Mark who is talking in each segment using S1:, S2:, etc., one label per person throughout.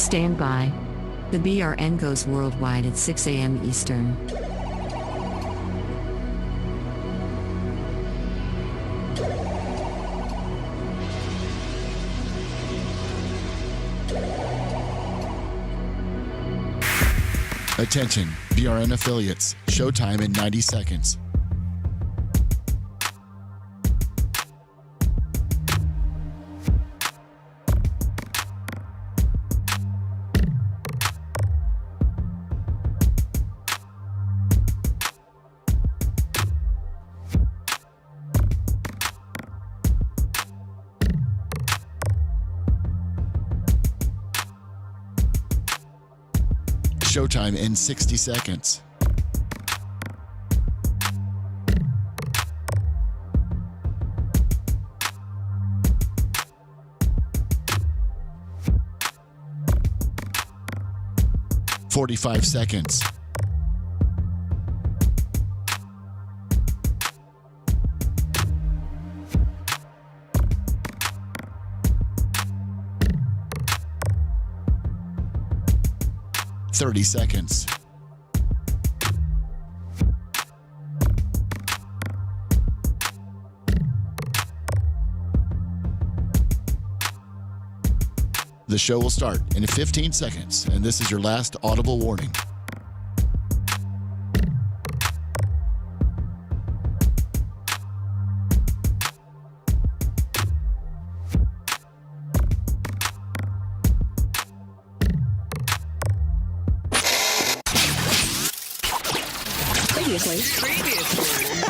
S1: Stand by. The BRN goes worldwide at 6 a.m. Eastern.
S2: Attention, BRN affiliates. Showtime in 90 seconds. Showtime in 60 seconds. "45 seconds. "30 seconds. The show will start in 15 seconds, and this is your last audible warning.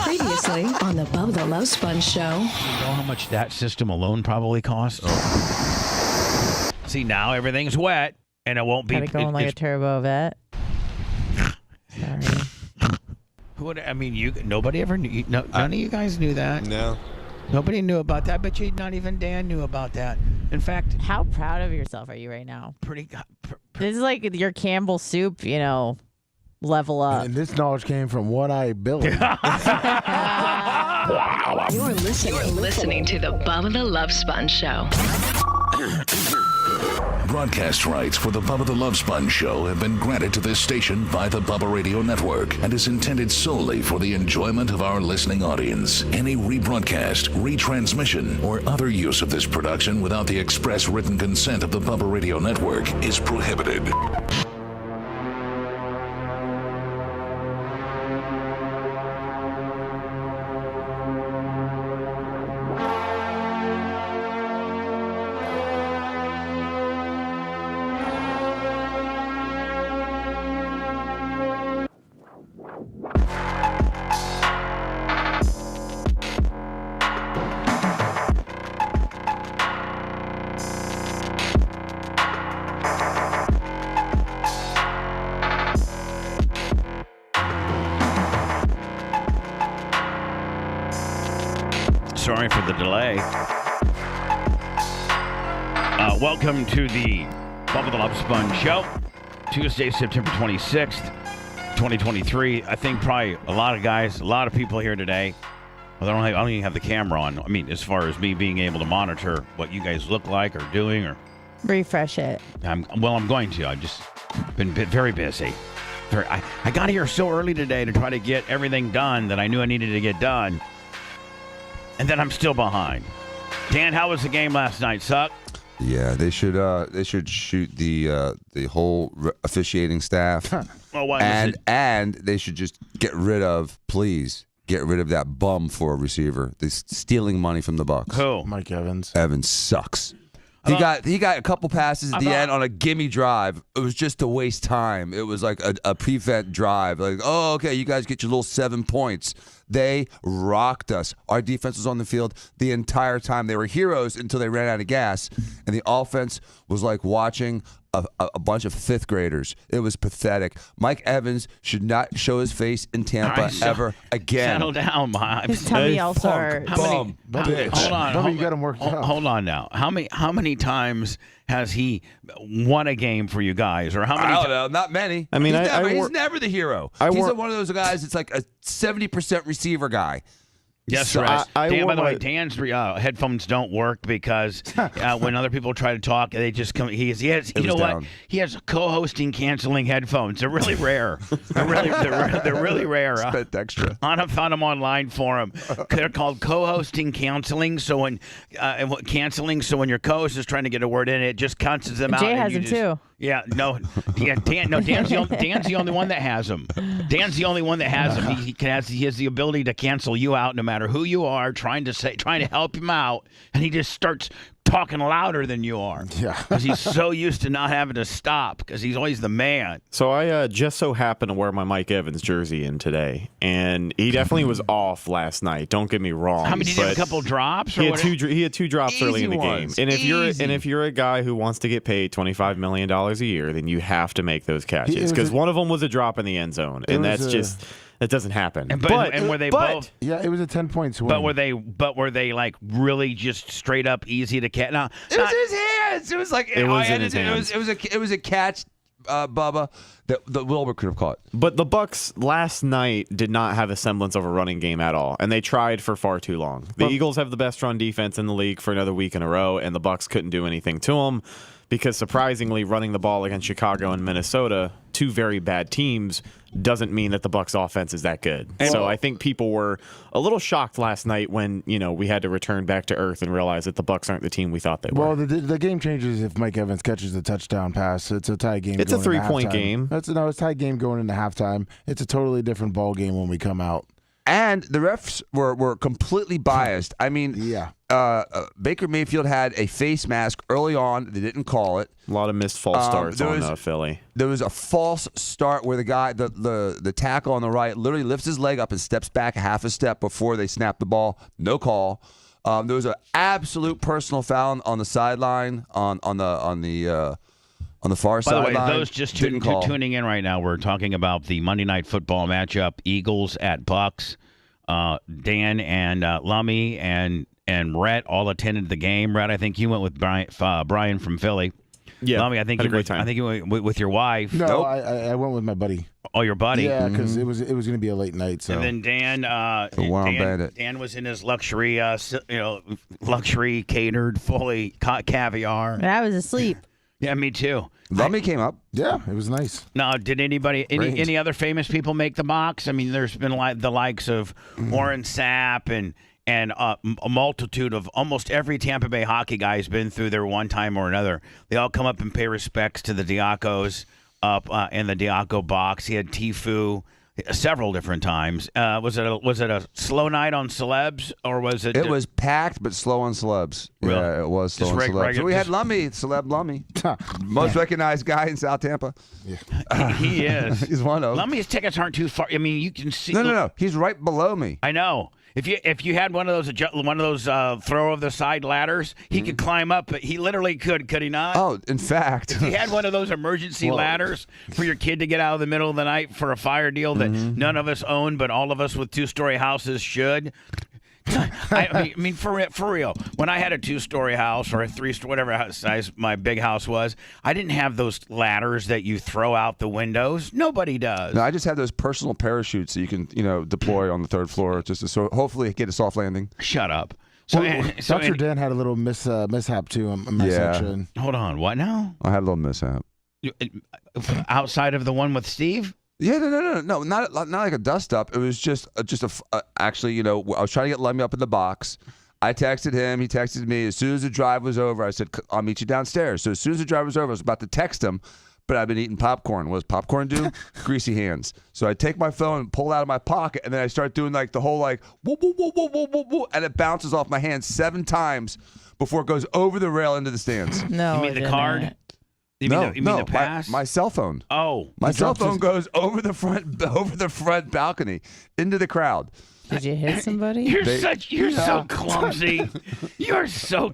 S3: Previously on the Bubba the Love Sponge show.
S4: You know how much that system alone probably costs? Oh. See, now everything's wet, and it won't be.
S5: Gotta go on like a turbo vet. Sorry.
S4: I mean, nobody ever knew. None of you guys knew that.
S6: No.
S4: Nobody knew about that. Bet you not even Dan knew about that. In fact,
S5: How proud of yourself are you right now?
S4: pretty.
S5: This is like your Campbell soup, level up.
S6: And this knowledge came from what I built.
S3: You're listening to the Bubba the Love Sponge show.
S7: Broadcast rights for the Bubba the Love Sponge show have been granted to this station by the Bubba Radio Network and is intended solely for the enjoyment of our listening audience. Any rebroadcast, retransmission, or other use of this production without the express written consent of the Bubba Radio Network is prohibited.
S4: Sorry for the delay. Welcome to the Bubba the Love Sponge show. Tuesday, September 26th, 2023. I think probably a lot of people here today. Well, I don't even have the camera on. I mean, as far as me being able to monitor what you guys look like or doing, or
S5: Refresh it.
S4: I'm going to. I've just been very busy. I got here so early today to try to get everything done that I knew I needed to get done. And then I'm still behind. Dan, how was the game last night? Suck?
S8: Yeah, they should shoot the whole officiating staff.
S4: Well, why
S8: and they should just get rid of that bum for a receiver. They're stealing money from the Bucs.
S4: Who?
S6: Mike Evans.
S8: Evans sucks. He got a couple passes at the end on a gimme drive. It was just to waste time. It was like a prevent drive. Like, oh, okay, you guys get your little 7 points. They rocked us. Our defense was on the field the entire time. They were heroes until they ran out of gas. And the offense was like watching a bunch of fifth graders. It was pathetic. Mike Evans should not show his face in Tampa ever again.
S4: Settle down, Mike.
S5: His tummy also hurts.
S8: Bum, bitch.
S4: Hold on.
S6: You got him worked out.
S4: Hold on now. How many times has he won a game for you guys? Or how many?
S8: I don't know. Not many.
S9: I mean,
S8: he's never the hero. He's one of those guys that's like a 70% receiver guy.
S4: Yes,
S9: So
S4: right.
S9: I
S4: Dan,
S9: wore
S4: by the way,
S9: my-
S4: Dan's headphones don't work because when other people try to talk, they just come. He has. You know what?
S8: down.
S4: He has co-hosting canceling headphones. They're really rare. they're really rare.
S8: Spent extra.
S4: I found them online for him. They're called co-hosting canceling. So when canceling, so when your co-host is trying to get a word in, it just cancels them out.
S5: Jay
S4: and
S5: has
S4: you
S5: them
S4: just-
S5: too.
S4: Yeah, no, yeah, Dan's the only one that has them. Dan's the only one that has them. He has the ability to cancel you out no matter who you are, trying to help him out, and he just starts talking louder than you are.
S6: Yeah.
S4: Because he's so used to not having to stop because he's always the man.
S9: So I just so happened to wear my Mike Evans jersey in today, and he definitely was off last night. Don't get me wrong.
S4: How many did he have? A
S9: but
S4: couple drops? Or
S9: He had
S4: what?
S9: he had 2 drops early in the
S8: ones.
S9: game. And if you're a guy who wants to get paid $25 million a year, then you have to make those catches because one of them was a drop in the end zone, and that's just that doesn't happen.
S4: And were they both?
S6: Yeah, it was a 10-point swing.
S4: But were they like really just straight up easy to catch? No,
S8: It was his hands. It was like
S9: It was in his hands.
S8: It was a catch, Bubba, that Wilbur could have caught.
S9: But the Bucks last night did not have a semblance of a running game at all, and they tried for far too long. The Eagles have the best run defense in the league for another week in a row, and the Bucks couldn't do anything to them because surprisingly, running the ball against Chicago and Minnesota, 2 very bad teams, doesn't mean that the Bucks offense is that good. So I think people were a little shocked last night when we had to return back to earth and realize that the Bucks aren't the team we thought they were.
S6: Well, the game changes if Mike Evans catches the touchdown pass. It's a tie game.
S9: It's a
S6: going into
S9: 3-point
S6: halftime.
S9: game.
S6: It's a tie game going into halftime. It's a totally different ball game when we come out.
S8: And the refs were completely biased. I mean,
S6: Yeah.
S8: Baker Mayfield had a face mask early on. They didn't call it.
S9: A lot of missed false starts
S8: there
S9: on
S8: was-
S9: Philly.
S8: There was a false start where the guy, the tackle on the right, literally lifts his leg up and steps back half a step before they snap the ball. No call. There was an absolute personal foul on the sideline on the far
S4: By the
S8: sideline.
S4: way, those just tuning in right now, we're talking about the Monday Night Football matchup: Eagles at Bucks. Dan and Lummy and Rhett all attended the game. Rhett, I think you went with Brian from Philly.
S9: Yeah,
S4: Lummy, I think
S9: had
S4: you
S9: a great time.
S4: I think you went with your wife.
S6: No,
S8: Nope.
S6: I went with my buddy.
S4: Oh, your buddy.
S6: Yeah, because it was going to be a late night. So
S4: And then Dan,
S8: The Wild Bandit.
S4: Dan was in his luxury, luxury catered, fully caviar.
S5: I was asleep.
S4: Yeah, me too.
S8: Lummy came up.
S6: yeah, it was nice.
S4: Now, did any other famous people make the box? I mean, there's been the likes of Warren Sapp and a multitude of almost every Tampa Bay hockey guy has been through there one time or another. They all come up and pay respects to the Diacos up in the Diaco box. He had Tfue several different times. Was it a slow night on celebs or was it?
S8: It was packed, but slow on celebs.
S4: Really?
S8: Yeah, it was slow
S4: Just
S8: on
S4: reg-
S8: celebs.
S4: regular-
S8: So we had
S4: just-
S8: Lummy, celeb Lummy. Most recognized guy in South Tampa.
S4: He is.
S8: He's one of them.
S4: Lummy's tickets aren't too far. I mean, you can see.
S8: No. He's right below me.
S4: I know. If you had one of those throw of the side ladders, he could climb up. But he literally could he not?
S8: Oh, in fact.
S4: If you had one of those emergency ladders for your kid to get out of the middle of the night for a fire deal that none of us own, but all of us with 2-story houses should. I mean, for real. When I had a 2-story house or a 3-story, whatever size my big house was, I didn't have those ladders that you throw out the windows. Nobody does.
S8: No, I just had those personal parachutes that you can, deploy on the 3rd floor just to hopefully get a soft landing.
S4: Shut up. So,
S6: Dr. Dan had a little mishap too in my section.
S4: Hold on. What now?
S8: I had a little mishap.
S4: Outside of the one with Steve?
S8: Yeah, no, not like a dust up. It was just actually, I was trying to get Lummy up in the box. I texted him. He texted me. As soon as the drive was over, I said, I'll meet you downstairs. So as soon as the drive was over, I was about to text him, but I've been eating popcorn. What does popcorn do? Greasy hands. So I take my phone and pull it out of my pocket, and then I start doing like the whole like, whoop, whoop, whoop, whoop, whoop, whoop, whoop, and it bounces off my hand 7 times before it goes over the rail into the stands.
S5: No,
S4: You mean
S5: it
S4: the
S5: didn't.
S4: card? You
S8: no,
S4: mean the, you mean the pass?
S8: my cell phone.
S4: Oh.
S8: My cell phone goes over the front balcony into the crowd.
S5: Did you hit somebody?
S4: You're so clumsy. You're so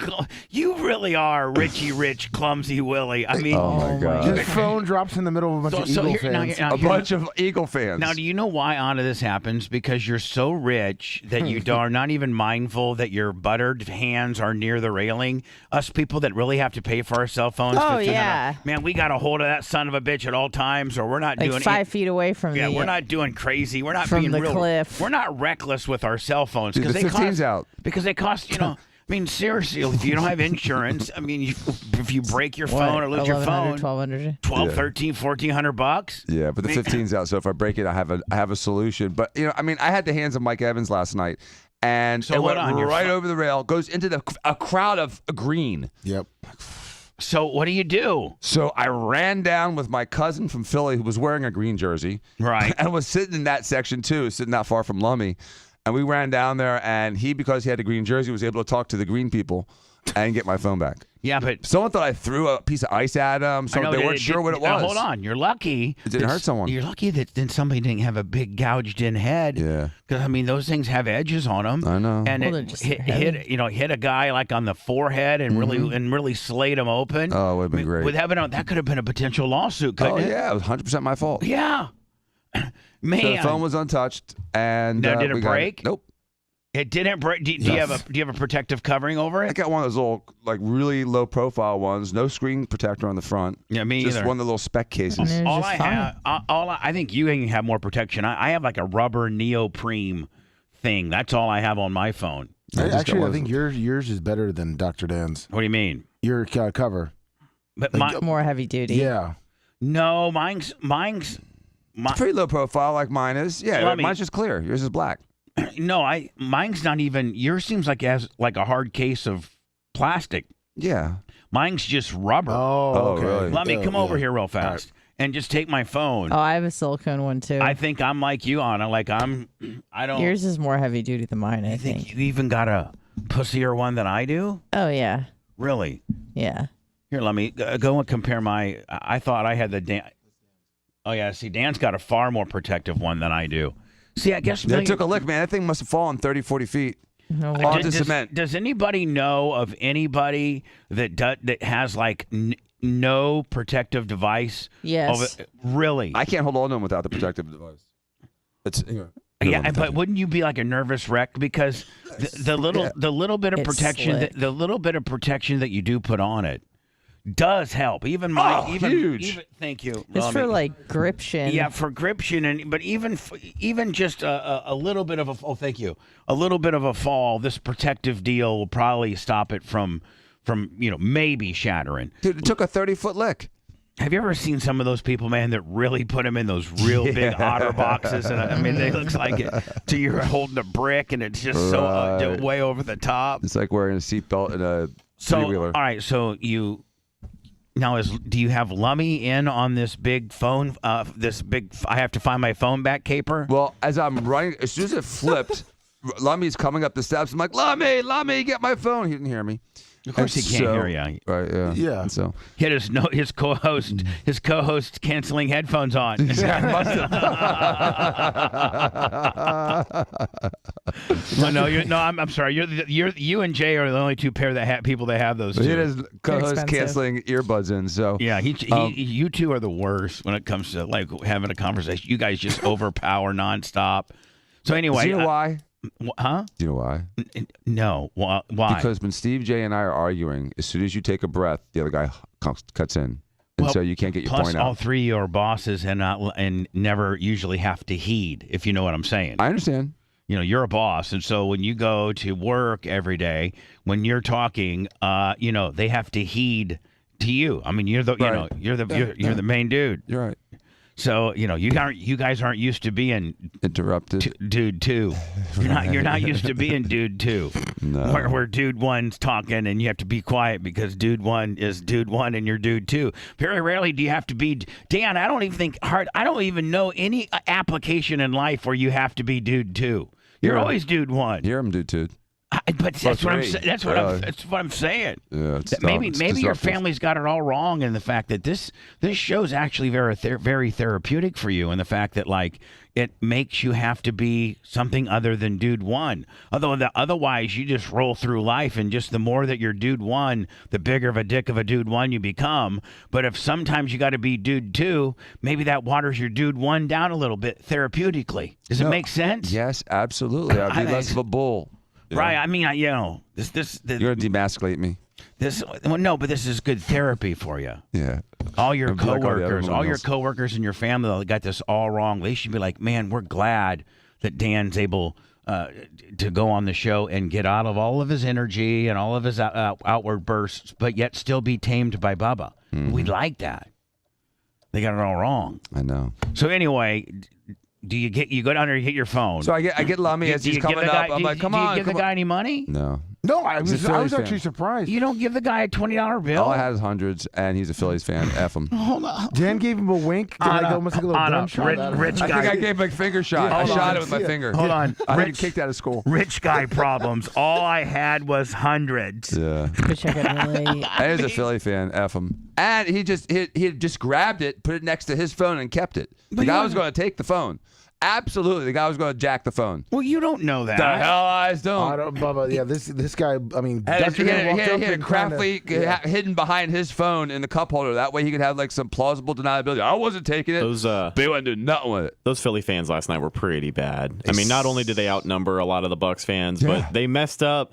S4: you really are Richie Rich Clumsy Willie. I mean,
S8: Oh my God.
S6: His phone drops in the middle of a bunch of Eagle fans.
S8: A bunch of Eagle fans.
S4: Now, do you know why all of this happens? Because you're so rich that you are not even mindful that your buttered hands are near the railing. Us people that really have to pay for our cell phones.
S5: Oh,
S4: $1,500.
S5: yeah.
S4: Man, we got a hold of that son of a bitch at all times, or we're not
S5: Like
S4: doing
S5: 5 feet away from
S4: Yeah,
S5: the
S4: we're not doing crazy. We're not
S5: from
S4: being
S5: the
S4: real.
S5: cliff.
S4: We're not reckless reckless with our cell phones
S8: Dude,
S4: because
S8: the
S4: they
S8: 15's
S4: cost.
S8: out.
S4: Because they cost. I mean, seriously, if you don't have insurance, I mean, if you break your phone or lose your phone,
S5: 1,200.
S4: 12, 13, 1,400 bucks.
S8: Yeah, but the 15's out. So if I break it, I have a solution. But I mean, I had the hands of Mike Evans last night, and
S4: So
S8: it
S4: hold
S8: went
S4: on, your
S8: right
S4: phone-
S8: over the rail, goes into a crowd of green.
S6: Yep.
S4: So what do you do?
S8: So I ran down with my cousin from Philly who was wearing a green jersey.
S4: Right.
S8: And was sitting in that section too, sitting not far from Lummy. And we ran down there, and because he had a green jersey, was able to talk to the green people and get my phone back.
S4: Yeah, but
S8: Someone thought I threw a piece of ice at them, so they weren't sure what it was.
S4: Now, hold on, you're lucky.
S8: It didn't hurt someone.
S4: You're lucky that then somebody didn't have a big gouged-in head.
S8: Yeah.
S4: Because I mean, those things have edges on them.
S8: I know.
S4: And
S5: Well, they're
S4: it
S5: just
S4: hit
S5: heavy.
S4: hit a guy like on the forehead and really slayed him open.
S8: Oh, it would have been great.
S4: With that could have been a potential lawsuit, couldn't
S8: Oh,
S4: it?
S8: yeah, it was 100% my fault.
S4: Yeah.
S8: So
S4: Man.
S8: the phone was untouched, and
S4: Now, did it
S8: we got
S4: break?
S8: Nope.
S4: It didn't break. Do you have a protective covering over
S8: I
S4: it?
S8: got one of those little, like, really low-profile ones. No screen protector on the front.
S4: Yeah, me
S8: Just
S4: either.
S8: one of the little spec cases.
S5: And it was
S4: All
S5: just
S4: I
S5: fine.
S4: have, I think you can have more protection. I have like a rubber neoprene thing. That's all I have on my phone.
S6: Actually, I think yours is better than Dr. Dan's.
S4: What do you mean?
S6: Your cover.
S4: But
S5: More heavy duty.
S6: Yeah.
S4: no, mine's
S8: It's pretty low profile, like mine is. Yeah,
S4: Let me-
S8: mine's just clear. Yours is black.
S4: no. Mine's not even. Yours seems like it has like a hard case of plastic.
S8: Yeah.
S4: Mine's just rubber.
S6: Oh, okay.
S8: really?
S4: Let me
S6: Oh,
S4: come over
S6: yeah.
S4: here real fast and just take my phone.
S5: Oh, I have a silicone one too.
S4: I think I'm like you, Anna. Like I don't.
S5: Yours is more heavy duty than mine, I
S4: I think
S5: think.
S4: you even got a pussier one than I do.
S5: Oh yeah,
S4: Really?
S5: yeah.
S4: Here, let me go and compare my. I thought I had the Dan. Oh yeah, see, Dan's got a far more protective one than I do. See, I guess
S8: It took a lick, man. That thing must have fallen 30, 40 feet.
S5: No,
S8: Onto cement.
S4: Does anybody know of anybody that has like no protective device?
S5: Yes.
S4: Really?
S8: I can't hold on to them without the protective device. It's
S4: Yeah, but wouldn't you be like a nervous wreck because the little bit of
S5: It's
S4: protection
S5: slick.
S4: the little bit of protection that you do put on it does help. Even my
S8: huge.
S4: thank you.
S5: it's for like gription.
S4: Yeah, for gription, but even just a little bit of a little bit of a fall. This protective deal will probably stop it from maybe shattering.
S8: Dude, it took a 30-foot lick.
S4: Have you ever seen some of those people, man, that really put them in those real big otter boxes? And I mean, they looks like it. So you're holding a brick, and it's just so way over the top.
S8: It's like wearing a seatbelt in a
S4: So
S8: three-wheeler.
S4: all right, so you. Now, do you have Lummy in on this big phone? I have to find my phone back caper.
S8: Well, as I'm running, as soon as it flipped, Lummy's coming up the steps. I'm like, Lummy, get my phone. He didn't hear me.
S4: Of course, he can't hear you.
S8: Right? Yeah.
S6: Yeah.
S8: And so
S4: He had his co-host canceling headphones on. Well, no, I'm sorry. You and Jay are the only two people that have those.
S8: he
S4: Two.
S8: had his co-host
S5: expensive.
S8: canceling earbuds in. So
S4: Yeah, you two are the worst when it comes to like having a conversation. You guys just overpower nonstop. So anyway,
S8: do you know why?
S4: Huh?
S8: Do you know why?
S4: No. Why?
S8: Because when Steve, Jay, and I are arguing, as soon as you take a breath, the other guy cuts in, and so you can't get your
S4: Plus,
S8: point
S4: all
S8: out.
S4: three are bosses and never usually have to heed, if you know what I'm saying.
S8: I understand.
S4: You're a boss, and so when you go to work every day, when you're talking, they have to heed to you. I mean, you're the
S8: Right.
S4: you're the main dude.
S8: You're right.
S4: So you guys aren't used to being
S8: Interrupted.
S4: dude two. You're not used to being dude two.
S8: No.
S4: Where dude one's talking and you have to be quiet because dude one is dude one and you're dude two. Very rarely do you have to be Dan. I don't even know any application in life where you have to be dude two. You're always dude one.
S8: Hear him, dude.
S4: But that's what I'm
S8: three.
S4: saying. That's what I'm saying.
S8: Yeah, it's
S4: That maybe
S8: it's
S4: your
S8: disruptive.
S4: family's got it all wrong in the fact that this show's actually very therapeutic for you, and the fact that like it makes you have to be something other than dude one. Otherwise you just roll through life, and just the more that you're dude one, the bigger of a dick of a dude one you become. But if sometimes you got to be dude two, maybe that waters your dude one down a little bit therapeutically. Does it make sense?
S8: Yes, absolutely. I'd be less of a bull.
S4: Right. I mean,
S8: You're gonna demasculate me.
S4: but this is good therapy for you.
S8: Yeah.
S4: All your
S8: I'd be like all the other
S4: coworkers and your family that got this all wrong. They should be like, man, we're glad that Dan's able to go on the show and get out of all of his energy and all of his outward bursts, but yet still be tamed by Bubba. We'd like that. They got it all wrong.
S8: I know.
S4: So anyway, you go down there and hit your phone?
S8: So I get Lummy as he's coming up. I'm like, come on.
S4: Do you give the guy any money?
S8: No.
S6: No, I
S8: He's a
S6: was
S8: Phillies
S6: actually
S8: fan.
S6: surprised.
S4: You don't give the guy a $20 bill?
S8: All I had is hundreds, and he's a Phillies fan. F him.
S4: Hold on.
S6: Dan gave him a wink. Like almost like a little gunshot.
S4: Rich
S8: I
S4: guy.
S8: think I gave him a finger shot. I shot it with my finger.
S4: Hold on.
S8: I got kicked out of school.
S4: Rich guy problems. All I had was hundreds.
S8: Yeah.
S5: Wish I could really.
S8: I was a Philly fan. F him. And he just grabbed it, put it next to his phone, and kept it. The guy was going to take the phone. Absolutely, the guy was going to jack the phone.
S4: Well, you don't know that.
S8: The hell I don't.
S6: Bubba, yeah, this guy, I mean,
S8: And he had it craftily hidden behind his phone in the cup holder. That way he could have like some plausible deniability. I wasn't taking it. They wouldn't do nothing with it.
S9: Those Philly fans last night were pretty bad. I mean, not only did they outnumber a lot of the Bucks fans, but they messed up.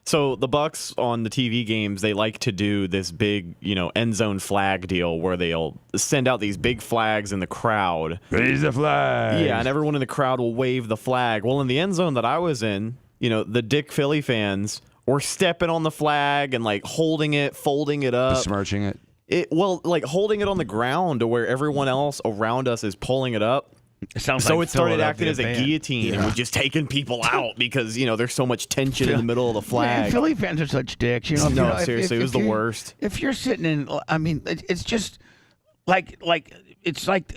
S9: So the Bucks on the TV games, they like to do this big, end zone flag deal where they'll send out these big flags in the crowd.
S8: Raise the flag.
S9: Yeah, and everyone in the crowd will wave the flag. Well, in the end zone that I was in, the Dick Philly fans were stepping on the flag and like holding it, folding it up,
S8: besmirching it.
S9: Like holding it on the ground to where everyone else around us is pulling it up.
S4: It sounds
S9: so
S4: like
S9: it started acting
S4: Philadelphia
S9: as a
S4: fan.
S9: guillotine and was just taking people out because there's so much tension in the middle of the flag.
S4: Man, Philly fans are such dicks.
S9: No, seriously, it was the worst.
S4: If you're sitting in, I mean, it's just like it's like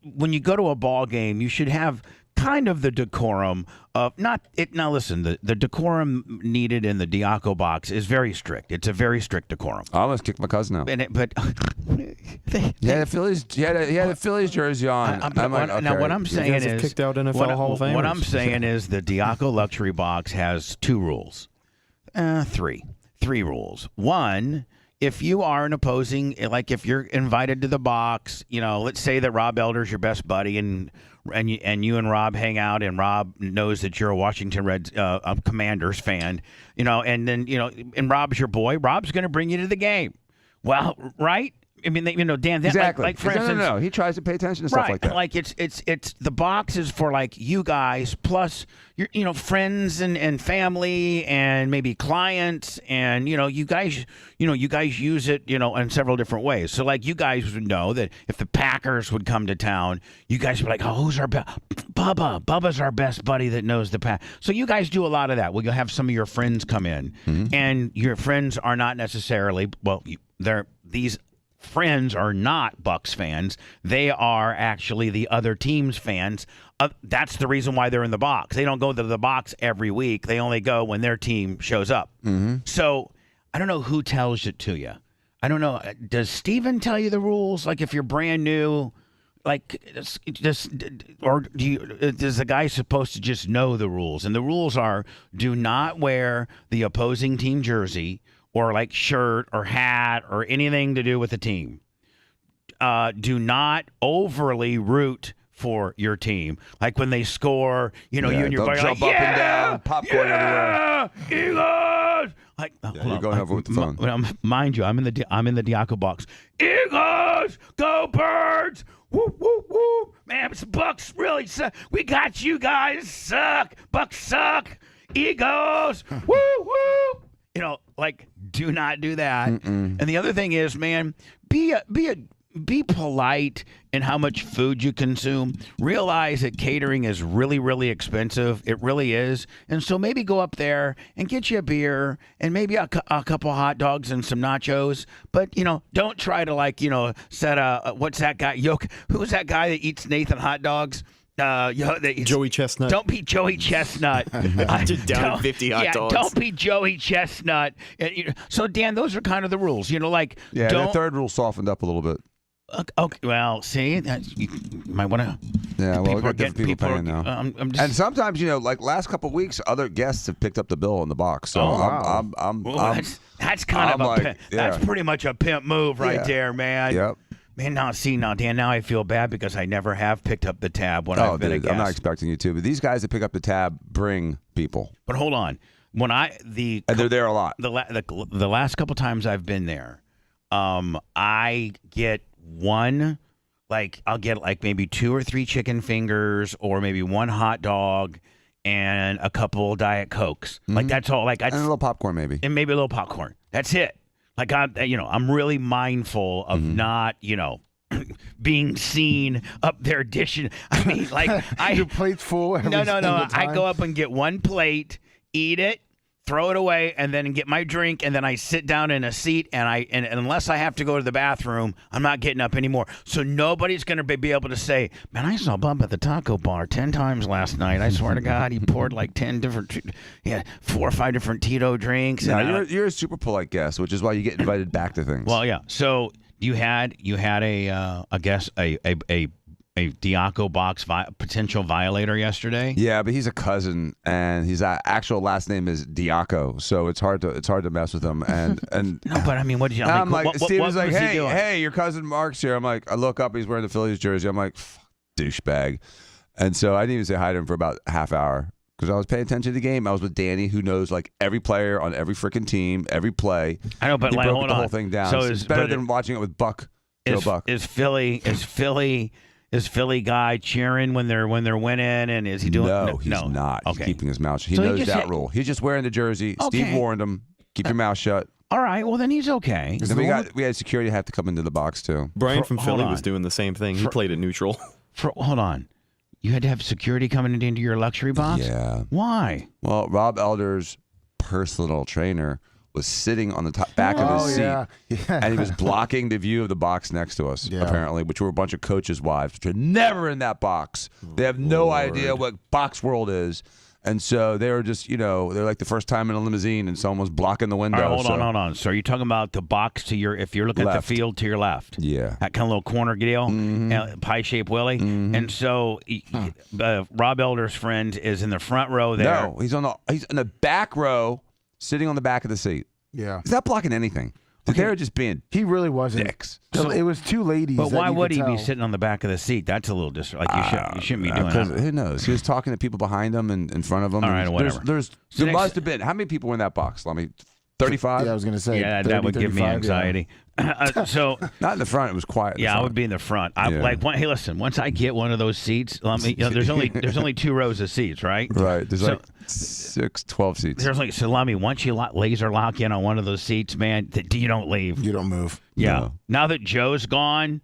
S4: when you go to a ball game, you should have kind of the decorum of not it. Now listen, the decorum needed in the Diaco box is very strict. It's a very strict decorum.
S8: I almost kicked my cousin out.
S4: But
S8: He had a Phillies jersey on.
S4: Now what I'm saying is
S9: kicked out NFL Hall of Famers.
S4: What I'm saying is the Diaco luxury box has 2 rules. 3 rules. 1, if you are an opposing, like if you're invited to the box, let's say that Rob Elder's your best buddy and you and Rob hang out and Rob knows that you're a Washington Reds Commanders fan, and then, and Rob's your boy, Rob's going to bring you to the game. Well, right? I mean, Dan, that,
S8: exactly.
S4: like for instance,
S8: no. He tries to pay attention to stuff like that.
S4: Like it's the box is for like you guys plus your friends and family and maybe clients and you guys use it in several different ways. So like you guys would know that if the Packers would come to town, you guys would be like, oh, who's our Bubba's our best buddy that knows the Pack. So you guys do a lot of that. Well, you'll have some of your friends come in, and your friends are not necessarily these friends are not Bucks fans. They are actually the other team's fans. That's the reason why they're in the box. They don't go to the box every week. They only go when their team shows up. So I don't know who tells it to you. I don't know. Does Steven tell you the rules? Like if you're brand new, like just or is the guy supposed to just know the rules? And the rules are: do not wear the opposing team jersey or like shirt or hat or anything to do with the team. Do not overly root for your team. Like when they score, you and your buddy
S8: jump
S4: like,
S8: up and down, popcorn everywhere.
S4: Eagles! Like,
S8: you're going over with the phone.
S4: Mind you, I'm in the Diaco box. Eagles! Go Birds! Woo, woo, woo! Man, it's Bucks really suck. We got you guys. Suck. Bucks suck. Eagles! Woo, woo! Do not do that. And the other thing is, man, be polite in how much food you consume. Realize that catering is really, really expensive. It really is. And so maybe go up there and get you a beer and maybe a couple hot dogs and some nachos. But, don't try to set what's that guy? Who's that guy that eats Nathan hot dogs?
S9: Joey Chestnut.
S4: Don't be Joey Chestnut.
S9: Just down 50 hot dogs.
S4: Don't be Joey Chestnut. So, Dan, those are kind of the rules.
S8: The third rule softened up a little bit.
S4: Okay, well, see, you might want to.
S8: Yeah, well, we've got different people paying now. And sometimes, like last couple of weeks, other guests have picked up the bill in the box. So
S4: that's kind of that's pretty much a pimp move right there, man.
S8: Yep.
S4: Man, Dan, now I feel bad because I never have picked up the tab when I've been a guest.
S8: I'm not expecting you to, but these guys that pick up the tab bring people.
S4: But hold on,
S8: and they're there a lot.
S4: The last couple times I've been there, I get I'll get maybe 2 or 3 chicken fingers or maybe 1 hot dog and a couple Diet Cokes. Like that's all. Like
S8: and a little popcorn maybe.
S4: And maybe a little popcorn. That's it. Like I'm really mindful of not, being seen up there dishing. I mean, like
S6: Your plate's full.
S4: No. I go up and get one plate, eat it, throw it away, and then get my drink, and then I sit down in a seat, and unless I have to go to the bathroom, I'm not getting up anymore. So nobody's going to be able to say, man, I saw Bubba at the taco bar 10 times last night. I swear to God, he poured like 4 or 5 different Tito drinks.
S8: Yeah, you're a super polite guest, which is why you get invited back to things.
S4: Well, yeah. So you had a Diaco box potential violator yesterday.
S8: Yeah, but he's a cousin, and his actual last name is Diaco, so it's hard to mess with him. And
S4: no, but I mean, what did you?
S8: I'm like, Steve was like,
S4: he doing?
S8: hey, your cousin Mark's here. I'm like, I look up, he's wearing the Phillies jersey. I'm like, douchebag. And so I didn't even say hi to him for about a half hour because I was paying attention to the game. I was with Danny, who knows like every player on every freaking team, every play.
S4: I know, but
S8: he
S4: like,
S8: broke
S4: hold
S8: the
S4: on.
S8: whole thing down.
S4: So
S8: it's better than watching it with Buck. Buck.
S4: Is Philly guy cheering when they're winning, and is he doing?
S8: No, he's not.
S4: Okay.
S8: He's keeping his mouth shut. He
S4: So
S8: knows that rule. He's just wearing the jersey.
S4: Okay.
S8: Steve warned him. Keep your mouth shut.
S4: All right, well then he's okay.
S8: Then we had security have to come into the box too.
S9: Brian from Philly was doing the same thing. He played it neutral.
S4: Hold on. You had to have security coming into your luxury box?
S8: Yeah.
S4: Why?
S8: Well, Rob Elder's personal trainer was sitting on the back of his seat, and he was blocking the view of the box next to us, apparently, which were a bunch of coaches' wives, which are never in that box. They have no idea what box world is. And so they were just, they're like the first time in a limousine and someone was blocking the window.
S4: All right, hold on. So are you talking about the box to if you're looking at the field to your left?
S8: Yeah.
S4: That kind of little corner deal, pie-shaped Willie. And so Rob Elder's friend is in the front row there.
S8: No, he's in the back row, sitting on the back of the seat.
S6: Yeah.
S8: He's not blocking anything. They were just being
S6: He really wasn't.
S8: dicks.
S6: So it was two ladies.
S4: But why would he
S6: tell.
S4: be sitting on the back of the seat? That's a little you shouldn't be doing that.
S8: Who knows? He was talking to people behind him and in front of him.
S4: All right, whatever.
S8: There must have been. How many people were in that box? Let me 35?
S6: Yeah, I was going to say.
S4: Yeah,
S6: 30,
S4: that would give me
S6: 35,
S4: anxiety. So
S8: not in the front. It was quiet.
S4: I would be in the front. Hey, listen. Once I get one of those seats, there's only 2 rows of seats, right?
S8: Right. There's 12 seats.
S4: Once you laser lock in on one of those seats, man, you don't leave.
S6: You don't move.
S4: Yeah.
S8: No.
S4: Now that Joe's gone,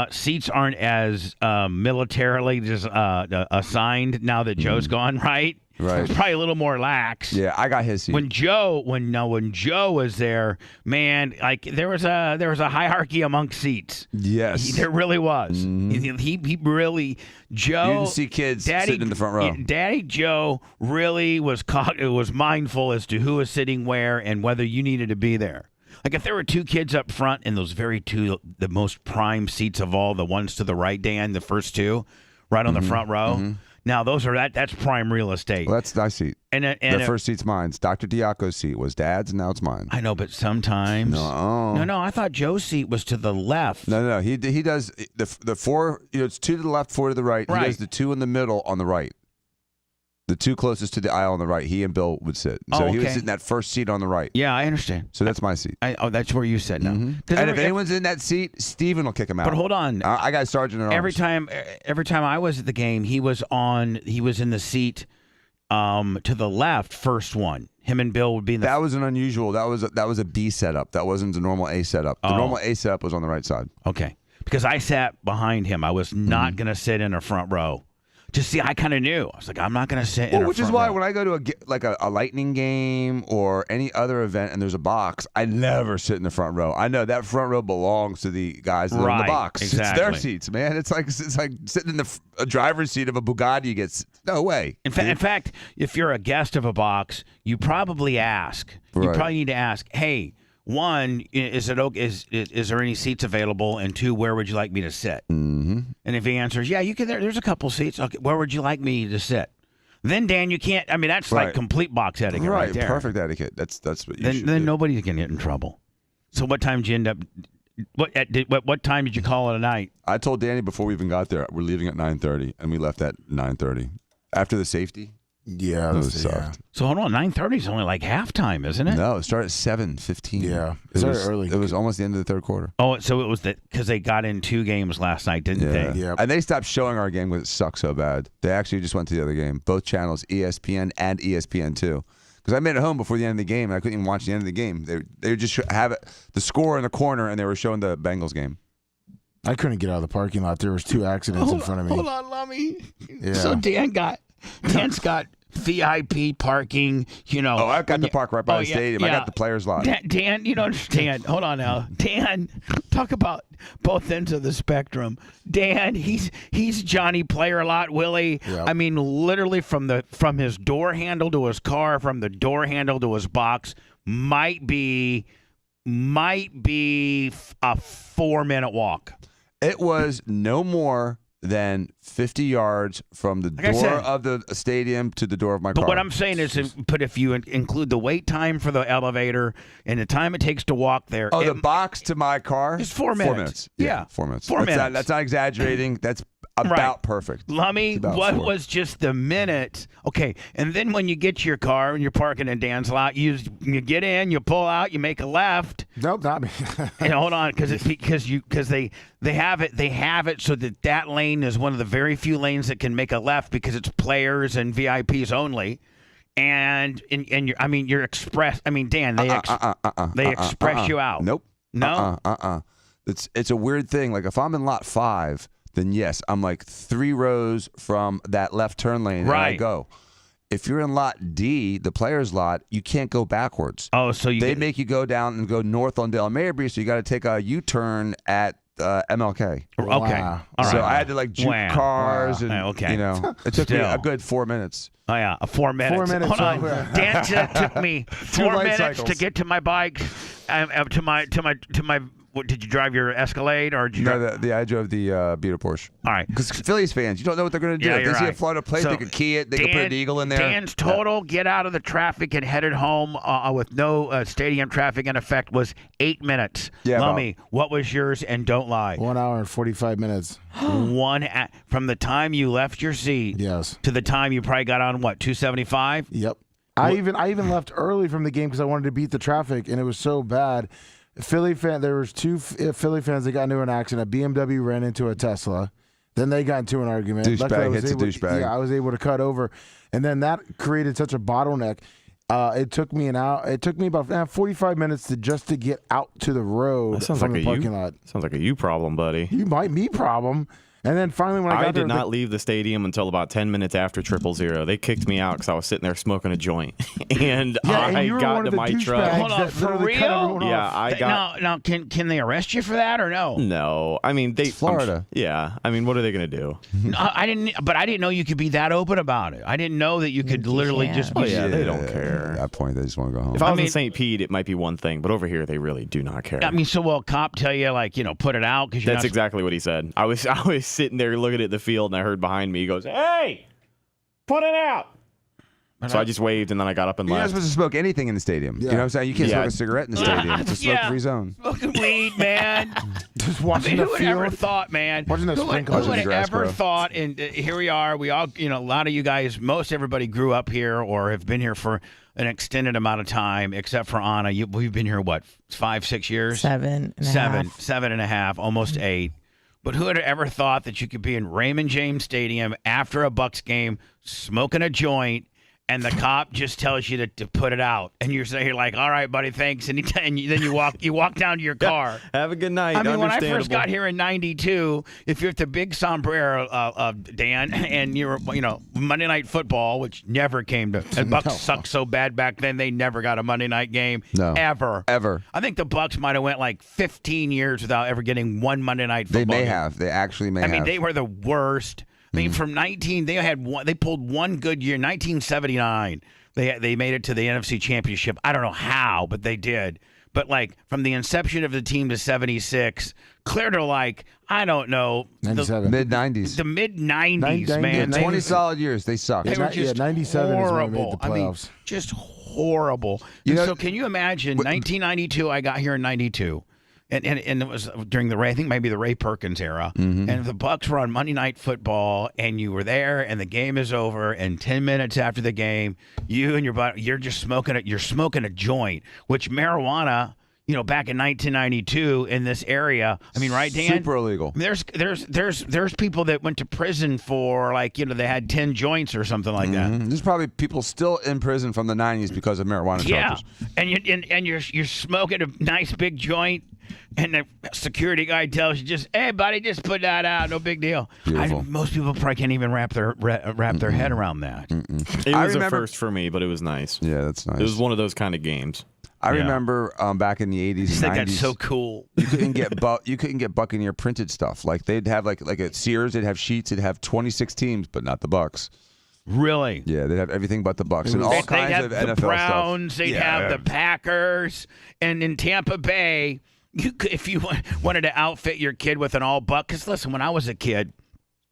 S4: seats aren't as militarily just assigned. Now that Joe's gone, right?
S8: Right.
S4: It's probably a little more lax.
S8: Yeah, I got his seat.
S4: When Joe was there, man, like there was a hierarchy amongst seats.
S8: Yes,
S4: there really was.
S8: Mm-hmm.
S4: He really Joe.
S8: You didn't see kids sitting in the front row.
S4: Daddy Joe really was mindful as to who was sitting where and whether you needed to be there. Like if there were 2 kids up front in those the most prime seats of all, the ones to the right, Dan, the first 2, right on the front row. Mm-hmm. Now that's prime real estate.
S8: Well, that's my seat. And the first seat's mine. Dr. Diaco's seat was Dad's, and now it's mine.
S4: I know, but sometimes no. I thought Joe's seat was to the left.
S8: No. He does the 4. It's 2 to the left, 4 to the right.
S4: Right.
S8: He does the 2 in the middle on the right. The 2 closest to the aisle on the right, he and Bill would sit. So he was sitting in that first seat on the right.
S4: Yeah, I understand.
S8: So that's my seat.
S4: That's where you sit now.
S8: Mm-hmm. And if anyone's in that seat, Steven will kick him out.
S4: But hold on.
S8: I got a sergeant at
S4: arms. Every time I was at the game, he was in the seat to the left, first one. Him and Bill would be in the...
S8: That was an unusual. That was a B setup. That wasn't the normal A setup. The normal A setup was on the right side.
S4: Okay. Because I sat behind him. I was not going to sit in a front row. Just see, I kind of knew. I was like, I'm not going to sit in a
S8: which is why when I go to a Lightning game or any other event and there's a box, I never sit in the front row. I know that front row belongs to the guys that are in the box.
S4: Exactly.
S8: It's their seats, man. It's like sitting in the driver's seat of a Bugatti. No way.
S4: In fact, if you're a guest of a box, you probably ask.
S8: Right.
S4: You probably need to ask, hey, 1, is there any seats available? And 2, where would you like me to sit?
S8: Mm-hmm.
S4: And if he answers, yeah, you can. There's a couple seats. Okay, where would you like me to sit? Then Dan, you can't. I mean, that's like complete box etiquette right there.
S8: Perfect etiquette. That's what you should do.
S4: Then nobody's gonna get in trouble. So what time did you end up? What time did you call it a night?
S8: I told Danny before we even got there, we're leaving at 9:30, and we left at 9:30 after the safety.
S6: Yeah,
S8: It was sucked.
S4: So hold on, 9:30 is only like halftime, isn't it?
S8: No, it started at 7:15.
S6: Yeah,
S8: it
S6: started
S8: was
S6: early.
S8: It was almost the end of the third quarter.
S4: Oh, so it was because they got in 2 games last night, didn't they?
S6: Yeah.
S8: And they stopped showing our game because it sucked so bad. They actually just went to the other game, both channels, ESPN and ESPN2. Because I made it home before the end of the game, and I couldn't even watch the end of the game. They would just have the score in the corner, and they were showing the Bengals game.
S6: I couldn't get out of the parking lot. There was 2 accidents in front of me.
S4: Hold on, Lummy.
S6: Yeah.
S4: So Dan's got VIP parking,
S8: Oh, I've got the park right by the stadium. I got the players' lot.
S4: Dan, you don't understand. Hold on now. Dan, talk about both ends of the spectrum. Dan, he's Johnny player lot, Willie.
S6: Yep.
S4: I mean, literally from his door handle to his car, from the door handle to his box, might be a 4-minute walk.
S8: It was no more than 50 yards from the door of the stadium to the door of my car.
S4: But what I'm saying is, if you include the wait time for the elevator and the time it takes to walk there.
S8: The box to my car?
S4: It's 4 minutes.
S8: 4 minutes.
S4: Yeah.
S8: 4 minutes.
S4: 4 minutes.
S8: That's not exaggerating. That's about perfect.
S4: Lummy, what was just the minute? Okay, and then when you get to your car and you're parking in Dan's lot, you get in, you pull out, you make a left.
S6: Nope, not me.
S4: And hold on, because they have it so that lane is one of the very few lanes that can make a left because it's players and VIPs only. And you're express. I mean, Dan, they express you out.
S8: Nope.
S4: No.
S8: It's a weird thing. Like if I'm in lot 5. Then yes, I'm like 3 rows from that left turn lane, and I go. If you're in lot D, the players' lot, you can't go backwards.
S4: Oh, so
S8: they make you go down and go north on Dale Mabry, so you got to take a U-turn at MLK.
S4: Okay,
S6: Wow.
S4: all right.
S8: So I had to like juke cars, and it took me a good 4 minutes.
S4: Oh yeah, 4 minutes.
S6: 4 minutes.
S4: Hold on, Dan took me 4 minutes to get to my bike, to my. What, did you drive your Escalade or did you drive?
S8: I drove the Beetle Porsche.
S4: All right.
S8: Because Phillies fans, you don't know what they're going to do. If they see a Florida plate, they could key it. They could put an eagle in there.
S4: Dan's total get out of the traffic and headed home with no stadium traffic in effect was 8 minutes.
S8: Yeah,
S4: Lummy, what was yours? And don't lie.
S6: 1 hour and 45 minutes.
S4: From the time you left your seat to the time you probably got on, 275?
S6: Yep. I even left early from the game because I wanted to beat the traffic, and it was so bad. There was 2 Philly fans that got into an accident. A BMW ran into a Tesla. Then they got into an argument.
S8: Douchebag hits a douchebag.
S6: Yeah, I was able to cut over, and then that created such a bottleneck. It took me about 45 minutes to get out to the road from the parking lot.
S9: Sounds like a you problem, buddy.
S6: Me problem. And then finally, when I got there,
S9: did not leave the stadium until about 10 minutes after 000. They kicked me out because I was sitting there smoking a joint, and I got to my truck.
S4: Hold on, for real?
S9: Yeah, I got.
S4: Now, can they arrest you for that or no?
S9: No, I mean
S8: it's Florida.
S9: Yeah, I mean, what are they going to do?
S4: I didn't know you could be that open about it. I didn't know that you could literally just.
S9: Oh yeah, they don't care.
S8: At that point, they just want to go home.
S9: If I was in St. Pete, it might be one thing, but over here, they really do not care.
S4: I mean, so will a cop tell you put it out because
S9: that's exactly what he said. I was sitting there looking at the field, and I heard behind me, he goes, "Hey, put it out." So I just waved, and then I got up and
S8: You're not
S9: left.
S8: supposed to smoke anything in the stadium.
S6: Yeah.
S8: You know what I'm saying? You can't smoke a cigarette in the stadium. It's a smoke-free zone.
S4: Smoking weed, man.
S6: just watching
S4: who
S6: the
S4: would
S6: field.
S4: ever thought, man?
S6: Watching the
S4: Who would
S6: sprinklers in the
S8: grass
S4: ever
S8: grow.
S4: thought? And here we are. We all, a lot of you guys, most everybody grew up here or have been here for an extended amount of time, except for Anna. We've been here, 5, 6 years?
S5: 7 and a half.
S4: 7.5, almost 8. But who had ever thought that you could be in Raymond James Stadium after a Bucks game, smoking a joint, and the cop just tells you to put it out, and you're like, "All right, buddy, thanks," and then you walk down to your car.
S9: Have a good night.
S4: I mean, when I first got here in '92, if you're at the big sombrero of Dan, and you're Monday Night Football, which never came to, and Bucks sucked so bad back then they never got a Monday night game ever.
S8: I
S4: think the Bucks might have went like 15 years without ever getting one Monday Night Football.
S8: They may
S4: game.
S8: have. They actually may have.
S4: I mean, they were the worst. I mean, they pulled one good year, 1979. They made it to the NFC Championship. I don't know how, but they did. But from the inception of the team to 76, clear to I don't know,
S6: 97.
S8: Mid-90s.
S4: The mid-90s, man.
S8: 20 solid years. They sucked.
S4: They were just
S6: 97
S4: horrible.
S6: is when they made the playoffs.
S4: Just horrible.
S8: So
S4: can you imagine? 1992, I got here in '92. And it was during I think maybe the Ray Perkins era. And the Bucks were on Monday Night Football, and you were there, and the game is over, and 10 minutes after the game, you and your buddy, you're just smoking it. You're smoking a joint, which marijuana, back in 1992 in this area. I mean, right, Dan?
S8: Super illegal.
S4: There's people that went to prison for they had 10 joints or something like that.
S8: There's probably people still in prison from the 90s because of marijuana charges.
S4: And you're smoking a nice big joint, and the security guy tells you, hey buddy, just put that out, no big deal. Most people probably can't even wrap their head around that.
S9: It was a first for me, but it was nice.
S8: Yeah, that's nice.
S9: It was one of those kind of games.
S8: I remember back in the 80s and 90s.
S4: That's so cool.
S8: You couldn't get Buccaneer printed stuff. Like they'd have like at Sears, they'd have sheets. They'd have 26 teams, but not the Bucks.
S4: Really?
S8: Yeah, they'd have everything but the Bucks and all kinds of NFL stuff.
S4: They'd have the Browns. They'd have the Packers, and in Tampa Bay, if you wanted to outfit your kid with an all Buck. Because listen, when I was a kid,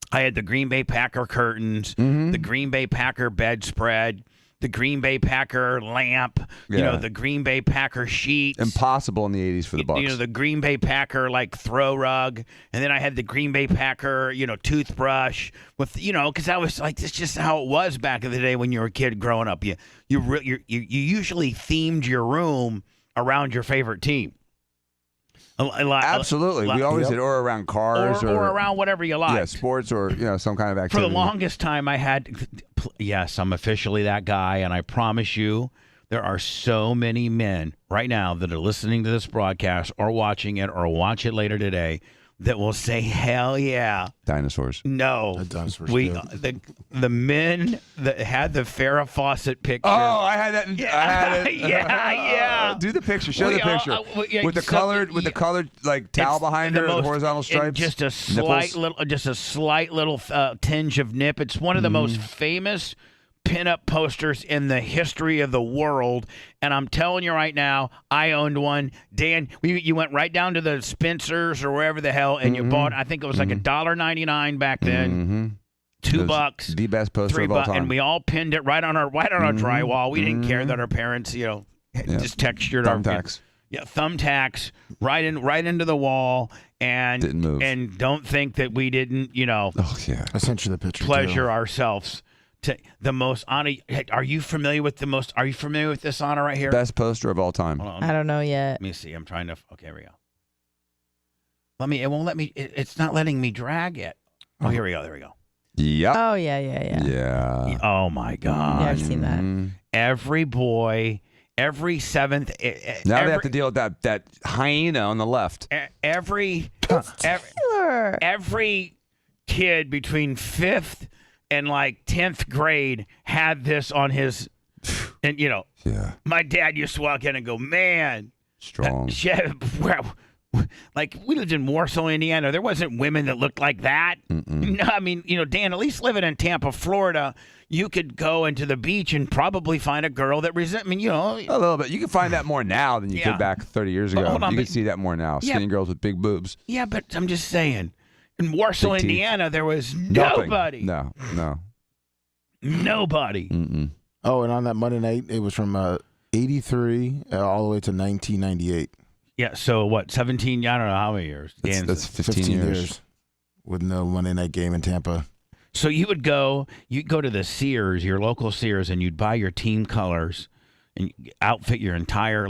S4: I had the Green Bay Packer curtains, the Green Bay Packer bedspread, the Green Bay Packer lamp, the Green Bay Packer sheets.
S8: Impossible in the 80s for the Bucks.
S4: The Green Bay Packer throw rug, and then I had the Green Bay Packer, toothbrush with, because that was it's just how it was back in the day when you were a kid growing up. You usually themed your room around your favorite team.
S8: Absolutely. We always did, or around cars.
S4: Or around whatever you like.
S8: Yeah, sports or some kind of activity.
S4: For the longest time I had, yes, I'm officially that guy, and I promise you there are so many men right now that are listening to this broadcast or watching it or watch it later today that will say, hell yeah.
S8: Dinosaurs.
S4: No.
S6: Dinosaurs.
S4: The men that had the Farrah Fawcett picture.
S8: Oh, I had that.
S4: Yeah,
S8: I had it.
S4: yeah.
S8: Do the picture. Show the picture. With the colored towel behind her, the horizontal stripes.
S4: Just a slight little tinge of nip. It's one of the most famous pinup posters in the history of the world, and I'm telling you right now, I owned one. Dan, you went right down to the Spencer's or wherever the hell, and you bought. I think it was like $1.99 back then. $2,
S8: the best poster of all time,
S4: and we all pinned it right on our drywall. We didn't care that our parents, just textured
S8: thumbtacks.
S4: Thumbtacks right into the wall, and
S8: didn't move.
S4: And don't think that we didn't,
S6: I sent you the picture.
S4: Pleasure ourselves. To the most honor. Are you familiar with this honor right here?
S8: Best poster of all time.
S5: I don't know yet.
S4: Let me see. I'm trying to. Okay, here we go. It won't let me. It's not letting me drag it. Oh, here we go. There we go.
S8: Yep.
S5: Oh yeah.
S4: Oh my God.
S5: Yeah, I've seen that.
S4: Every boy, every seventh.
S8: Now they have to deal with that hyena on the left.
S4: Every kid between 5th and 10th grade had this on his, and my dad used to walk in and go, man,
S8: strong.
S4: We lived in Warsaw, Indiana. There wasn't women that looked like that. No, I mean, Dan, at least living in Tampa, Florida, you could go into the beach and probably find a girl that a
S8: little bit. You can find that more now than you could back 30 years ago.
S4: Hold on,
S8: you can see that more now. Skinny girls with big boobs.
S4: Yeah, but I'm just saying. In Warsaw, Indiana, there was nobody.
S8: No.
S4: Nobody.
S6: Oh, and on that Monday night, it was from 83 all the way to 1998.
S4: Yeah, so what, 17, I don't know how many years.
S8: That's 15 years.
S6: With no Monday night game in Tampa.
S4: So you'd go to the Sears, your local Sears, and you'd buy your team colors and outfit your entire,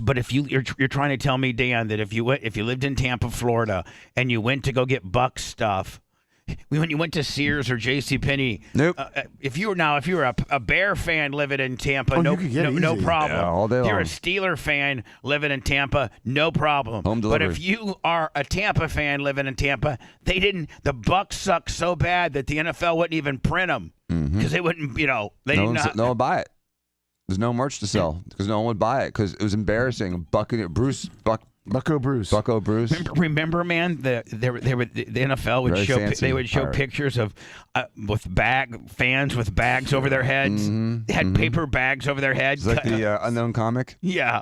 S4: but if you're trying to tell me, Dan, that if you lived in Tampa, Florida, and you went to go get Bucks stuff, when you went to Sears or JCPenney,
S8: nope.
S4: If you were a Bear fan living in Tampa, no problem.
S8: Yeah, all day
S4: if you're
S8: long.
S4: a Steeler fan living in Tampa, no problem.
S8: Home
S4: but
S8: delivery.
S4: if you are a Tampa fan living in Tampa, the Bucks suck so bad that the NFL wouldn't even print them because they wouldn't,
S8: no one would buy it. There's no merch to sell because no one would buy it because it was embarrassing. Buck
S6: Bucko Bruce.
S8: Bucko Bruce.
S4: Remember, man, the NFL would
S8: Very
S4: show
S8: fancy
S4: they would show
S8: pirate.
S4: pictures of fans with bags over their heads. They had paper bags over their heads.
S8: It's like the unknown comic.
S4: Yeah.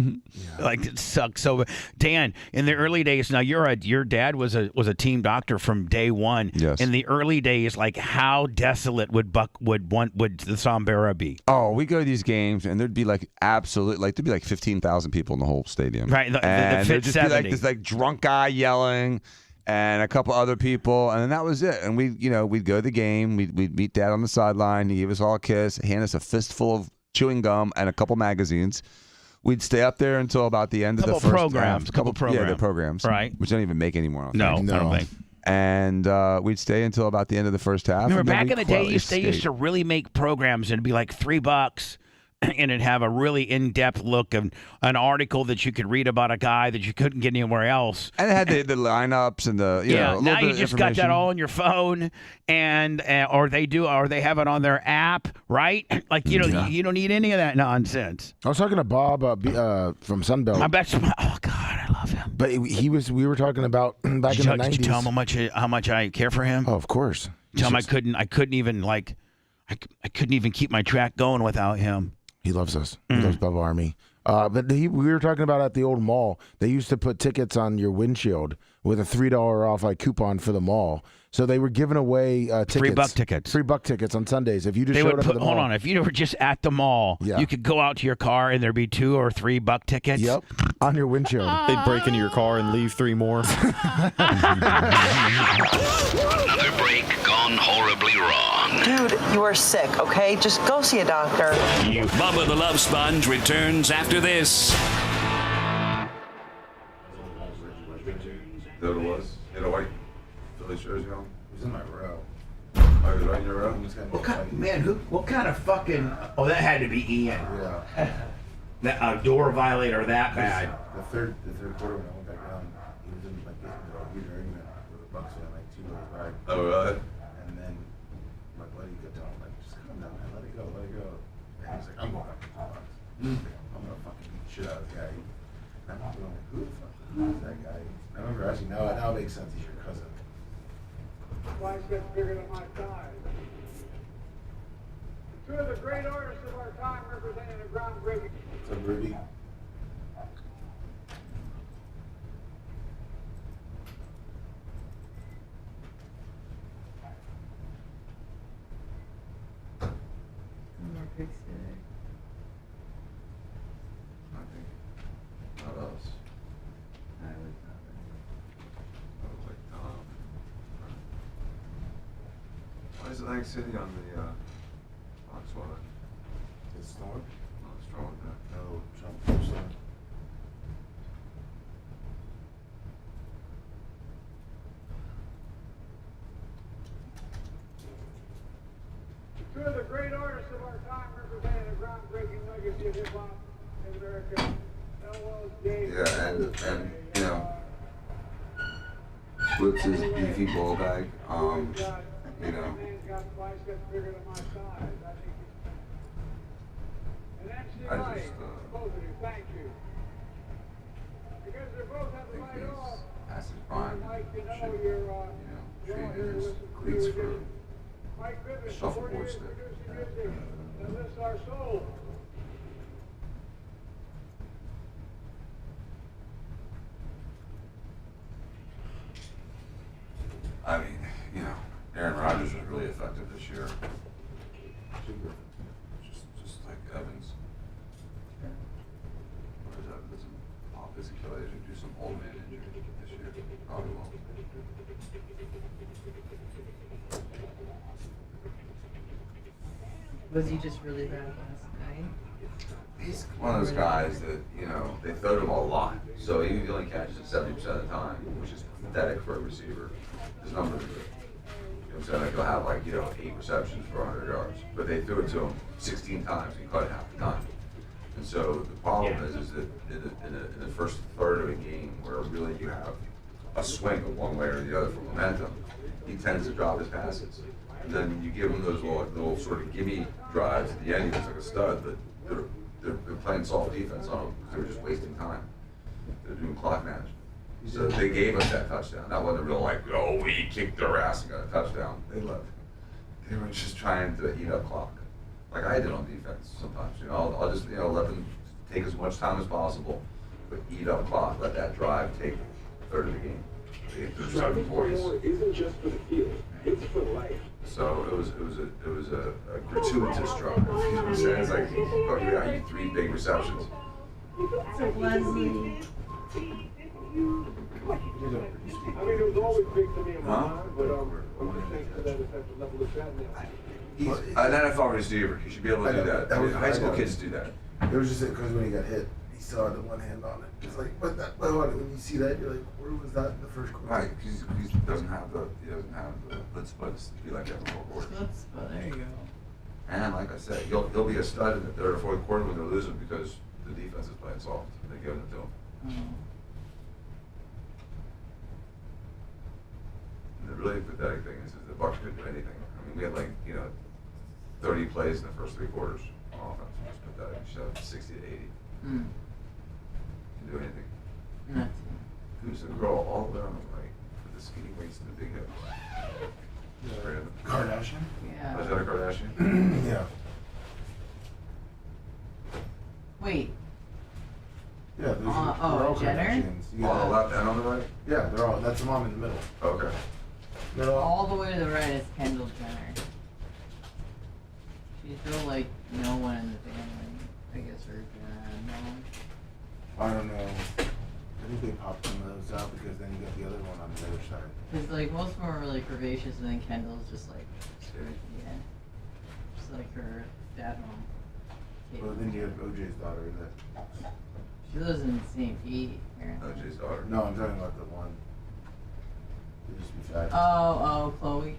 S4: Like it sucks. So, Dan, in the early days, now your dad was a team doctor from day one.
S8: Yes.
S4: In the early days, like how desolate would the Sombera be?
S8: Oh, we go to these games and there'd be like there'd be like 15,000 people in the whole stadium.
S4: Right. The
S8: And
S4: fit
S8: there'd just be like
S4: 70.
S8: this like drunk guy yelling, and a couple other people, and then that was it. And we'd go to the game. We'd meet Dad on the sideline. He'd give us all a kiss, hand us a fistful of chewing gum and a couple magazines. We'd stay up there until about the end of the first
S4: programs.
S8: half.
S4: Couple programs.
S8: Yeah, the programs.
S4: Right.
S8: Which don't even make anymore. I don't
S4: No,
S8: think.
S4: I don't think.
S8: And we'd stay until about the end of the first half.
S4: Remember
S8: and then
S4: back
S8: we'd
S4: in the day,
S8: quietly
S4: they used to really make programs and it'd be like $3. And it'd have a really in-depth look of an article that you could read about a guy that you couldn't get anywhere else.
S8: And it had the lineups and the a
S4: now
S8: little
S4: you
S8: bit of
S4: just got that
S8: information.
S4: all on your phone, and or they have it on their app, right? Like you don't need any of that nonsense.
S6: I was talking to Bob from Sunbelt.
S4: I bet. Oh God, I love him.
S6: But we were talking about back in the
S4: Did
S6: 90s.
S4: you tell him how much I care for him?
S6: Oh, of course.
S4: Tell him I couldn't even I couldn't even keep my track going without him.
S6: He loves us. He loves Bubba Army. But we were talking about at the old mall, they used to put tickets on your windshield with a $3 off coupon for the mall. So they were giving away tickets.
S4: $3 tickets.
S6: $3 tickets on Sundays. If you just
S4: They
S6: showed
S4: would
S6: up at the mall.
S4: hold on. If you were just at the mall,
S6: Yeah.
S4: you could go out to your car and there'd be $2 or $3 tickets.
S6: Yep. On your windshield.
S9: They'd break into your car and leave 3 more.
S7: Another break gone horribly wrong.
S10: Dude, you are sick, okay? Just go see a doctor.
S7: Bubba the Love Sponge returns after this.
S11: That it was? You had a white Philly jersey on? It was in my row. Oh, it was right in your row?
S4: What kind of fucking? Oh, that had to be Ian.
S11: Yeah.
S4: That door violator that bad.
S11: The third quarter when I went back down, he was in like a huge argument with the Bucks fan like 2 minutes back. Oh, really? And then my buddy kept telling him, like, just calm down, man, let it go. And he's like, I'm going back to the Bucks. I'm gonna fucking beat the shit out of this guy. And I'm going like, who the fuck is that guy? I remember asking, now it makes sense, he's your cousin.
S12: Why is that bigger than my size? Two of the great artists of our time representing a groundbreaking.
S11: What's up, Rudy? Not us. I was like Tom. Why is Atlantic City on the box wallet? It's Storm? No, it's Storm with that. No, Trump Storm.
S12: Two of the great artists of our time representing a groundbreaking legacy of hip-hop in America. L.L. James.
S11: Yeah, and you know, Woods is a beefy ball guy. You know.
S12: Man's got biceps bigger than my size. I think and MC
S11: I
S12: Light,
S11: just,
S12: both of you, thank you. Because they both have the right off.
S11: Past his prime.
S12: Mike, you know,
S11: Should,
S12: you're,
S11: you know,
S12: you're all
S11: trade
S12: here to
S11: his
S12: listen to
S11: cleats
S12: you.
S11: for
S12: Mike Bibby,
S11: shuffleboard
S12: 40 years
S11: stick.
S12: producing music that lifts our soul.
S11: I mean, you know, Aaron Rodgers was really effective this year. Just like Evans. Whereas Evans doesn't pop his Achilles and do some old man injury this year. Probably won't.
S13: Was he just really bad last night?
S11: He's one of those guys that, you know, they throw to him a lot. So he only catches it 70% of the time, which is pathetic for a receiver. His numbers are good. You know what I'm saying? Like he'll have 8 receptions for 100 yards. But they threw it to him 16 times and he caught it half the time. And so the problem is that in the first third of a game where really you have a swing of one way or the other for momentum, he tends to drop his passes. And then you give him those little sort of gimme drives at the end. He looks like a stud, but they're playing soft defense on him because they were just wasting time. They're doing clock management. So they gave us that touchdown. That wasn't real like, oh, we kicked their ass and got a touchdown. They were just trying to eat up clock. Like I did on defense sometimes. I'll just let them take as much time as possible, but eat up clock. Let that drive take a third of the game. They get through 7 40s.
S12: Isn't just for the field, it's for life.
S11: So it was a gratuitous drive. You know what I'm saying? It's like we got you 3 big receptions.
S13: Leslie.
S12: I mean, it was always big to me in my mind, but I'm just thankful that it's at the level it's at now.
S11: He's an NFL receiver. He should be able to do that. High school kids do that.
S6: It was just because when he got hit, he still had the one hand on it. It's like, but when you see that, you're like, where was that in the first quarter?
S11: Right, he doesn't have the chutzpah to be like that in the fourth quarter.
S13: Chutzpah, there you go.
S11: And like I said, he'll be a stud in the third or fourth quarter when they're losing because the defense is playing soft. They're giving it to him. And the really pathetic thing is the Bucs couldn't do anything. I mean, we had 30 plays in the first 3 quarters on offense. It was pathetic. We shot 60 to 80. Didn't do anything.
S13: Nothing.
S11: Who's the girl all the way on the right with the skinny waist and the big hips?
S6: Kardashian?
S13: Yeah.
S11: Was that a Kardashian?
S6: Yeah.
S13: Wait.
S6: Yeah, those are all
S13: Jenner?
S6: Kardashians.
S11: On the left and on the right?
S6: Yeah, they're all. That's the mom in the middle.
S11: Okay.
S13: All the way to the right is Kendall Jenner. She's still like no one in the family. I guess her mom.
S6: I don't know. I think they popped some of those out because then you got the other one on the other side.
S13: Because like most of them are really curvaceous, and then Kendall's just like, yeah, just like her dad mom.
S6: Well, then you have OJ's daughter that.
S13: She lives in St. Pete, apparently.
S11: OJ's daughter.
S6: No, I'm talking about the one. They used to be fat.
S13: Oh, Chloe.
S6: Is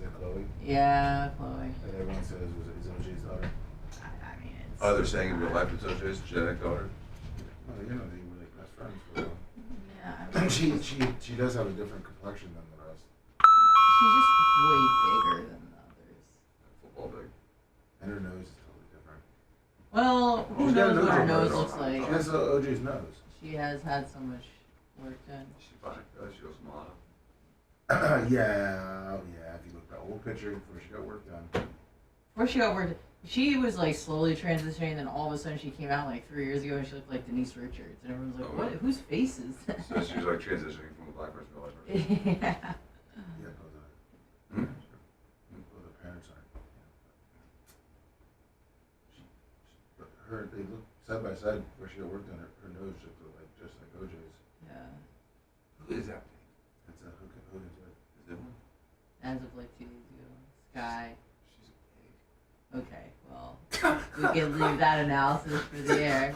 S6: that Chloe?
S13: Yeah, Chloe.
S6: That everyone says is OJ's daughter.
S13: I mean, it's.
S11: Oh, they're saying in real life it's OJ's genetic daughter?
S6: Well, they were like best friends for a while.
S13: Yeah.
S6: And she does have a different complexion than the rest.
S13: She's just way bigger than the others.
S11: Football big.
S6: And her nose is totally different.
S13: Well, who knows what her nose looks like?
S6: She has OJ's nose.
S13: She has had so much work done.
S11: She fine. She goes Moana.
S6: Yeah. If you look at that old picture before she got work done.
S13: Before she got work, she was like slowly transitioning, and then all of a sudden she came out like 3 years ago, and she looked like Denise Richards, and everyone's like, "What? Whose face is that?"
S11: So she was like transitioning from a black person to a white person.
S13: Yeah.
S6: Yeah, no, the parents aren't. They look side by side where she got work done. Her nose just like OJ's.
S13: Yeah.
S11: Who is that?
S6: It's a Hogan's wife.
S11: Is there one?
S13: As of like 2 days ago, Sky. Okay, well, we can leave that analysis for the air.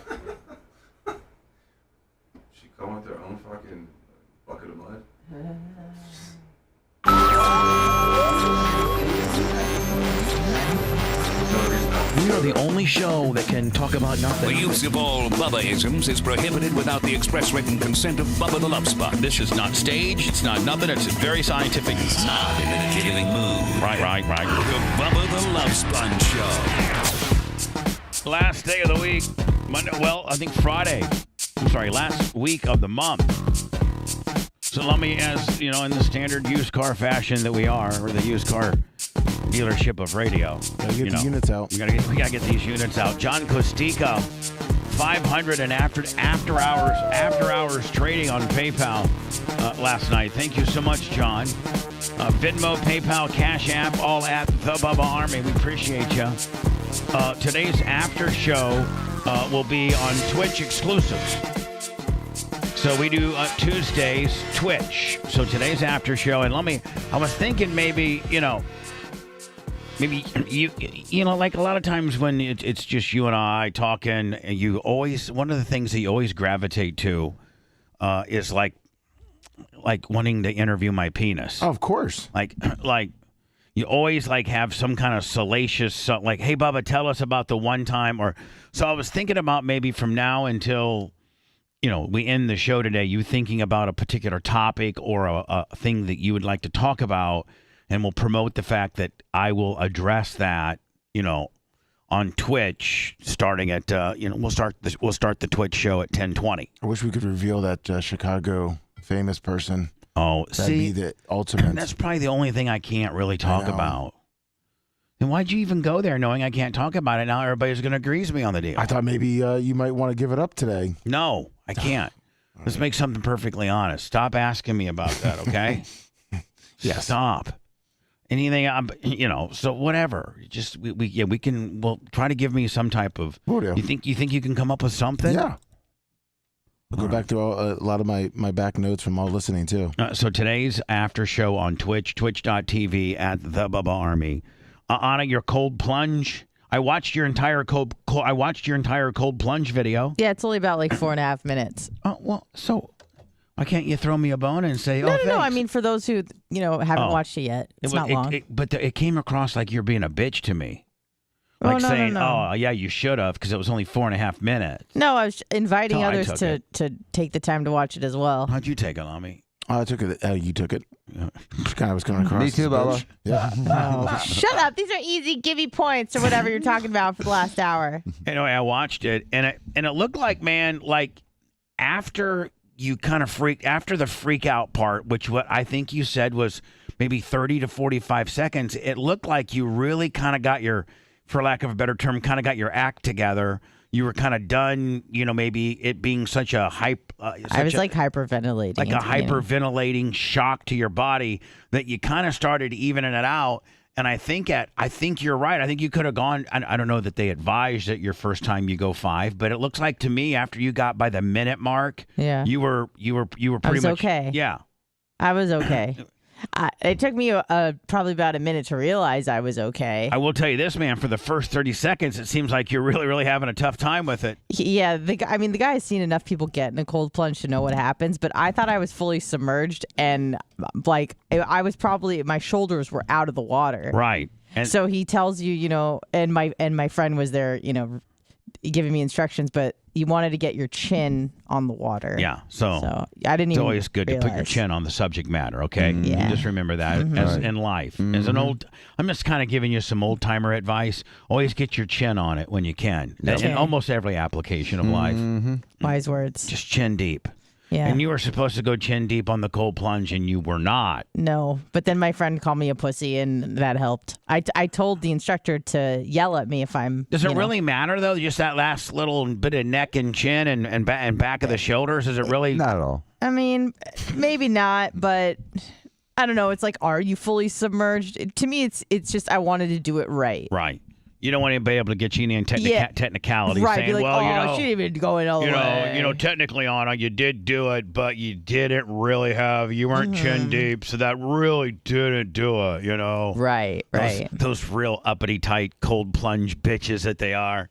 S11: She come with her own fucking bucket of mud?
S14: We are the only show that can talk about nothing.
S15: The use of all Bubba-isms is prohibited without the express written consent of Bubba the Love Sponge.
S14: This is not staged. It's not nothing. It's very scientific.
S15: Not in a killing mood.
S14: Right.
S15: The Bubba the Love Sponge Show.
S4: Last day of the week. Monday. Well, I think Friday. I'm sorry, last week of the month. So let me, as you know, in the standard used car fashion that we are, or the used car dealership of radio.
S6: Gotta get the units out.
S4: We gotta get these units out. John Costica, 500 and after hours trading on PayPal last night. Thank you so much, John. Venmo, PayPal, Cash App, all at the Bubba Army. We appreciate you. Today's after show will be on Twitch exclusives. So we do Tuesdays Twitch. So today's after show, and I was thinking maybe you, like a lot of times when it's just you and I talking, and you always, one of the things that you always gravitate to is like wanting to interview my penis.
S6: Oh, of course.
S4: Like you always have some kind of salacious, like, hey Bubba, tell us about the one time, or so I was thinking about maybe from now until we end the show today, you thinking about a particular topic or a thing that you would like to talk about, and we'll promote the fact that I will address that, on Twitch starting at we'll start the Twitch show at 10:20.
S6: I wish we could reveal that Chicago famous person.
S4: Oh,
S6: that'd be the ultimate.
S4: That's probably the only thing I can't really talk about. Then why'd you even go there knowing I can't talk about it? Now everybody's going to grease me on the deal.
S6: I thought maybe you might want to give it up today.
S4: No, I can't. Let's make something perfectly honest. Stop asking me about that, okay?
S6: Yes.
S4: Stop. Anything, so whatever. Just we'll try to give me some type of. You think you can come up with something?
S6: Yeah. We'll go back to a lot of my back notes from all listening too.
S4: So today's after show on Twitch, twitch.tv at the Bubba Army. Anna, your cold plunge. I watched your entire cold plunge video.
S5: Yeah, it's only about like 4.5 minutes.
S4: Oh well, so why can't you throw me a bone and say,
S5: No,
S4: thanks?
S5: I mean, for those who haven't watched it yet, it's not long.
S4: But it came across like you're being a bitch to me. Like saying, oh, yeah, you should have, because it was only 4.5 minutes.
S5: No, I was inviting others
S4: to
S5: take the time to watch it as well.
S4: How'd you take it, Lami?
S6: I took it. You took it. Kind of was coming across.
S8: Me too, Bubba.
S6: Yeah.
S5: Shut up. These are easy. Give me points or whatever you're talking about for the last hour.
S4: Anyway, I watched it, and it looked like, man, like after you kind of after the freak out part, which what I think you said was maybe 30 to 45 seconds, it looked like you really kind of got your, for lack of a better term, kind of got your act together. You were kind of done, maybe it being such a hype.
S5: I was like hyperventilating.
S4: Like a hyperventilating shock to your body that you kind of started evening it out. And I think you're right. I think you could have gone. I don't know that they advised that your first time you go 5, but it looks like to me after you got by the minute mark,
S5: yeah,
S4: you were pretty much
S5: okay.
S4: Yeah,
S5: I was okay. It took me probably about a minute to realize I was okay.
S4: I will tell you this, man. For the first 30 seconds, it seems like you're really, really having a tough time with it.
S5: Yeah, the guy has seen enough people get in a cold plunge to know what happens. But I thought I was fully submerged, and like I was probably my shoulders were out of the water.
S4: Right. And
S5: so he tells you, and my friend was there, giving me instructions, but you wanted to get your chin on the water.
S4: Yeah, so
S5: I didn't.
S4: It's
S5: even
S4: always good
S5: realize.
S4: to put your chin on the subject matter. Okay,
S5: Yeah.
S4: Just remember that as in life. As an I'm just kind of giving you some old timer advice. Always get your chin on it when you can. In almost every application of life.
S5: Wise words.
S4: Just chin deep.
S5: Yeah.
S4: And you were supposed to go chin deep on the cold plunge, and you were not.
S5: No, but then my friend called me a pussy, and that helped. I told the instructor to yell at me if I'm.
S4: Does it really matter though? Just that last little bit of neck and chin and back of the shoulders? Is it really?
S8: Not at all.
S5: I mean, maybe not, but I don't know. It's like, are you fully submerged? To me, it's just I wanted to do it right.
S4: Right. You don't want anybody able to get you in technicalities,
S5: right?
S4: Saying,
S5: Be like,
S4: well,
S5: she didn't even go in all the way.
S4: Technically, Anna, you did do it, but you didn't really have. You weren't chin deep, so that really didn't do it.
S5: Right.
S4: Those real uppity, tight, cold plunge bitches that they are.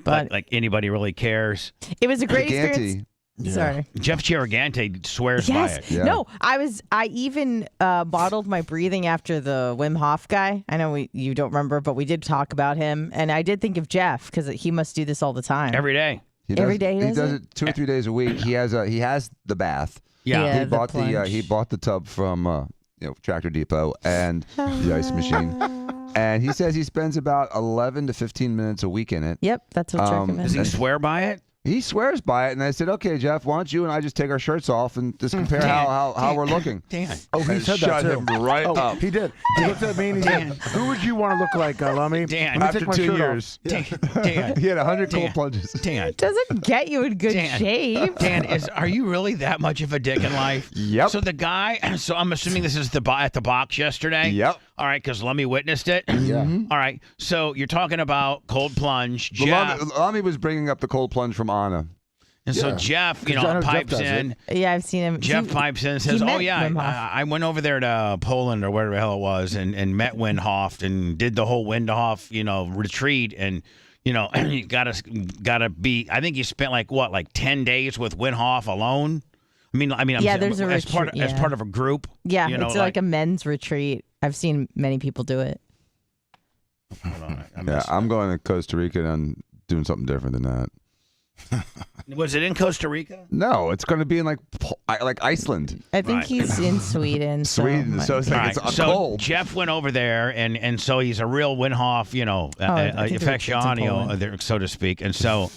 S4: But like anybody really cares.
S5: It was a great
S8: Gigante.
S5: experience.
S6: Yeah.
S5: Sorry.
S4: Jeff Chirigante swears by it.
S8: Yeah.
S5: No, I even modeled my breathing after the Wim Hof guy. I know you don't remember, but we did talk about him. And I did think of Jeff because he must do this all the time.
S4: Every day.
S5: Every day
S8: he does it 2 or 3 days a week. He has the bath.
S4: Yeah.
S8: He bought he bought the tub from Tractor Depot and the ice machine. And he says he spends about 11 to 15 minutes a week in it.
S5: Yep, that's what Jeff
S4: Does he swear by it?
S8: He swears by it, and I said, "Okay, Jeff, why don't you and I just take our shirts off and just compare how we're looking?"
S4: Dan.
S6: Oh, he said that
S8: shut
S6: too.
S8: him right up.
S6: He did. He looked at me and he said, "Who would you want to look like, Lummy?"
S4: Dan.
S6: Let me take my
S8: 2
S6: shirt
S8: years,
S6: off.
S4: Dan.
S8: he had 100 cold plunges.
S4: Dan.
S5: It doesn't get you in good shape.
S4: Dan, are you really that much of a dick in life?
S8: Yep.
S4: So the guy, I'm assuming this is at the box yesterday?
S8: Yep.
S4: All right, because Lummy witnessed it?
S6: Yeah.
S4: All right, so you're talking about cold plunge. Jeff.
S8: Lami was bringing up the cold plunge from Anna.
S4: And so Jeff, pipes in.
S5: Yeah, I've seen him.
S4: Jeff pipes in and says, I went over there to Poland or wherever the hell it was and met Windhoff and did the whole Windhoff, retreat. And, you gotta be, I think you spent like 10 days with Windhoff alone. I mean,
S5: there's
S4: as part of a group.
S5: Yeah, it's like a men's retreat. I've seen many people do it.
S8: Hold on, I'm going to Costa Rica and I'm doing something different than that.
S4: Was it in Costa Rica?
S8: No, it's going to be in like Iceland.
S5: I think he's in Sweden.
S8: Sweden, so it's like it's
S4: so
S8: cold.
S4: Jeff went over there, and so he's a real Winhoff, affectionio, so to speak. And so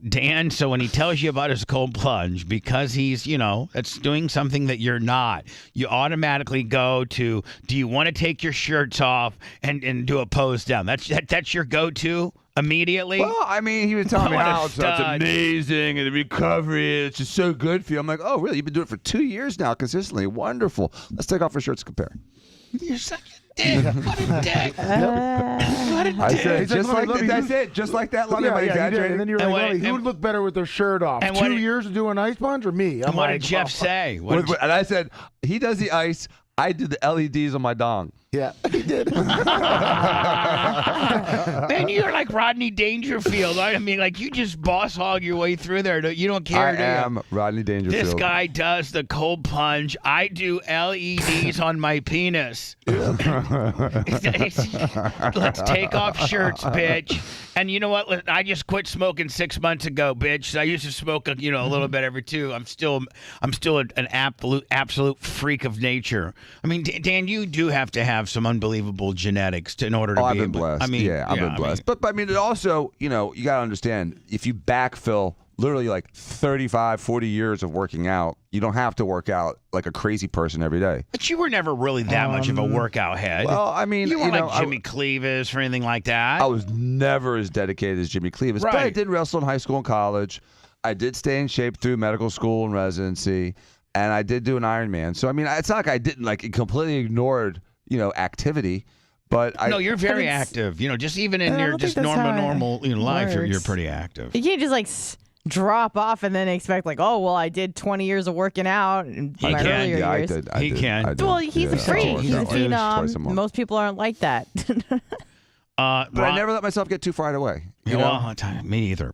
S4: Dan, so when he tells you about his cold plunge, because he's, it's doing something that you're not, you automatically go to, do you want to take your shirts off and do a pose down? That's your go-to immediately?
S8: Well, I mean, he was telling me how it's amazing and the recovery, it's just so good for you. I'm like, oh, really? You've been doing it for 2 years now consistently. Wonderful. Let's take off our shirts and compare.
S4: You're such a dick. What a dick. What a dick.
S8: I said, just like that. Let me exaggerate.
S6: And then you're like, Lummy, who would look better with their shirt off? 2 years of doing ice plunge or me?
S4: And what did Jeff say?
S8: And I said, he does the ice. I did the LEDs on my dong.
S6: Yeah, he did.
S4: Man, you're like Rodney Dangerfield. I mean, like you just boss hog your way through there. You don't care.
S8: I am Rodney Dangerfield.
S4: This guy does the cold plunge. I do LEDs on my penis. Let's take off shirts, bitch. And you know what? I just quit smoking 6 months ago, bitch. I used to smoke, a little bit every two. I'm still an absolute freak of nature. I mean, Dan, you do have to have some unbelievable genetics in order to be.
S8: I've been blessed.
S4: I mean,
S8: I've been blessed. But I mean, it also, you got to understand, if you backfill literally like 35, 40 years of working out, you don't have to work out like a crazy person every day.
S4: But you were never really that much of a workout head.
S8: Well, I mean,
S4: you weren't like Jimmy Cleavis or anything like that.
S8: I was never as dedicated as Jimmy Cleavis.
S4: Right.
S8: But I did wrestle in high school and college. I did stay in shape through medical school and residency. And I did do an Ironman. So, I mean, it's not like I didn't completely ignored, activity. But
S4: no, you're very active. Just even in your just normal life, you're pretty active.
S5: You can't just drop off and then expect I did 20 years of working out in my earlier years.
S4: He can.
S5: Well, he's a freak. He's a phenom. Most people aren't like that.
S8: But I never let myself get too far away.
S4: Well, me either.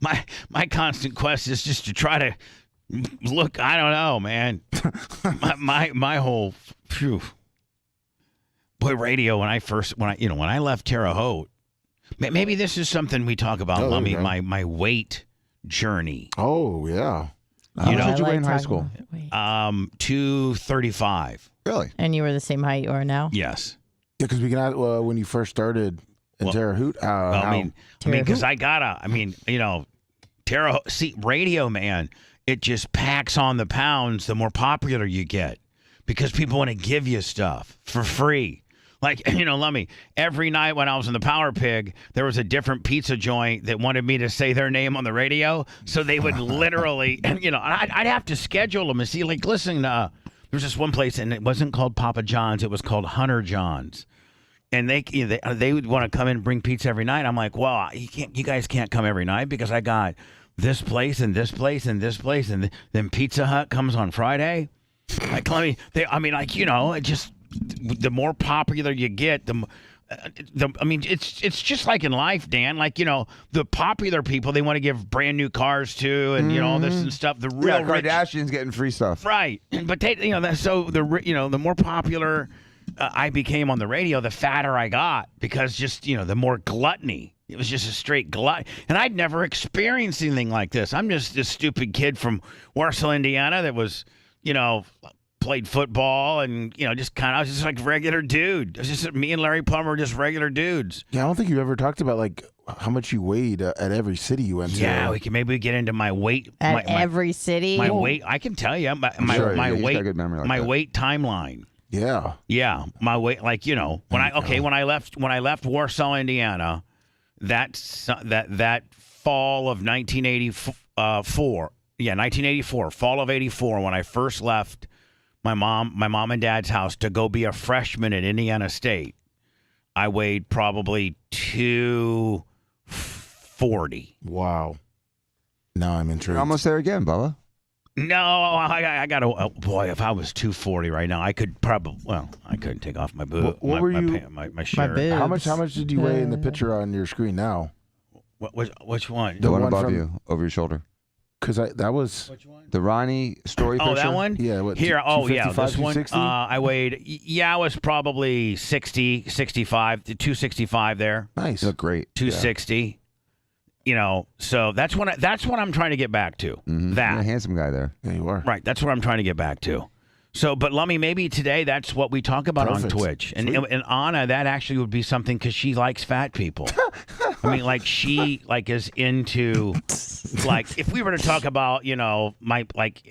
S4: My constant quest is just to try to look. I don't know, man. my whole radio when I left Terre Haute. Maybe this is something we talk about, Lummy. My weight journey.
S6: Oh yeah.
S8: How much did you weigh in high school?
S4: 235.
S8: Really?
S5: And you were the same height you are now?
S4: Yes.
S6: Yeah, because we can ask when you first started in Terre Haute.
S4: Because Terre Haute. See, radio, man, it just packs on the pounds the more popular you get because people want to give you stuff for free. Like, Lummy, every night when I was in the Power Pig, there was a different pizza joint that wanted me to say their name on the radio. So they would literally, I'd have to schedule them and see, listen, there was this one place and it wasn't called Papa John's. It was called Hunter John's. And they would want to come in and bring pizza every night. I'm like, well, you guys can't come every night because I got this place and this place and this place. And then Pizza Hut comes on Friday. It just, the more popular you get, it's just like in life, Dan. The popular people, they want to give brand new cars to, and all this and stuff. The real
S8: Kardashians getting free stuff,
S4: right? But the more popular I became on the radio, the fatter I got because the more gluttony. It was just a straight glut, and I'd never experienced anything like this. I'm just this stupid kid from Warsaw, Indiana, that was, played football and, I was just like regular dude. It was just me and Larry Plummer were just regular dudes.
S6: Yeah, I don't think you ever talked about how much you weighed at every city you went to.
S4: Yeah, we can maybe get into my weight.
S5: Every city?
S4: My weight, I can tell you. My weight, my weight timeline.
S6: Yeah.
S4: Yeah, my weight, when I left Warsaw, Indiana, that fall of 1984. Yeah, 1984, fall of 84, when I first left my mom and dad's house to go be a freshman at Indiana State, I weighed probably 240.
S6: Wow. Now I'm intrigued.
S8: You're almost there again, Bubba.
S4: No, I got to. Boy, if I was 240 right now, I could probably. Well, I couldn't take off my boot.
S6: What were you?
S4: My shirt.
S6: How much did you weigh in the picture on your screen now?
S4: Which one?
S8: The one above you, over your shoulder.
S6: Because that was
S8: the Ronnie story picture.
S4: Oh, that one?
S6: Yeah. What,
S4: Here. This one. I weighed. Yeah, I was probably 60, 65, 265 there.
S6: Nice.
S8: You look great.
S4: 260. So that's what I'm trying to get back to. That
S8: You're a handsome guy there.
S6: Yeah, you are.
S4: right. That's what I'm trying to get back to. So, but Lummy, maybe today that's what we talk about
S6: Perfect.
S4: on Twitch, and Anna, that actually would be something because she likes fat people. I mean, like she is into if we were to talk about my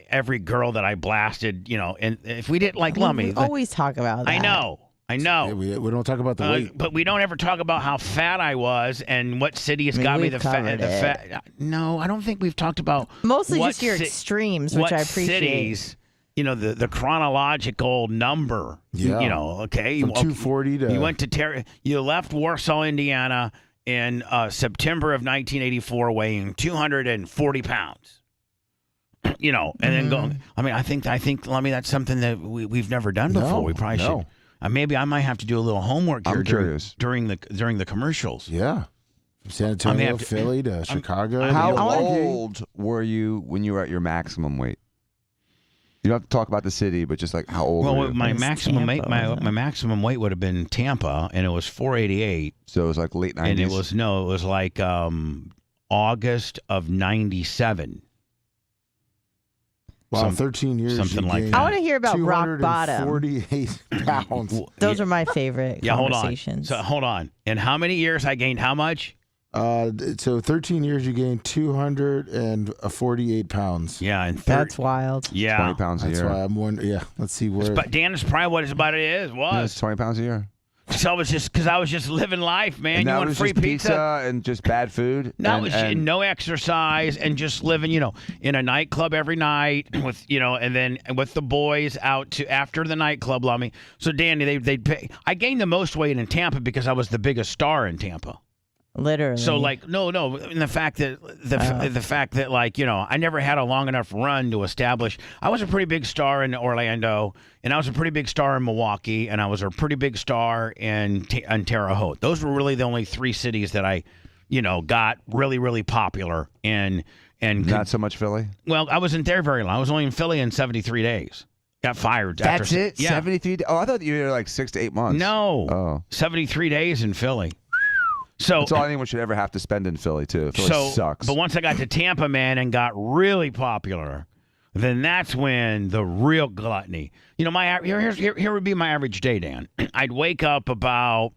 S4: every girl that I blasted, and if we didn't like Lummy,
S5: We always talk about that.
S4: I know.
S6: Yeah, we don't talk about the weight.
S4: But we don't ever talk about how fat I was and what city has got me the fat. No, I don't think we've talked about
S5: Mostly just your extremes, which I appreciate.
S4: Cities, the chronological number.
S6: Yeah.
S4: Okay.
S6: From 240 to...
S4: You went to you left Warsaw, Indiana in September of 1984 weighing 240 pounds. And then going. I mean, I think, Lummy, that's something that we've never done before. We probably should. Maybe I might have to do a little homework here during the commercials.
S6: Yeah. From San Antonio, Philly to Chicago.
S8: How old were you when you were at your maximum weight? You don't have to talk about the city, but just like how old were you?
S4: My maximum weight, my maximum weight would have been Tampa, and it was 488.
S8: So it was like late 90s.
S4: And it was like August of 97.
S6: Wow, 13 years.
S4: Something like that.
S5: I want to hear about rock bottom.
S6: 248 pounds.
S5: Those are my favorite conversations.
S4: Hold on. In how many years I gained how much?
S6: So 13 years you gained 248 pounds.
S4: Yeah, and
S5: that's wild.
S4: Yeah,
S8: 20 pounds a year.
S6: That's why I'm wondering. Yeah, let's see where.
S4: But Dan is probably what it was.
S8: Yeah, it's 20 pounds a year.
S4: So I was just living life, man.
S8: And
S4: you
S8: that
S4: want
S8: was
S4: free
S8: just pizza and just bad food.
S4: No, no exercise and just living, in a nightclub every night with, and then with the boys out to after the nightclub, Lummy. So Danny, they'd pay. I gained the most weight in Tampa because I was the biggest star in Tampa.
S5: Literally.
S4: So no, and the fact that I never had a long enough run to establish. I was a pretty big star in Orlando, and I was a pretty big star in Milwaukee, and I was a pretty big star in Terre Haute. Those were really the only three cities that I, got really, really popular in. And
S8: not so much Philly.
S4: Well, I wasn't there very long. I was only in Philly in 73 days. Got fired.
S8: That's it.
S4: Yeah.
S8: 73. Oh, I thought you were like 6 to 8 months.
S4: No. 73 days in Philly. So
S8: that's all anyone should ever have to spend in Philly too. Philly sucks.
S4: But once I got to Tampa, man, and got really popular, then that's when the real gluttony. Here would be my average day, Dan. I'd wake up about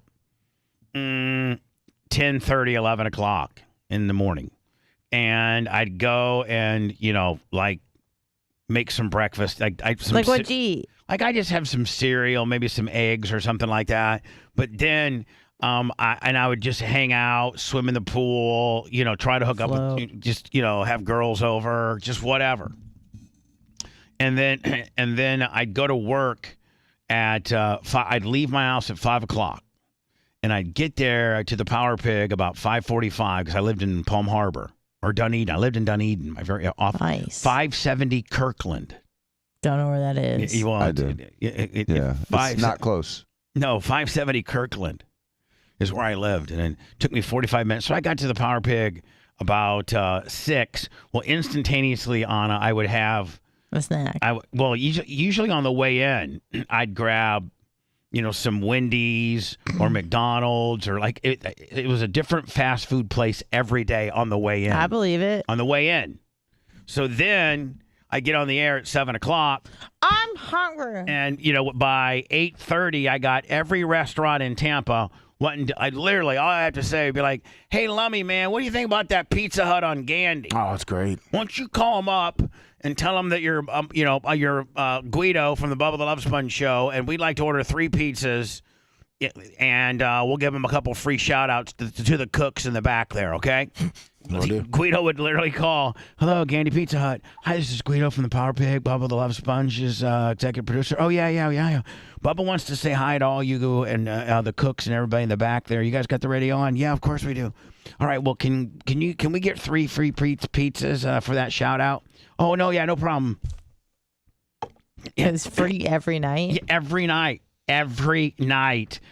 S4: 10:30, 11 o'clock in the morning, and I'd go and make some breakfast.
S5: What'd you eat?
S4: I just have some cereal, maybe some eggs or something like that. But then. I would just hang out, swim in the pool, try to hook up with, just, have girls over, just whatever. And then I'd go to work at, I'd leave my house at 5 o'clock and I'd get there to the Power Pig about 5:45 because I lived in Palm Harbor or Dunedin. I lived in Dunedin.
S5: Nice.
S4: 570 Kirkland.
S5: Don't know where that is.
S8: I do. It's not close.
S4: No, 570 Kirkland. Is where I lived, and it took me 45 minutes. So I got to the Power Pig about 6. Well, instantaneously, Anna, I would have
S5: a snack.
S4: Usually on the way in, I'd grab, some Wendy's or McDonald's or it was a different fast food place every day on the way in.
S5: I believe it.
S4: On the way in. So then I get on the air at 7 o'clock.
S5: I'm hungry.
S4: And, by 8:30, I got every restaurant in Tampa. I literally, all I have to say would be like, hey, Lummy, man, what do you think about that Pizza Hut on Gandy?
S6: Oh, it's great.
S4: Why don't you call them up and tell them that you're, you're Guido from the Bubba the Love Sponge show, and we'd like to order 3 pizzas, and we'll give them a couple free shout-outs to the cooks in the back there, okay? Guido would literally call, hello, Gandy Pizza Hut. Hi, this is Guido from the Power Pig. Bubba the Love Sponge's executive producer. Oh, yeah. Bubba wants to say hi to all you and the cooks and everybody in the back there. You guys got the radio on? Yeah, of course we do. All right, well, can we get 3 free pizzas for that shout-out? Oh, no, yeah, no problem.
S5: It's free every night?
S4: Yeah, every night.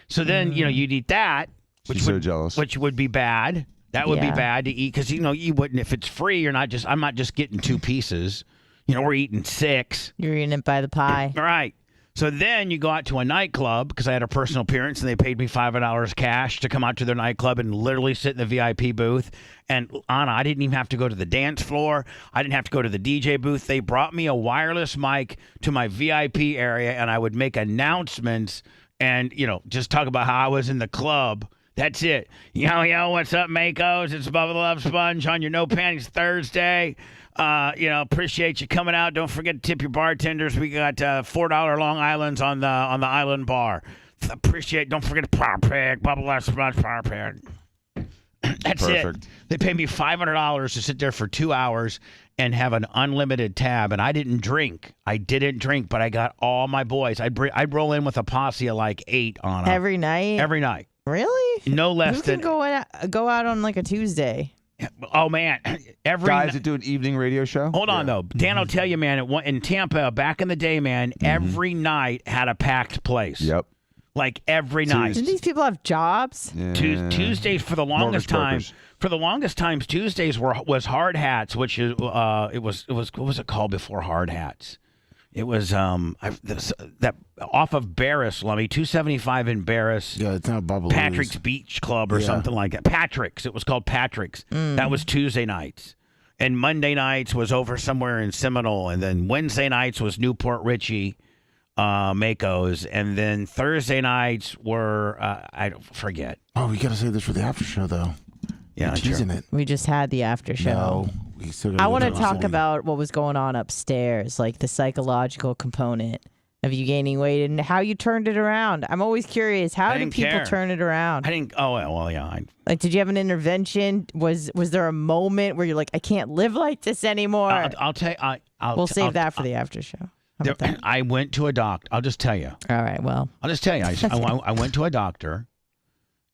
S4: So then, you'd eat that.
S8: She's so jealous.
S4: Which would be bad. That would be bad to eat because, you wouldn't, if it's free, I'm not just getting 2 pieces. We're eating 6.
S5: You're eating it by the pie.
S4: All right. So then you go out to a nightclub because I had a personal appearance and they paid me $500 cash to come out to their nightclub and literally sit in the VIP booth. And Anna, I didn't even have to go to the dance floor. I didn't have to go to the DJ booth. They brought me a wireless mic to my VIP area and I would make announcements and, just talk about how I was in the club. That's it. Yo, what's up, Makos? It's Bubba the Love Sponge on your No Panties Thursday. Appreciate you coming out. Don't forget to tip your bartenders. We got $4 Long Islands on the island bar. Don't forget to power pick. Bubba the Love Sponge power pick. That's
S8: Perfect.
S4: it. They paid me $500 to sit there for 2 hours and have an unlimited tab. And I didn't drink. But I got all my boys. I'd roll in with a posse of like 8 on them.
S5: Every night?
S4: Every night.
S5: Really?
S4: No less
S5: Who
S4: than.
S5: can go out on like a Tuesday?
S4: Oh, man. Every
S8: Guys that do an evening radio show?
S4: Hold on, though. Dan will tell you, man, in Tampa, back in the day, man, every night had a packed place.
S8: Yep.
S4: Like every night.
S5: Didn't these people have jobs?
S8: Yeah.
S4: Tuesdays for the longest time.
S8: brokers.
S4: For the longest time, Tuesdays was hard hats, which is it was what was it called before hard hats? It was that off of Barris, Lummy, 275 in Barris.
S6: Yeah, it's not Bubba
S4: Patrick's Beach Club or something like that. Patrick's. It was called Patrick's. That was Tuesday nights. And Monday nights was over somewhere in Seminole. And then Wednesday nights was Newport Richie, Makos. And then Thursday nights I don't forget.
S6: Oh, we got to save this for the after show, though.
S4: Yeah,
S6: You're teasing it.
S5: We just had the after show.
S6: No, we still gotta
S5: I
S6: do
S5: want to
S6: the
S5: talk
S6: whole-
S5: about what was going on upstairs, like the psychological component of you gaining weight and how you turned it around. I'm always curious. How
S4: I
S5: do
S4: didn't
S5: people
S4: care.
S5: turn it around?
S4: I didn't. Oh, well, yeah.
S5: Like, did you have an intervention? Was there a moment where you're like, I can't live like this anymore?
S4: I'll tell you.
S5: We'll save that for the after show. How about that?
S4: I went to a doctor. I'll just tell you.
S5: All right. Well,
S4: I'll just tell you. I went to a doctor,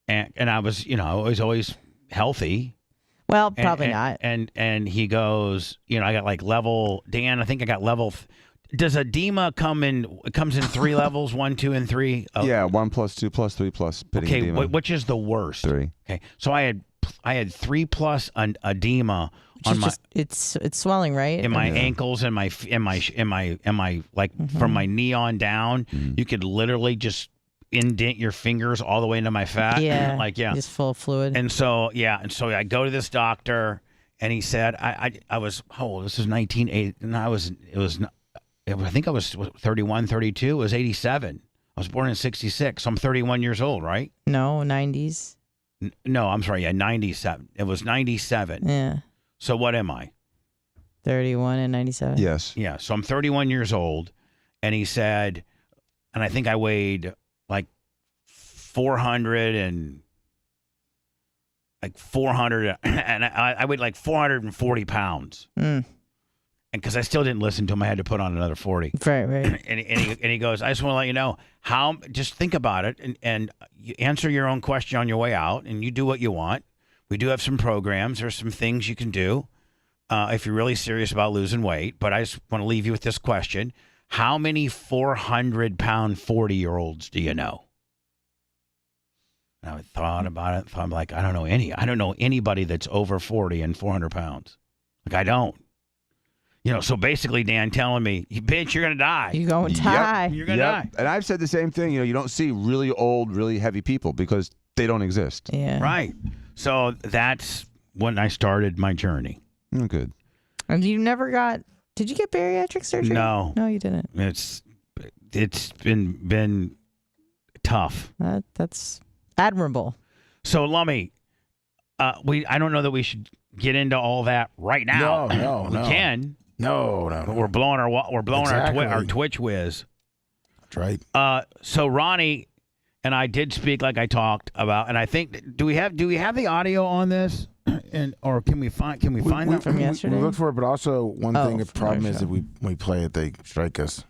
S4: and I was, I was always healthy.
S5: Well, probably not.
S4: And he goes, I got like level. Dan, I think I got level. Does edema come in? It comes in 3 levels: 1, 2, and 3. Oh.
S8: Yeah, 1 plus 2 plus 3 plus.
S4: Okay,
S8: edema.
S4: which is the worst?
S8: 3.
S4: Okay, so I had 3 plus edema on my.
S5: It's swelling, right?
S4: In my ankles and my like from my knee on down, you could literally just indent your fingers all the way into my fat.
S5: Yeah,
S4: just
S5: full of fluid.
S4: And so I go to this doctor, and he said I was this is 1980, and I think I was 31, 32. It was 87. I was born in 66. So I'm 31 years old, right?
S5: No, 90s.
S4: No, I'm sorry. Yeah, 97. It was 97.
S5: Yeah.
S4: So what am I?
S5: 31 and 97.
S8: Yes.
S4: Yeah. So I'm 31 years old, and he said, and I think I weighed like 400 and I weighed like 440 pounds.
S5: Mm.
S4: And because I still didn't listen to him, I had to put on another 40.
S5: Right.
S4: And he goes, I just want to let you know just think about it and you answer your own question on your way out, and you do what you want. We do have some programs. There's some things you can do if you're really serious about losing weight. But I just want to leave you with this question. How many 400-pound 40-year-olds do you know? And I thought about it. I'm like, I don't know any. I don't know anybody that's over 40 and 400 pounds. Like, I don't. So basically, Dan telling me, bitch, you're going to die.
S5: You're going to die.
S4: You're going to die.
S8: And I've said the same thing. You don't see really old, really heavy people because they don't exist.
S5: Yeah.
S4: Right. So that's when I started my journey.
S8: Oh, good.
S5: And you never did you get bariatric surgery?
S4: No.
S5: No, you didn't.
S4: It's been tough.
S5: That's admirable.
S4: So, Lummy, I don't know that we should get into all that right now.
S6: No.
S4: We can.
S6: No.
S4: But we're blowing our Twitch whiz.
S6: That's right.
S4: So Ronnie and I did speak like I talked about, and I think do we have the audio on this, or can we find that
S5: from yesterday?
S6: We looked for it, but also one thing. The problem is
S5: show.
S6: that we play it, they strike us.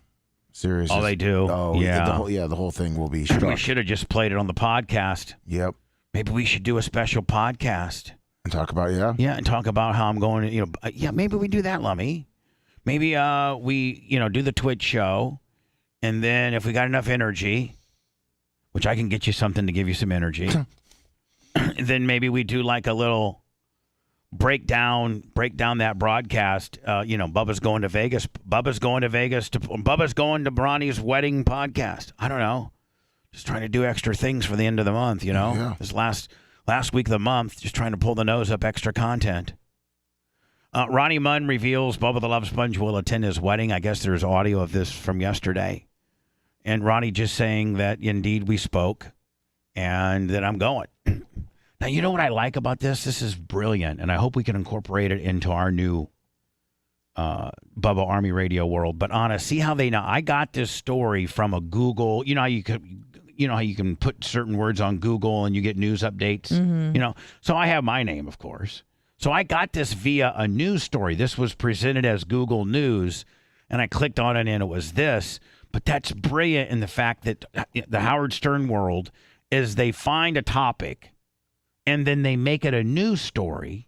S6: Serious.
S4: Oh, they do.
S6: Oh,
S4: yeah.
S6: The whole thing will be struck.
S4: We should have just played it on the podcast.
S6: Yep.
S4: Maybe we should do a special podcast.
S6: And talk about
S4: and talk about how I'm going to maybe we do that, Lummy. Maybe we do the Twitch show, and then if we got enough energy, which I can get you something to give you some energy, then maybe we do like a little break down that broadcast. Bubba's going to Vegas. Bubba's going to Bronny's wedding podcast. I don't know. Just trying to do extra things for the end of the month,
S6: Yeah.
S4: This last week of the month, just trying to pull the nose up extra content. Ronnie Munn reveals Bubba the Love Sponge will attend his wedding. I guess there's audio of this from yesterday. And Ronnie just saying that indeed we spoke and that I'm going. Now, you know what I like about this? This is brilliant, and I hope we can incorporate it into our new Bubba Army Radio world. But Anna, see how they know? I got this story from a Google. You know how you can put certain words on Google and you get news updates.
S5: Mm-hmm.
S4: So I have my name, of course. So I got this via a news story. This was presented as Google News, and I clicked on it, and it was this. But that's brilliant in the fact that the Howard Stern world is they find a topic, and then they make it a news story.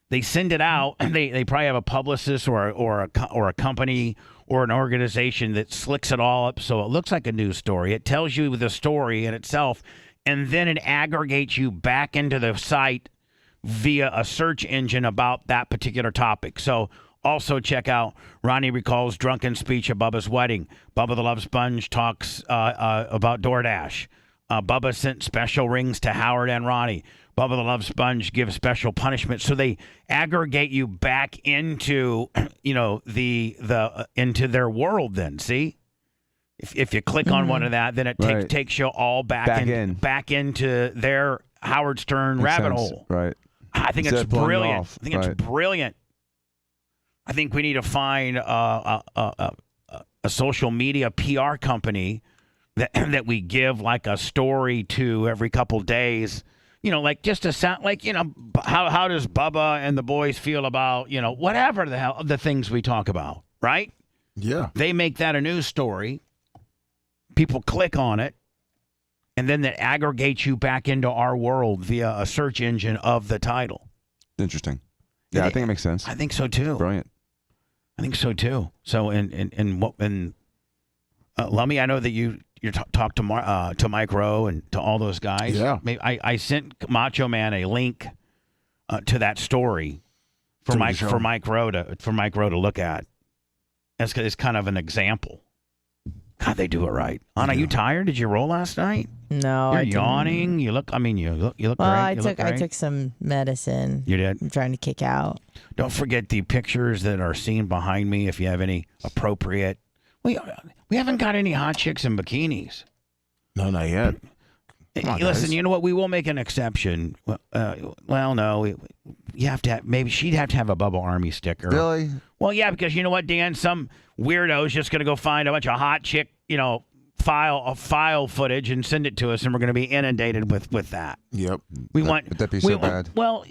S4: They send it out, and they probably have a publicist or a company or an organization that slicks it all up so it looks like a news story. It tells you the story in itself, and then it aggregates you back into the site via a search engine about that particular topic. So also check out Ronnie recalls drunken speech at Bubba's wedding. Bubba the Love Sponge talks about DoorDash. Bubba sent special rings to Howard and Ronnie. Bubba the Love Sponge gives special punishment. So they aggregate you back into, into their world. Then see, if you click on one of that, then it takes you all back into their Howard Stern rabbit hole.
S8: Right.
S4: I think it's brilliant. It's brilliant. I think we need to find a social media PR company that we give like a story to every couple days. Like just to sound like, how does Bubba and the boys feel about, whatever the hell the things we talk about, right?
S6: Yeah.
S4: They make that a news story. People click on it. And then that aggregates you back into our world via a search engine of the title.
S8: Interesting. Yeah, I think it makes sense.
S4: I think so too.
S8: Brilliant.
S4: I think so too. So Lummy, I know that you talked to Mike Rowe and to all those guys.
S6: Yeah.
S4: I sent Macho Man a link to that story for Mike Rowe to look at. It's kind of an example. God, they do it right. Anna, you tired? Did you roll last night?
S5: No,
S4: You're
S5: I didn't.
S4: yawning. You look
S5: Well,
S4: great.
S5: I took some medicine.
S4: You did?
S5: I'm trying to kick out.
S4: Don't forget the pictures that are seen behind me if you have any appropriate. We haven't got any hot chicks in bikinis.
S6: No, not yet.
S4: Listen,
S6: guys.
S4: you know what? We will make an exception. No, you have to have, maybe she'd have to have a Bubba Army sticker.
S8: Really?
S4: Well, yeah, because you know what, Dan? Some weirdo's just going to go find a bunch of hot chick, file footage and send it to us, and we're going to be inundated with that.
S6: Yep.
S8: Would that be so bad?
S4: Well,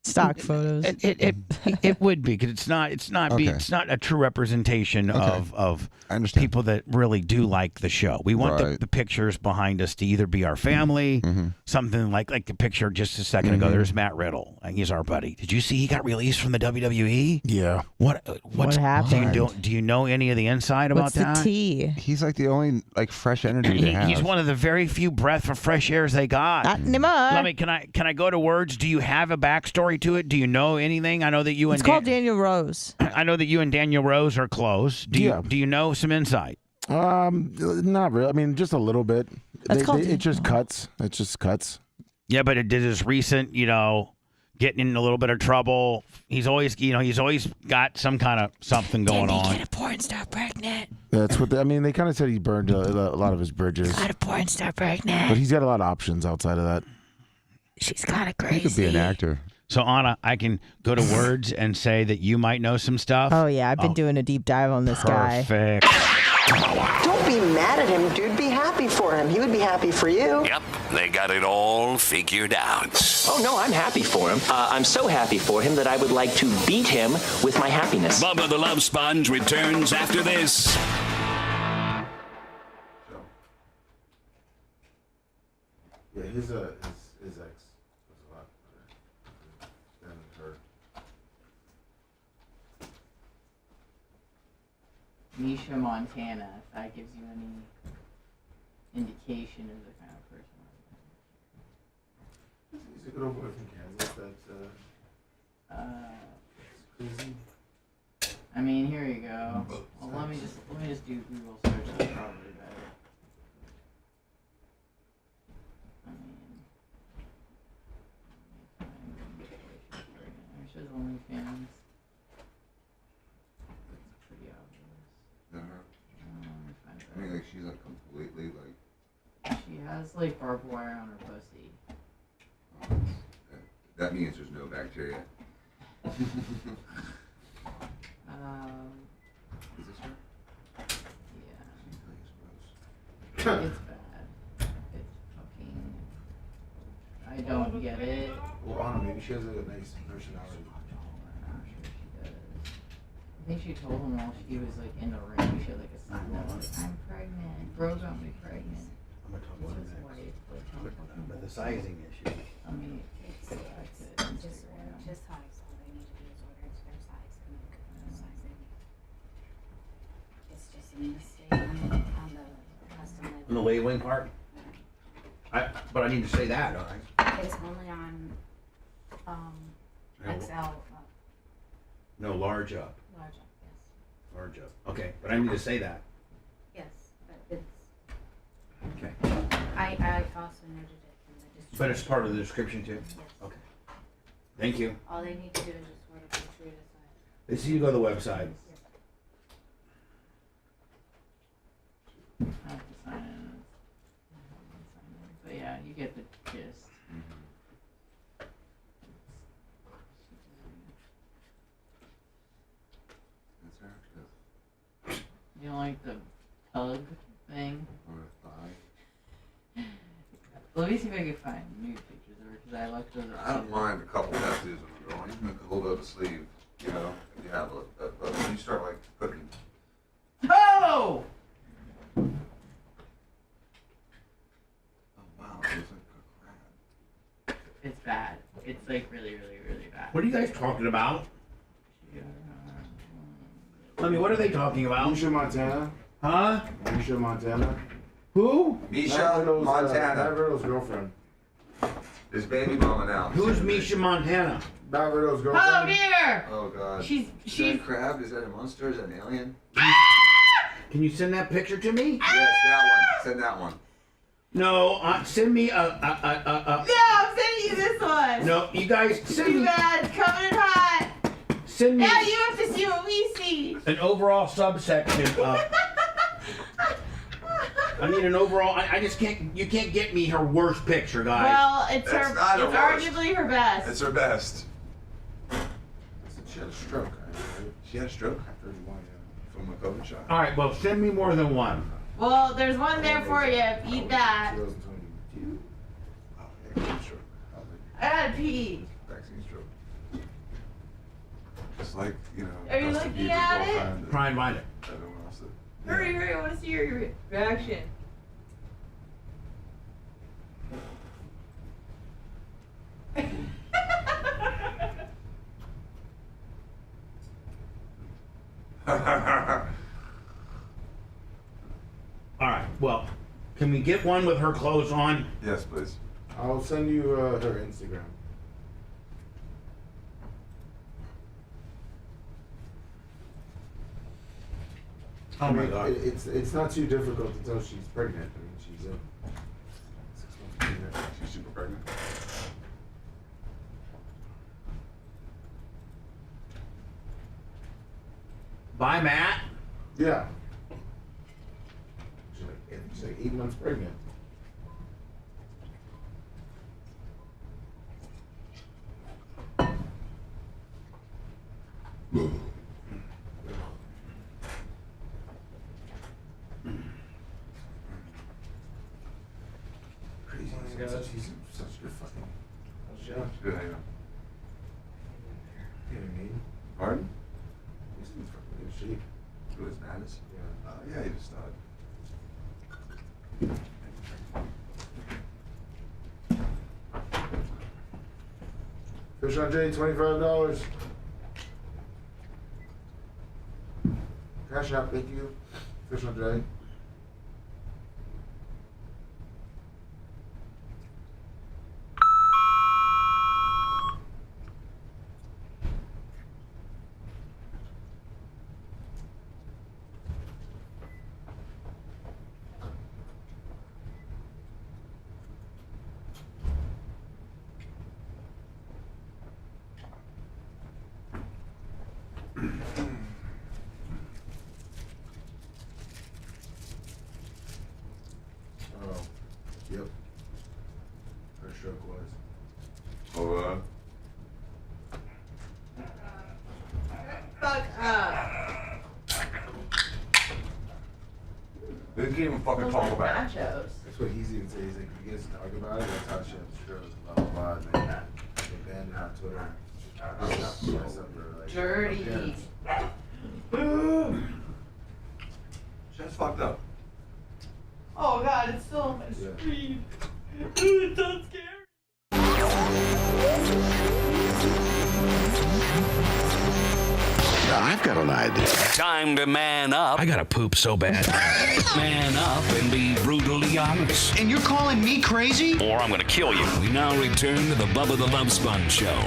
S5: stock photos.
S4: It would be because it's not a true representation of people that really do like the show. We want the pictures behind us to either be our family, something like the picture just a second ago. There's Matt Riddle. He's our buddy. Did you see he got released from the WWE?
S6: Yeah.
S4: What
S5: happened?
S4: Do you know any of the inside about that?
S5: What's the tea?
S8: He's like the only fresh energy they have.
S4: He's one of the very few breath of fresh airs they got.
S5: Not anymore.
S4: Let me. Can I go to words? Do you have a backstory to it? Do you know anything? I know that you
S5: It's
S4: and
S5: called Daniel Rose.
S4: I know that you and Daniel Rose are close. Do you know some insight?
S6: Not really. I mean, just a little bit. It just cuts. It just cuts.
S4: Yeah, but it did his recent, getting in a little bit of trouble. He's always got some kind of something going on.
S5: Get a porn star pregnant.
S6: That's what they kind of said. He burned a lot of his bridges.
S5: Got a porn star pregnant.
S6: But he's got a lot of options outside of that.
S5: She's kind of crazy.
S8: He could be an actor.
S4: So, Anna, I can go to words and say that you might know some stuff.
S5: Oh, yeah. I've been doing a deep dive on this guy.
S4: Perfect.
S10: Don't be mad at him, dude. Be happy for him. He would be happy for you.
S15: Yep, they got it all figured out.
S16: Oh, no, I'm happy for him. I'm so happy for him that I would like to beat him with my happiness.
S15: Bubba the Love Sponge returns after this.
S6: Yeah, his ex was a lot better than her.
S13: Misha Montana, if that gives you any indication of the kind of person.
S6: He's a good old boy from Kansas that
S13: OnlyFans. It's pretty obvious.
S11: Is that her?
S13: Find
S11: I mean, like she's like completely like.
S13: She has like barbed wire on her pussy.
S11: That means there's no bacteria.
S13: Um,
S11: Is this her?
S13: yeah.
S11: She's gross.
S13: It's bad. It's fucking. I don't get it.
S6: Well, I don't know. Maybe she has a nice personality.
S13: I'm sure she does. I think she told him while she was like in the ring, she had like a sign that was like, "I'm pregnant. Bro got me pregnant."
S17: I'm gonna talk
S13: This
S17: about
S13: is
S17: it
S13: white,
S17: next.
S13: like, how fucking
S17: But the sizing issue.
S13: I mean, it's like Instagram.
S18: Just size. All they need to do is order to their size and then go for the sizing. It's just a mistake on the custom
S17: On the labeling part? But I need to say that, all right?
S18: It's only on
S17: No.
S18: XL
S17: No, large up.
S18: large up, yes.
S17: Large up. Okay, but I need to say that.
S18: Yes, but it's,
S17: Okay.
S18: I also noted it in the description.
S17: But it's part of the description too?
S18: Yes.
S17: Okay. Thank you.
S18: All they need to do is just order for true to size.
S17: They see you go to the website.
S13: I have to sign in. But yeah, you get the gist.
S11: That's her.
S13: You don't like the hug thing?
S11: Or a thigh.
S13: Let me see if I can find new pictures of her because I like those.
S11: I don't mind a couple tattoos on the girl, even a little bit of a sleeve. You know, if you have when you start like putting.
S13: Oh!
S11: Oh wow, it looks like a crab.
S13: It's bad. It's like really, really, really bad.
S17: What are you guys talking about? I mean, what are they talking about?
S6: Misha Montana.
S17: Huh?
S6: Misha Montana.
S17: Who?
S11: Misha Montana.
S6: Matt Riddle's girlfriend.
S11: His baby mama now.
S17: Who's Misha Montana?
S6: Matt Riddle's girlfriend.
S13: Oh dear!
S11: Oh god.
S13: She's
S11: Is that a crab? Is that a monster? Is that an alien?
S17: Can you send that picture to me?
S11: Yes, that one. Send that one.
S17: No, send me
S13: No, I'm sending you this one.
S17: No, you guys send
S13: Too
S17: me.
S13: bad. Coming in hot.
S17: Send me
S13: Now you have to see what we see.
S17: an overall subsection of. I need an overall. I just can't. You can't get me her worst picture, guys.
S13: Well, it's
S11: That's
S13: her.
S11: not
S13: It's
S11: her worst.
S13: arguably her best.
S11: It's her best.
S6: She had a stroke. Right?
S11: She had a stroke
S6: 31,
S11: from a COVID shot.
S17: All right. Well, send me more than one.
S13: Well, there's one there for you. Eat that.
S6: 2022.
S11: Oh, yeah, COVID stroke.
S13: I gotta pee.
S11: Vaccine stroke. Just like, you know.
S13: Are you
S11: Dustin
S13: looking
S11: Bieber's
S13: at it?
S11: girlfriend and
S17: Try and find it.
S11: everyone else that-
S13: Hurry, hurry! I want to see your reaction.
S17: All right. Well, can we get one with her clothes on?
S11: Yes, please.
S6: I'll send you her Instagram.
S17: Oh my God.
S6: It's not too difficult to tell she's pregnant. I mean, she's 6 months pregnant.
S11: She's super pregnant.
S17: Bye, Matt.
S6: Yeah. She's like 8 months pregnant.
S11: Crazy.
S6: She's such a good fucking.
S11: Yeah. Good, how you know?
S6: You know what I mean?
S11: Pardon?
S6: He's in fucking good shape.
S11: Who is Mattis?
S6: Yeah.
S11: Yeah, he just died.
S6: Fish on Jay, $25. Cash out, thank you. Fish on Jay.
S11: They can't even fucking talk about it.
S13: Nachos.
S6: That's what he's even saying. He's like, we get to talk about it. That's how shit shows. Blah blah blah. And they banned it on Twitter.
S13: Dirty.
S11: Shit's fucked up.
S13: Oh god, it's still on my screen. It's so scary.
S15: I've got an idea. Time to man up. I gotta poop so bad. Man up and be brutally honest.
S19: And you're calling me crazy?
S15: Or I'm gonna kill you. We now return to the Bubba the Love Sponge Show.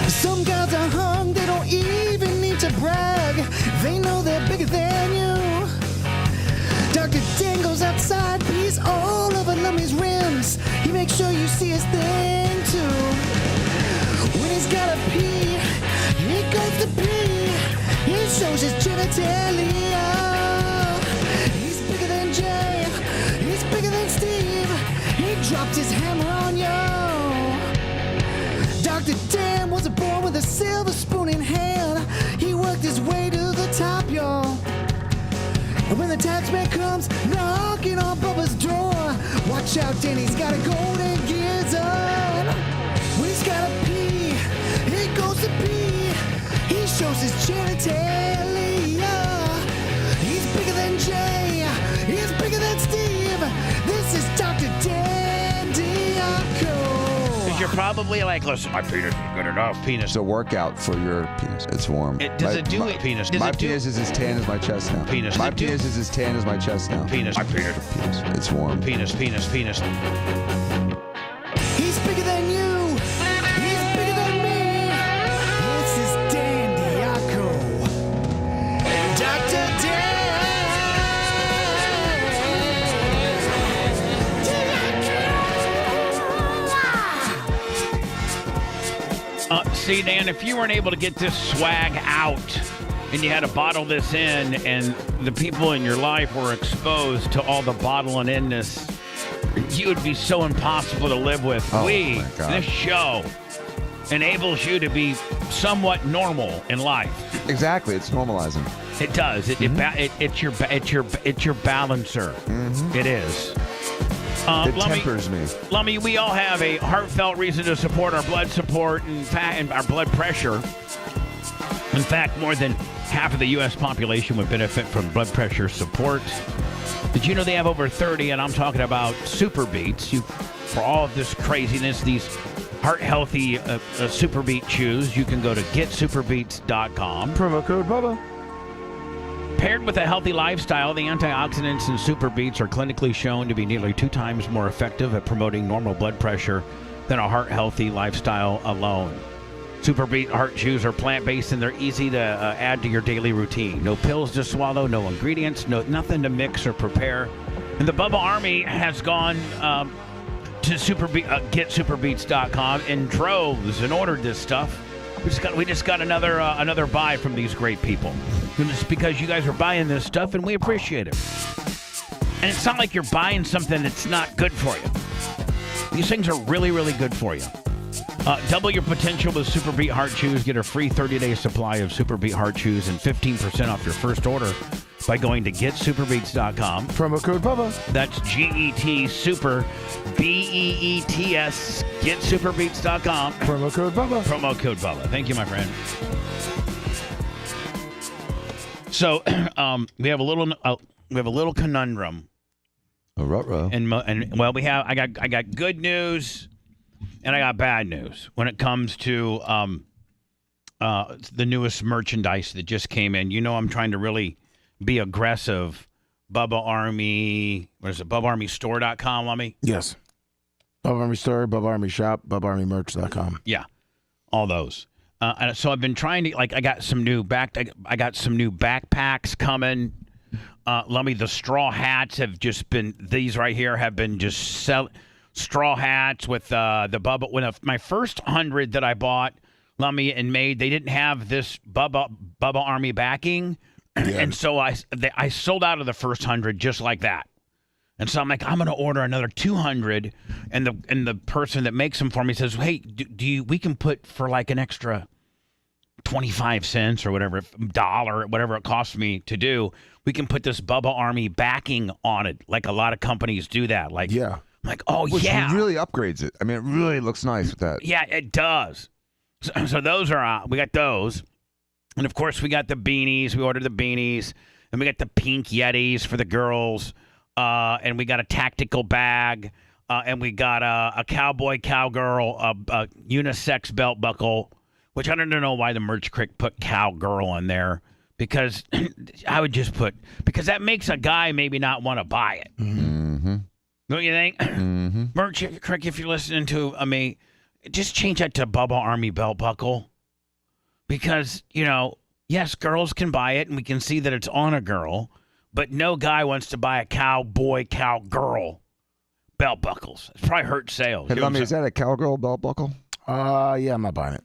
S19: Some guys are hung, they don't even need to brag. They know they're bigger than you. Dr. Dan goes outside, pees all over Lummy's rims. He makes sure you see his thing too. When he's gotta pee, he goes to pee. He shows his genitalia. He's bigger than Jay, he's bigger than Steve. He dropped his hammer on you. Dr. Dan wasn't born with a silver spoon in hand. He worked his way to the top, y'all. And when the tax man comes knocking on Bubba's door, watch out, Danny's got a golden gears on. When he's gotta pee, he goes to pee. He shows his genitalia. He's bigger than Jay. He's bigger than Steve. This is Dr. Dan Diaco.
S4: You're probably like, listen, my penis is good enough. Penis.
S8: It's a workout for your penis. It's warm.
S4: Does it do it? Penis. Does
S8: My
S4: it do
S8: penis is as tan as my chest now.
S4: Penis.
S8: My penis is as tan as my chest now.
S4: Penis. My penis.
S8: It's warm.
S4: Penis.
S19: He's bigger than you. He's bigger than me. This is Dan Diaco. Dr. Dan.
S4: See, Dan, if you weren't able to get this swag out and you had to bottle this in and the people in your life were exposed to all the bottling inness, you would be so impossible to live with. This show enables you to be somewhat normal in life.
S8: Exactly. It's normalizing.
S4: It does. It's your balancer. It is.
S8: It tempers me.
S4: Lummy, we all have a heartfelt reason to support our blood support and our blood pressure. In fact, more than half of the U.S. population would benefit from blood pressure support. Did you know they have over 30, and I'm talking about Super Beats, for all of this craziness, these heart-healthy Super Beat chews, you can go to getsuperbeats.com.
S6: Promo code Bubba.
S4: Paired with a healthy lifestyle, the antioxidants in Super Beats are clinically shown to be nearly 2 times more effective at promoting normal blood pressure than a heart-healthy lifestyle alone. Super Beat heart chews are plant-based and they're easy to add to your daily routine. No pills to swallow, no ingredients, nothing to mix or prepare. And the Bubba Army has gone to getsuperbeats.com in droves and ordered this stuff. We just got another buy from these great people. And it's because you guys are buying this stuff and we appreciate it. And it's not like you're buying something that's not good for you. These things are really, really good for you. Double your potential with Super Beat Heart Chews. Get a free 30-day supply of Super Beat Heart Chews and 15% off your first order by going to getsuperbeats.com.
S6: Promo code Bubba.
S4: That's GET Super BEETS. Getsuperbeats.com.
S6: Promo code Bubba.
S4: Promo code Bubba. Thank you, my friend. So we have a little conundrum.
S8: A ruh-roh.
S4: And well, I got good news and I got bad news when it comes to the newest merchandise that just came in. You know, I'm trying to really be aggressive. Bubba Army, what is it? BubbaArmyStore.com, Lummy?
S6: Yes. Bubba Army Store, Bubba Army Shop, BubbaArmyMerch.com.
S4: Yeah, all those. And so I've been trying to, I got some new backpacks coming. Lummy, the straw hats have just been, these right here have been just straw hats with the Bubba. My first 100 that I bought, Lummy, and made, they didn't have this Bubba Bubba Army backing. And so I sold out of the first 100 just like that. And so I'm like, I'm going to order another 200. And the person that makes them for me says, hey, we can put for like an extra 25 cents or whatever, dollar, whatever it costs me to do. We can put this Bubba Army backing on it. Like a lot of companies do that. Like,
S6: yeah.
S4: I'm like, oh,
S20: Which
S4: yeah.
S20: really upgrades it. I mean, it really looks nice with that.
S4: Yeah, it does. So those are, we got those. And, of course, we got the beanies. We ordered the beanies. And we got the pink Yetis for the girls. And we got a tactical bag. And we got a cowboy, cowgirl, a unisex belt buckle, which I don't know why the merch crick put cowgirl in there. Because I would just put, because that makes a guy maybe not want to buy it.
S20: Mm-hmm.
S4: Don't you think?
S20: Mm-hmm.
S4: Merch crick, if you're listening to me, just change that to Bubba Army belt buckle. Because, yes, girls can buy it, and we can see that it's on a girl, but no guy wants to buy a cowboy, cowgirl belt buckles. It probably hurts sales.
S20: Hey, is that a cowgirl belt buckle?
S6: Yeah, I'm not buying it.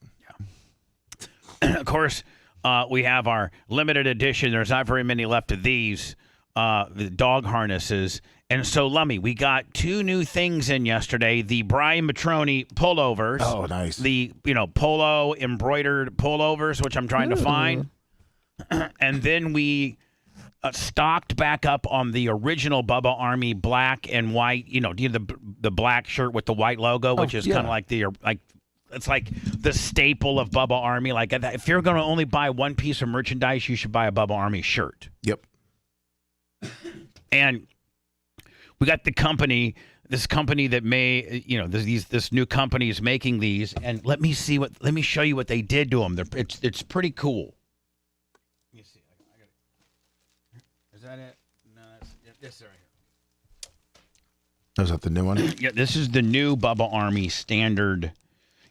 S4: Yeah. Of course, we have our limited edition. There's not very many left of these, the dog harnesses. And so, Lummy, we got 2 new things in yesterday. The Brian Matroni pullovers.
S6: Oh, nice.
S4: The, polo embroidered pullovers, which I'm trying to find. And then we stocked back up on the original Bubba Army black and white, the black shirt with the white logo, which is kind of like it's like the staple of Bubba Army. Like, if you're going to only buy one piece of merchandise, you should buy a Bubba Army shirt.
S6: Yep.
S4: And we got this company that this new company is making these, and let me show you what they did to them. It's pretty cool. Let me see. Is that it? No, this right here.
S6: Is that the new one?
S4: Yeah, this is the new Bubba Army standard.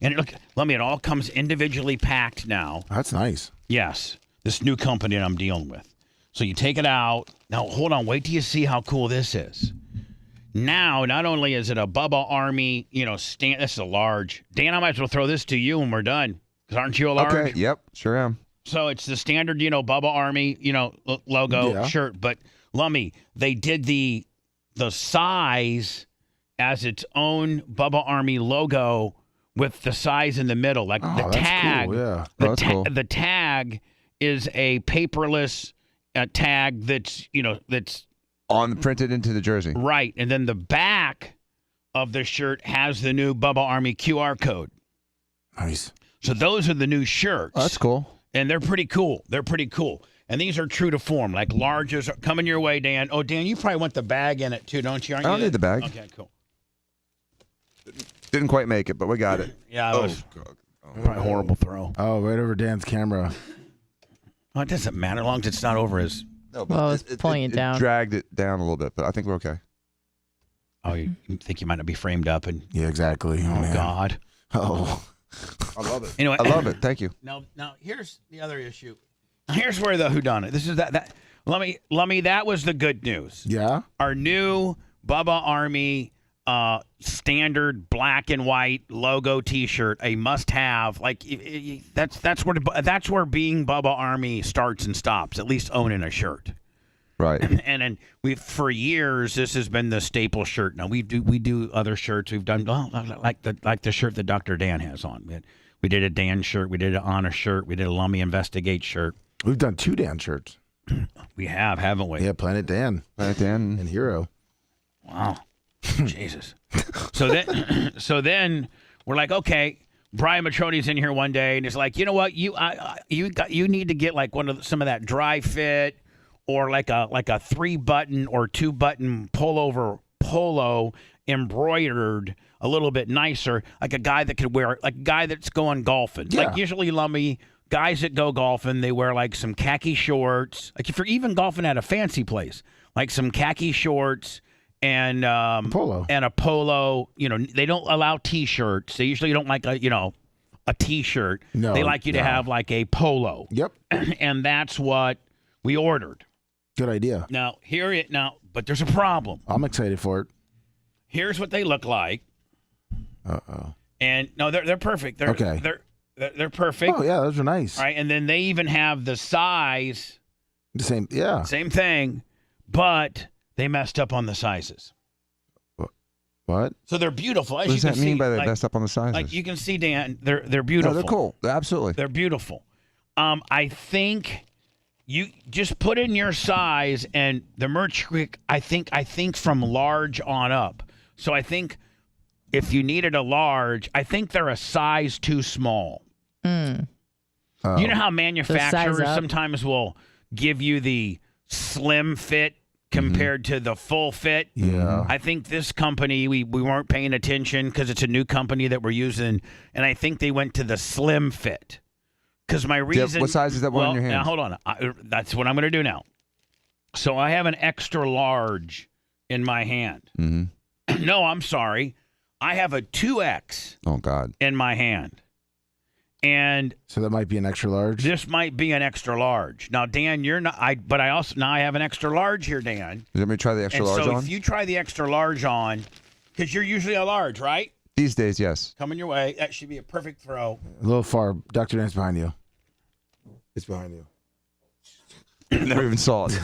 S4: And look, it all comes individually packed now.
S6: That's nice.
S4: Yes, this new company that I'm dealing with. So you take it out. Now, hold on. Wait till you see how cool this is. Now, not only is it a Bubba Army, this is a large. Dan, I might as well throw this to you when we're done. Because aren't you a large?
S20: Okay, yep, sure am.
S4: So it's the standard, Bubba Army, logo shirt. But, Lummy, they did the size as its own Bubba Army logo with the size in the middle. Like the tag.
S6: Cool, yeah.
S20: Cool.
S4: The tag is a paperless tag that's
S20: printed into the jersey.
S4: Right. And then the back of the shirt has the new Bubba Army QR code.
S6: Nice.
S4: So those are the new shirts.
S20: Oh, that's cool.
S4: And they're pretty cool. And these are true to form. Like larges are coming your way, Dan. Oh, Dan, you probably want the bag in it too, don't you?
S20: I don't need the bag.
S4: Okay, cool.
S20: Didn't quite make it, but we got it.
S4: Yeah, it was probably a horrible throw.
S6: Oh, right over Dan's camera.
S4: Oh, it doesn't matter as long as it's not over his.
S20: No, but
S5: Well, it's pulling it down.
S20: Dragged it down a little bit, but I think we're okay.
S4: Oh, you think you might not be framed up? And
S6: yeah, exactly.
S4: Oh, God.
S6: Oh.
S20: I love it.
S4: Anyway,
S20: I love it. Thank you.
S4: Now here's the other issue. Here's where the whodunit. This is that. Let me. That was the good news.
S6: Yeah.
S4: Our new Bubba Army standard black and white logo T-shirt, a must-have. Like that's where being Bubba Army starts and stops. At least owning a shirt.
S20: Right.
S4: And then for years this has been the staple shirt. Now we do other shirts. We've done like the shirt that Dr. Dan has on. We did a Dan shirt. We did an Anna shirt. We did a Lummy Investigate shirt.
S6: We've done 2 Dan shirts.
S4: We have, haven't we?
S6: Yeah, Planet Dan and Hero.
S4: Wow. Jesus. So then we're like, okay, Brian Matroni's in here one day and he's like, you know what, you need to get like some of that dry fit or like a 3-button or 2-button polo embroidered a little bit nicer, like a guy that could wear, like a guy that's going golfing.
S6: Yeah.
S4: Like usually, Lummy, guys that go golfing, they wear like some khaki shorts. Like if you're even golfing at a fancy place, like some khaki shorts and a polo. They don't allow T-shirts. They usually don't like a T-shirt.
S6: No,
S4: they like you to have like a polo.
S6: Yep.
S4: And that's what we ordered.
S6: Good idea.
S4: Now but there's a problem.
S6: I'm excited for it.
S4: Here's what they look like.
S6: Uh-oh.
S4: And no, they're perfect. They're They're perfect.
S6: Oh yeah, those are nice.
S4: Right, and then they even have the size.
S6: The same, yeah.
S4: Same thing, but they messed up on the sizes.
S6: What?
S4: So they're beautiful. As
S20: What
S4: you
S20: does
S4: can
S20: that mean
S4: see,
S20: by they
S4: like,
S20: messed up on the sizes?
S4: Like you can see, Dan, they're beautiful.
S20: No, they're cool. Absolutely.
S4: They're beautiful. I think you just put in your size, and the merch quick. I think from large on up. So I think if you needed a large, I think they're a size too small.
S5: Mm.
S4: You know how manufacturers
S5: up.
S4: sometimes will give you the slim fit compared to the full fit?
S6: Yeah.
S4: I think this company, we weren't paying attention because it's a new company that we're using, and I think they went to the slim fit. Because my reason...
S20: what size is that one in your hand?
S4: Now, hold on. That's what I'm going to do now. So I have an extra large in my hand.
S20: Mm-hmm.
S4: No, I'm sorry. I have a 2X
S20: Oh, God.
S4: in my hand. And
S6: so that might be an extra large.
S4: This might be an extra large. Now, Dan, you're not. But I also now I have an extra large here, Dan.
S20: You want me to try the extra large
S4: so
S20: on?
S4: if you try the extra large on, because you're usually a large, right?
S20: These days, yes.
S4: Coming your way, that should be a perfect throw.
S6: A little far. Dr. Dan's behind you. It's behind you.
S20: Never even saw it.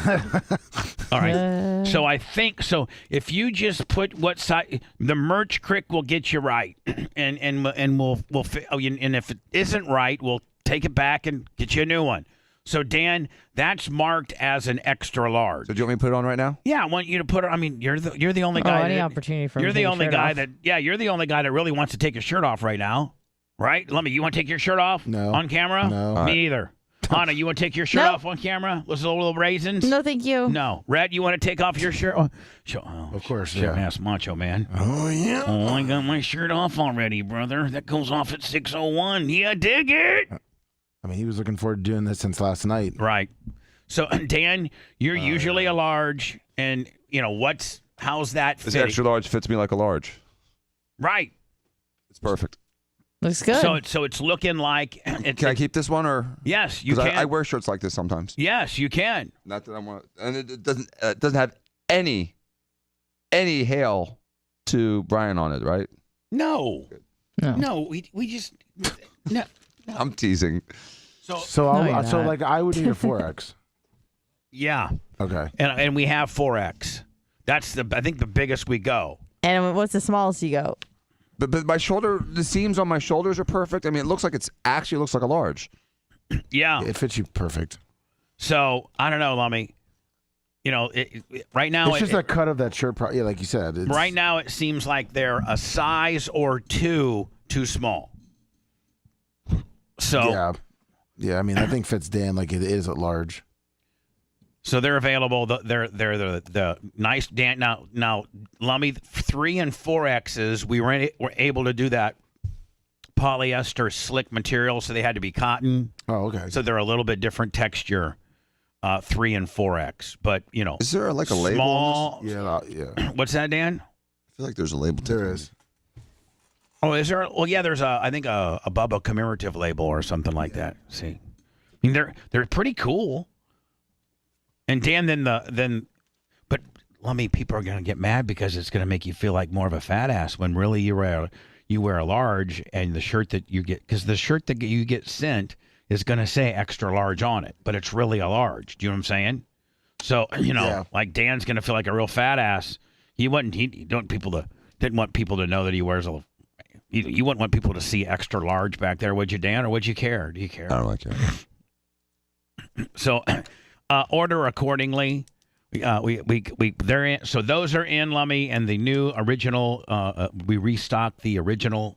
S4: All right. So I think so. If you just put what size, the merch crick will get you right, and we'll and if it isn't right, we'll take it back and get you a new one. So Dan, that's marked as an extra large.
S20: So do you want me to put it on right now?
S4: Yeah, I want you to put it. I mean, you're the only guy.
S5: Any opportunity for
S4: You're
S5: him to
S4: the
S5: take
S4: only
S5: his shirt
S4: guy
S5: off.
S4: that. Yeah, you're the only guy that really wants to take his shirt off right now, right? Let me. You want to take your shirt off?
S6: No.
S4: On camera?
S6: No.
S4: Me
S6: All right.
S4: either. Anna, you want to take your shirt
S5: Nope.
S4: off on camera? Those little raisins?
S5: No, thank you.
S4: No. Red, you want to take off your shirt? Oh,
S6: of course,
S4: yeah. Ass macho, man.
S6: Oh, yeah.
S4: Oh, I got my shirt off already, brother. That goes off at 6:01. Yeah, dig it.
S6: I mean, he was looking forward to doing this since last night.
S4: Right. So, Dan, you're usually a large, and, you know, how's that
S20: This
S4: fitting?
S20: extra large fits me like a large.
S4: Right.
S20: It's perfect.
S5: Looks good.
S4: So it's looking like...
S20: Can I keep this one or?
S4: Yes, you
S20: 'Cause
S4: can.
S20: I wear shirts like this sometimes.
S4: Yes, you can.
S20: Not that I want, and it doesn't have any hail to Brian on it, right?
S4: No. No, we just... No.
S20: I'm teasing.
S6: So like I would need a 4X.
S4: Yeah.
S6: Okay.
S4: And we have 4X. That's I think the biggest we go.
S5: And what's the smallest you go?
S20: But my shoulder, the seams on my shoulders are perfect. I mean, it looks like looks like a large.
S4: Yeah.
S6: It fits you perfect.
S4: So, I don't know, Lummy. You know, right now...
S6: It's just a cut of that shirt. Yeah, like you said.
S4: Right now, it seems like they're a size or two too small. So...
S6: Yeah, I mean, that thing fits Dan like it is at large.
S4: So they're available. They're the nice Dan. Now, Lummy, 3 and 4Xs, we were able to do that polyester slick material, so they had to be cotton.
S6: Oh, okay.
S4: So they're a little bit different texture, 3 and 4X. But, you know.
S20: Is there like a label
S4: small,
S20: on this?
S6: Yeah.
S4: What's that, Dan?
S20: I feel like there's a label.
S6: There is.
S4: Oh, is there? Well, yeah, there's I think a Bubba commemorative label or something like that. See? I mean, they're pretty cool. And Dan, but Lummy, people are gonna get mad because it's gonna make you feel like more of a fat ass when really you wear a large, and the shirt that you get, because the shirt that you get sent is gonna say extra large on it, but it's really a large. Do you know what I'm saying? So like Dan's gonna feel like a real fat ass. He didn't want people to know that he wears a. You wouldn't want people to see extra large back there, would you, Dan, or would you care? Do you care?
S20: I don't like it.
S4: So, order accordingly. They're in. So those are in, Lummy, and the new original. We restocked the original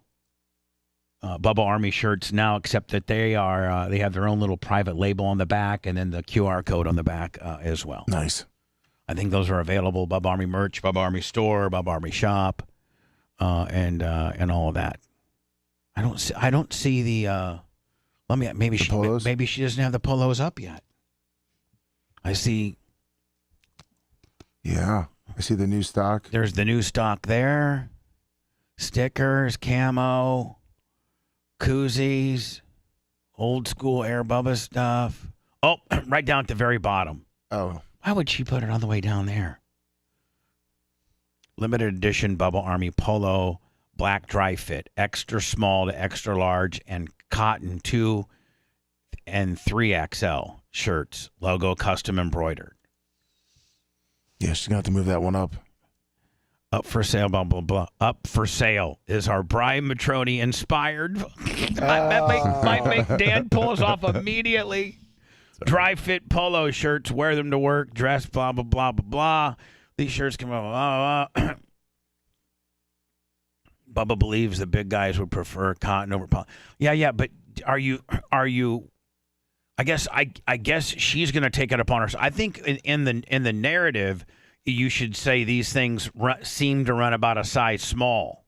S4: Bubba Army shirts now, except that they have their own little private label on the back, and then the QR code on the back as well.
S6: Nice.
S4: I think those are available. Bubba Army merch, Bubba Army store, Bubba Army shop, and all of that. I don't see the. Maybe she doesn't have the polos up yet. I see.
S6: Yeah, I see the new stock.
S4: There's the new stock there. Stickers, camo, koozies, old school Air Bubba stuff. Oh, right down at the very bottom.
S6: Oh.
S4: Why would she put it all the way down there? Limited edition Bubba Army Polo, black dry fit, extra small to extra large, and cotton 2 and 3XL shirts, logo custom embroidered.
S6: Yeah, she's gonna have to move that one up.
S4: Up for sale, blah, blah, blah. Up for sale is our Brian Matroni inspired. Might make Dan pull us off immediately. Dry fit polo shirts, wear them to work, dress, blah, blah, blah, blah, blah. These shirts come out, blah, blah, blah. Bubba believes the big guys would prefer cotton over poly. Yeah, but are you? I guess she's going to take it upon herself. I think in the narrative, you should say these things seem to run about a size small.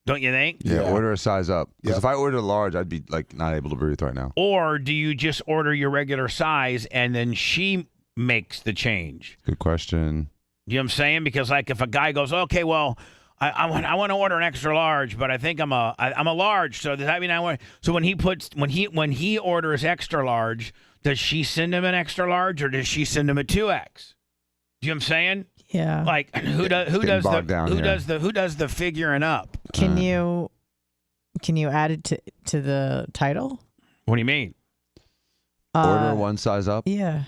S4: Don't you think?
S20: Yeah, order a size up. Because if I ordered a large, I'd be like not able to breathe right now.
S4: Or do you just order your regular size and then she makes the change?
S20: Good question.
S4: You know what I'm saying? Because like if a guy goes, okay, well, I want to order an extra large, but I think I'm a large. So does that mean I want? So when he orders extra large, does she send him an extra large or does she send him a 2X? Do you know what I'm saying?
S5: Yeah.
S4: Like who does the figuring up?
S5: Can you add it to the title?
S4: What do you mean?
S20: Order one size up?
S5: Yeah.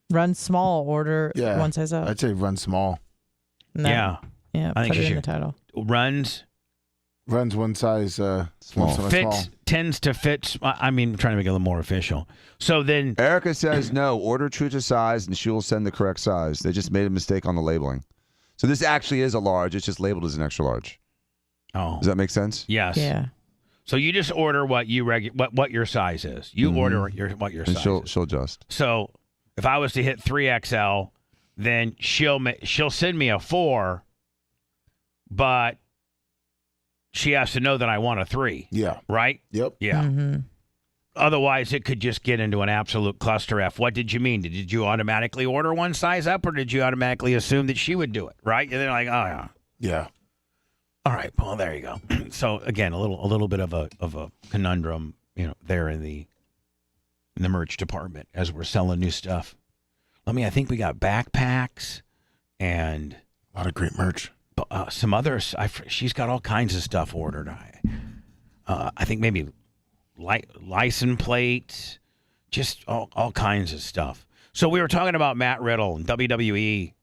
S5: Run small, order one size up.
S6: I'd say run small.
S5: No.
S4: Yeah.
S5: Yeah,
S4: I think
S5: put it in the title.
S4: Runs
S6: one size small.
S4: Tends to fit. I mean, I'm trying to make it a little more official. So then
S20: Erica says no. Order true to size, and she will send the correct size. They just made a mistake on the labeling. So this actually is a large. It's just labeled as an extra large.
S4: Oh,
S20: does that make sense?
S4: Yes.
S5: Yeah.
S4: So you just order what your size is. You order what your
S20: and
S4: size is.
S20: She'll adjust.
S4: So if I was to hit 3XL, then she'll send me a 4, but she has to know that I want a 3.
S6: Yeah.
S4: Right?
S6: Yep.
S4: Yeah.
S5: Mm-hmm.
S4: Otherwise, it could just get into an absolute cluster F. What did you mean? Did you automatically order one size up, or did you automatically assume that she would do it? Right? And they're like, oh yeah.
S6: Yeah.
S4: All right. Well, there you go. So again, a little bit of a conundrum, there in the merch department as we're selling new stuff. I think we got backpacks and
S6: a lot of great merch.
S4: Some others. She's got all kinds of stuff ordered. I think maybe license plates, just all kinds of stuff. So we were talking about Matt Riddle, and WWE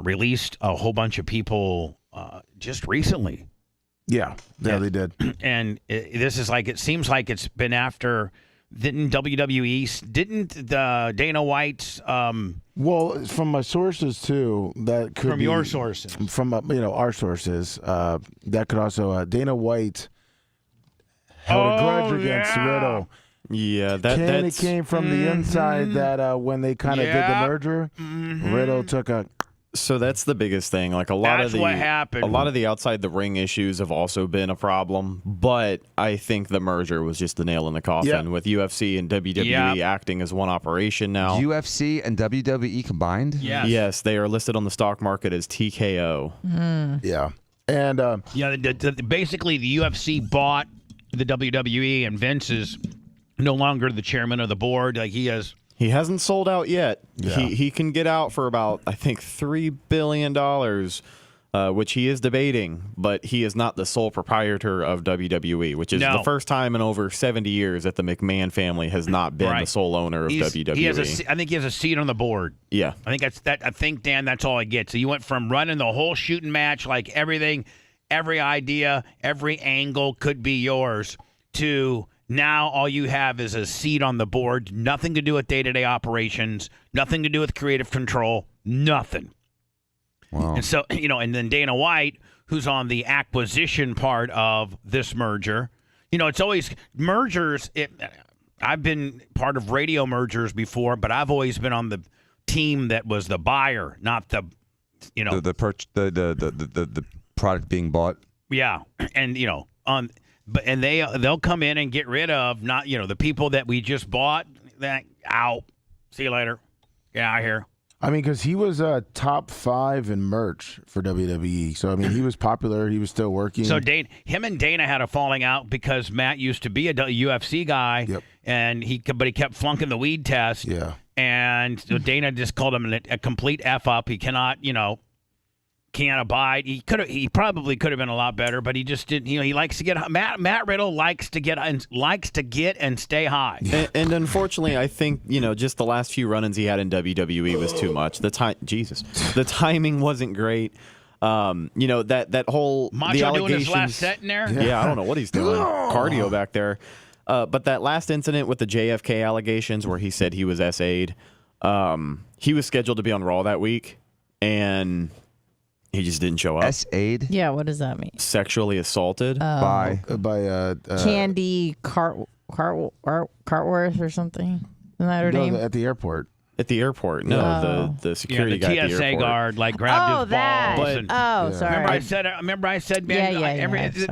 S4: released a whole bunch of people just recently.
S6: Yeah, they did.
S4: And this is it seems like it's been after. Didn't the Dana White's
S6: well, from my sources too, that could
S4: from
S6: be,
S4: your sources,
S6: from our sources, that could also Dana White held a grudge against Riddle.
S9: Yeah,
S6: it came from the inside that when they kind of did the merger, Riddle took a.
S9: So that's the biggest thing. Like what happened. A lot of the outside the ring issues have also been a problem, but I think the merger was just the nail in the coffin with UFC and WWE acting as one operation now.
S20: UFC and WWE combined?
S9: Yes, they are listed on the stock market as TKO.
S6: Yeah. And
S4: basically the UFC bought the WWE, and Vince is no longer the chairman of the board.
S9: He hasn't sold out yet.
S6: Yeah.
S9: He can get out for about, I think, $3 billion, which he is debating, but he is not the sole proprietor of WWE, which is the first time in over 70 years that the McMahon family has not been the sole owner of WWE.
S4: I think he has a seat on the board.
S9: Yeah.
S4: I think, Dan, that's all I get. So you went from running the whole shooting match, like everything, every idea, every angle could be yours, to now all you have is a seat on the board, nothing to do with day-to-day operations, nothing to do with creative control, nothing.
S20: Wow.
S4: And so, and then Dana White, who's on the acquisition part of this merger, it's always mergers. I've been part of radio mergers before, but I've always been on the team that was the buyer, not the
S20: product being bought.
S4: Yeah. And, and they'll come in and get rid of the people that we just bought. That out. See you later. Get out of here.
S6: Because he was top 5 in merch for WWE. So he was popular. He was still working.
S4: So him and Dana had a falling out because Matt used to be a UFC guy, and he kept flunking the weed test.
S6: Yeah.
S4: And so Dana just called him a complete F up. He cannot can't abide. He probably could have been a lot better, but he just didn't. He likes to get Matt Riddle likes to get and stay high.
S9: And unfortunately, I think just the last few run-ins he had in WWE was too much. The timing wasn't great. That whole
S4: Macho
S9: the allegations.
S4: doing his last set in there.
S9: Yeah, I don't know what he's doing. Cardio back there. But that last incident with the JFK allegations, where he said he was SA'd, he was scheduled to be on Raw that week, and he just didn't show up.
S20: SA'd?
S5: Yeah, what does that mean?
S9: Sexually assaulted
S20: by
S5: Candy Cartworth or something. Isn't that her name?
S6: At the airport.
S9: At the airport. No, the security guy at the
S4: TSA
S9: airport.
S4: guard grabbed his balls.
S5: Sorry.
S4: Remember I said, man,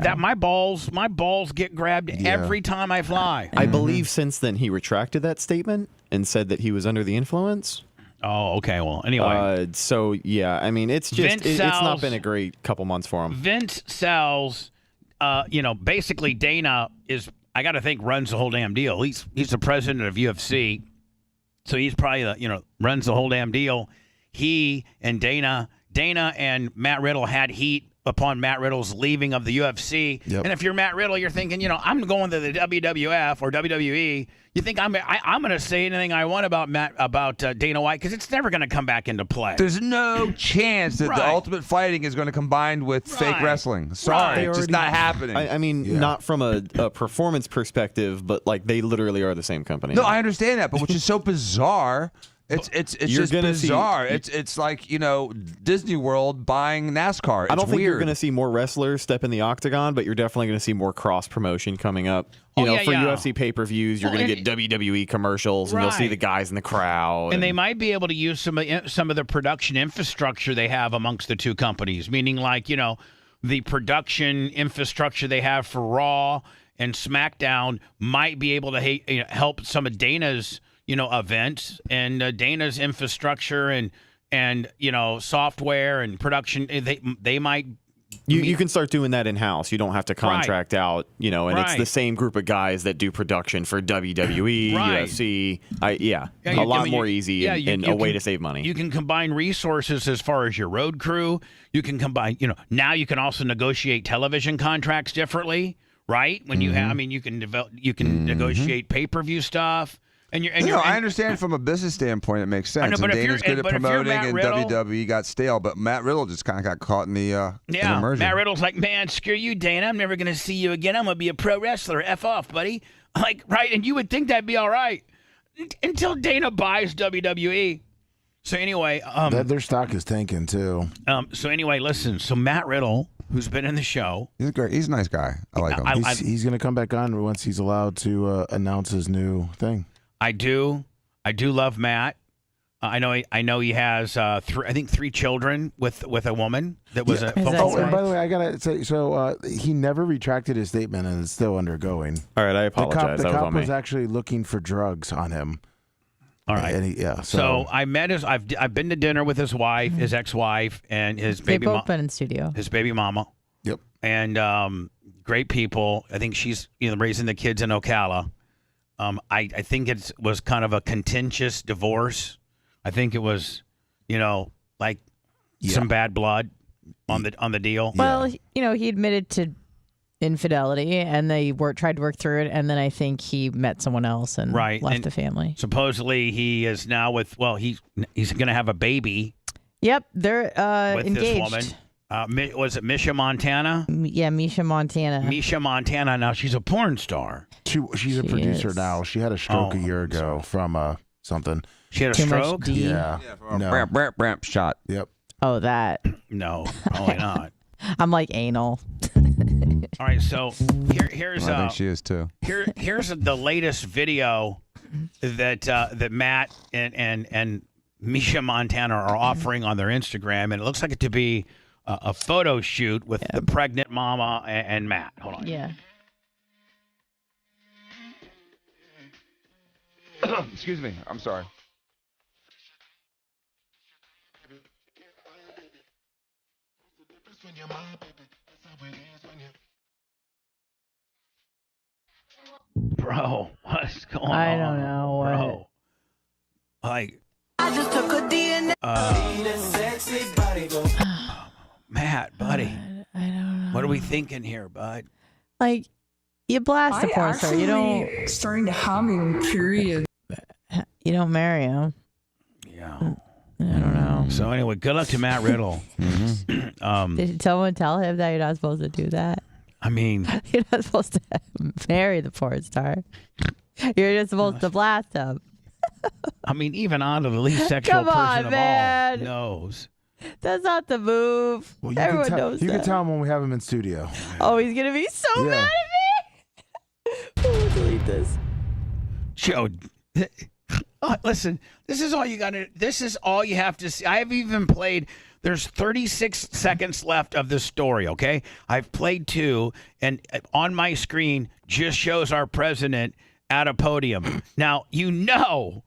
S4: that my balls get grabbed every time I fly.
S9: I believe since then he retracted that statement and said that he was under the influence.
S4: Oh, okay. Well, anyway.
S9: So yeah, I mean, it's just it's not been a great couple months for him.
S4: Vince sells, basically Dana is, I got to think, runs the whole damn deal. He's the president of UFC. So he's probably runs the whole damn deal. He and Dana and Matt Riddle had heat upon Matt Riddle's leaving of the UFC.
S6: Yep.
S4: And if you're Matt Riddle, you're thinking, I'm going to the WWF or WWE. You think I'm going to say anything I want about Dana White because it's never going to come back into play.
S20: There's no chance that the Ultimate Fighting is going to combine with fake wrestling. Sorry, it's just not happening.
S9: I mean, not from a performance perspective, but they literally are the same company.
S20: No, I understand that, but which is so bizarre. It's just bizarre. It's like Disney World buying NASCAR.
S9: I don't think you're going to see more wrestlers step in the octagon, but you're definitely going to see more cross promotion coming up. For UFC pay-per-views, you're going to get WWE commercials, and you'll see the guys in the crowd.
S4: And they might be able to use some of the production infrastructure they have amongst the two companies, meaning the production infrastructure they have for Raw and SmackDown might be able to help some of Dana's events and Dana's infrastructure and software and production. They might.
S9: You can start doing that in house. You don't have to contract out. And it's the same group of guys that do production for WWE, UFC. A lot more easy and a way to save money.
S4: You can combine resources as far as your road crew. You can combine. Now you can also negotiate television contracts differently, right? When you have, you can develop. You can negotiate pay-per-view stuff.
S20: I understand from a business standpoint it makes sense.
S4: I know, but
S20: and Dana's good at promoting, and
S4: Riddle,
S20: WWE got stale. But Matt Riddle just kind of got caught in the in the merger.
S4: Matt Riddle's like, man, screw you, Dana. I'm never going to see you again. I'm going to be a pro wrestler. F off, buddy. Right? And you would think that'd be all right until Dana buys WWE. So anyway,
S6: their stock is tanking too.
S4: So anyway, listen. So Matt Riddle, who's been in the show,
S20: he's great. He's a nice guy. I like him.
S6: He's going to come back on once he's allowed to announce his new thing.
S4: I do love Matt. I know he has three children with a woman that was a.
S6: And by the way, I gotta say, so he never retracted his statement, and it's still undergoing.
S9: All right, I apologize.
S6: The cop was actually looking for drugs on him.
S4: All right.
S6: And
S4: so I met I've been to dinner with his wife, his ex-wife, and his baby.
S5: They've both been in studio.
S4: His baby mama.
S6: Yep.
S4: And great people. I think she's raising the kids in Ocala. I think it was kind of a contentious divorce. I think it was, some bad blood on the deal.
S5: Well, he admitted to infidelity, and they tried to work through it, and then I think he met someone else and left the family.
S4: Supposedly, he is now with. Well, he's going to have a baby.
S5: Yep, they're
S4: with
S5: engaged.
S4: This woman. Was it Misha Montana?
S5: Yeah, Misha Montana.
S4: Misha Montana. Now she's a porn star.
S6: She's a producer now. She had a stroke a year ago from something.
S4: She had a
S5: Too much
S4: stroke?
S5: D?
S6: Yeah.
S20: Bramp shot.
S6: Yep.
S5: Oh, that.
S4: No, probably not.
S5: I'm like anal.
S4: All right, so here's.
S20: I think she is too.
S4: Here's the latest video that Matt and Misha Montana are offering on their Instagram, and it looks like it to be a photo shoot with the pregnant mama and Matt. Hold on.
S5: Yeah.
S20: Excuse me. I'm sorry.
S4: Bro, what's going on?
S5: I don't know.
S4: Bro. I
S19: just took a DNA.
S4: Matt, buddy.
S5: I don't know.
S4: What are we thinking here, bud?
S5: Like, you blast the porn star. You don't.
S21: Starting to have a period.
S5: You don't marry him.
S4: Yeah.
S5: I don't know.
S4: So anyway, good luck to Matt Riddle.
S5: Did someone tell him that you're not supposed to do that?
S4: I mean,
S5: You're not supposed to marry the porn star. You're just supposed to blast him.
S4: even Anna, the least sexual
S5: Come
S4: person
S5: on,
S4: of
S5: man.
S4: all, knows.
S5: That's not the move.
S6: Well,
S5: Everyone knows
S6: you
S5: that.
S6: can tell him when we have him in studio.
S5: Oh, he's going to be so
S6: Yeah.
S5: mad at me. Oh, delete this.
S4: Joe, listen, this is all you got to. This is all you have to see. I have even played. There's 36 seconds left of this story. Okay, I've played 2, and on my screen just shows our president at a podium. Now you know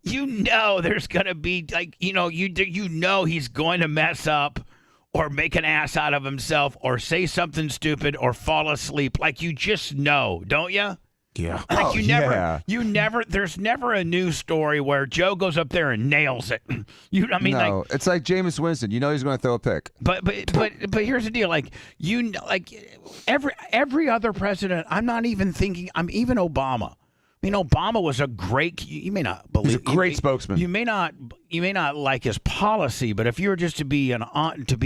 S4: there's gonna be he's going to mess up or make an ass out of himself or say something stupid or fall asleep. Like you just know, don't you?
S6: Yeah.
S4: Like you never, there's never a news story where Joe goes up there and nails it.
S20: No, it's like Jameis Winston. You know he's going to throw a pick.
S4: But here's the deal. Like every other president, I'm not even thinking. Even Obama. Obama was a great. You may not believe.
S20: He's a great spokesman.
S4: You may not like his policy, but if you were just to be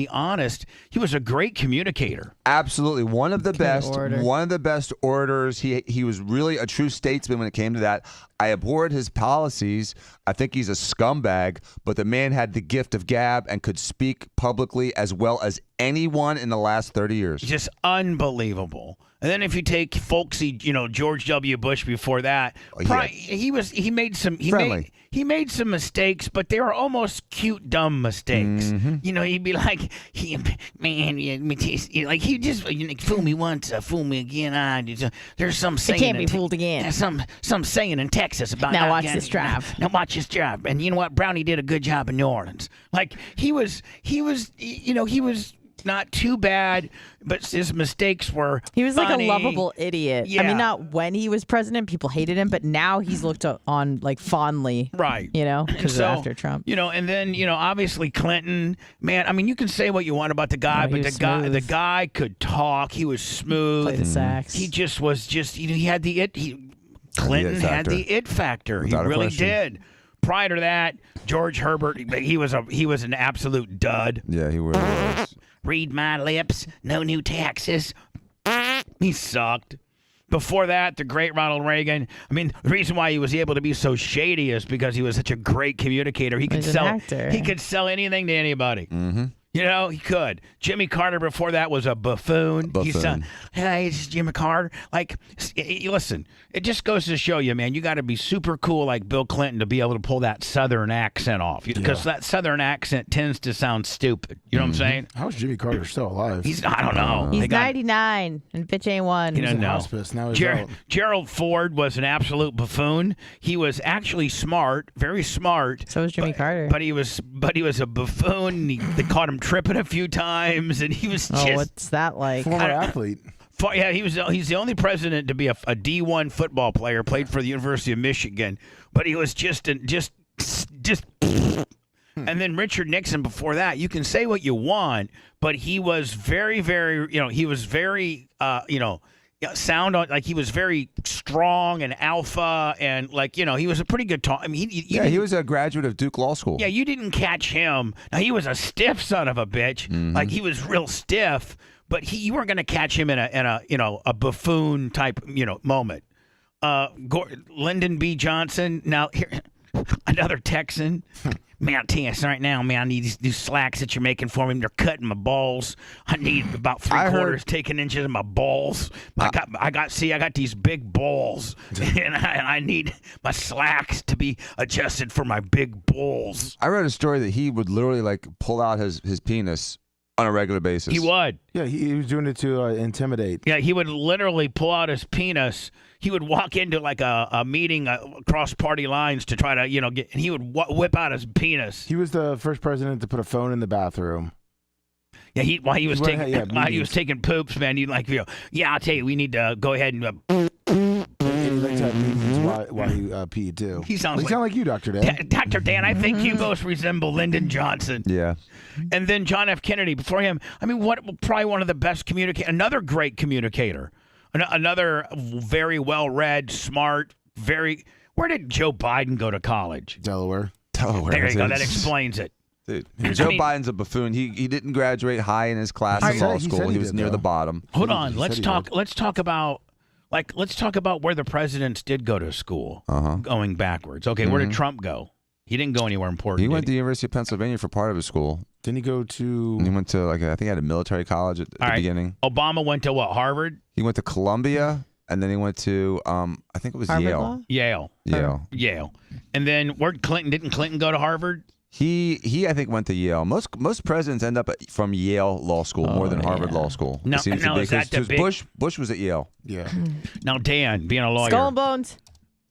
S4: honest, he was a great communicator.
S20: Absolutely, one of the best orators. He was really a true statesman when it came to that. I abhorred his policies. I think he's a scumbag, but the man had the gift of gab and could speak publicly as well as anyone in the last 30 years.
S4: Just unbelievable. And then if you take folksy, George W. Bush before that, he made some mistakes, but they were almost cute, dumb mistakes.
S20: Mm-hmm.
S4: He'd be like, he just fool me once, fool me again. There's some saying.
S5: It can't be fooled again.
S4: Some saying in Texas about
S5: now watch this drive.
S4: Now watch this drive. And you know what? Brownie did a good job in New Orleans. Like he was not too bad, but his mistakes were
S5: He was
S4: funny.
S5: like a lovable idiot.
S4: Yeah.
S5: I mean, not when he was president, people hated him, but now he's looked on like fondly.
S4: Right.
S5: Because after Trump.
S4: And then, obviously Clinton, man, you can say what you want about the guy, but the guy could talk. He was smooth.
S5: Play the sax.
S4: He just was he had the it. Clinton had the it factor. He really did. Prior to that, George Herbert, he was an absolute dud.
S20: Yeah, he really was.
S4: Read my lips, no new taxes. He sucked. Before that, the great Ronald Reagan. The reason why he was able to be so shady is because he was such a great communicator. He could sell anything to anybody.
S20: Mm-hmm.
S4: He could. Jimmy Carter before that was a buffoon. Hey, it's Jimmy Carter. Listen, it just goes to show you, man, you got to be super cool like Bill Clinton to be able to pull that Southern accent off. Because that Southern accent tends to sound stupid. You know what I'm saying?
S6: How is Jimmy Carter still alive?
S4: I don't know.
S5: He's 99 and bitch ain't one.
S4: He doesn't know.
S6: Hospice. Now he's out.
S4: Gerald Ford was an absolute buffoon. He was actually smart, very smart.
S5: So was Jimmy Carter.
S4: But he was a buffoon. They caught him tripping a few times, and he was just.
S5: What's that like?
S6: Former athlete.
S4: Yeah, he's the only president to be a D1 football player. Played for the University of Michigan, but he was just. And then Richard Nixon before that. You can say what you want, but he was very, very. He was very. Sound on like he was very strong and alpha and he was a pretty good talk.
S20: He was a graduate of Duke Law School.
S4: Yeah, you didn't catch him. Now he was a stiff son of a bitch.
S20: Mm-hmm.
S4: Like he was real stiff, but you weren't going to catch him in a buffoon type moment. Lyndon B. Johnson. Now here, another Texan. Man, I'll tell you right now, man, I need these slacks that you're making for me. They're cutting my balls. I need about 3/4 taking inches of my balls. I got these big balls, and I need my slacks to be adjusted for my big balls.
S20: I read a story that he would literally pull out his penis on a regular basis.
S4: He would.
S6: Yeah, he was doing it to intimidate.
S4: Yeah, he would literally pull out his penis. He would walk into a meeting across party lines to try to get. And he would whip out his penis.
S6: He was the first president to put a phone in the bathroom.
S4: Yeah, while he was taking poops, man. He'd I'll tell you, we need to go ahead and.
S6: He liked to have meetings while why he peed too.
S4: He sounds
S6: like you, Dr. Dan.
S4: Dr. Dan, I think you most resemble Lyndon Johnson.
S20: Yeah.
S4: And then John F. Kennedy before him. I mean, probably one of the best another great communicator. Another very well-read, smart, Where did Joe Biden go to college?
S6: Delaware.
S4: There you go. That explains it.
S20: Dude, Joe Biden's a buffoon. He didn't graduate high in his class in law school. He was near the bottom.
S4: Hold on. Let's talk about where the presidents did go to school, going backwards. Okay, where did Trump go? He didn't go anywhere important.
S20: He went to the University of Pennsylvania for part of his school.
S6: Didn't he go to?
S20: And he went to I think he had a military college at the beginning.
S4: Obama went to what? Harvard.
S20: He went to Columbia, and then he went to I think it was
S5: Harvard
S20: Yale.
S5: Law?
S4: Yale. And then where didn't Clinton go to Harvard?
S20: He I think went to Yale. Most presidents end up from Yale Law School more than Harvard Law School.
S4: Now,
S20: it seems to be,
S4: is that the big...
S20: Bush was at Yale.
S6: Yeah.
S4: Now Dan, being a lawyer,
S5: Skull and Bones.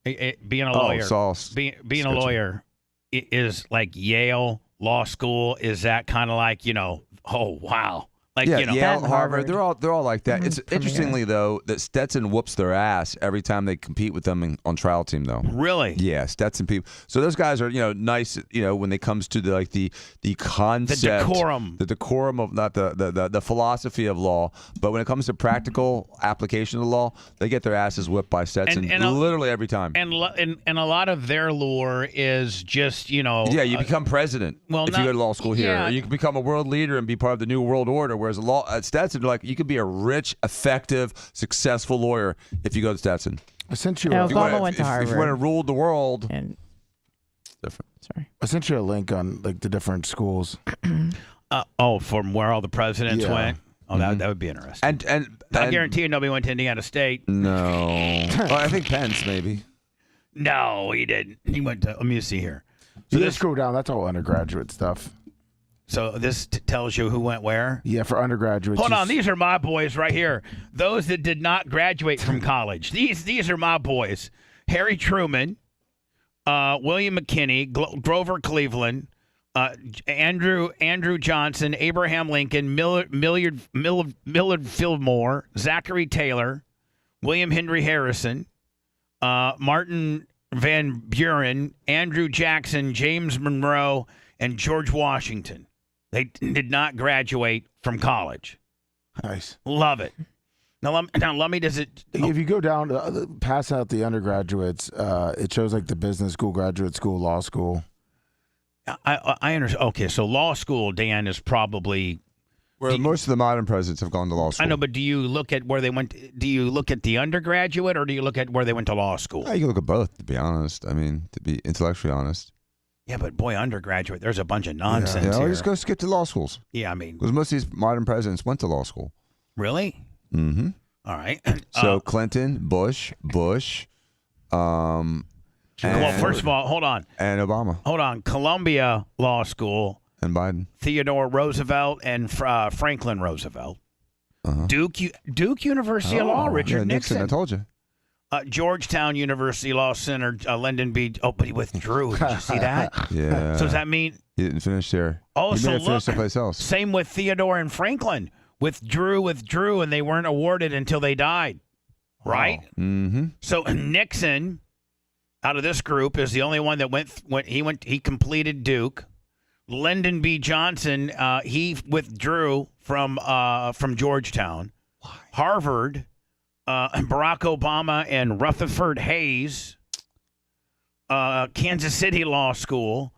S4: Being a lawyer,
S20: sauce.
S4: being a lawyer is like Yale Law School. Is that kind of like oh wow, like
S20: Yale, Harvard, they're all like that. It's interestingly though that Stetson whoops their ass every time they compete with them on trial team though.
S4: Really?
S20: Yeah, Stetson people. So those guys are nice. When they comes to the concept, the decorum of not the philosophy of law, but when it comes to practical application of the law, they get their asses whipped by Stetson literally every time.
S4: And a lot of their lure is just
S20: Yeah, you become president if you go to law school here.
S4: Yeah.
S20: Or you can become a world leader and be part of the new world order. Whereas at Stetson, you could be a rich, effective, successful lawyer if you go to Stetson.
S6: I sent you.
S5: Obama went to Harvard.
S20: If you want to rule the world,
S5: different. Sorry.
S6: I sent you a link on the different schools.
S4: From where all the presidents went. Oh, that would be interesting.
S20: And
S4: I guarantee you nobody went to Indiana State.
S20: No. Well, I think Pence maybe.
S4: No, he didn't. He went to. Let me see here.
S6: So just scroll down. That's all undergraduate stuff.
S4: So this tells you who went where?
S6: Yeah, for undergraduates.
S4: Hold on, these are my boys right here. Those that did not graduate from college. These are my boys. Harry Truman, William McKinney, Grover Cleveland, Andrew Johnson, Abraham Lincoln, Millard Fillmore, Zachary Taylor, William Henry Harrison, Martin Van Buren, Andrew Jackson, James Monroe, and George Washington. They did not graduate from college.
S6: Nice.
S4: Love it. Now let me. Does it?
S6: If you go down, pass out the undergraduates, it shows the business school, graduate school, law school.
S4: I understand. Okay, so law school, Dan, is probably
S20: where most of the modern presidents have gone to law school.
S4: I know, but do you look at where they went? Do you look at the undergraduate, or do you look at where they went to law school?
S20: You can look at both, to be honest. I mean, to be intellectually honest.
S4: Yeah, but boy, undergraduate, there's a bunch of nonsense
S20: Yeah,
S4: here.
S20: just go skip to law schools.
S4: Yeah, I mean,
S20: because most of these modern presidents went to law school.
S4: Really?
S20: Mm-hmm.
S4: All right.
S20: So Clinton, Bush.
S4: Well, first of all, hold on.
S20: And Obama.
S4: Hold on. Columbia Law School.
S20: And Biden.
S4: Theodore Roosevelt and Franklin Roosevelt. Duke University of Law, Richard Nixon.
S20: I told you.
S4: Georgetown University Law Center, Lyndon B. Oh, but he withdrew. Did you see that?
S20: Yeah.
S4: So does that mean
S20: he didn't finish there?
S4: Oh,
S20: he
S4: so
S20: may have finished
S4: look.
S20: someplace else.
S4: Same with Theodore and Franklin. Withdrew, and they weren't awarded until they died. Right?
S20: Mm-hmm.
S4: So Nixon, out of this group, is the only one that he completed Duke. Lyndon B. Johnson, he withdrew from Georgetown. Why? Harvard, Barack Obama and Rutherford Hayes, Kansas City Law School.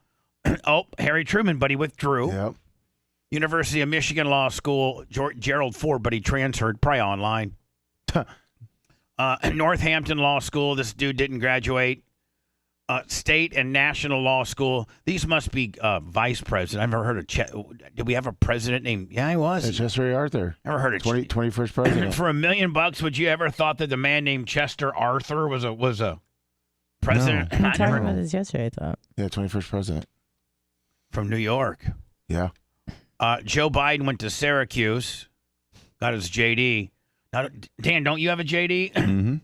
S4: Harry Truman, but he withdrew.
S6: Yep.
S4: University of Michigan Law School, Gerald Ford, but he transferred, probably online. Northampton Law School, this dude didn't graduate. State and National Law School. These must be vice president. I've never heard of did we have a president named? Yeah, he was.
S6: Chester A. Arthur.
S4: Never heard of
S6: 21st president.
S4: For $1 million, would you ever thought that the man named Chester Arthur was a president?
S5: No. We talked about this yesterday, I thought.
S6: Yeah, 21st president.
S4: From New York.
S6: Yeah.
S4: Joe Biden went to Syracuse, got his JD. Now, Dan, don't you have a JD?
S20: Mm-hmm.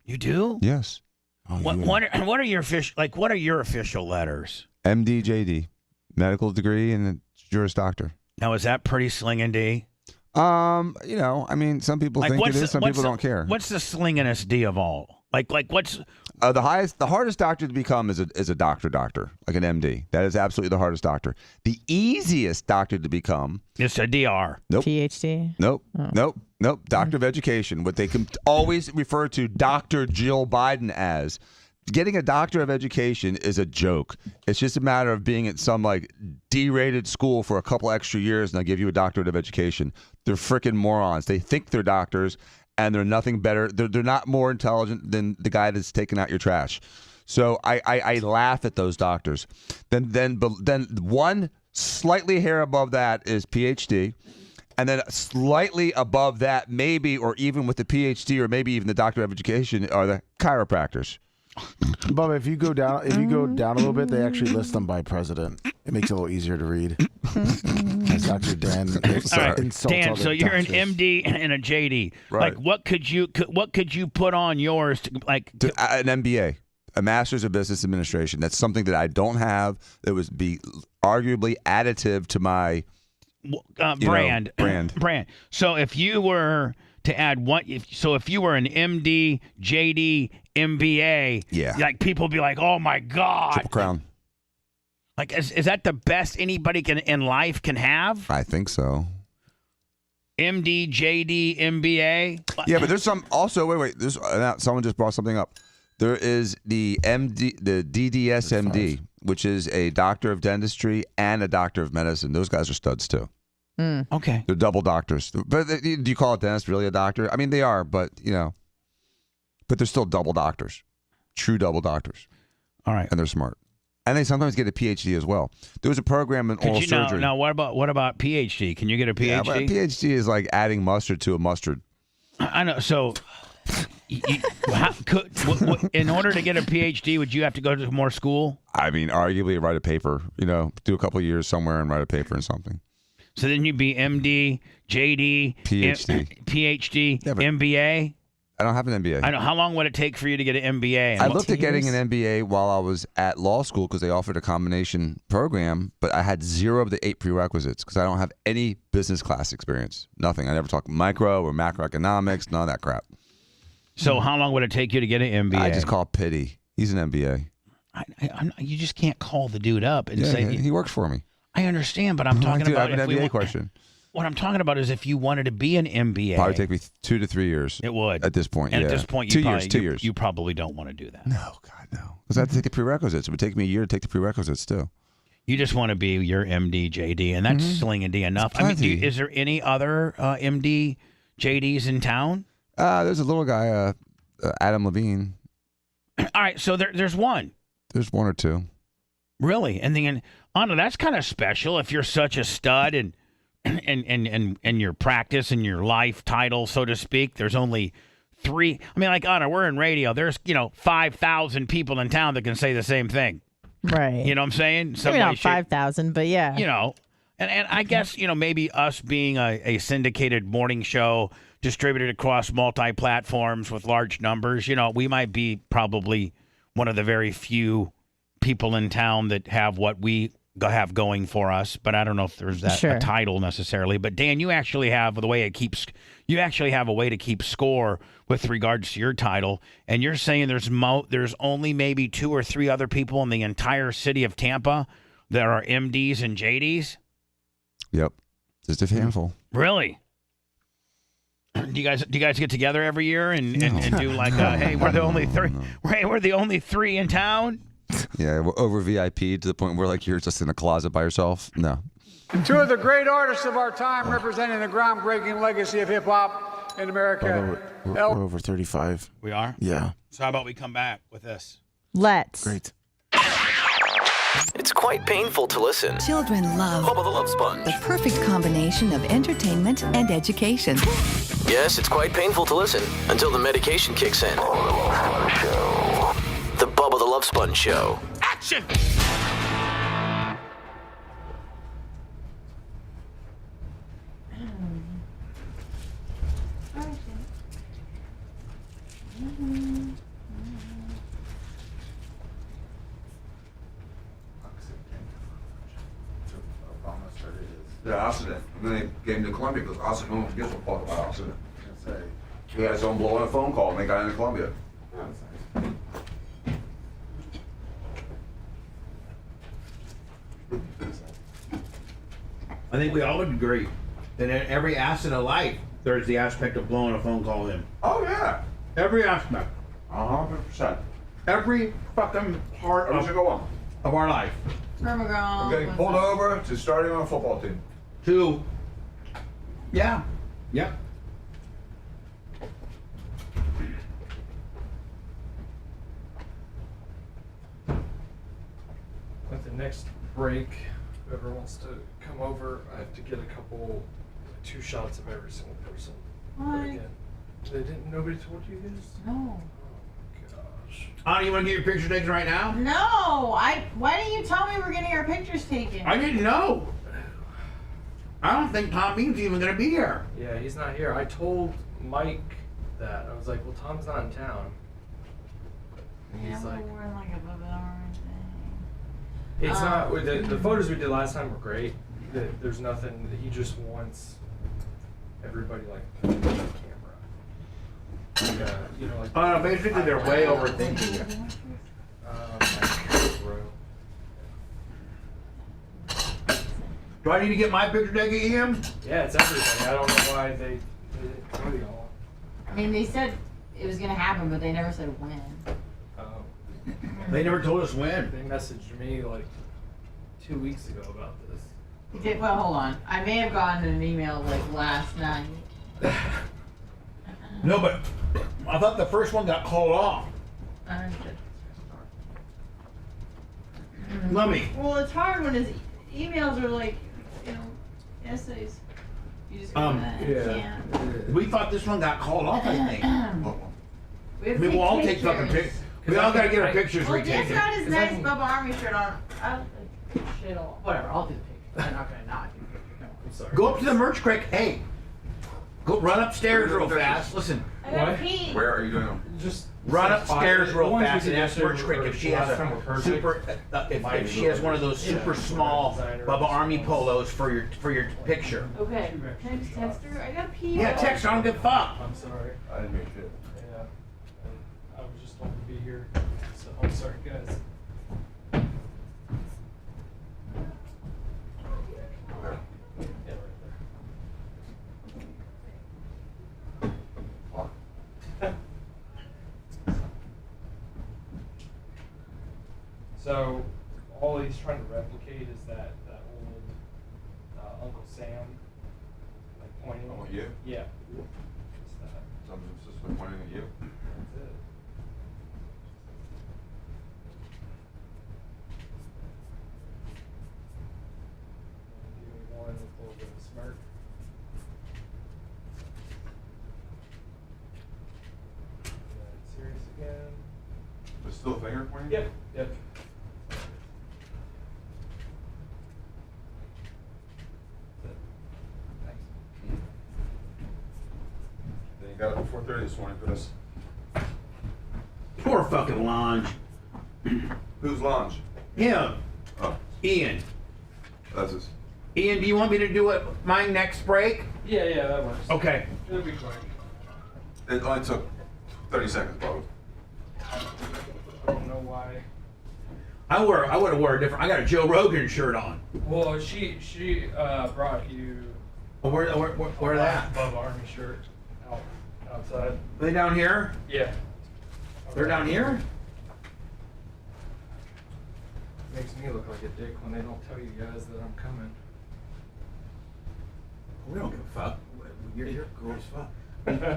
S4: You do?
S20: Yes.
S4: Oh, what are your official letters?
S20: MD, JD, medical degree, and a Juris Doctor.
S4: Now, is that pretty slinging D?
S20: I mean, some people think it is. Some people don't care.
S4: What's the slingingest D of all? Like what's
S20: the hardest doctor to become is a doctor, like an MD. That is absolutely the hardest doctor. The easiest doctor to become
S4: is a DR.
S20: Nope.
S5: PhD.
S20: Nope. Nope. Doctor of Education. What they can always refer to Dr. Jill Biden as. Getting a doctor of education is a joke. It's just a matter of being at some like D-rated school for a couple extra years and they'll give you a doctorate of education. They're freaking morons. They think they're doctors and they're nothing better. They're not more intelligent than the guy that's taking out your trash. So I laugh at those doctors. Then one slightly hair above that is PhD. And then slightly above that, maybe, or even with the PhD or maybe even the doctor of education, are the chiropractors.
S6: Bubba, if you go down a little bit, they actually list them by president. It makes it a little easier to read. That's Dr. Dan.
S4: All right, Dan. So you're an MD and a JD.
S20: Right.
S4: Like, what could you put on yours to like
S20: an MBA, a Master's of Business Administration? That's something that I don't have. That would be arguably additive to my
S4: brand.
S20: Brand.
S4: So if you were to add one, if you were an MD, JD, MBA, like people would be like, oh my God.
S20: Triple Crown.
S4: Like, is that the best anybody in life can have?
S20: I think so.
S4: MD, JD, MBA.
S20: Yeah, but there's some also. Wait. There's someone just brought something up. There is the MD, the DDS-MD, which is a doctor of dentistry and a doctor of medicine. Those guys are studs too.
S4: Okay.
S20: They're double doctors. But do you call a dentist really a doctor? I mean, they are, but but they're still double doctors, true double doctors.
S4: All right,
S20: and they're smart, and they sometimes get a PhD as well. There was a program in oral surgery.
S4: Now, what about PhD? Can you get a PhD?
S20: Yeah, but a PhD is like adding mustard to a mustard.
S4: I know. So, in order to get a PhD, would you have to go to more school?
S20: I mean, arguably write a paper. Do a couple of years somewhere and write a paper in something.
S4: So then you'd be MD, JD, PhD, MBA.
S20: I don't have an MBA.
S4: I know. How long would it take for you to get an MBA?
S20: I looked at getting an MBA while I was at law school because they offered a combination program, but I had 0 of the 8 prerequisites because I don't have any business class experience. Nothing. I never talked micro or macroeconomics, none of that crap.
S4: So how long would it take you to get an MBA?
S20: I just call Pity. He's an MBA.
S4: You just can't call the dude up and say
S20: he works for me.
S4: I understand, but I'm talking about
S20: an MBA question.
S4: What I'm talking about is if you wanted to be an MBA.
S20: Probably take me 2 to 3 years.
S4: It would.
S20: At this point,
S4: and at this point,
S20: 2 years.
S4: You probably don't want to do that.
S20: No, God, no. Because I have to take the prerequisites. It would take me a year to take the prerequisites, too.
S4: You just want to be your MD, JD, and that's slinging D enough. I mean, is there any other MD, JDs in town?
S20: There's a little guy, Adam Levine.
S4: All right, so there's one.
S20: There's 1 or 2.
S4: Really? And then, Anna, that's kind of special if you're such a stud and your practice and your life title, so to speak. There's only 3. I mean, like, Anna, we're in radio. There's, 5,000 people in town that can say the same thing.
S5: Right.
S4: You know what I'm saying?
S5: Maybe not 5,000, but yeah.
S4: And I guess, maybe us being a syndicated morning show distributed across multi-platforms with large numbers, we might be probably one of the very few people in town that have what we have going for us, but I don't know if there's that a title necessarily. But Dan, you actually have a way to keep score with regards to your title, and you're saying there's only maybe 2 or 3 other people in the entire city of Tampa that are MDs and JDs.
S20: Yep, just a handful.
S4: Really? Do you guys get together every year and do like, hey, we're the only 3. Hey, we're the only 3 in town.
S20: Yeah, we're over VIP to the point where you're just in a closet by yourself. No.
S12: 2 of the great artists of our time representing the groundbreaking legacy of hip-hop in America.
S6: We're over 35.
S4: We are?
S6: Yeah.
S4: So how about we come back with this?
S5: Let's.
S6: Great.
S1: It's quite painful to listen.
S22: Children love
S1: Bubba the Love Sponge.
S22: The perfect combination of entertainment and education.
S1: Yes, it's quite painful to listen until the medication kicks in. The Bubba the Love Sponge Show.
S15: Action!
S11: The accident. And then they gave him to Columbia because accident, no one forgets what about accident. He had his own blow on a phone call and they got into Columbia.
S4: I think we all would agree that in every aspect of life, there's the aspect of blowing a phone call in.
S11: Oh yeah.
S4: Every aspect.
S11: 100%.
S4: Every fucking part
S11: Every single one.
S4: of our life.
S13: From
S11: From getting pulled over to starting on a football team.
S4: Yeah. Yep.
S2: At the next break, whoever wants to come over, I have to get a couple, 2 shots of every single person. But
S13: What?
S2: again, nobody told you guys?
S13: No.
S4: Anna, you want to get your picture taken right now?
S13: No, why didn't you tell me we're getting our pictures taken?
S4: I didn't know. I don't think Tom Bean's even going to be here.
S2: Yeah, he's not here. I told Mike that. I was like, well, Tom's not in town. And
S13: Yeah,
S2: he's like,
S13: we're wearing like a Bubba the Orange thing.
S2: it's not, the photos we did last time were great. There's nothing, he just wants everybody like on camera. Like, you know, like.
S4: Basically they're way overthinking it. Do I need to get my picture taken, Ian?
S2: Yeah, it's everybody. I don't know why they didn't tell y'all.
S13: I mean, they said it was gonna happen, but they never said when.
S4: They never told us when.
S2: They messaged me like 2 weeks ago about this.
S13: You did, well, hold on. I may have gotten an email like last night.
S4: No, but I thought the first one got called off. Let me.
S13: Well, it's hard when his emails are like, you know, essays. You just go can't.
S4: We thought this one got called off, I think.
S13: We have
S4: We'll all take fucking pictures. We all gotta get our pictures
S13: well, Jeff's
S4: retaken.
S13: got his nice Bubba Army shirt on. I'll shit all. Whatever, I'll do the picture. I'm not gonna not do the picture. No, I'm sorry.
S4: Go up to the merch crate. Hey, go run upstairs real fast. Listen.
S13: I gotta pee.
S11: Where are you doing them?
S2: Just
S4: Run upstairs real fast and ask
S2: yesterday
S4: Merch Crick if she has a super, if she has one of those super small Bubba Army polos for your picture.
S13: Okay. Can I just text her? I gotta pee.
S4: Yeah, text her. I don't give a fuck.
S2: I'm sorry.
S11: I didn't mean shit.
S2: Yeah. I was just told to be here. So I'm sorry, guys. Yeah, right there. So, all he's trying to replicate is that old Uncle Sam, like pointing.
S11: Oh, you?
S2: Yeah. Just that.
S11: Something's just been pointing at you.
S2: That's it. Give me one with a little bit of a smirk. Serious again.
S11: There's still a finger pointing?
S2: Yep. Yep.
S11: Then you got it before 4:30 this morning, Chris.
S4: Poor fucking Lange.
S11: Who's Lange?
S4: Him.
S11: Oh,
S4: Ian.
S11: that's his.
S4: Ian, do you want me to do it my next break?
S2: Yeah, that works.
S4: Okay.
S2: It'll be quick.
S11: It only took 30 seconds, probably.
S2: I don't know why.
S4: I would have wore a different. I got a Joe Rogan shirt on.
S2: Well, she brought you.
S4: Well, where that?
S2: Above Army shirt outside.
S4: Are they down here?
S2: Yeah.
S4: They're down here?
S2: Makes me look like a dick when they don't tell you guys that I'm coming.
S4: We don't give a fuck. You're cool as fuck.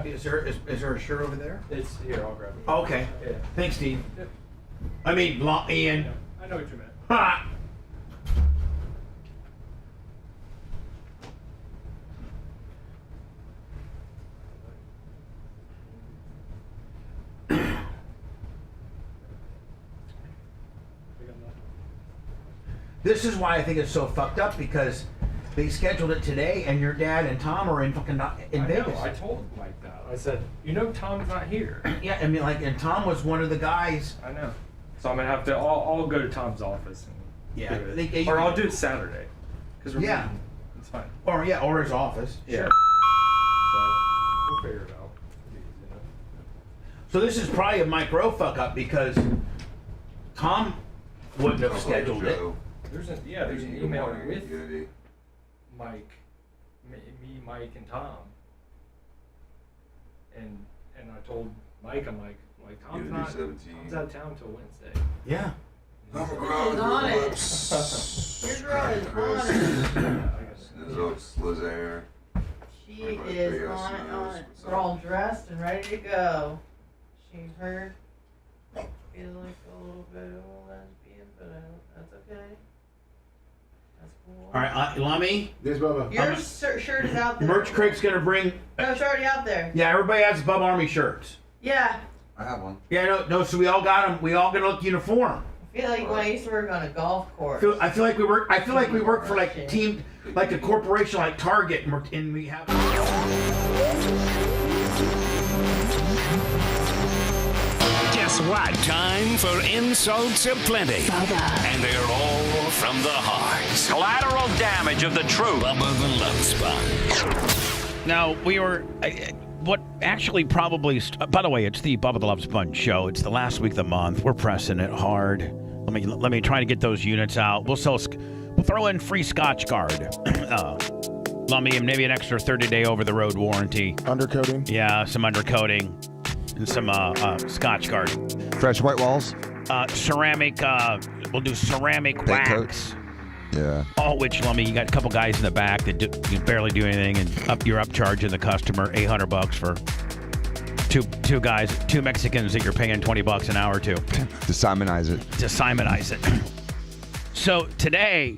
S4: Is there a shirt over there?
S2: It's here. I'll grab it.
S4: Okay.
S2: Yeah.
S4: Thanks, Steve.
S2: Yep.
S4: I mean, Ian.
S2: I know what you meant.
S4: Ha! This is why I think it's so fucked up, because they scheduled it today and your dad and Tom are in fucking in
S2: I
S4: Vegas.
S2: know, I told Mike that. I said, you know Tom's not here.
S4: Yeah, I mean, like, and Tom was one of the guys.
S2: I know. So I'm gonna have to. I'll go to Tom's office and
S4: Yeah,
S2: do it. Or I'll do it Saturday. Because we're
S4: Yeah.
S2: meeting. It's fine.
S4: Or his office.
S2: Yeah.
S4: Sure.
S2: So we'll figure it out. It'll be easy enough.
S4: So this is probably a micro fuck up, because Tom wouldn't have scheduled it.
S2: There's an email with Mike, me, Mike, and Tom. And I told Mike, I'm like Tom's out of town till Wednesday.
S9: Yeah.
S13: You're on it. Your girl is on it. She is on it. We're all dressed and ready to go. She heard feel like a little bit of a lesbian, but that's okay. That's cool.
S14: All right, Lummy.
S6: Yes, Bubba.
S13: Your shirt is out there.
S14: Merch Craig's gonna bring.
S13: No, it's already out there.
S14: Yeah, everybody has Bubba Army shirts.
S13: Yeah.
S11: I have one.
S14: Yeah, no. So we all got them. We all gonna look uniform.
S13: I feel like when I used to work on a golf course.
S14: I feel like we work for like a corporation like Target, and we have.
S15: Guess what? Time for insults aplenty. And they're all from the heart. Collateral damage of the truth. Bubba the Love Sponge.
S4: Now, we were... what actually probably... by the way, it's the Bubba the Love Sponge show. It's the last week of the month. We're pressing it hard. Let me try to get those units out. We'll throw in free Scotch Guard. Lummy, and maybe an extra 30-day over-the-road warranty.
S6: Undercoating?
S4: Yeah, some undercoating. And some Scotch Guard.
S20: Fresh white walls?
S4: Ceramic, we'll do ceramic
S20: Paint
S4: wax.
S20: coats? Yeah.
S4: All which, Lummy, you got a couple guys in the back that you barely do anything, and you're upcharging the customer $800 for two guys, two Mexicans that you're paying $20 an hour to.
S20: To Simonize it.
S4: So today,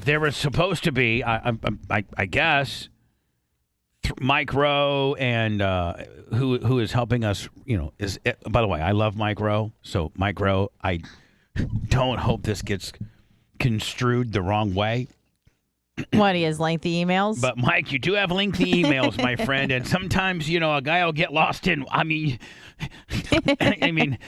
S4: there was supposed to be, I guess, Mike Rowe and who is helping us, is by the way, I love Mike Rowe. So Mike Rowe, I don't hope this gets construed the wrong way.
S5: What, he has lengthy emails?
S4: But Mike, you do have lengthy emails, my friend, and sometimes a guy will get lost in. I mean,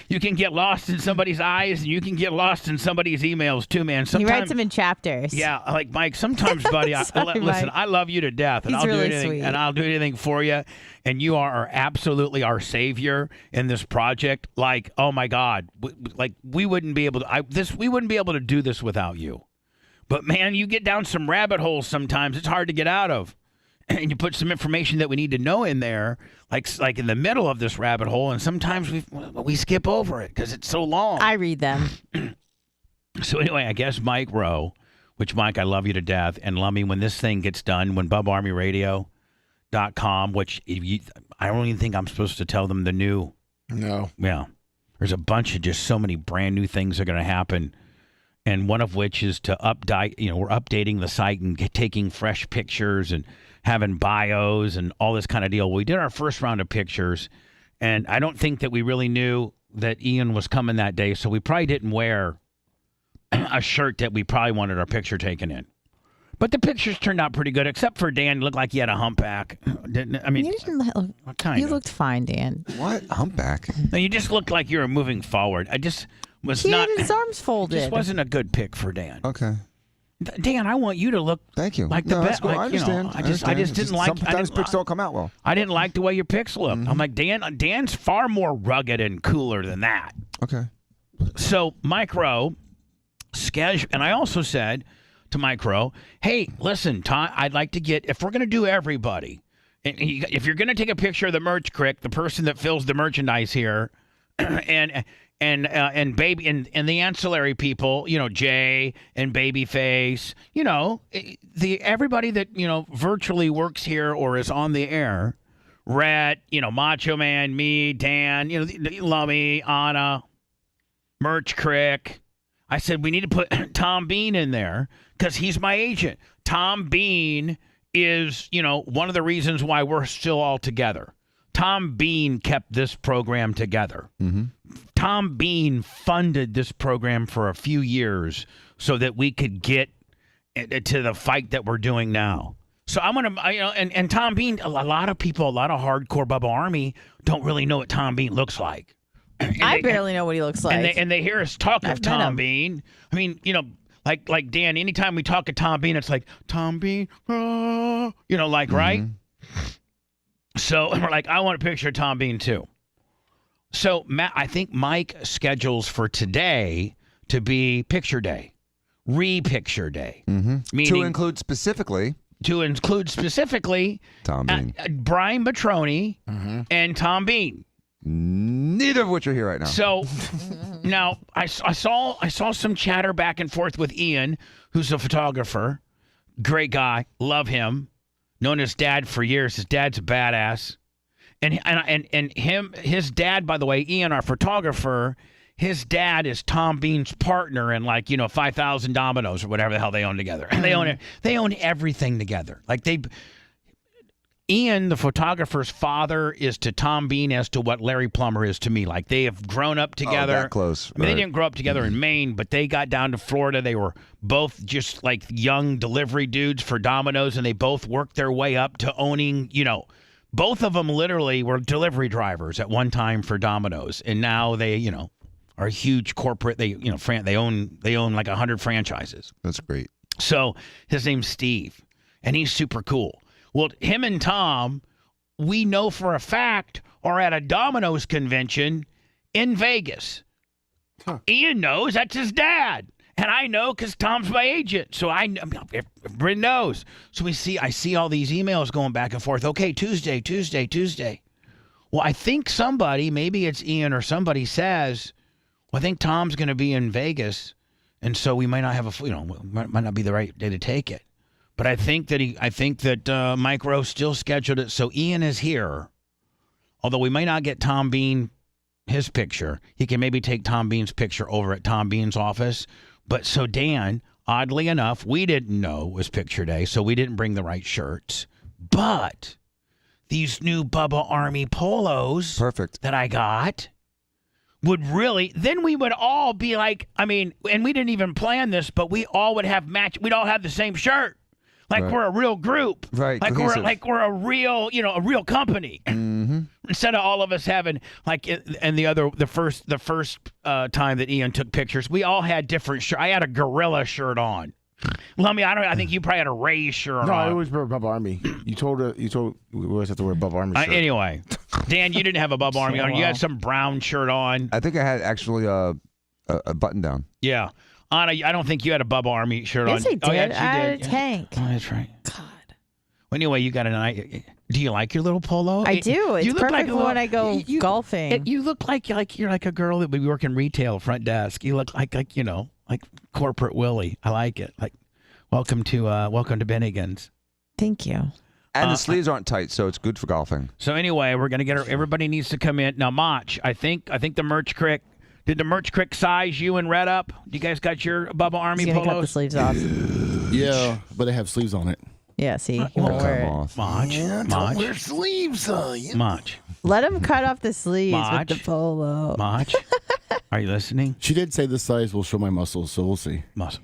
S4: you can get lost in somebody's eyes, and you can get lost in somebody's emails too, man. Sometimes,
S5: he writes them in chapters.
S4: Yeah, like Mike. Sometimes, buddy, listen,
S5: Mike.
S4: I love you to death, and
S5: He's
S4: I'll do
S5: really
S4: anything,
S5: sweet.
S4: and I'll do anything for you. And you are absolutely our savior in this project. Like, oh my God, we wouldn't be able to. We wouldn't be able to do this without you. But man, you get down some rabbit holes sometimes. It's hard to get out of. And you put some information that we need to know in there, like in the middle of this rabbit hole, and sometimes we skip over it because it's so long.
S5: I read them.
S4: So anyway, I guess Mike Rowe, which Mike, I love you to death, and Lummy, when this thing gets done, when BubbaArmyRadio.com, which I don't even think I'm supposed to tell them the new.
S6: No.
S4: Yeah. There's a bunch of just so many brand new things that are going to happen. And one of which is to update, we're updating the site and taking fresh pictures and having bios and all this kind of deal. We did our first round of pictures, and I don't think that we really knew that Ian was coming that day, so we probably didn't wear a shirt that we probably wanted our picture taken in. But the pictures turned out pretty good, except for Dan. Looked like he had a humpback. I mean,
S5: you looked fine, Dan.
S20: What? Humpback?
S4: No, you just looked like you were moving forward. I just was
S5: he
S4: not.
S5: Had his arms folded.
S4: This wasn't a good pick for Dan.
S20: Okay.
S4: Dan, I want you to look.
S20: Thank you.
S4: Like the best.
S20: Cool. I understand.
S4: I just didn't like.
S20: Sometimes picks don't come out well.
S4: I didn't like the way your picks look. I'm like, Dan's far more rugged and cooler than that.
S20: Okay.
S4: So Mike Rowe, and I also said to Mike Rowe, hey, listen, Tom, I'd like to get, if we're going to do everybody, if you're going to take a picture of the merch crick, the person that fills the merchandise here, and baby and the ancillary people, Jay and Babyface, everybody that virtually works here or is on the air, Rhett, Macho Man, me, Dan, Lummy, Anna, Merch Crick. I said we need to put Tom Bean in there because he's my agent. Tom Bean is, one of the reasons why we're still all together. Tom Bean kept this program together.
S20: Mm-hmm.
S4: Tom Bean funded this program for a few years so that we could get to the fight that we're doing now. So I'm going to, and Tom Bean, a lot of people, a lot of hardcore Bubba Army don't really know what Tom Bean looks like.
S5: I barely know what he looks like.
S4: And they hear us talk of Tom Bean. I mean, like Dan, anytime we talk to Tom Bean, it's like, Tom Bean, right? So we're like, I want a picture of Tom Bean too. So Matt, I think Mike schedules for today to be picture day, re-picture day.
S20: To
S4: Meaning
S20: include specifically
S4: Tom Bean, Brian Matroni, and Tom Bean.
S20: Neither of which are here right now.
S4: So now I saw some chatter back and forth with Ian, who's a photographer, great guy, love him, known his dad for years. His dad's a badass, and his dad, by the way, Ian, our photographer. His dad is Tom Bean's partner in 5,000 Dominoes or whatever the hell they own together. And they own everything together. Ian, the photographer's father, is to Tom Bean as to what Larry Plummer is to me. Like, they have grown up together.
S20: Oh, that close.
S4: I mean, they didn't grow up together in Maine, but they got down to Florida. They were both just like young delivery dudes for Domino's, and they both worked their way up to owning, both of them literally were delivery drivers at one time for Domino's. And now they, are a huge corporate. They own like 100 franchises.
S20: That's great.
S4: So his name's Steve, and he's super cool. Well, him and Tom, we know for a fact, are at a Domino's convention in Vegas. Ian knows that's his dad, and I know because Tom's my agent. So everybody knows. So I see all these emails going back and forth. Okay, Tuesday. Well, I think somebody, maybe it's Ian or somebody, says, well, I think Tom's going to be in Vegas, and so we might not have might not be the right day to take it. But I think that Mike Rowe still scheduled it, so Ian is here. Although we might not get Tom Bean his picture, he can maybe take Tom Bean's picture over at Tom Bean's office. But so Dan, oddly enough, we didn't know it was picture day, so we didn't bring the right shirts. But these new Bubba Army polos,
S20: perfect,
S4: that I got. Then we would all be like, and we didn't even plan this, but we all would have we'd all have the same shirt. Like we're a real group.
S20: Right.
S4: Like we're a real, a real company. Mm-hmm. Instead of all of us having the first time that Ian took pictures, we all had different shirts. I had a gorilla shirt on. Well, I think you probably had a Ray shirt on.
S6: No, I always wear Bubba Army. You told we always have to wear Bubba Army shirt.
S4: Anyway, Dan, you didn't have a Bubba Army on. You had some brown shirt on.
S20: I think I had actually a button down.
S4: Yeah. Anna, I don't think you had a Bubba Army shirt on.
S5: Yes, I did.
S4: Oh, yeah,
S5: I had a tank.
S4: Oh, that's right. God. Well, anyway, you got do you like your little polo?
S5: I do. It's perfect for when I go golfing.
S4: You look like you're like a girl that would work in retail front desk. You look like corporate Willie. I like it. Like, welcome to Bennigan's.
S5: Thank you.
S20: And the sleeves aren't tight, so it's good for golfing.
S4: So anyway, we're gonna get everybody needs to come in now. Mach, I think the Merch Crick. Did the Merch Crick size you and Red up? Do you guys got your Bubba Army polos?
S5: Cut the sleeves off.
S3: Yeah, but they have sleeves on it.
S5: Yeah, see, he won't wear it.
S4: Mach.
S3: Don't wear sleeves on you.
S4: Mach.
S5: Let him cut off the sleeves with the polo.
S4: Mach. Are you listening?
S3: She did say this size will show my muscles, so we'll see.
S4: Mach.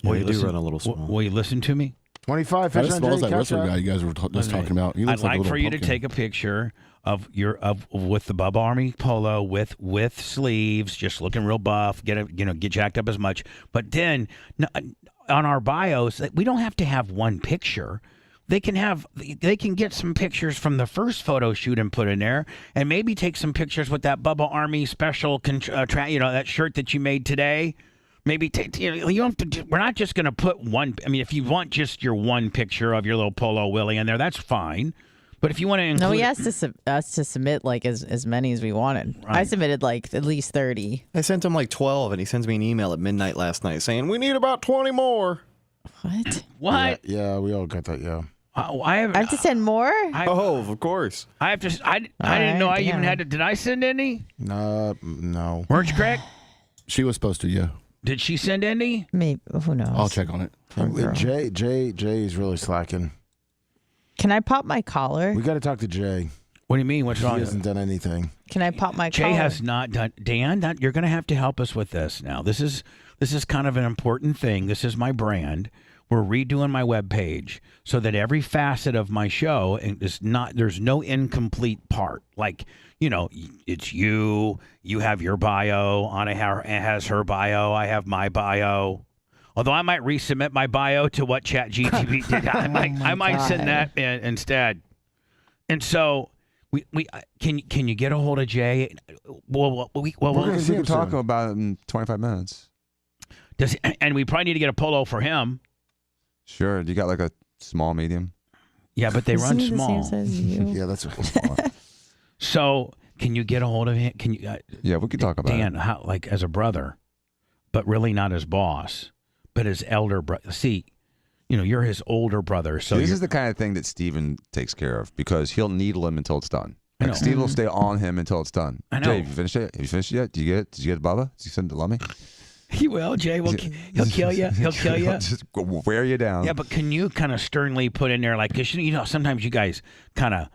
S9: Well, you do run a little small.
S4: Will you listen to me?
S6: 25.
S3: Not as small as that wrestler guy you guys were just talking about. He looks
S4: I'd
S3: like
S4: like
S3: a
S4: for you to
S3: pumpkin.
S4: take a picture with the Bubba Army polo with sleeves, just looking real buff. Get jacked up as much. But then on our bios, we don't have to have one picture. They can get some pictures from the first photo shoot and put in there, and maybe take some pictures with that Bubba Army special, that shirt that you made today. Maybe you have to. We're not just going to put one. I mean, if you want just your one picture of your little polo Willie in there, that's fine. But if you want to include,
S5: he asked us to submit like as many as we wanted. Right. I submitted like at least 30.
S9: I sent him like 12, and he sends me an email at midnight last night saying we need about 20 more.
S4: What?
S6: Yeah, we all got that. Yeah.
S5: I have to send more.
S9: Of course.
S4: I have to. I didn't know I even had to. Did I send any?
S6: No.
S4: Merch Craig?
S3: She was supposed to. Yeah.
S4: Did she send any?
S5: Maybe. Who knows?
S3: I'll check on it.
S6: Jay is really slacking.
S5: Can I pop my collar?
S6: We got to talk to Jay.
S4: What do you mean? What's wrong?
S6: He hasn't done anything.
S5: Can I pop my collar?
S4: Jay has not done. Dan, you're going to have to help us with this now. This is kind of an important thing. This is my brand. We're redoing my webpage so that every facet of my show there's no incomplete part. Like, it's you have your bio, Anna has her bio, I have my bio. Although I might resubmit my bio to what ChatGPT did. I might send that in instead. And so Can you get a hold of Jay? Well,
S20: we can talk about it in 25 minutes.
S4: And we probably need to get a polo for him.
S20: Sure. You got like a small, medium?
S4: Yeah, but they run
S5: Isn't he the
S4: small.
S5: same size as you?
S6: Yeah, that's what
S4: So can you get a hold of him? Can you?
S20: Yeah, we could talk about
S4: Dan,
S20: it.
S4: how, like as a brother, but really not his boss, but his elder brother. See, you're his older brother. So
S20: this is the kind of thing that Steven takes care of because he'll needle him until it's done.
S4: I know.
S20: Like Steven will stay on him until it's done.
S4: I know.
S20: Jay, have you finished it? Have you finished it yet? Did you get it, Bubba? Did you send it to Lummy?
S4: He will, Jay. He'll kill you. He'll kill you.
S20: Just wear you down.
S4: Yeah, but can you kind of sternly put in there, like, because sometimes you guys kind of,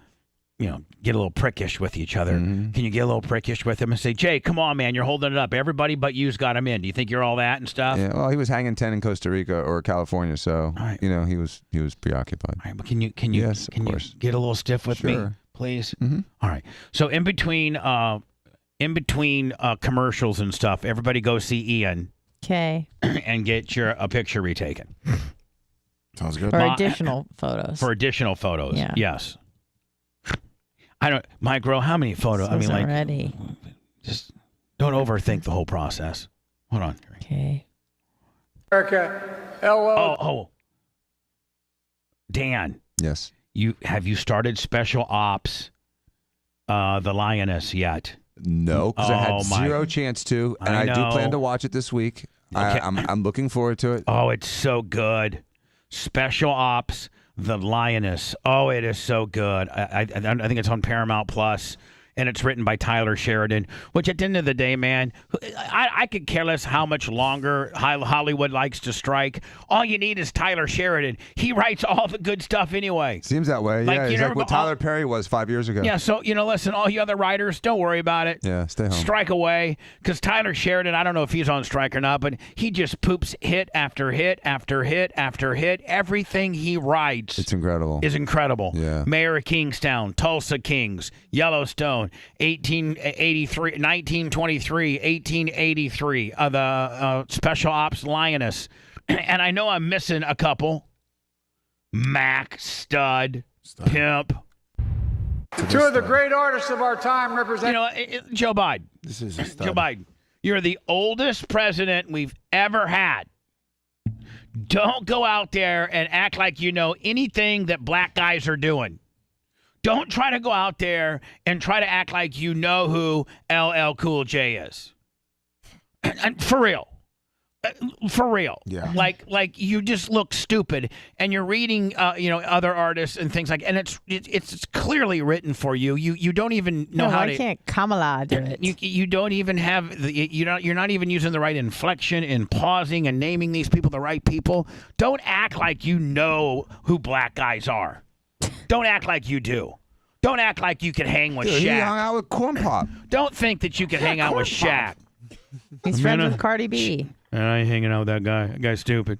S4: get a little prickish with each other.
S20: Mm-hmm.
S4: Can you get a little prickish with him and say, Jay, come on, man, you're holding it up. Everybody but you's got him in. Do you think you're all that and stuff?
S20: Yeah. Well, he was hanging 10 in Costa Rica or California, so he was preoccupied.
S4: All right, but can you
S20: Yes,
S4: can
S20: of
S4: you
S20: course.
S4: get a little stiff with me,
S20: Sure.
S4: please?
S20: Mm-hmm.
S4: All right. So in between commercials and stuff, everybody go see Ian.
S5: Okay.
S4: And get a picture retaken.
S6: Sounds good.
S5: Or additional photos.
S4: For additional photos.
S5: Yeah.
S4: Yes. Mike Rowe, how many photos?
S5: Those already.
S4: Just don't overthink the whole process. Hold on.
S5: Okay.
S12: America, LL.
S4: Oh. Dan.
S20: Yes.
S4: Have you started Special Ops, the Lioness yet?
S20: No, because I had zero chance to, and I do plan to watch it this week.
S4: Okay.
S20: I'm looking forward to it.
S4: Oh, it's so good. Special Ops, the Lioness. Oh, it is so good. I think it's on Paramount Plus, and it's written by Tyler Sheridan, which at the end of the day, man, I could care less how much longer Hollywood likes to strike. All you need is Tyler Sheridan. He writes all the good stuff anyway.
S20: Seems that way.
S4: Like,
S20: Yeah, he's like what Tyler Perry was 5 years ago.
S4: Yeah, so, listen, all you other writers, don't worry about it.
S20: Yeah, stay home.
S4: Strike away, because Tyler Sheridan, I don't know if he's on strike or not, but he just poops hit after hit after hit after hit. Everything he writes
S20: It's incredible.
S4: is incredible.
S20: Yeah.
S4: Mayor of Kingstown, Tulsa Kings, Yellowstone, 1983, 1923, 1883, the Special Ops Lioness. And I know I'm missing a couple. Mac, Stud. Pimp.
S12: Two of the great artists of our time represent.
S4: Joe Biden.
S6: This is a
S4: Joe Biden. You're the oldest president we've ever had. Don't go out there and act like you know anything that black guys are doing. Don't try to go out there and try to act like you know who LL Cool J is. And for real. For real.
S6: Yeah.
S4: Like you just look stupid, and you're reading other artists and things like, and it's clearly written for you. You don't even know how
S5: why
S4: to.
S5: can't Kamala do it?
S4: You don't even have you're not even using the right inflection in pausing and naming these people the right people. Don't act like you know who black guys are. Don't act like you do. Don't act like you can hang with
S20: Dude,
S4: Shaq.
S20: he hung out with Corn Pop.
S4: Don't think that you can hang out with Shaq.
S5: He's friends with Cardi B.
S4: And I ain't hanging out with that guy. That guy's stupid.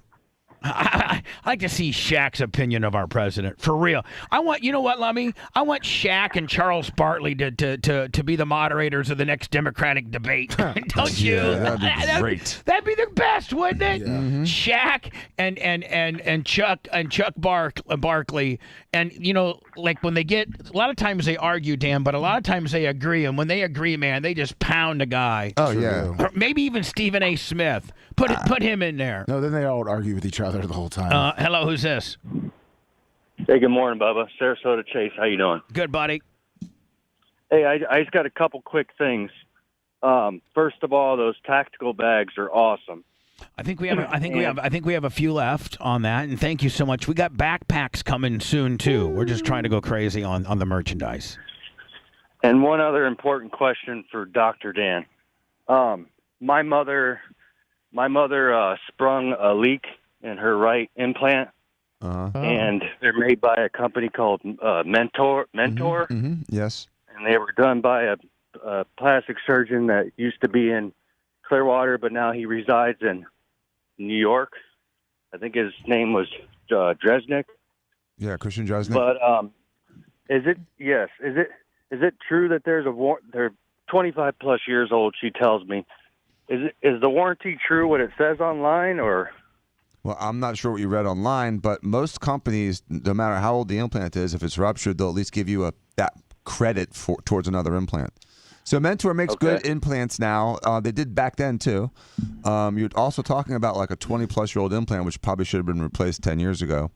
S4: I like to see Shaq's opinion of our president. For real. You know what, Lummy? I want Shaq and Charles Barkley to be the moderators of the next Democratic debate. Don't you?
S20: Yeah, that'd be great.
S4: That'd be the best, wouldn't it?
S6: Yeah. Mm-hmm.
S4: Shaq and Chuck Barkley, and like when they get, a lot of times they argue, Dan, but a lot of times they agree, and when they agree, man, they just pound a guy.
S20: Oh yeah.
S4: Or maybe even Stephen A. Smith. Put him in there.
S6: No, then they all argue with each other the whole time.
S4: Hello, who's this?
S7: Hey, good morning, Bubba. Sarasota Chase, how you doing?
S4: Good, buddy.
S7: Hey, I just got a couple quick things. First of all, those tactical bags are awesome.
S4: I think we have a few left on that, and thank you so much. We got backpacks coming soon too. We're just trying to go crazy on the merchandise.
S7: And one other important question for Dr. Dan. My mother sprung a leak in her right implant, and they're made by a company called Mentor.
S20: Mm-hmm. Yes.
S7: And they were done by a plastic surgeon that used to be in Clearwater, but now he resides in New York. I think his name was Dresnick.
S20: Yeah, Christian Dresnick.
S7: But is it true that there's they're 25 plus years old? She tells me. Is the warranty true what it says online, or?
S20: Well, I'm not sure what you read online, but most companies, no matter how old the implant is, if it's ruptured, they'll at least give you that credit towards another implant. So Mentor makes good implants now. They did back then too. You're also talking about like a 20-plus-year-old implant, which probably should have been replaced 10 years ago.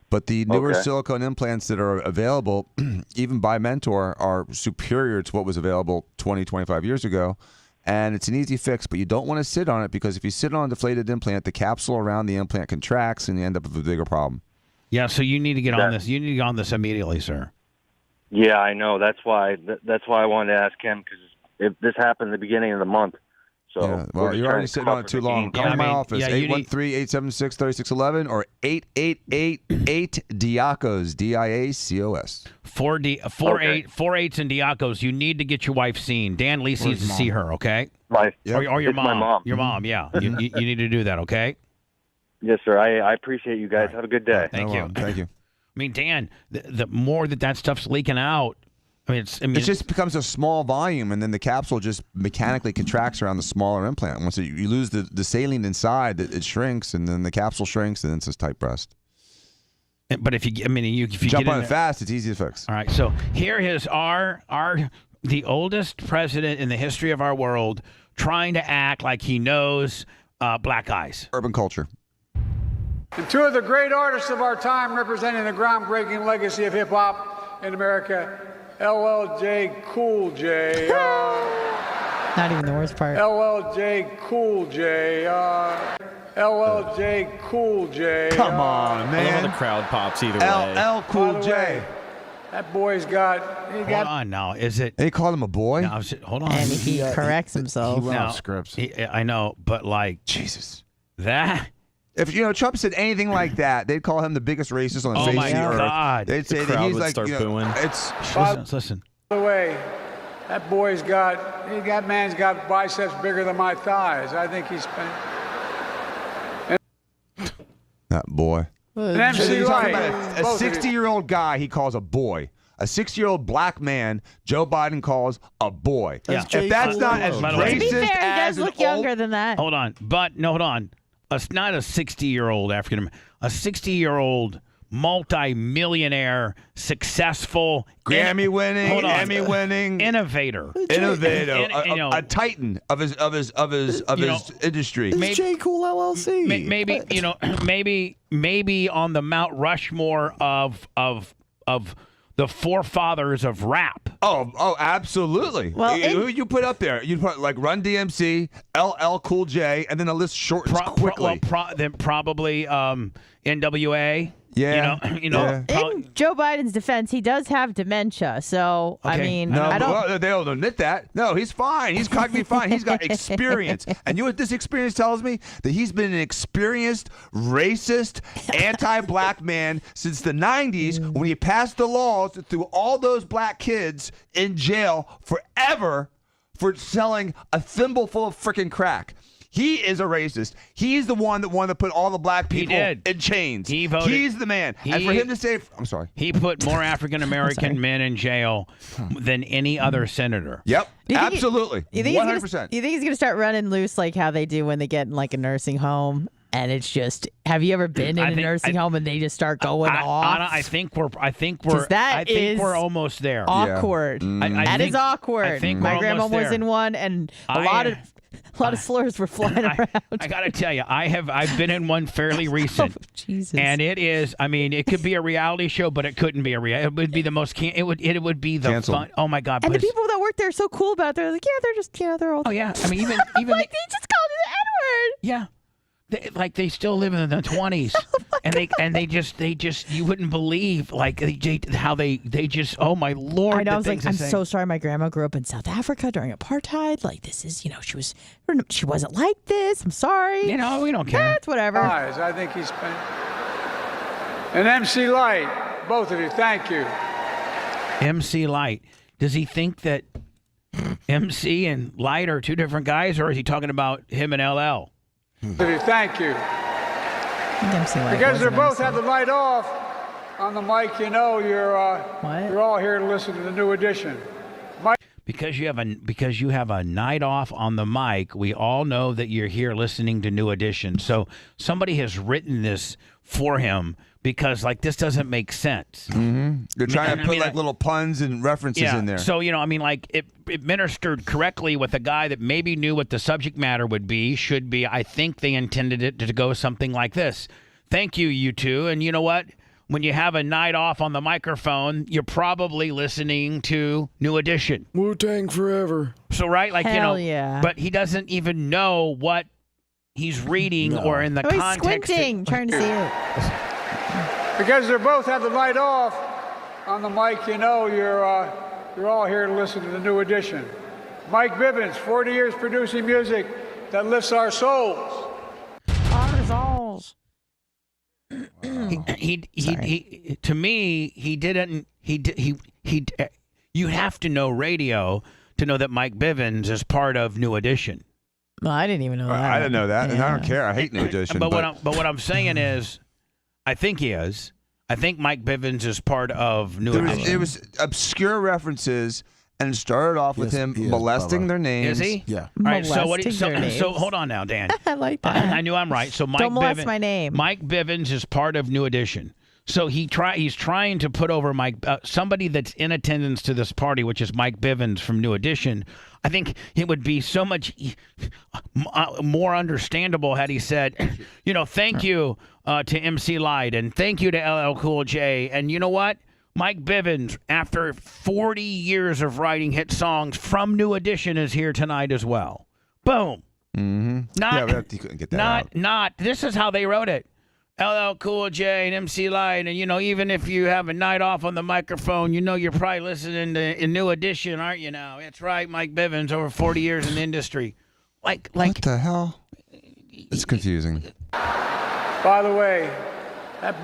S20: But the newer silicone implants that are available, even by Mentor, are superior to what was available 20, 25 years ago. And it's an easy fix, but you don't want to sit on it because if you sit on a deflated implant, the capsule around the implant contracts and you end up with a bigger problem.
S4: Yeah, so you need to get on this. You need to get on this immediately, sir.
S7: Yeah, I know. That's why I wanted to ask him because this happened at the beginning of the month. So
S20: well, you're already sitting on it too long. Call my office, 813-876-3611 or 888-8-DIACOS, D-I-A-C-O-S.
S4: 4 8s and Diacos. You need to get your wife seen. Dan Lee needs to see her, okay?
S7: Right.
S4: Or your mom.
S7: My mom.
S4: Your mom, yeah. you need to do that, okay?
S7: Yes, sir. I appreciate you guys. Have a good day.
S4: Thank you.
S20: Thank you.
S4: I mean, Dan, the more that stuff's leaking out, it
S20: just becomes a small volume, and then the capsule just mechanically contracts around the smaller implant. Once you lose the saline inside, it shrinks, and then the capsule shrinks, and then it's a tight breast.
S4: But if you
S20: jump
S4: get
S20: on it fast, it's easy to fix.
S4: All right, so here is the oldest president in the history of our world trying to act like he knows black guys.
S20: Urban culture.
S12: And two of the great artists of our time representing the groundbreaking legacy of hip-hop in America, LL Cool J.
S5: Not even the worst part.
S12: LL Cool J. LL Cool J.
S20: Come on, man.
S9: I love how the crowd pops either way.
S20: LL Cool J.
S12: That boy's got...
S4: Hold on now. Is it...
S20: They called him a boy?
S4: No, hold on.
S5: And he corrects himself.
S6: He went off scripts.
S4: I know, but like...
S20: Jesus.
S4: That...
S20: If Trump said anything like that, they'd call him the biggest racist on the face of the earth.
S4: God.
S20: They'd say that he's like,
S9: booing.
S4: Listen.
S12: By the way, that boy's man's got biceps bigger than my thighs. I think he's spent...
S20: That boy.
S12: An MC Light.
S20: A 60-year-old guy he calls a boy. A 60-year-old black man Joe Biden calls a boy.
S5: That's
S20: If that's not as racist
S5: to be fair, he
S20: as
S5: does look younger than that.
S4: Hold on. Hold on. It's not a 60-year-old African American. A 60-year-old multi-millionaire, successful,
S20: Grammy-winning, Emmy-winning
S4: innovator,
S20: a titan of his industry.
S5: It's J. Cool LLC.
S4: Maybe on the Mount Rushmore of the forefathers of rap.
S20: Oh, absolutely.
S5: Well,
S20: who you put up there? You put like Run DMC, LL Cool J, and then the list shortens quickly.
S4: Then probably NWA.
S20: Yeah.
S5: In Joe Biden's defense, he does have dementia. So,
S4: Okay.
S5: I mean,
S20: No,
S5: I don't.
S20: they don't admit that. No, he's fine. He's cognitively fine. He's got experience. And you know what this experience tells me? That he's been an experienced, racist, anti-black man since the 90s when he passed the laws that threw all those black kids in jail forever for selling a thimble full of freaking crack. He is a racist. He's the one that wanted to put all the black people in chains.
S4: He voted.
S20: He's the man. And for him to say, I'm sorry.
S4: He put more African American men in jail than any other senator.
S20: Yep. Absolutely. 100%.
S5: You think he's going to start running loose like how they do when they get in like a nursing home? And it's just, have you ever been in a nursing home and they just start going off?
S4: I think we're almost there.
S5: Awkward. That is awkward. My grandma was in one, and a lot of slurs were flying around.
S4: I got to tell you, I've been in one fairly recent.
S5: Jesus.
S4: And it is, it could be a reality show, but it couldn't be a reality. It would be the most, it would be the
S20: Canceled.
S4: fun. Oh my God.
S5: And the people that work there are so cool about it. They're like, yeah, they're just, they're all.
S4: Oh yeah. Even
S5: like, they just called it the N-word.
S4: Yeah. They still live in the 20s, and they just you wouldn't believe how they just, oh my Lord.
S5: I know. I was like, I'm so sorry. My grandma grew up in South Africa during apartheid. Like, this is, she wasn't like this. I'm sorry.
S4: We don't care.
S5: That's whatever.
S12: I think he's spent... And MC Light, both of you, thank you.
S4: MC Light. Does he think that MC and Light are two different guys, or is he talking about him and LL?
S12: Thank you. Because they both have the light off on the mic, you're all here to listen to the new edition.
S4: because you have a night off on the mic, we all know that you're here listening to New Edition. So somebody has written this for him because like this doesn't make sense.
S20: Mm-hmm. They're trying to put like little puns and references in there.
S4: So it ministered correctly with a guy that maybe knew what the subject matter would be, should be. I think they intended it to go something like this. Thank you, you two. And you know what? When you have a night off on the microphone, you're probably listening to New Edition.
S6: Wu-Tang forever.
S4: So, right? Like,
S5: Hell yeah.
S4: But he doesn't even know what he's reading or in the
S5: He's
S4: context.
S5: squinting, trying to see it.
S12: Because they both have the light off on the mic, you know you're all here to listen to the New Edition. Mike Bivens, 40 years producing music that lifts our souls.
S5: Our souls.
S4: He to me, you have to know radio to know that Mike Bivens is part of New Edition.
S5: Well, I didn't even know that.
S20: I didn't know that, and I don't care. I hate New Edition.
S4: But what I'm saying is, I think he is. I think Mike Bivens is part of New Edition.
S20: It was obscure references, and it started off with him molesting their names.
S4: Is he?
S6: Yeah.
S4: All right.
S5: Molesting their names.
S4: So hold on now, Dan.
S5: I like that.
S4: I knew I'm right. So Mike
S5: Don't molest
S4: Bivens,
S5: my name.
S4: Mike Bivens is part of New Edition. So he's trying to put over somebody that's in attendance to this party, which is Mike Bivens from New Edition. I think it would be so much more understandable had he said, thank you to MC Light and thank you to LL Cool J. And you know what? Mike Bivens, after 40 years of writing hit songs from New Edition, is here tonight as well. Boom.
S20: Mm-hmm. He couldn't get that out.
S4: This is how they wrote it. LL Cool J and MC Light, and even if you have a night off on the microphone, you're probably listening to a New Edition, aren't you? Now that's right, Mike Bivens, over 40 years in the industry. What
S20: the hell? It's confusing.
S12: By the way, that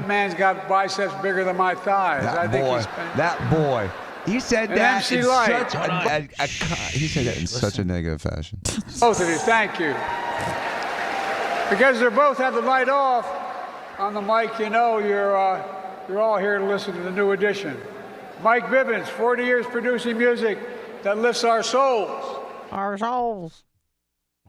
S12: man's got biceps bigger than my thighs.
S20: That boy. He said
S12: And
S20: that
S12: MC
S20: in
S12: Light.
S20: he said that in such a negative fashion.
S12: Both of you, thank you. Because they both have the light off on the mic, you know you're all here to listen to the New Edition. Mike Bivens, 40 years producing music that lifts our souls.
S5: Our souls.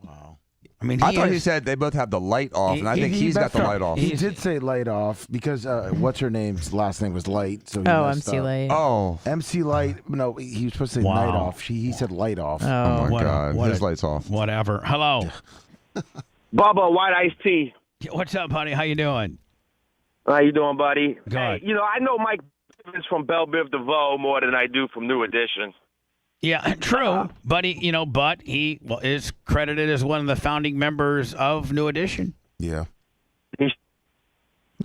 S4: Wow.
S20: I thought he said they both have the light off, and I think he's got the light off.
S6: He did say light off because what's her name's last name was Light. So he messed
S5: MC
S6: up.
S5: Light.
S20: Oh.
S6: MC Light. No, he was supposed to say night off. He said light off.
S20: Oh my God. His light's off.
S4: Whatever. Hello.
S10: Bubba, white iced tea.
S4: What's up, buddy? How you doing?
S10: How you doing, buddy?
S4: Good.
S10: Hey, I know Mike Bivens from Belle Biv DeVoe more than I do from New Edition.
S4: Yeah, true. But he is credited as one of the founding members of New Edition.
S6: Yeah.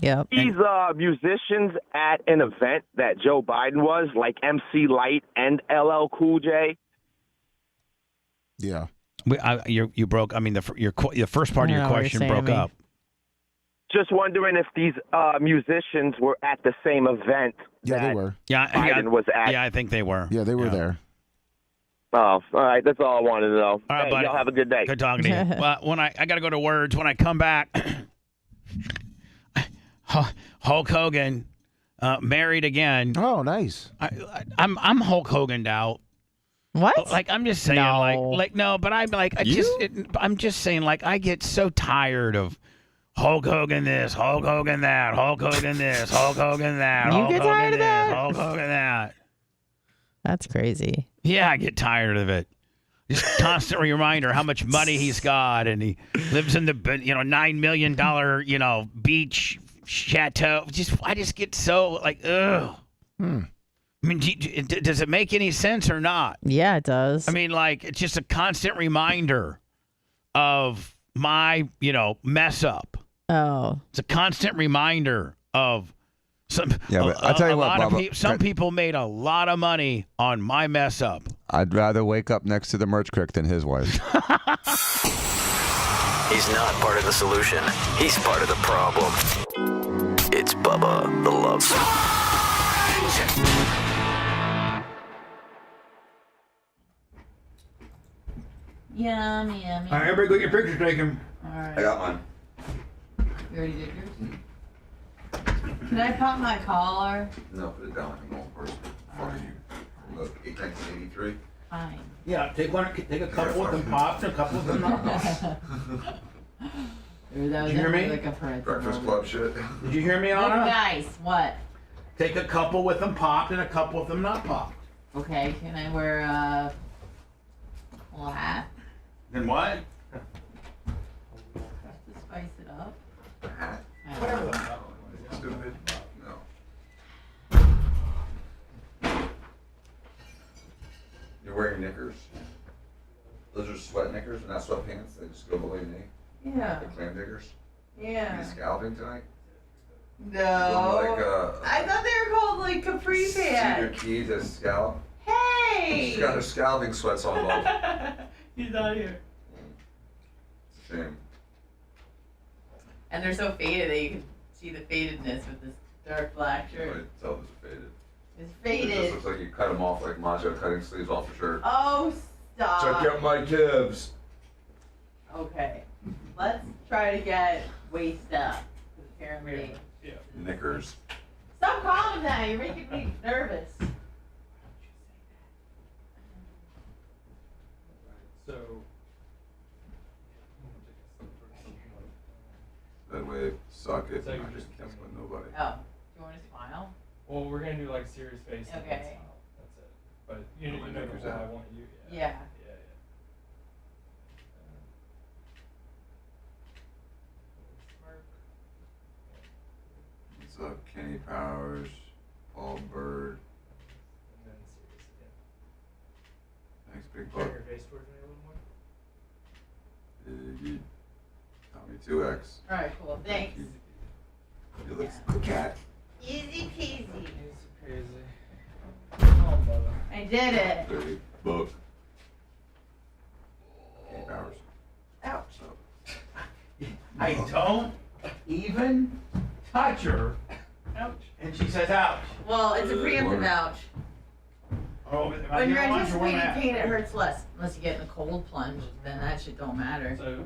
S5: Yep.
S10: These musicians at an event that Joe Biden was, like MC Light and LL Cool J.
S6: Yeah.
S4: You broke. I mean, the first part of your question broke up.
S10: Just wondering if these musicians were at the same event.
S6: Yeah, they were.
S10: Biden was at.
S4: Yeah, I think they were.
S6: Yeah, they were there.
S10: Oh, all right. That's all I wanted to know.
S4: All right,
S10: hey,
S4: buddy.
S10: y'all have a good day.
S4: Good talking to you. Well, when I got to go to words. When I come back, Hulk Hogan married again.
S6: Oh, nice.
S4: I'm Hulk Hogan'd out.
S5: What?
S4: Like I'm just saying, no, but I'm like I'm just saying, like I get so tired of Hulk Hogan this, Hulk Hogan that, Hulk Hogan this, Hulk Hogan that.
S5: You get tired of that?
S4: Hulk Hogan that.
S5: That's crazy.
S4: Yeah, I get tired of it. Just constant reminder how much money he's got, and he lives in the $9 million beach chateau. I just get so like ugh. I mean, does it make any sense or not?
S5: Yeah, it does.
S4: I mean, like, it's just a constant reminder of my, mess up.
S5: Oh.
S4: It's a constant reminder of some.
S20: Yeah, but I'll tell you what, Bubba,
S4: some people made a lot of money on my mess up.
S20: I'd rather wake up next to the merch crick than his wife.
S1: He's not part of the solution. He's part of the problem. It's Bubba the Love Sponge.
S13: Yum, yum.
S14: All right, everybody go get pictures taken.
S13: All right.
S11: I got mine.
S13: You already did yours? Can I pop my collar?
S11: No, put it down like a normal person. Fuck you. Look, 1983.
S13: Fine.
S14: Yeah, take a couple of them pops and a couple of them not pops.
S13: That was
S14: Did you hear me?
S13: like a parental
S11: Breakfast
S13: moment.
S11: Club shit.
S14: Did you hear me,
S13: Look,
S14: Anna?
S13: guys, what?
S14: Take a couple with them popped and a couple of them not popped.
S13: Okay, can I wear a little hat?
S14: Then what?
S13: Just to spice it up.
S11: Hat.
S13: Whatever.
S11: Stupid. No. You're wearing knickers. Those are sweat knickers, not sweatpants. They just go below your knee.
S13: Yeah.
S11: The clam diggers.
S13: Yeah.
S11: You scalping tonight?
S13: No.
S11: Like,
S13: I thought they were called like capri
S11: Cedar
S13: pants.
S11: Key to scalp.
S13: Hey!
S11: She's got her scalping sweats on, Bob.
S13: He's not here.
S11: It's a shame.
S13: And they're so faded that you can see the fadedness with this dark black shirt.
S11: Right, tell them it's faded.
S13: It's
S11: It
S13: faded.
S11: just looks like you cut them off like Macho cutting sleeves off a shirt.
S13: Oh, stop.
S11: Check out my calves.
S13: Okay. Let's try to get waist up. 'Cause apparently.
S11: Knickers.
S13: Stop calling that. You're making me nervous.
S2: So.
S11: That way, suck it.
S2: So
S11: and
S2: you're
S11: I
S2: just
S11: can't with nobody.
S13: Oh. Do you want to smile?
S2: Well, we're gonna do like serious face. and then
S13: Okay.
S2: smile. That's it. But you know
S11: Nobody
S2: the
S11: knows
S2: one I
S11: that.
S2: want you.
S13: Yeah.
S11: What's up, Kenny Powers, Paul Bird.
S2: And then serious again.
S11: Thanks, Big
S2: Turn
S11: Buck.
S2: your face towards me a little more.
S11: Tommy 2X.
S13: Alright, cool. Thanks.
S11: You look the cat.
S13: Easy peasy.
S2: Easy peasy. Oh, mother.
S13: I did it.
S11: Big Buck. Kenny Powers.
S13: Ouch.
S14: I don't even touch her.
S13: Ouch.
S14: And she says, ouch.
S13: Well, it's a preemptive ouch.
S14: Oh, am I
S13: When you're
S14: getting lunch or what am I
S13: anticipating
S14: at?
S13: pain, it hurts less. Unless you get in a cold plunge, then that shit don't matter.
S2: So.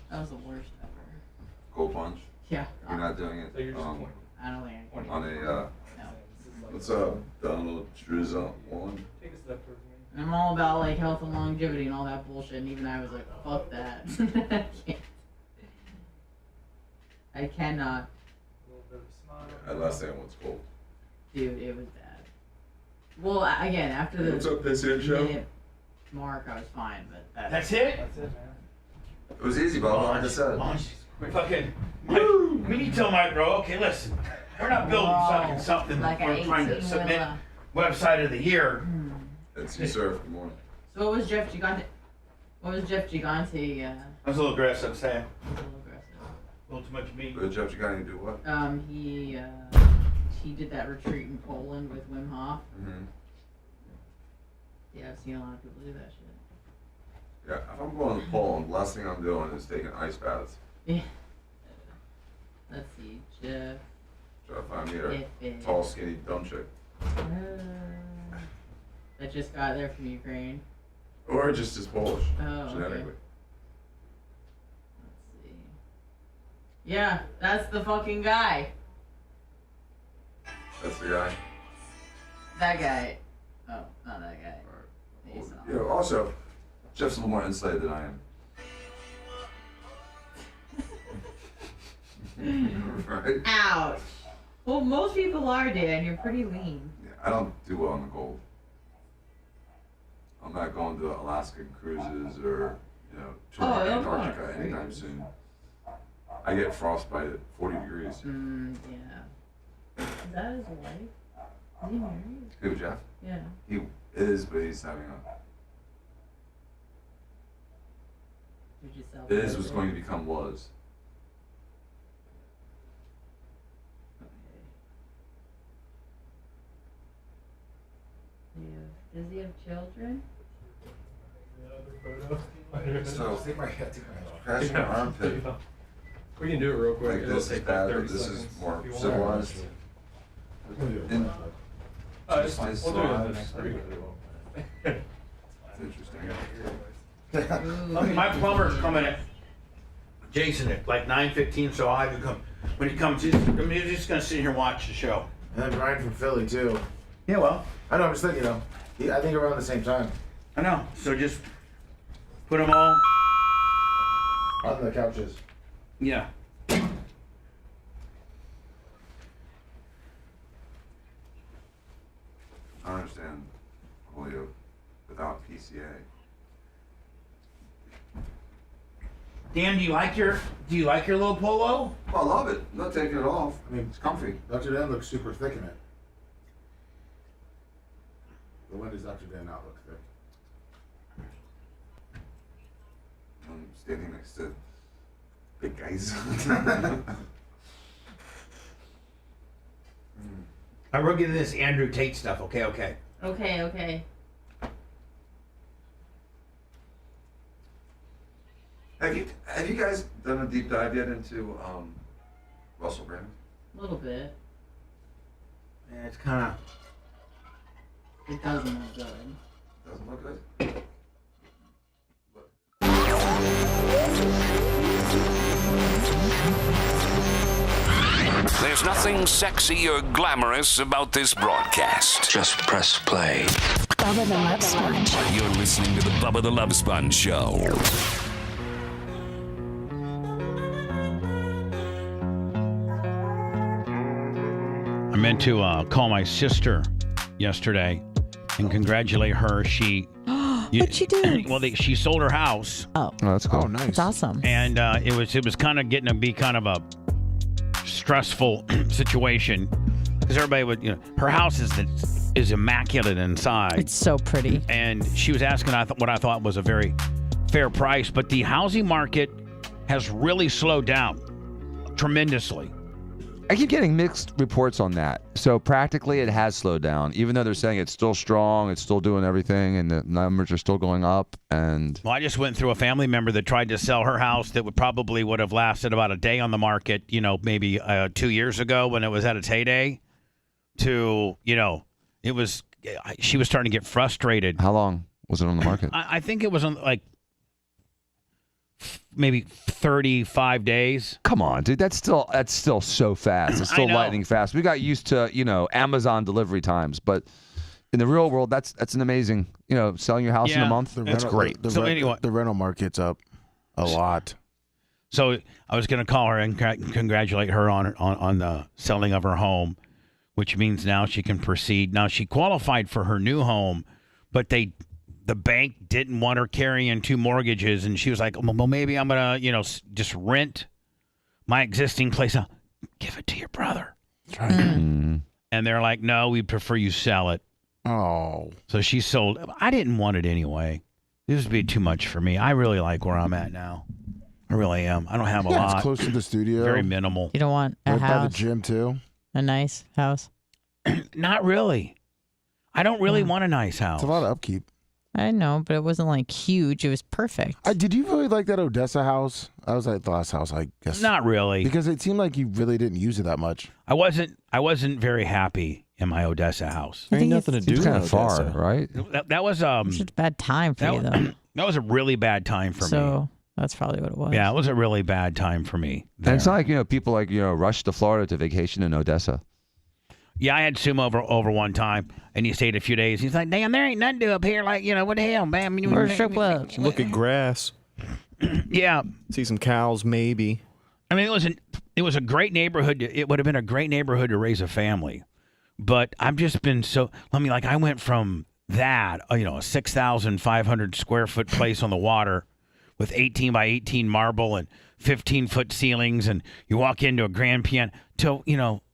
S13: That was the worst ever.
S11: Cold plunge.
S13: Yeah.
S11: You're not doing it.
S2: So you're just pointing.
S13: I don't think I can.
S11: On a,
S13: No.
S11: what's up, Donald Drizzle one?
S2: Take a step towards me.
S13: I'm all about like health and longevity and all that bullshit, and even I was like, fuck that. I can't. I cannot.
S2: A little bit of a smile.
S11: That last thing was cold.
S13: Dude, it was bad. Well, again, after the
S11: What's up, this in show?
S13: minute mark, I was fine, but
S14: That's it?
S2: That's it, man.
S11: It was easy, Bob. Like I said.
S14: Fucking, Mike, we need to tell Mike, bro, okay, listen, we're not building fucking something
S13: like
S14: we're
S13: a
S14: trying to
S13: 18
S14: submit
S13: wheeler.
S14: website of the year.
S11: It's you, sir. Good morning.
S13: So what was Jeff Gigante? What was Jeff Gigante?
S14: I was a little aggressive, Sam.
S13: A little aggressive.
S14: A little too much meat.
S11: But Jeff, you got to do what?
S13: He did that retreat in Poland with Wim Hof.
S11: Mm-hmm.
S13: Yeah, I've seen a lot of people do that shit.
S11: Yeah, if I'm going to Poland, the last thing I'm doing is taking ice baths.
S13: Yeah. Let's see, Jeff.
S11: Try to find me a
S13: If-
S11: tall, skinny, dumb chick.
S13: That just got there from Ukraine.
S11: Or just as Polish,
S13: Oh, okay.
S11: genetically.
S13: Let's see. Yeah, that's the fucking guy.
S11: That's the guy.
S13: That guy. Oh, not that guy. He's not.
S11: Yeah, also, Jeff's a little more insulated than I am. Right?
S13: Ouch. Well, most people are, Dan. You're pretty lean.
S11: Yeah, I don't do well in the cold. I'm not going to Alaskan cruises or, touring
S13: Oh,
S11: Antarctica
S13: okay.
S11: anytime soon. I get frostbite at 40 degrees.
S13: Yeah. Is that his wife? Is he married?
S11: Who, Jeff?
S13: Yeah.
S11: He is, but he's having
S13: Did you sell
S11: Is was going to become was.
S13: Does he have children?
S11: So, scratching your armpit.
S2: We can do it real quick.
S11: Like
S2: It'll
S11: this is
S2: take
S11: bad,
S2: like
S11: but
S2: 30
S11: this
S2: seconds
S11: is more
S2: if you want.
S11: civilized. And
S2: It's
S11: just
S2: fine.
S11: his
S2: We'll do it the
S11: slides.
S2: next week.
S11: It's interesting.
S14: Okay, my plumber's coming at Jason at like 9:15, so I'll have you come. When he comes, he's just gonna sit here and watch the show.
S6: And then Brian from Philly too.
S14: Yeah, well,
S6: I know. I'm just thinking, Yeah, I think around the same time.
S14: I know. So just put them all
S6: on the couches.
S14: Yeah.
S11: I don't understand Julio without PCA.
S14: Dan, do you like your little polo?
S11: Oh, I love it. Not taking it off. I mean, it's comfy.
S6: Dr. Dan looks super thick in it. But when does Dr. Dan not look thick?
S11: I'm standing next to big guys.
S14: I wrote you this Andrew Tate stuff. Okay.
S13: Okay.
S11: Have you guys done a deep dive yet into Russell Brand?
S13: A little bit.
S14: Yeah, it's kind of.
S13: It doesn't look good.
S11: Doesn't look good.
S15: There's nothing sexy or glamorous about this broadcast. Just press play.
S22: Bubba the Love Sponge.
S15: You're listening to the Bubba the Love Sponge Show.
S4: I meant to call my sister yesterday and congratulate her.
S5: What'd she do?
S4: Well, she sold her house.
S5: Oh,
S20: that's cool.
S6: Oh, nice.
S5: That's awesome.
S4: And it was kind of getting to be kind of a stressful situation because everybody would, her house is immaculate inside.
S5: It's so pretty.
S4: And she was asking what I thought was a very fair price, but the housing market has really slowed down tremendously.
S20: I keep getting mixed reports on that. So practically it has slowed down, even though they're saying it's still strong, it's still doing everything, and the numbers are still going up. And
S4: well, I just went through a family member that tried to sell her house that would have lasted about a day on the market, maybe 2 years ago when it was at a TATE. She was starting to get frustrated.
S20: How long was it on the market?
S4: I think it was on maybe 35 days.
S20: Come on, dude. That's still so fast. It's still lightning fast. We got used to, Amazon delivery times, but in the real world, that's an amazing, selling your house in a month. That's great.
S4: Anyway,
S6: the rental market's up a lot.
S4: So I was going to call her and congratulate her on the selling of her home, which means now she can proceed. Now she qualified for her new home, but the bank didn't want her carrying 2 mortgages, and she was like, well, maybe I'm going to, just rent my existing place. I'll give it to your brother.
S6: That's right.
S4: And they're like, no, we prefer you sell it.
S6: Oh.
S4: So she sold. I didn't want it anyway. This would be too much for me. I really like where I'm at now. I really am. I don't have a lot.
S6: It's close to the studio.
S4: Very minimal.
S5: You don't want a
S6: right
S5: house?
S6: by the gym, too.
S5: A nice house?
S4: Not really. I don't really want a nice house.
S6: It's a lot of upkeep.
S5: I know, but it wasn't huge. It was perfect.
S6: Did you really like that Odessa house? I was at the last house, I guess.
S4: Not really.
S6: Because it seemed like you really didn't use it that much.
S4: I wasn't very happy in my Odessa house.
S9: There ain't nothing to do.
S20: It's kind of far,
S9: Odessa.
S20: right?
S4: That was
S5: It was just a bad time for you, though.
S4: That was a really bad time for me.
S5: So that's probably what it was.
S4: Yeah, it was a really bad time for me.
S20: And it's not like, people rush to Florida to vacation in Odessa.
S4: Yeah, I had Sumo over one time, and he stayed a few days. He's like, damn, there ain't nothing to do up here. Like, what the hell, man?
S5: Where's strip clubs?
S9: Look at grass.
S4: Yeah.
S9: See some cows, maybe.
S4: I mean, it was a great neighborhood. It would have been a great neighborhood to raise a family. But I've just been I went from that, a 6,500 square foot place on the water with 18 by 18 marble and 15-foot ceilings, and you walk into a grand piano to,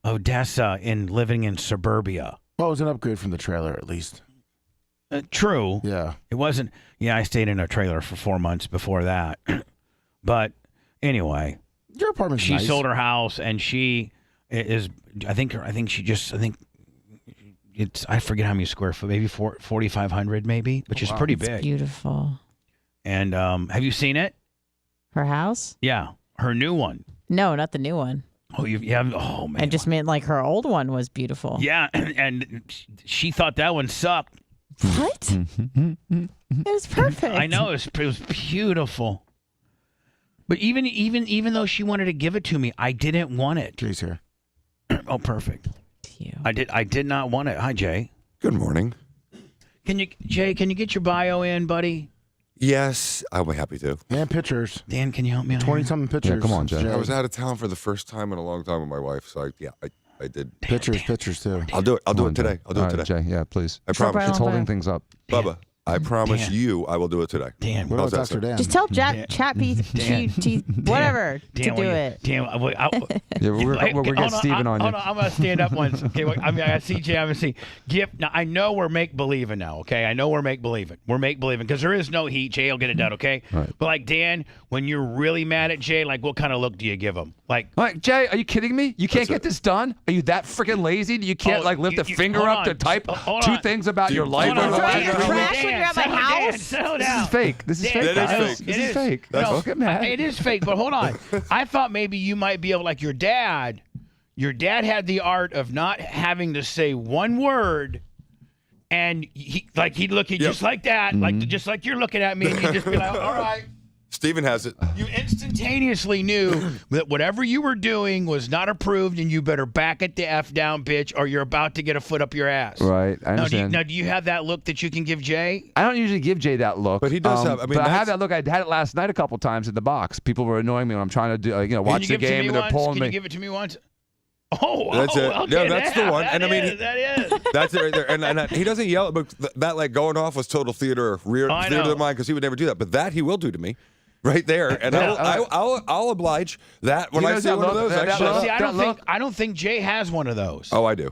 S4: Odessa and living in suburbia.
S6: Well, it was an upgrade from the trailer, at least.
S4: True.
S6: Yeah.
S4: It wasn't. Yeah, I stayed in a trailer for 4 months before that. Anyway,
S6: your apartment's
S4: she
S6: nice.
S4: sold her house, and she is. I think it's. I forget how many square foot. Maybe 4,500, maybe, which is pretty big.
S5: Beautiful.
S4: And have you seen it?
S5: Her house?
S4: Yeah, her new one.
S5: No, not the new one.
S4: Oh, you have. Oh man.
S5: I just meant her old one was beautiful.
S4: Yeah, and she thought that one sucked.
S5: What? It was perfect.
S4: I know it was beautiful. But even though she wanted to give it to me, I didn't want it.
S6: Jay's here.
S4: Oh, perfect. I did not want it. Hi, Jay.
S6: Good morning.
S4: Can you, Jay? Can you get your bio in, buddy?
S16: Yes, I'll be happy to.
S6: And pictures.
S4: Dan, can you help me out?
S6: 20-something pictures.
S20: Yeah, come on, Jay.
S16: I was out of town for the first time in a long time with my wife, so I did.
S6: Pictures too.
S16: I'll do it. I'll do it today. I'll do
S20: All
S16: it
S20: right,
S16: today.
S20: Jay, yeah, please.
S16: I promise.
S20: It's holding things up.
S16: Bubba, I promise you I will do it today.
S4: Dan.
S6: What
S16: How's
S6: about
S16: that,
S6: Dr.
S16: sir?
S6: Dan?
S5: Just tell whatever to do it.
S4: Dan,
S20: Yeah, we're
S4: hold
S20: getting Steven on you.
S4: Hold on, I'm gonna stand up once. Okay, I got CJ. I'm gonna see. Now I know we're make believing now. Okay, I know we're make believing. We're make believing because there is no heat. Jay will get it done. Okay.
S20: Right.
S4: But like Dan, when you're really mad at Jay, like what kind of look do you give him? Like
S20: Jay, are you kidding me? You can't get this done? Are you that freaking lazy? You can't lift a finger
S4: hold
S20: up
S4: on.
S20: to type
S4: Hold
S20: two
S4: on.
S20: things about your life?
S4: Hold on.
S20: over the last 3 weeks?
S5: Trash when you're at my house.
S4: Settle
S20: This
S4: down.
S20: is fake. This is
S4: Dan,
S20: fake.
S16: That
S20: guys.
S16: is fake.
S20: This is fake. Don't get mad.
S4: It is fake, but hold on. I thought maybe you might be able, like your dad. Your dad had the art of not having to say one word, and he'd look at you just like that, just like you're looking at me, and you'd just be like, all right.
S16: Steven has it.
S4: You instantaneously knew that whatever you were doing was not approved, and you better back it the F down, bitch, or you're about to get a foot up your ass.
S20: Right, I understand.
S4: Now, do you have that look that you can give Jay?
S20: I don't usually give Jay that look.
S16: But he does have. I mean,
S20: but I have that look. I had it last night a couple times in the box. People were annoying me when I'm trying to do, watch the game, and they're pulling
S4: Can
S20: me.
S4: you give it to me once? Oh,
S16: that's it.
S4: Okay,
S16: No, that's the one. And I mean,
S4: that is.
S16: that's it right there. And he doesn't yell, but that like going off was total theater of the mind because he would never do that. But that he will do to me. Right there, and I'll oblige that when I see one of those.
S4: See, I don't think Jay has one of those.
S16: Oh, I do.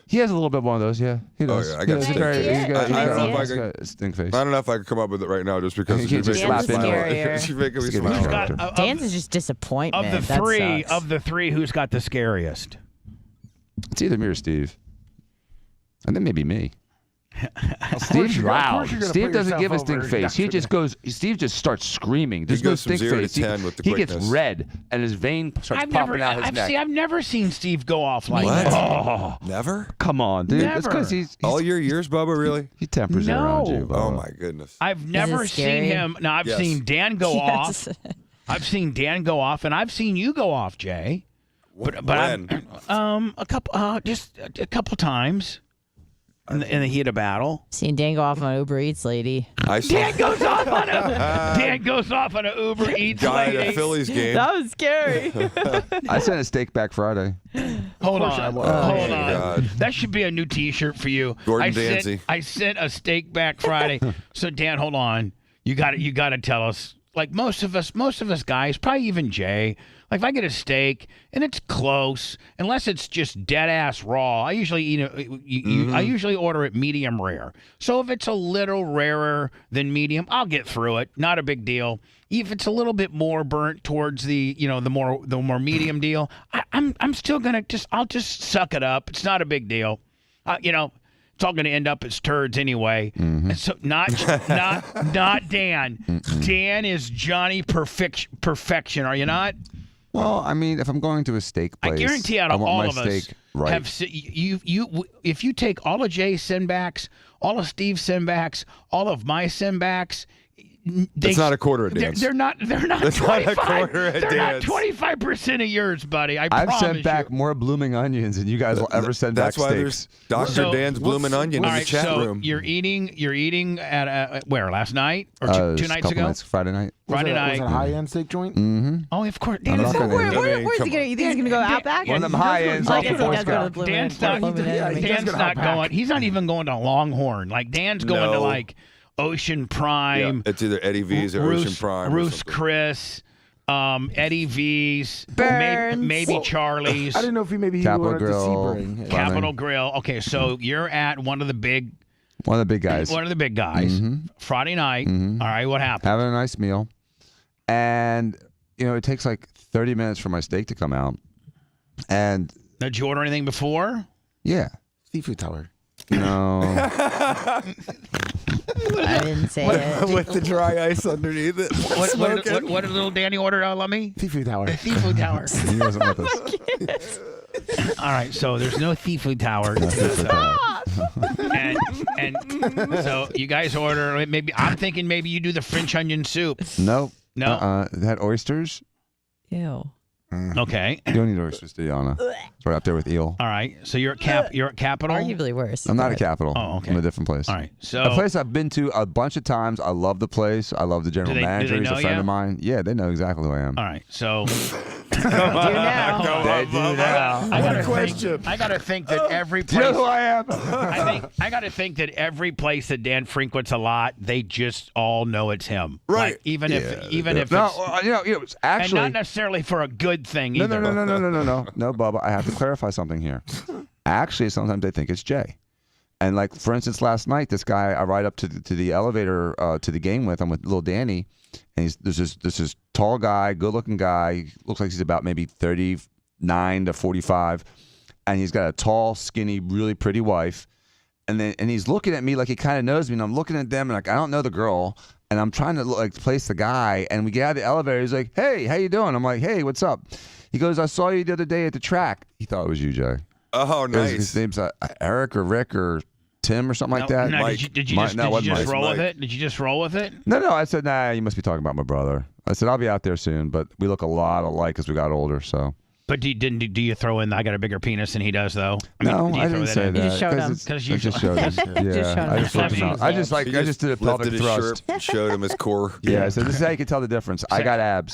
S20: He has a little bit one of those, yeah. He does.
S16: Oh, yeah, I got stink face.
S20: He's got a stink face.
S16: I don't know if I can come up with it right now just because
S20: You can't just slap into
S16: she's making me smile.
S5: Dan's is just disappointment.
S4: Of the three, who's got the scariest?
S20: It's either me or Steve. And then maybe me. Steve's loud. Steve doesn't give a stink face. He just goes. Steve just starts screaming. There's no stink face. He gets red, and his vein starts popping out his neck.
S4: I've never seen Steve go off like
S16: What?
S4: that.
S20: Oh,
S16: Never?
S20: come on, dude.
S4: Never.
S20: It's because he's
S16: All your years, Bubba, really?
S20: he tempers it around you. Bubba.
S16: Oh, my goodness.
S4: I've never seen him. Now I've seen Dan go off. I've seen Dan go off, and I've seen you go off, Jay. But
S16: when?
S4: a couple times. In the heat of battle.
S5: Seen Dan go off on Uber Eats lady.
S4: Dan goes off on a Uber Eats
S16: Guy
S4: lady.
S16: at a Phillies game.
S5: That was scary.
S20: I sent a steak back Friday.
S4: Hold on.
S16: God.
S4: That should be a new T-shirt for you.
S16: Gordon Dancy.
S4: I sent a steak back Friday. So Dan, hold on. You got to tell us. Like most of us guys, probably even Jay. Like if I get a steak and it's close, unless it's just dead ass raw, I usually eat it. I usually order it medium rare. So if it's a little rarer than medium, I'll get through it. Not a big deal. If it's a little bit more burnt towards the the more medium deal, I'm still gonna I'll just suck it up. It's not a big deal. It's all going to end up as turds anyway. And so not Dan. Dan is Johnny Perfection. Are you not?
S20: Well, I mean, if I'm going to a steak place,
S4: I guarantee out
S20: I
S4: of
S20: want
S4: all
S20: my
S4: of us
S20: steak right.
S4: if you take all of Jay's sendbacks, all of Steve's sendbacks, all of my sendbacks.
S16: That's not a quarter of Dan's.
S4: They're not.
S16: That's
S4: 25,
S16: not a quarter of
S4: They're
S16: Dan's.
S4: not 25% of yours, buddy.
S20: I've
S4: promise
S20: sent back
S4: you.
S20: more blooming onions than you guys will ever send back
S16: That's why
S20: steaks.
S16: there's Dr. Dan's blooming onion in the chat room.
S4: You're eating at where last night or two nights ago?
S20: Nights, Friday night.
S4: Friday night.
S6: Was it a high-end steak joint?
S20: Mm-hmm.
S4: Oh, of course.
S20: I'm not gonna-
S5: Where's he gonna? You think he's gonna go Outback?
S20: One of them high ends off the Boy Scout.
S4: Dan's not going. He's not even going to Longhorn. Like Dan's going to like Ocean Prime.
S16: Yeah, it's either Eddie V's or Ocean Prime.
S4: Ruth's Chris, Eddie V's,
S5: Burns.
S4: maybe Charlie's.
S6: I didn't know if he maybe
S20: Capital
S6: went to
S20: Grill.
S6: Sebring.
S4: Capital Grill. Okay, so you're at one of the big
S20: guys.
S4: One of the big guys. Friday night. All right, what happened?
S20: Having a nice meal. And, it takes like 30 minutes for my steak to come out. And
S4: Did you order anything before?
S20: yeah.
S6: Seafood tower.
S20: No.
S5: I didn't say it.
S16: With the dry ice underneath it.
S4: What did little Danny order, Lummy?
S6: Seafood tower.
S4: The seafood tower.
S20: He wasn't with us.
S4: All right, so there's no seafood tower. and so you guys order, I'm thinking maybe you do the French onion soup.
S20: Nope.
S4: No.
S20: They had oysters.
S5: Ew.
S4: Okay.
S20: You don't need oysters, do you, Anna? It's right up there with eel.
S4: All right. So you're at You're at Capitol.
S5: Arguably worse.
S20: I'm not at Capitol.
S4: Oh, okay.
S20: I'm a different place.
S4: All right. So
S20: a place I've been to a bunch of times. I love the place. I love the general manager.
S4: do they
S20: He's a
S4: know
S20: friend
S4: you?
S20: of mine. Yeah, they know exactly who I am.
S4: All right. So
S20: They do now.
S4: I gotta think that every place.
S20: Do you know who I am?
S4: I gotta think that every place that Dan frequents a lot, they just all know it's him.
S16: Right.
S4: Like, even if
S20: No,
S4: it's,
S20: it's actually
S4: and not necessarily for a good thing
S20: no,
S4: either.
S20: no, Bubba. I have to clarify something here. Actually, sometimes they think it's Jay. And like, for instance, last night, this guy I ride up to the elevator to the game with. I'm with little Danny, and there's this tall guy, good-looking guy. Looks like he's about maybe 39 to 45, and he's got a tall, skinny, really pretty wife. And he's looking at me like he kind of knows me, and I'm looking at them, and like I don't know the girl, and I'm trying to like place the guy. And we get out of the elevator. He's like, "Hey, how you doing?" I'm like, "Hey, what's up?" He goes, "I saw you the other day at the track." He thought it was you, Jay.
S16: Oh, nice.
S20: His name's Eric or Rick or Tim or something like that.
S4: No, did you just roll with it? Did you just roll with it?
S20: No. I said, "Nah, you must be talking about my brother." I said, "I'll be out there soon," but we look a lot alike as we got older. So.
S4: But do you throw in? I got a bigger penis than he does, though. I
S20: didn't say that.
S5: You just showed him.
S20: I just showed him. Yeah, I just flipped him out. I just did a pelvic
S16: lifted his
S20: thrust.
S16: shirt, showed him his core.
S20: Yeah, I said, "This is how you can tell the difference. I got abs."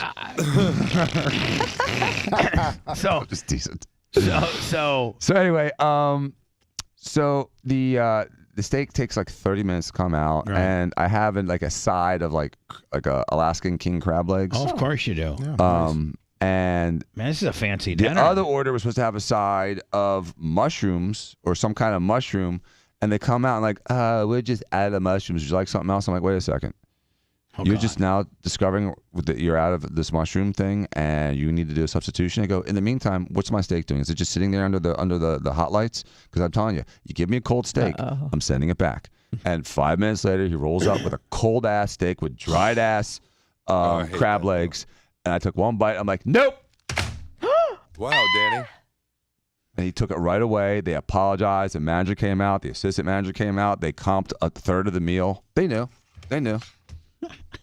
S4: So
S20: just decent.
S4: So
S20: anyway, so the steak takes like 30 minutes to come out, and I have like a side of like a Alaskan king crab legs.
S4: Oh, of course you do.
S20: And
S4: man, this is a fancy
S20: the
S4: dinner.
S20: other order was supposed to have a side of mushrooms or some kind of mushroom, and they come out and like, we just added the mushrooms. Would you like something else? I'm like, wait a second. You're just now discovering that you're out of this mushroom thing, and you need to do a substitution. I go, in the meantime, what's my steak doing? Is it just sitting there under the hot lights? Because I'm telling you, you give me a cold steak, I'm sending it back. And 5 minutes later, he rolls up with a cold ass steak with dried ass crab legs. And I took one bite. I'm like, nope.
S16: Wow, Danny.
S20: And he took it right away. They apologized. The manager came out. The assistant manager came out. They comped a third of the meal. They knew.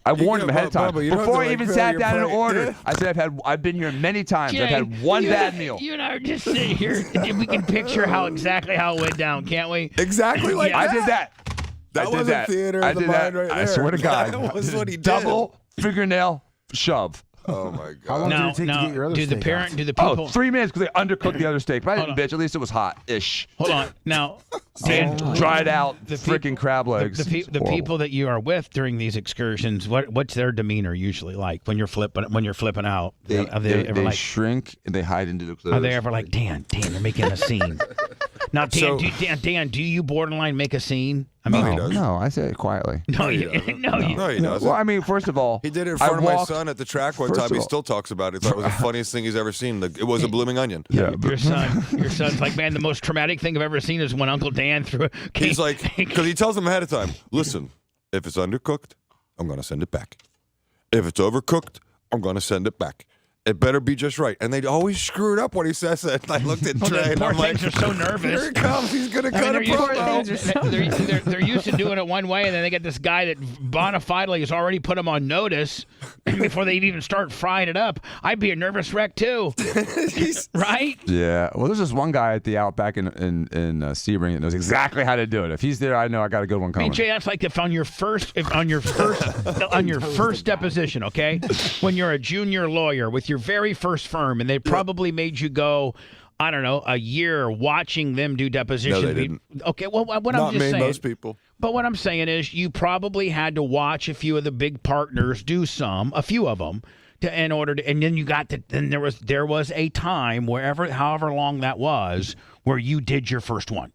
S20: I warned him ahead of time. Before I even sat down and ordered, I said, I've been here many times.
S4: Jay,
S20: I've had one bad meal.
S4: You and I are just sitting here. We can picture exactly how it went down, can't we?
S16: Exactly like
S20: I did that.
S16: That was a theater of the mind right there.
S20: I swear to God.
S16: That was what he did.
S20: Double fingernail shove.
S16: Oh my God!
S6: How long did it take to get your other steak out?
S4: Do the people?
S20: 3 minutes because they undercooked the other steak. But I didn't, bitch. At least it was hot-ish.
S4: Hold on. Now, Dan,
S20: dried out freaking crab legs.
S4: The people that you are with during these excursions, what's their demeanor usually like when you're flipping out?
S20: They shrink and they hide into the clothes.
S4: Are they ever like, Dan, you're making a scene? Now, Dan, do you borderline make a scene? I mean,
S20: no, I say it quietly.
S16: No, he doesn't.
S20: Well, I mean, first of all,
S16: he did it in front of my son at the track one time. He still talks about it. He thought it was the funniest thing he's ever seen. It was a blooming onion.
S20: Yeah,
S4: your son's like, man, the most traumatic thing I've ever seen is when Uncle Dan threw.
S16: He's like, because he tells him ahead of time, listen, if it's undercooked, I'm gonna send it back. If it's overcooked, I'm gonna send it back. It better be just right. And they always screw it up when he says it. I looked at Trey and I'm like,
S4: they're so nervous.
S16: Here it comes. He's going to cut a promo.
S4: They're used to doing it one way, and then they get this guy that bona fidely has already put them on notice before they even start frying it up. I'd be a nervous wreck, too. Right?
S20: Yeah. Well, there's this one guy at the Outback in Sebring that knows exactly how to do it. If he's there, I know I got a good one coming.
S4: Jay, that's like if on your first deposition, okay? When you're a junior lawyer with your very first firm, and they probably made you go, I don't know, a year watching them do depositions.
S16: No, they didn't.
S4: Okay, well, what I'm just saying.
S16: Not most people.
S4: But what I'm saying is, you probably had to watch a few of the big partners do a few of them, in order to, and then you got to. Then there was a time, however long that was, where you did your first one.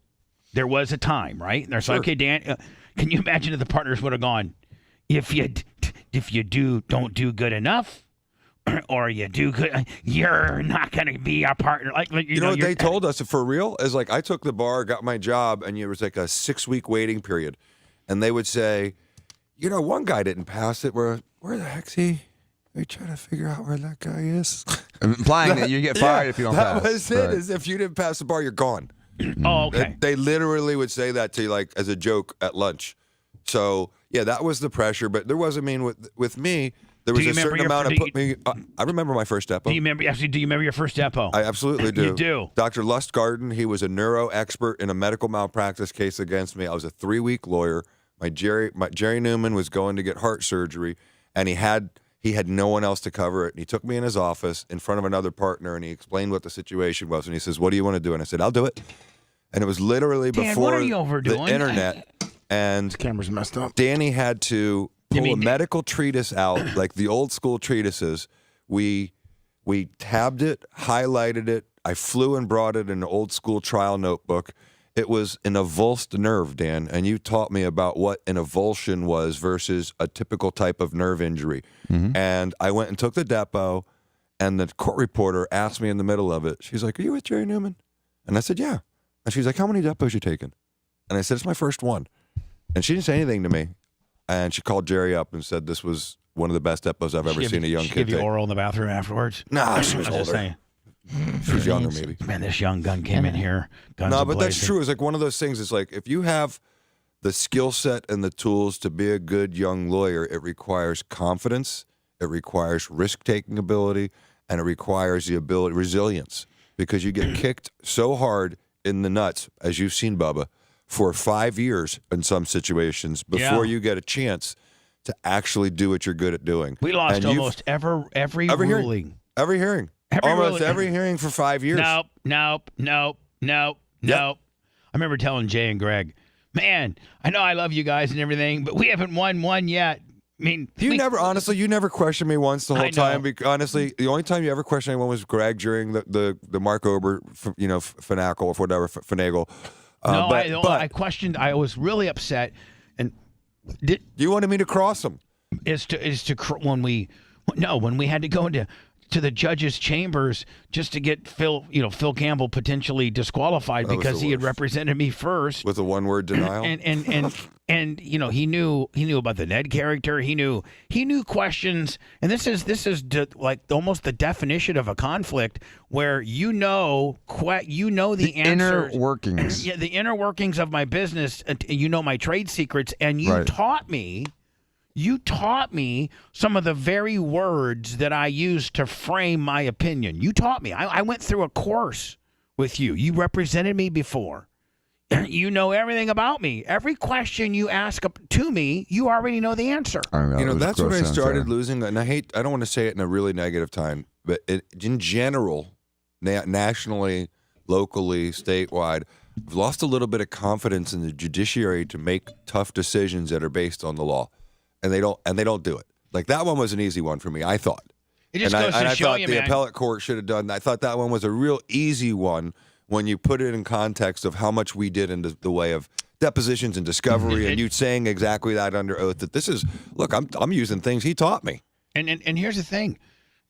S4: There was a time, right? And they're like, okay, Dan, can you imagine if the partners would have gone, if you don't do good enough? Or you do good, you're not going to be a partner. Like
S16: you know what they told us for real is like I took the bar, got my job, and it was like a 6-week waiting period, and they would say, one guy didn't pass it. Where the heck's he? They trying to figure out where that guy is.
S20: Implying that you get fired if you don't pass.
S16: That was it. Is if you didn't pass the bar, you're gone.
S4: Oh, okay.
S16: They literally would say that to you like as a joke at lunch. So yeah, that was the pressure. But there was, with me. There was a certain amount of put me. I remember my first depo.
S4: Do you remember your first depo?
S16: I absolutely do.
S4: You do.
S16: Dr. Lustgarten, he was a neuro expert in a medical malpractice case against me. I was a 3-week lawyer. My Jerry Newman was going to get heart surgery, and he had no one else to cover it. And he took me in his office in front of another partner, and he explained what the situation was. And he says, "What do you want to do?" And I said, "I'll do it." And it was literally
S4: Dan,
S16: before
S4: what are you overdoing?
S16: the internet. And
S6: the camera's messed up.
S16: Danny had to pull a medical treatise out, like the old school treatises. We tabbed it, highlighted it. I flew and brought it in an old school trial notebook. It was an avulsed nerve, Dan, and you taught me about what an avulsion was versus a typical type of nerve injury. And I went and took the depo, and the court reporter asked me in the middle of it, she's like, "Are you with Jerry Newman?" And I said, "Yeah." And she's like, "How many depos you taken?" And I said, "It's my first one." And she didn't say anything to me. And she called Jerry up and said this was one of the best depots I've ever seen a young kid
S4: give you
S16: take.
S4: oral in the bathroom afterwards?
S16: Nah, she was older. She was younger, maybe.
S4: Man, this young gun came in here. Guns
S16: No, but that's
S4: a-blazing.
S16: true. It's like one of those things. It's like if you have the skill set and the tools to be a good young lawyer, it requires confidence, it requires risk-taking ability, and it requires the ability, resilience, because you get kicked so hard in the nuts, as you've seen, Bubba, for 5 years in some situations before you get a chance to actually do what you're good at doing.
S4: We lost almost every ruling.
S16: Every hearing. Almost every hearing for 5 years.
S4: Nope. I remember telling Jay and Greg, "Man, I know I love you guys and everything, but we haven't won one yet." I mean,
S16: you never questioned me once the whole time. Honestly, the only time you ever questioned anyone was Greg during the Mark Ober, finagle or whatever, finagle.
S4: I questioned. I was really upset, and
S16: you wanted me to cross him.
S4: When we had to go into the judges' chambers just to get Phil Campbell potentially disqualified because he had represented me first
S16: with a one-word denial.
S4: And he knew about the Ned character. He knew questions, and this is like almost the definition of a conflict where you know the answers,
S20: inner workings.
S4: Yeah, the inner workings of my business. You know my trade secrets, and you taught me. You taught me some of the very words that I use to frame my opinion. You taught me. I went through a course with you. You represented me before. You know everything about me. Every question you ask to me, you already know the answer.
S16: That's when I started losing. And I don't want to say it in a really negative time, but in general, nationally, locally, statewide, I've lost a little bit of confidence in the judiciary to make tough decisions that are based on the law. And they don't do it. Like that one was an easy one for me, I thought.
S4: It just goes to show
S16: I thought the appellate court should have done that. I thought that one was a real easy one when you put it in context of how much we did in the way of depositions and discovery, and you saying exactly that under oath that this is look, I'm using things he taught me.
S4: And here's the thing,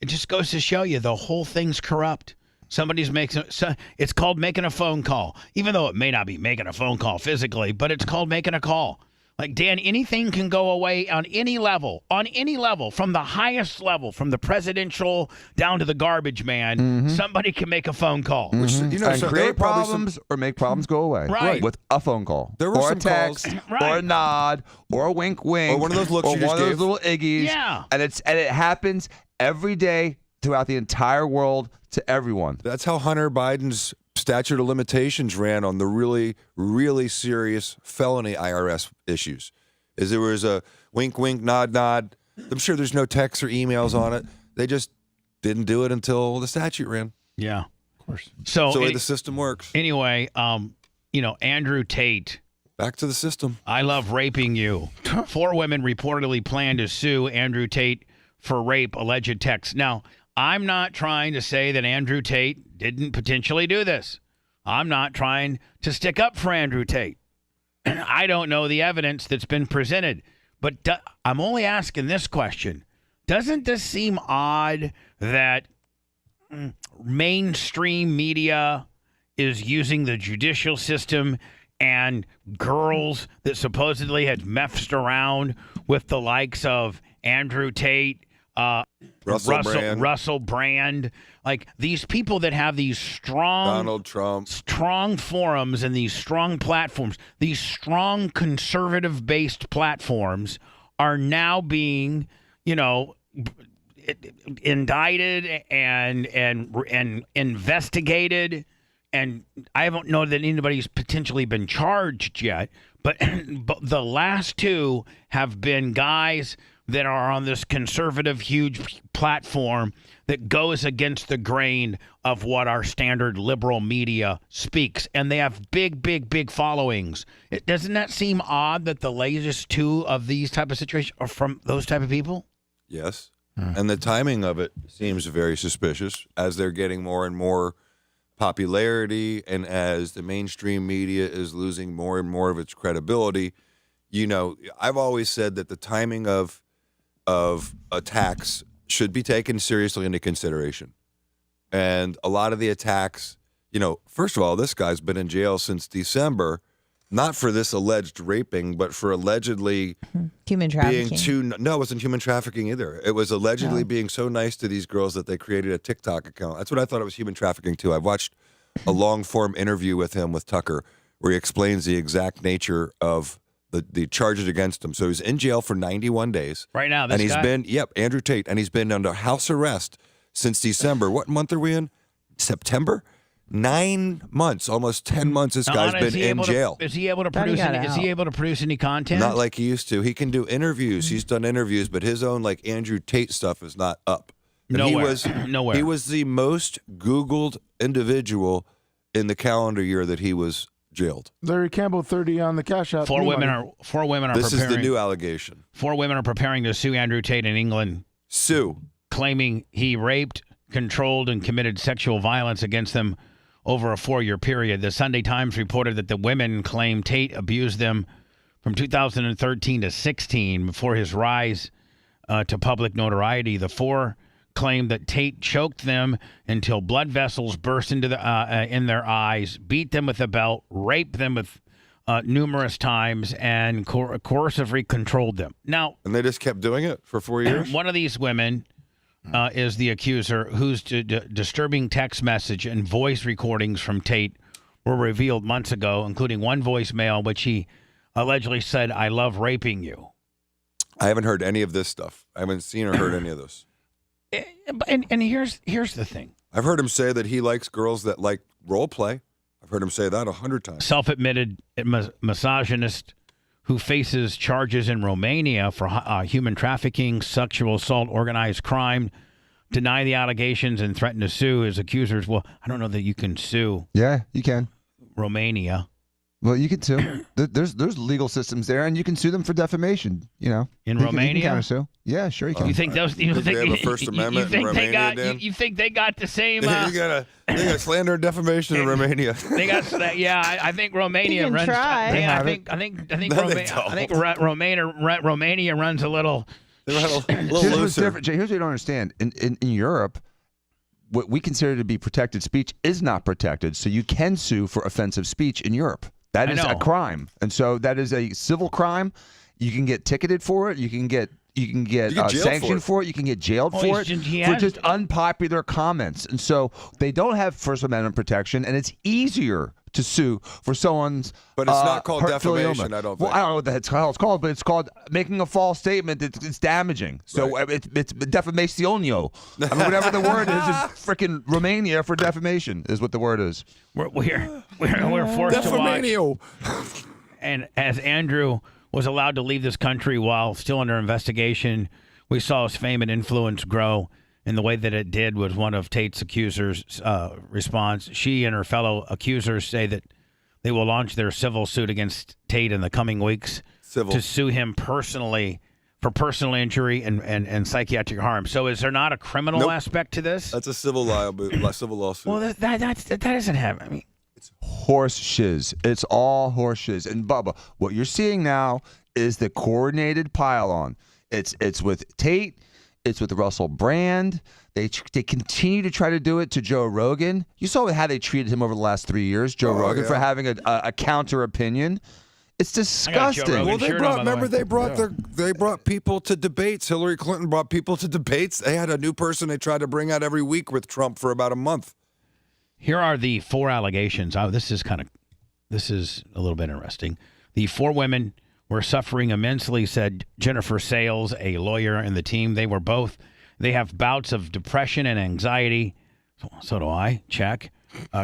S4: it just goes to show you the whole thing's corrupt. It's called making a phone call, even though it may not be making a phone call physically, but it's called making a call. Like, Dan, anything can go away on any level, from the highest level, from the presidential down to the garbage man. Somebody can make a phone call.
S20: And create problems or make problems go away.
S4: Right.
S20: With a phone call.
S16: There were
S20: or
S16: some
S20: a text,
S16: calls.
S20: or a nod, or a wink wink.
S16: Or one of those looks
S20: or
S16: you just
S20: one of
S16: gave.
S20: those little iggies.
S4: Yeah.
S20: And it happens every day throughout the entire world to everyone.
S16: That's how Hunter Biden's statute of limitations ran on the really, really serious felony IRS issues. Is there was a wink, wink, nod, nod. I'm sure there's no texts or emails on it. They just didn't do it until the statute ran.
S4: Yeah.
S16: Of course.
S4: So
S16: That's the way the system works.
S4: Anyway, Andrew Tate.
S16: Back to the system.
S4: I love raping you. 4 women reportedly plan to sue Andrew Tate for rape, alleged text. Now, I'm not trying to say that Andrew Tate didn't potentially do this. I'm not trying to stick up for Andrew Tate. I don't know the evidence that's been presented, but I'm only asking this question. Doesn't this seem odd that mainstream media is using the judicial system and girls that supposedly had messed around with the likes of Andrew Tate, Russell Brand, like these people that have these
S16: Donald Trump,
S4: strong forums and these strong platforms, these strong conservative-based platforms are now being, indicted and investigated, and I don't know that anybody's potentially been charged yet. But the last two have been guys that are on this conservative, huge platform that goes against the grain of what our standard liberal media speaks. And they have big followings. Doesn't that seem odd that the latest two of these type of situations are from those type of people?
S16: Yes. And the timing of it seems very suspicious as they're getting more and more popularity, and as the mainstream media is losing more and more of its credibility. You know, I've always said that the timing of attacks should be taken seriously into consideration. And a lot of the attacks, you know, first of all, this guy's been in jail since December, not for this alleged raping, but for allegedly
S5: human trafficking.
S16: No, it wasn't human trafficking either. It was allegedly being so nice to these girls that they created a TikTok account. That's what I thought it was, human trafficking too. I've watched a long-form interview with him, with Tucker, where he explains the exact nature of the charges against him. So he's in jail for 91 days.
S4: Right now, this
S16: and he's
S4: guy?
S16: been, Andrew Tate, and he's been under house arrest since December. What month are we in? September? 9 months, almost 10 months. This guy's been in jail.
S4: Is he able to produce? Is he able to produce any content?
S16: Not like he used to. He can do interviews. He's done interviews, but his own like Andrew Tate stuff is not up. And
S4: Nowhere.
S16: He was the most Googled individual in the calendar year that he was jailed.
S6: Larry Campbell, 30 on the Cash App.
S4: Four women are
S16: This
S4: preparing.
S16: is the new allegation.
S4: 4 women are preparing to sue Andrew Tate in England. Claiming he raped, controlled, and committed sexual violence against them over a 4-year period. The Sunday Times reported that the women claim Tate abused them from 2013 to 16 before his rise to public notoriety. The 4 claimed that Tate choked them until blood vessels burst into in their eyes, beat them with a belt, raped them with numerous times, and coercively controlled them. Now,
S16: and they just kept doing it for 4 years?
S4: One of these women is the accuser, whose disturbing text message and voice recordings from Tate were revealed months ago, including one voicemail which he allegedly said, "I love raping you."
S16: I haven't heard any of this stuff. I haven't seen or heard any of this.
S4: And here's the thing.
S16: I've heard him say that he likes girls that like role play. I've heard him say that 100 times.
S4: Self-admitted misogynist who faces charges in Romania for human trafficking, sexual assault, organized crime, deny the allegations and threaten to sue his accusers. Well, I don't know that you can sue.
S20: Yeah, you can.
S4: Romania.
S20: Well, you can sue. There's legal systems there, and you can sue them for defamation. You know,
S4: in
S20: you
S4: Romania,
S20: can counter sue. Yeah, sure you can.
S4: You think those? You think
S16: they have a First Amendment in Romania, Dan?
S4: You think they got the same?
S16: They got slander and defamation in Romania.
S4: They got yeah. I think Romania
S5: You can
S4: runs.
S5: try.
S4: Yeah, I think Romania runs a little.
S16: They're a little
S20: Here's what's
S16: looser.
S20: different, Jay. Here's what you don't understand. In Europe, what we consider to be protected speech is not protected, so you can sue for offensive speech in Europe. That is a crime, and so that is a civil crime. You can get ticketed for it. You can get sanctioned for it. You can get jailed for it for just unpopular comments. And so they don't have First Amendment protection, and it's easier to sue for someone's.
S16: But it's not called defamation,
S20: illness.
S16: I don't think.
S20: Well, I don't know what the hell it's called, but it's called making a false statement. It's damaging. So it's defamationio. I mean, whatever the word is in freaking Romania for defamation is what the word is.
S4: We're forced to watch. And as Andrew was allowed to leave this country while still under investigation, we saw his fame and influence grow. And the way that it did was one of Tate's accusers' response. She and her fellow accusers say that they will launch their civil suit against Tate in the coming weeks to sue him personally for personal injury and psychiatric harm. So is there not a criminal aspect to this?
S16: That's a civil lawsuit.
S4: Well, that doesn't have. I mean,
S20: it's horse shiz. It's all horse shiz. And Bubba, what you're seeing now is the coordinated pile-on. It's with Tate. It's with Russell Brand. They continue to try to do it to Joe Rogan. You saw how they treated him over the last 3 years, Joe Rogan, for having a counter opinion. It's disgusting.
S16: Well, they brought people to debates. Hillary Clinton brought people to debates. They had a new person they tried to bring out every week with Trump for about a month.
S4: Here are the 4 allegations. This is a little bit interesting. The 4 women We're suffering immensely, said Jennifer Sales, a lawyer in the team. They have bouts of depression and anxiety. So do I. Check.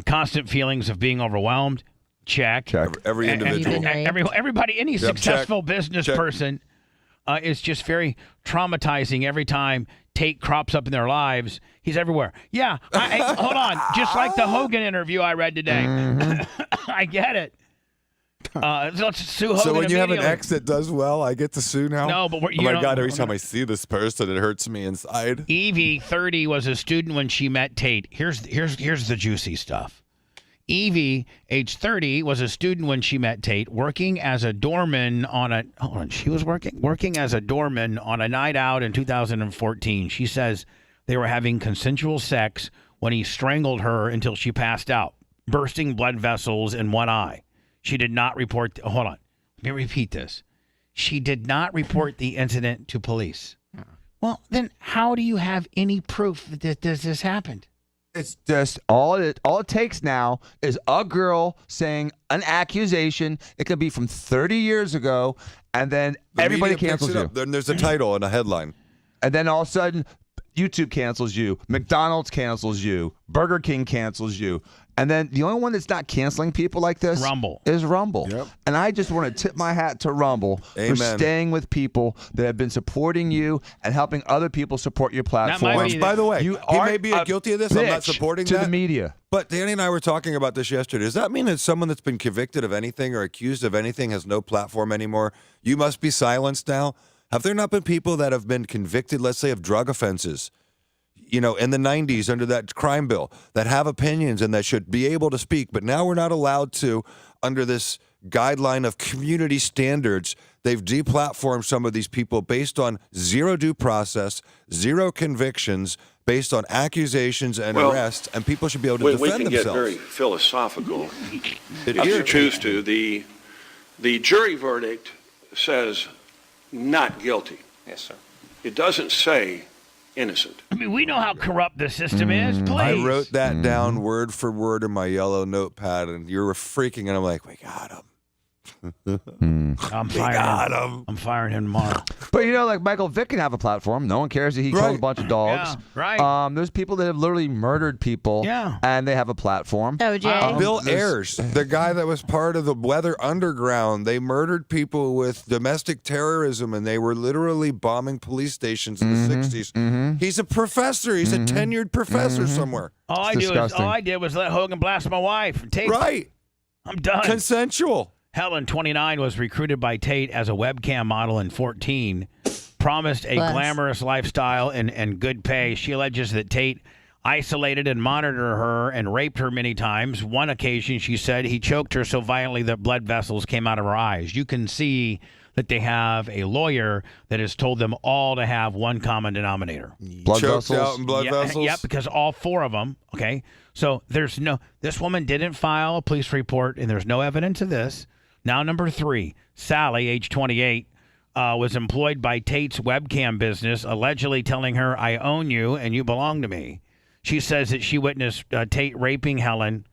S4: Constant feelings of being overwhelmed. Check.
S16: Every individual.
S4: Everybody, any successful business
S16: Check.
S4: person is just very traumatizing every time Tate crops up in their lives. He's everywhere. Yeah. Hold on. Just like the Hogan interview I read today. I get it. Let's sue Hogan
S16: So when you have an
S4: immediately.
S16: ex that does well, I get to sue now?
S4: No, but
S16: oh my God, every time I see this person, it hurts me inside.
S4: Evie, 30, was a student when she met Tate. Here's the juicy stuff. Evie, age 30, was a student when she met Tate, working as a doorman on a working as a doorman on a night out in 2014. She says they were having consensual sex when he strangled her until she passed out, bursting blood vessels in one eye. She did not report. Hold on. Let me repeat this. She did not report the incident to police. Well, then how do you have any proof that this happened?
S20: It's just all it takes now is a girl saying an accusation. It could be from 30 years ago, and then everybody cancels you.
S16: Then there's a title and a headline.
S20: And then all of a sudden, YouTube cancels you, McDonald's cancels you, Burger King cancels you. And then the only one that's not canceling people like this is Rumble.
S16: Yep.
S20: And I just want to tip my hat to Rumble for staying with people that have been supporting you and helping other people support your platform.
S16: Which, by the way,
S20: you
S16: he may be guilty of this. I'm not
S20: bitch
S16: supporting
S20: to
S16: that.
S20: the media.
S16: But Danny and I were talking about this yesterday. Does that mean that someone that's been convicted of anything or accused of anything has no platform anymore? You must be silenced now? Have there not been people that have been convicted, let's say, of drug offenses, in the 90s under that crime bill, that have opinions and that should be able to speak, but now we're not allowed to under this guideline of community standards? They've deplatformed some of these people based on zero due process, zero convictions, based on accusations and arrests, and people should be able to defend themselves.
S17: We can get very philosophical if you choose to. The jury verdict says not guilty.
S18: Yes, sir.
S17: It doesn't say innocent.
S4: I mean, we know how corrupt the system is. Please.
S16: I wrote that down word for word in my yellow notepad, and you were freaking, and I'm like, we got him.
S4: I'm firing him. I'm firing him tomorrow.
S20: But like Michael Vick can have a platform. No one cares that he killed a bunch of dogs.
S4: Yeah, right.
S20: There's people that have literally murdered people.
S4: Yeah.
S20: And they have a platform.
S16: Bill Ayers, the guy that was part of the Weather Underground, they murdered people with domestic terrorism, and they were literally bombing police stations in the 60s. He's a professor. He's a tenured professor somewhere.
S4: All I did was let Hogan blast my wife. Tate,
S16: right.
S4: I'm done.
S16: Consensual.
S4: Helen, 29, was recruited by Tate as a webcam model in 14, promised a glamorous lifestyle and good pay. She alleges that Tate isolated and monitored her and raped her many times. One occasion, she said, he choked her so violently that blood vessels came out of her eyes. You can see that they have a lawyer that has told them all to have one common denominator.
S20: Blood vessels?
S16: Out in blood vessels?
S4: Yep, because all four of them, okay? So this woman didn't file a police report, and there's no evidence of this. Now, number 3, Sally, age 28, was employed by Tate's webcam business, allegedly telling her, I own you and you belong to me. She says that she witnessed Tate raping Helen.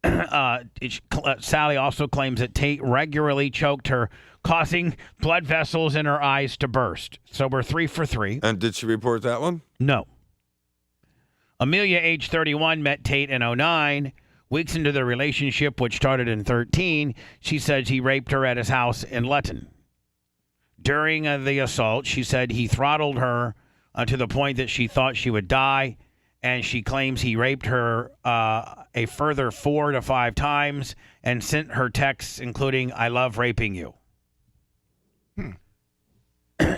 S4: Sally also claims that Tate regularly choked her, causing blood vessels in her eyes to burst. So we're 3 for 3.
S16: And did she report that one?
S4: No. Amelia, age 31, met Tate in 2009. Weeks into their relationship, which started in 2013, she says he raped her at his house in Lutton. During the assault, she said he throttled her to the point that she thought she would die, and she claims he raped her a further 4 to 5 times and sent her texts including, I love raping you.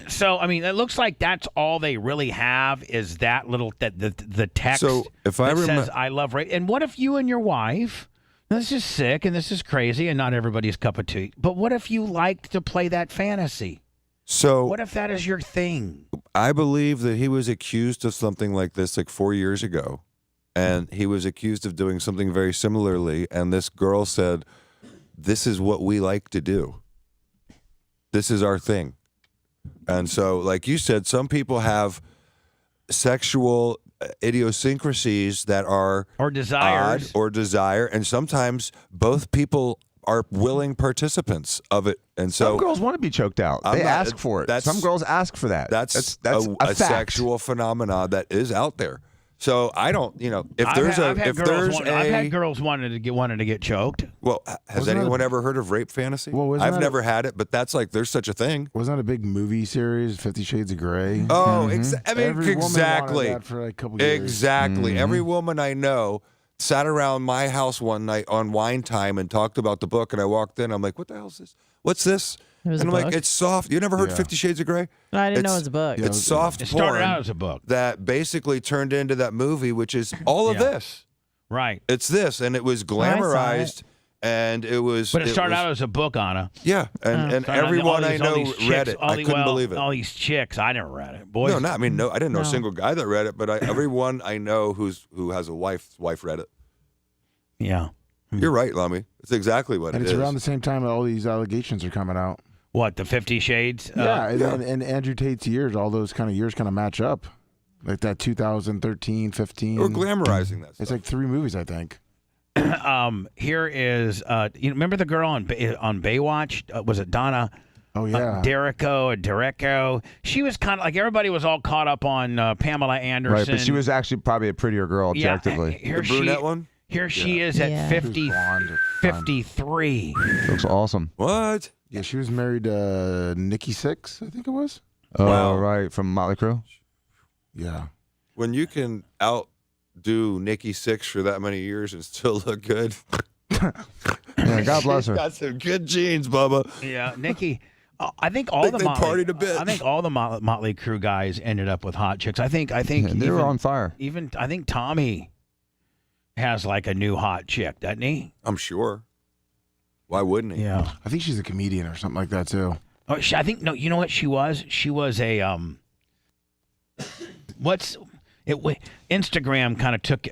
S4: So, I mean, it looks like that's all they really have is that little the text that says I love rape. And what if you and your wife, this is sick and this is crazy and not everybody's cup of tea, but what if you like to play that fantasy?
S16: So
S4: what if that is your thing?
S16: I believe that he was accused of something like this like 4 years ago, and he was accused of doing something very similarly, and this girl said, this is what we like to do. This is our thing. And so, like you said, some people have sexual idiosyncrasies that are
S4: or desires
S16: odd or desire, and sometimes both people are willing participants of it, and so
S20: some girls want to be choked out. They ask for it. Some girls ask for that. That's
S16: a
S20: fact.
S16: sexual phenomenon that is out there. So I don't, if there's
S4: I've had girls wanting to get choked.
S16: Well, has anyone ever heard of rape fantasy?
S6: Well,
S16: I've never had it, but that's like there's such a thing.
S6: Wasn't that a big movie series, 50 Shades of Grey?
S16: Oh,
S6: Every woman
S16: exactly.
S6: wanted that for like a couple years.
S16: Exactly. Every woman I know sat around my house one night on wine time and talked about the book, and I walked in. I'm like, "What the hell is this? What's this?"
S5: It was
S16: and
S5: a
S16: I'm like,
S5: book?
S16: "It's soft." You never heard 50 Shades of Grey?
S5: No, I didn't know it was a book.
S16: It's soft
S4: It started
S16: porn
S4: out as a book.
S16: that basically turned into that movie, which is all of this.
S4: Right.
S16: It's this, and it was glamorized, and it was.
S4: But it started out as a book, Anna.
S16: Yeah, and everyone I know read it. I couldn't believe it.
S4: All these chicks, I never read it. Boys,
S16: No, I didn't know a single guy that read it, but everyone I know who has a wife read it.
S4: Yeah.
S16: You're right, Lummy. It's exactly what
S6: And
S16: it
S6: it's
S16: is.
S6: around the same time that all these allegations are coming out.
S4: What, the 50 Shades?
S6: And Andrew Tate's years, all those kind of years kind of match up. Like that 2013, 15.
S16: We're glamorizing that.
S6: It's like 3 movies, I think.
S4: Here is, remember the girl on Baywatch? Was it Donna?
S6: Oh, yeah.
S4: Derrico. She was kind of like, everybody was all caught up on Pamela Anderson.
S20: Right, but she was actually probably a prettier girl objectively.
S4: The brunette one? Here she is at 53.
S20: Looks awesome.
S16: What?
S6: Yeah, she was married to Nikki Sixx, I think it was.
S20: Oh, right, from Motley Crue.
S6: Yeah.
S16: When you can outdo Nikki Sixx for that many years and still look good.
S20: Yeah, God bless her.
S16: She's got some good genes, Bubba.
S4: Yeah, Nikki. I think
S16: they partied a bit.
S4: I think all the Motley Crue guys ended up with hot chicks. I think
S20: they were on fire.
S4: I think Tommy has like a new hot chick, doesn't he?
S16: I'm sure. Why wouldn't he?
S4: Yeah.
S6: I think she's a comedian or something like that, too.
S4: Oh, I think, no, you know what she was? She was a, Instagram kind of took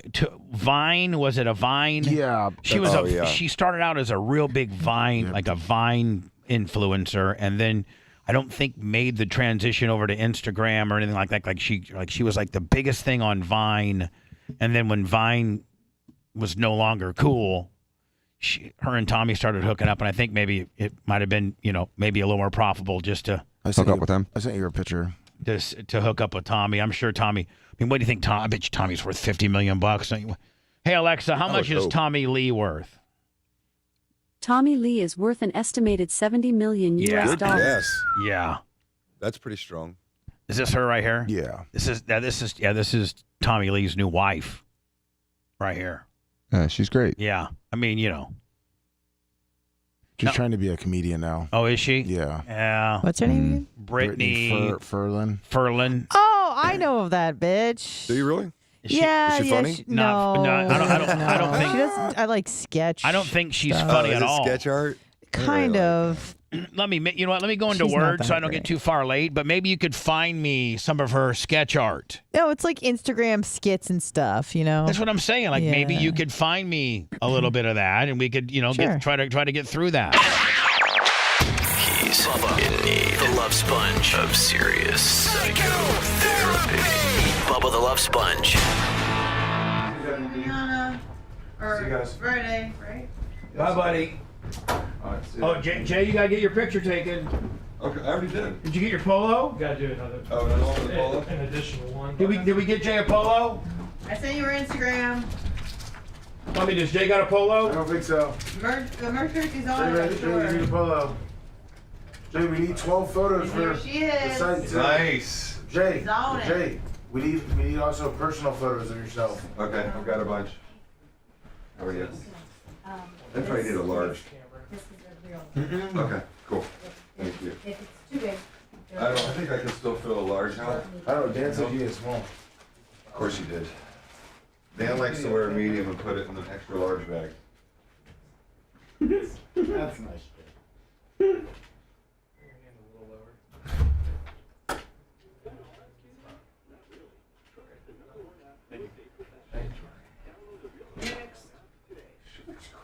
S4: Vine. Was it a Vine?
S6: Yeah.
S4: She started out as a real big Vine, like a Vine influencer, and then I don't think made the transition over to Instagram or anything like that. Like she was like the biggest thing on Vine, and then when Vine was no longer cool, her and Tommy started hooking up, and I think maybe it might have been, maybe a little more profitable just to
S20: hook up with them.
S6: I sent you a picture.
S4: To hook up with Tommy. I'm sure Tommy. I mean, what do you think, Tom? I bet you Tommy's worth $50 million. Don't you? Hey, Alexa, how much is Tommy Lee worth?
S8: Tommy Lee is worth an estimated $70 million US dollars.
S16: Yes.
S4: Yeah.
S16: That's pretty strong.
S4: Is this her right here?
S6: Yeah.
S4: This is Tommy Lee's new wife. Right here.
S20: Yeah, she's great.
S4: Yeah. I mean,
S6: She's trying to be a comedian now.
S4: Oh, is she?
S6: Yeah.
S4: Yeah.
S5: What's her name again?
S4: Brittany
S6: Furlan.
S4: Furlan.
S5: Oh, I know of that bitch.
S16: Do you really?
S4: Is she
S16: funny?
S4: No, I don't think.
S5: She doesn't. I like sketch.
S4: I don't think she's
S5: stuff.
S4: funny at all.
S16: Sketch art?
S5: Kind of.
S4: Let me go into
S5: She's not
S4: words
S5: that
S4: so I don't get too far late. But maybe you could find me some of her sketch art.
S5: No, it's like Instagram skits and stuff.
S4: That's what I'm saying. Like maybe
S5: Yeah.
S4: you could find me a little bit of that, and we could,
S5: Sure.
S4: try to get through that.
S1: He's Bubba the Love Sponge of serious psychotherapy. Bubba the Love Sponge.
S13: Or
S2: See you guys.
S13: Friday, right?
S4: Bye, buddy. Oh, Jay, you gotta get your picture taken.
S16: Okay, I already did.
S4: Did you get your polo?
S2: Gotta do another.
S16: Oh, another one for the polo?
S2: An additional one.
S4: Did we get Jay a polo?
S13: I sent you her Instagram.
S4: Does Jay got a polo?
S6: I don't think so.
S13: The merch is on it, I'm sure.
S6: polo. Jay, we need 12 photos
S13: Here
S6: for
S13: she is.
S6: the site, too.
S16: Nice.
S6: Jay,
S13: She's on it.
S6: Jay, we need also personal photos of yourself.
S16: Okay, I've got a bunch. How are you? I probably need a large. Okay, cool. Thank you.
S8: If it's too big.
S16: I think I can still fill a large now.
S6: I don't know, Dan said you get small.
S16: Of course you did. Dan likes to wear a medium and put it in an extra large bag.
S6: That's nice.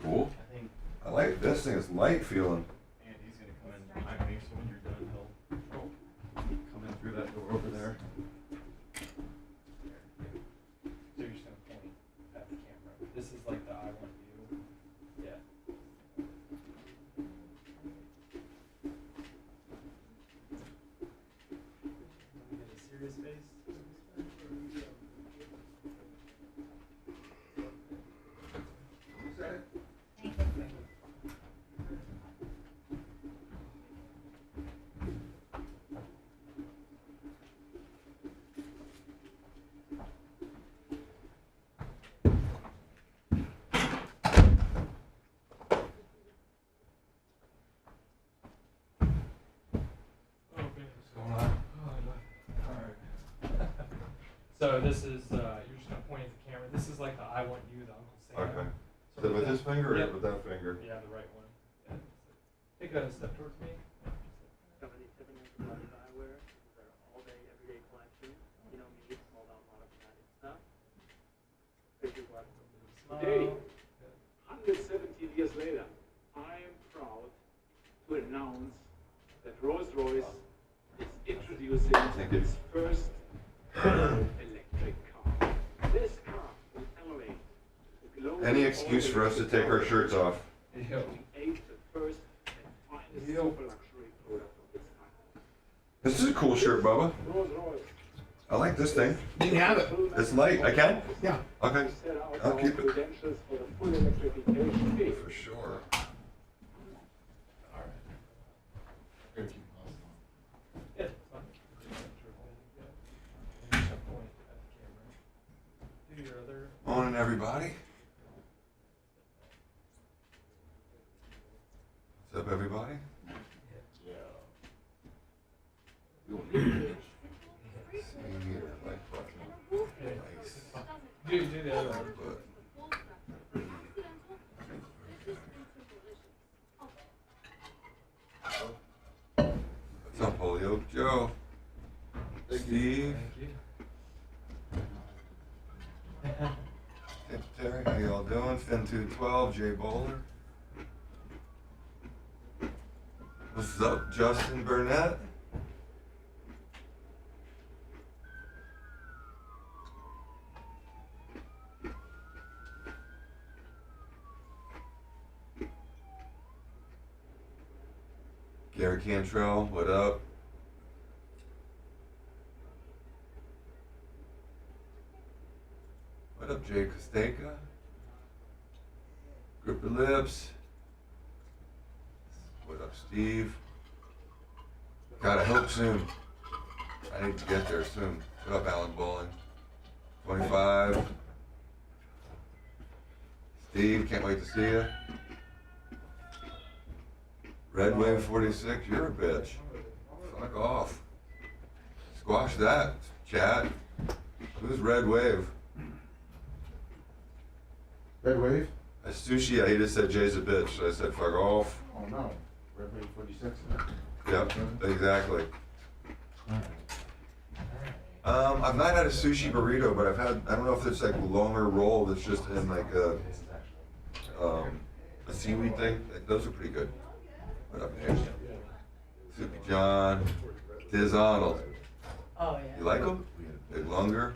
S16: Cool. I like this thing. It's light feeling.
S2: And he's gonna come in behind me, so when you're done, he'll come in through that door over there. So you're just gonna point at the camera. This is like the I want you. Yeah. So this is you're just gonna point at the camera. This is like the I want you, the Uncle Sam.
S18: Okay.
S2: So
S18: So with this finger or
S2: Yep.
S18: with that finger?
S2: Yeah, the right one. Yeah. Take a step towards me.
S19: 77 inch body eyewear. This is our all-day, everyday collection. You know me, it's all about monochromatic stuff. Figure what?
S23: Today, 117 years later, I am proud to announce that Rolls-Royce is introducing its first electric car. This car will elevate the global.
S18: Any excuse for us to take our shirts off?
S23: We create the first and finest super luxury product of its kind.
S18: This is a cool shirt, Bubba.
S23: Rolls-Royce.
S18: I like this thing.
S14: You can have it.
S18: It's light. I can?
S14: Yeah.
S18: Okay.
S23: Set out
S18: I'll
S23: our
S18: keep it.
S23: credentials for the full electrification phase.
S18: For sure.
S2: Yeah, it's fine. Yeah. Just point at the camera. Do your other.
S18: Morning, everybody. What's up, everybody? See here, like button. Nice.
S2: Do the other one.
S18: What's up, Holyoke Joe? Steve? Hey, Terry, how y'all doing? Fin 212, Jay Bowler. What's up, Justin Burnett? Gary Cantrell, what up? What up, Jay Costeka? Grip your lips. What up, Steve? God, I hope soon. I need to get there soon. What up, Alan Bowling? 25. Steve, can't wait to see you. Red Wave 46, you're a bitch. Fuck off. Squash that, Chad. Who's Red Wave?
S6: Red Wave?
S18: That's sushi. He just said Jay's a bitch. So I said fuck off.
S6: Oh no. Red Wave 46.
S18: Yep, exactly. I've not had a sushi burrito, but I've had, I don't know if it's like a longer roll that's just in like a seaweed thing. Those are pretty good. What up, Nick? Soupy John. Diz Arnold.
S13: Oh, yeah.
S18: You like them? Big longer?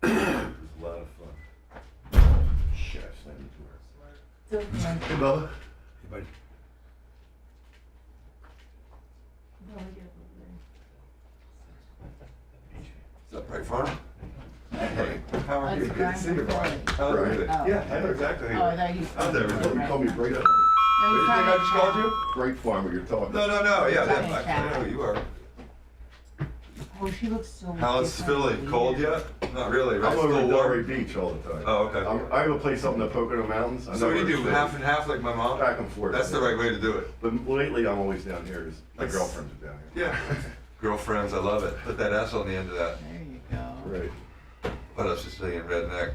S24: It was a lot of fun. Shit, I slammed into her. Hey, Bubba. Hey, buddy.
S18: What's up, Bright Farm? Hey, how are you?
S13: That's
S18: Good to see you, Brian. How are you?
S13: Oh.
S18: Yeah, I know exactly who you
S13: Oh,
S18: are.
S13: I thought you
S18: I'm there.
S24: You call me Bright Farm.
S18: What do you think I just called you?
S24: Bright Farmer, you're talking.
S18: No, yeah, I know who you are.
S13: Oh, she looks so
S18: How's Philly? Cold yet? Not really, right?
S24: I'm over
S18: Still
S24: at
S18: warm?
S24: Delray Beach all the time.
S18: Oh, okay.
S24: I have a place up in the Pocono Mountains. I
S18: So
S24: know
S18: what do you
S24: where
S18: do,
S24: it's
S18: half
S24: at.
S18: and half like my mom?
S24: Back and forth.
S18: That's the right way to do it.
S24: But lately, I'm always down here. My
S18: That's-
S24: girlfriends are down here.
S18: Yeah. Girlfriends, I love it. Put that S on the end of that.
S13: There you go.
S24: Right.
S18: What else Sicilian redneck?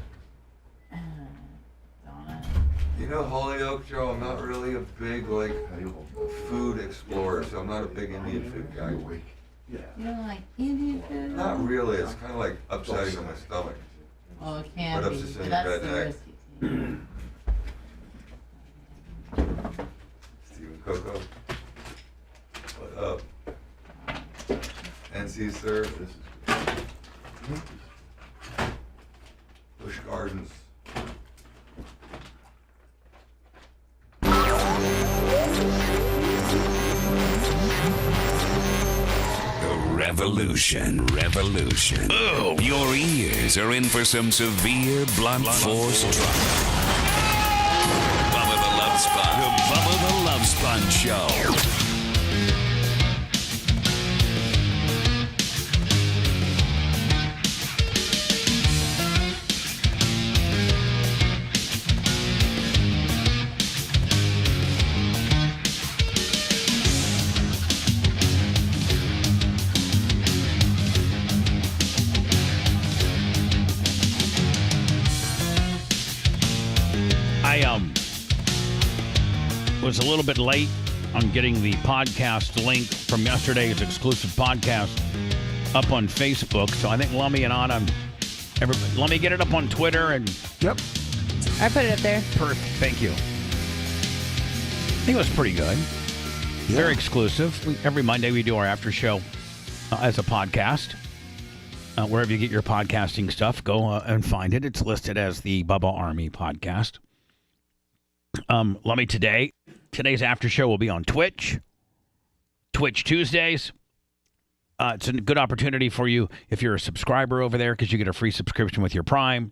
S13: Donna.
S18: You know, Holyoke Joe, I'm not really a big, like, food explorer, so I'm not a big Indian food guy.
S24: Yeah.
S13: You don't like Indian food?
S18: Not really. It's kind of like upsetting to my stomach.
S13: Oh, it can
S18: What up,
S13: be.
S18: Sicilian
S13: That's the
S18: redneck?
S13: risky team.
S18: Stephen Coco. What up? NC Sir. Busch Gardens.
S15: Revolution. Oh, your ears are in for some severe blunt force trauma. Bubba the Love Sponge. The Bubba the Love Sponge Show.
S4: was a little bit late on getting the podcast link from yesterday's exclusive podcast up on Facebook. So I think Lummy and Anna, let me get it up on Twitter. And
S6: Yep.
S5: I put it up there.
S4: Perfect. Thank you. I think it was pretty good. Yeah. Very exclusive. Every Monday we do our after show as a podcast. Wherever you get your podcasting stuff, go and find it. It's listed as the Bubba Army Podcast. Lummy, today's after show will be on Twitch Tuesdays. It's a good opportunity for you if you're a subscriber over there, because you get a free subscription with your Prime,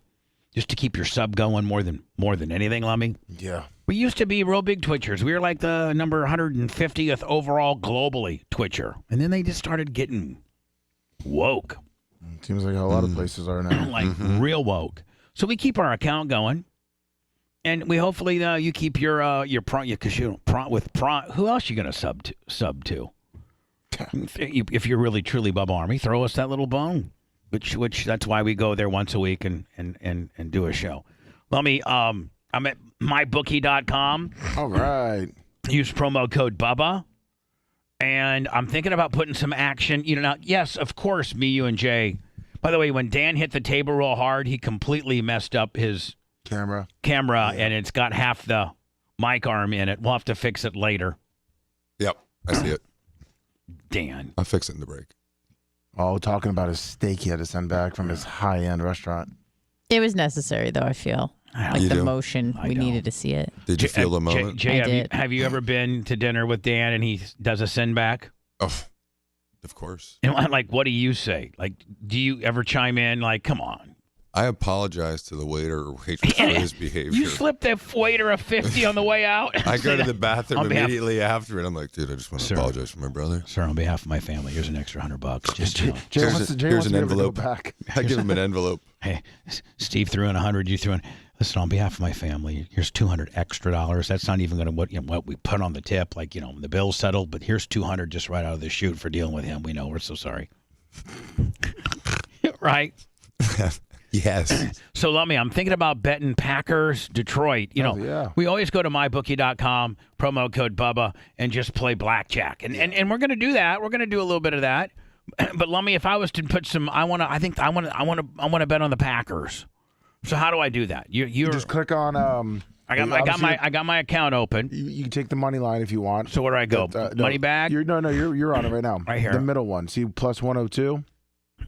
S4: just to keep your sub going more than anything, Lummy.
S6: Yeah.
S4: We used to be real big Twitchers. We were like the number 150th overall globally Twitcher, and then they just started getting woke.
S6: Seems like a lot of places are now.
S4: Real woke. So we keep our account going, and we hopefully you keep your because with Prime. Who else you gonna sub to? If you're really truly Bubba Army, throw us that little bone. Which that's why we go there once a week and do a show. Let me I'm at mybookie.com.
S6: All right.
S4: Use promo code Bubba. And I'm thinking about putting some action. Now, yes, of course, me, you, and Jay. By the way, when Dan hit the table real hard, he completely messed up his
S6: camera,
S4: and it's got half the mic arm in it. We'll have to fix it later.
S16: Yep, I see it.
S4: Dan.
S16: I'll fix it in the break.
S6: Oh, talking about his steak he had to send back from his high-end restaurant.
S5: It was necessary, though, I feel. Like the motion, we needed to see it.
S16: Did you feel the moment?
S4: Jay, have you ever been to dinner with Dan and he does a send back?
S16: Oh, of course.
S4: And what do you say? Like, do you ever chime in? Like, come on.
S16: I apologize to the waiter or waitress for his behavior.
S4: You slipped that waiter a 50 on the way out.
S16: I go to the bathroom immediately after, and I'm like, dude, I just want to apologize for my brother.
S4: Sir, on behalf of my family, here's an extra $100. Just
S16: here's an envelope. Back. I give him an envelope.
S4: Hey, Steve threw in 100. You threw in. Listen, on behalf of my family, here's $200 extra. That's not even going to what we put on the tip. Like, the bill's settled, but here's $200 just right out of the chute for dealing with him. We know, we're so sorry. Right?
S16: Yes.
S4: So, Lummy, I'm thinking about betting Packers, Detroit. We always go to mybookie.com, promo code Bubba, and just play blackjack. And we're going to do that. We're going to do a little bit of that. But Lummy, if I was to put some, I want to bet on the Packers. So how do I do that? You
S6: just click on.
S4: I got my account open.
S6: You can take the money line if you want.
S4: So where do I go? Money bag?
S6: You're on it right now.
S4: Right here.
S6: The middle one. See plus 102.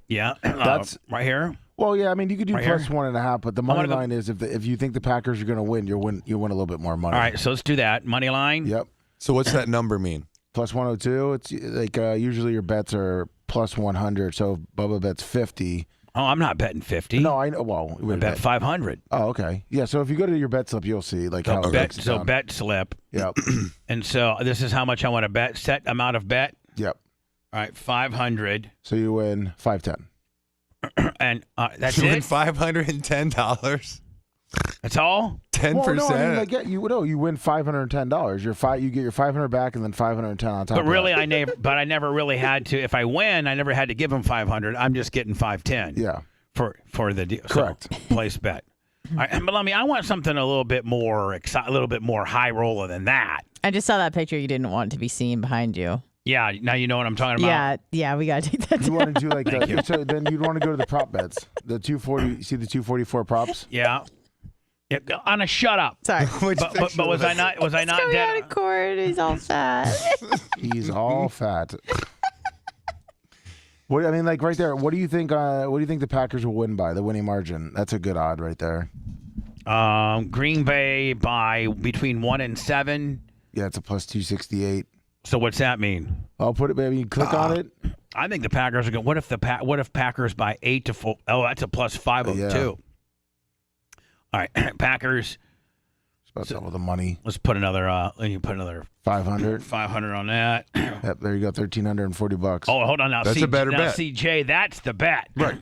S4: Yeah, that's right here.
S6: Well, yeah. I mean, you could do
S4: right
S6: plus
S4: here.
S6: 1.5, but the money line is if you think the Packers are going to win, you win a little bit more money.
S4: All right, so let's do that. Money line.
S6: Yep.
S16: So what's that number mean?
S6: Plus 102. It's like usually your bets are plus 100. So Bubba bets 50.
S4: Oh, I'm not betting 50.
S6: No, I know. Well,
S4: I bet 500.
S6: Oh, okay. Yeah, so if you go to your bet slip, you'll see how it breaks down.
S4: Bet slip.
S6: Yep.
S4: And so this is how much I want to bet. Set amount of bet.
S6: Yep.
S4: All right, 500.
S6: So you win 510.
S4: And that's
S16: you
S4: it.
S16: win $510.
S4: That's all.
S16: 10%.
S6: Well, no, I mean, you win $510. You get your 500 back and then 510 on top.
S4: But really, I never really had to. If I win, I never had to give him 500. I'm just getting 510.
S6: Yeah.
S4: For the deal.
S6: Correct.
S4: So, place bet. All right, but I want something a little bit more high roller than that.
S5: I just saw that picture. You didn't want to be seen behind you.
S4: Yeah, now you know what I'm talking about.
S5: Yeah, we gotta take that.
S6: You want to do like that? So then you'd want to go to the prop bets. The 240. You see the 244 props?
S4: Yeah. Anna, shut up.
S5: Sorry.
S4: but was I not
S5: coming
S4: dead?
S5: out of court. He's all fat.
S6: He's all fat. What I mean, like right there. What do you think? What do you think the Packers will win by? The winning margin. That's a good odd right there.
S4: Green Bay by between 1 and 7.
S6: Yeah, it's a plus 268.
S4: So what's that mean?
S6: I'll put it, baby. Click on it.
S4: I think the Packers are going. What if Packers by 8 to 4? Oh, that's a plus 502. All right, Packers.
S6: It's about double the money.
S4: Let's put another. You put another
S6: 500.
S4: 500 on that.
S6: Yep, there you go. $1,340.
S4: Oh, hold on now.
S16: That's a better bet.
S4: CJ, that's the bet.
S16: Right.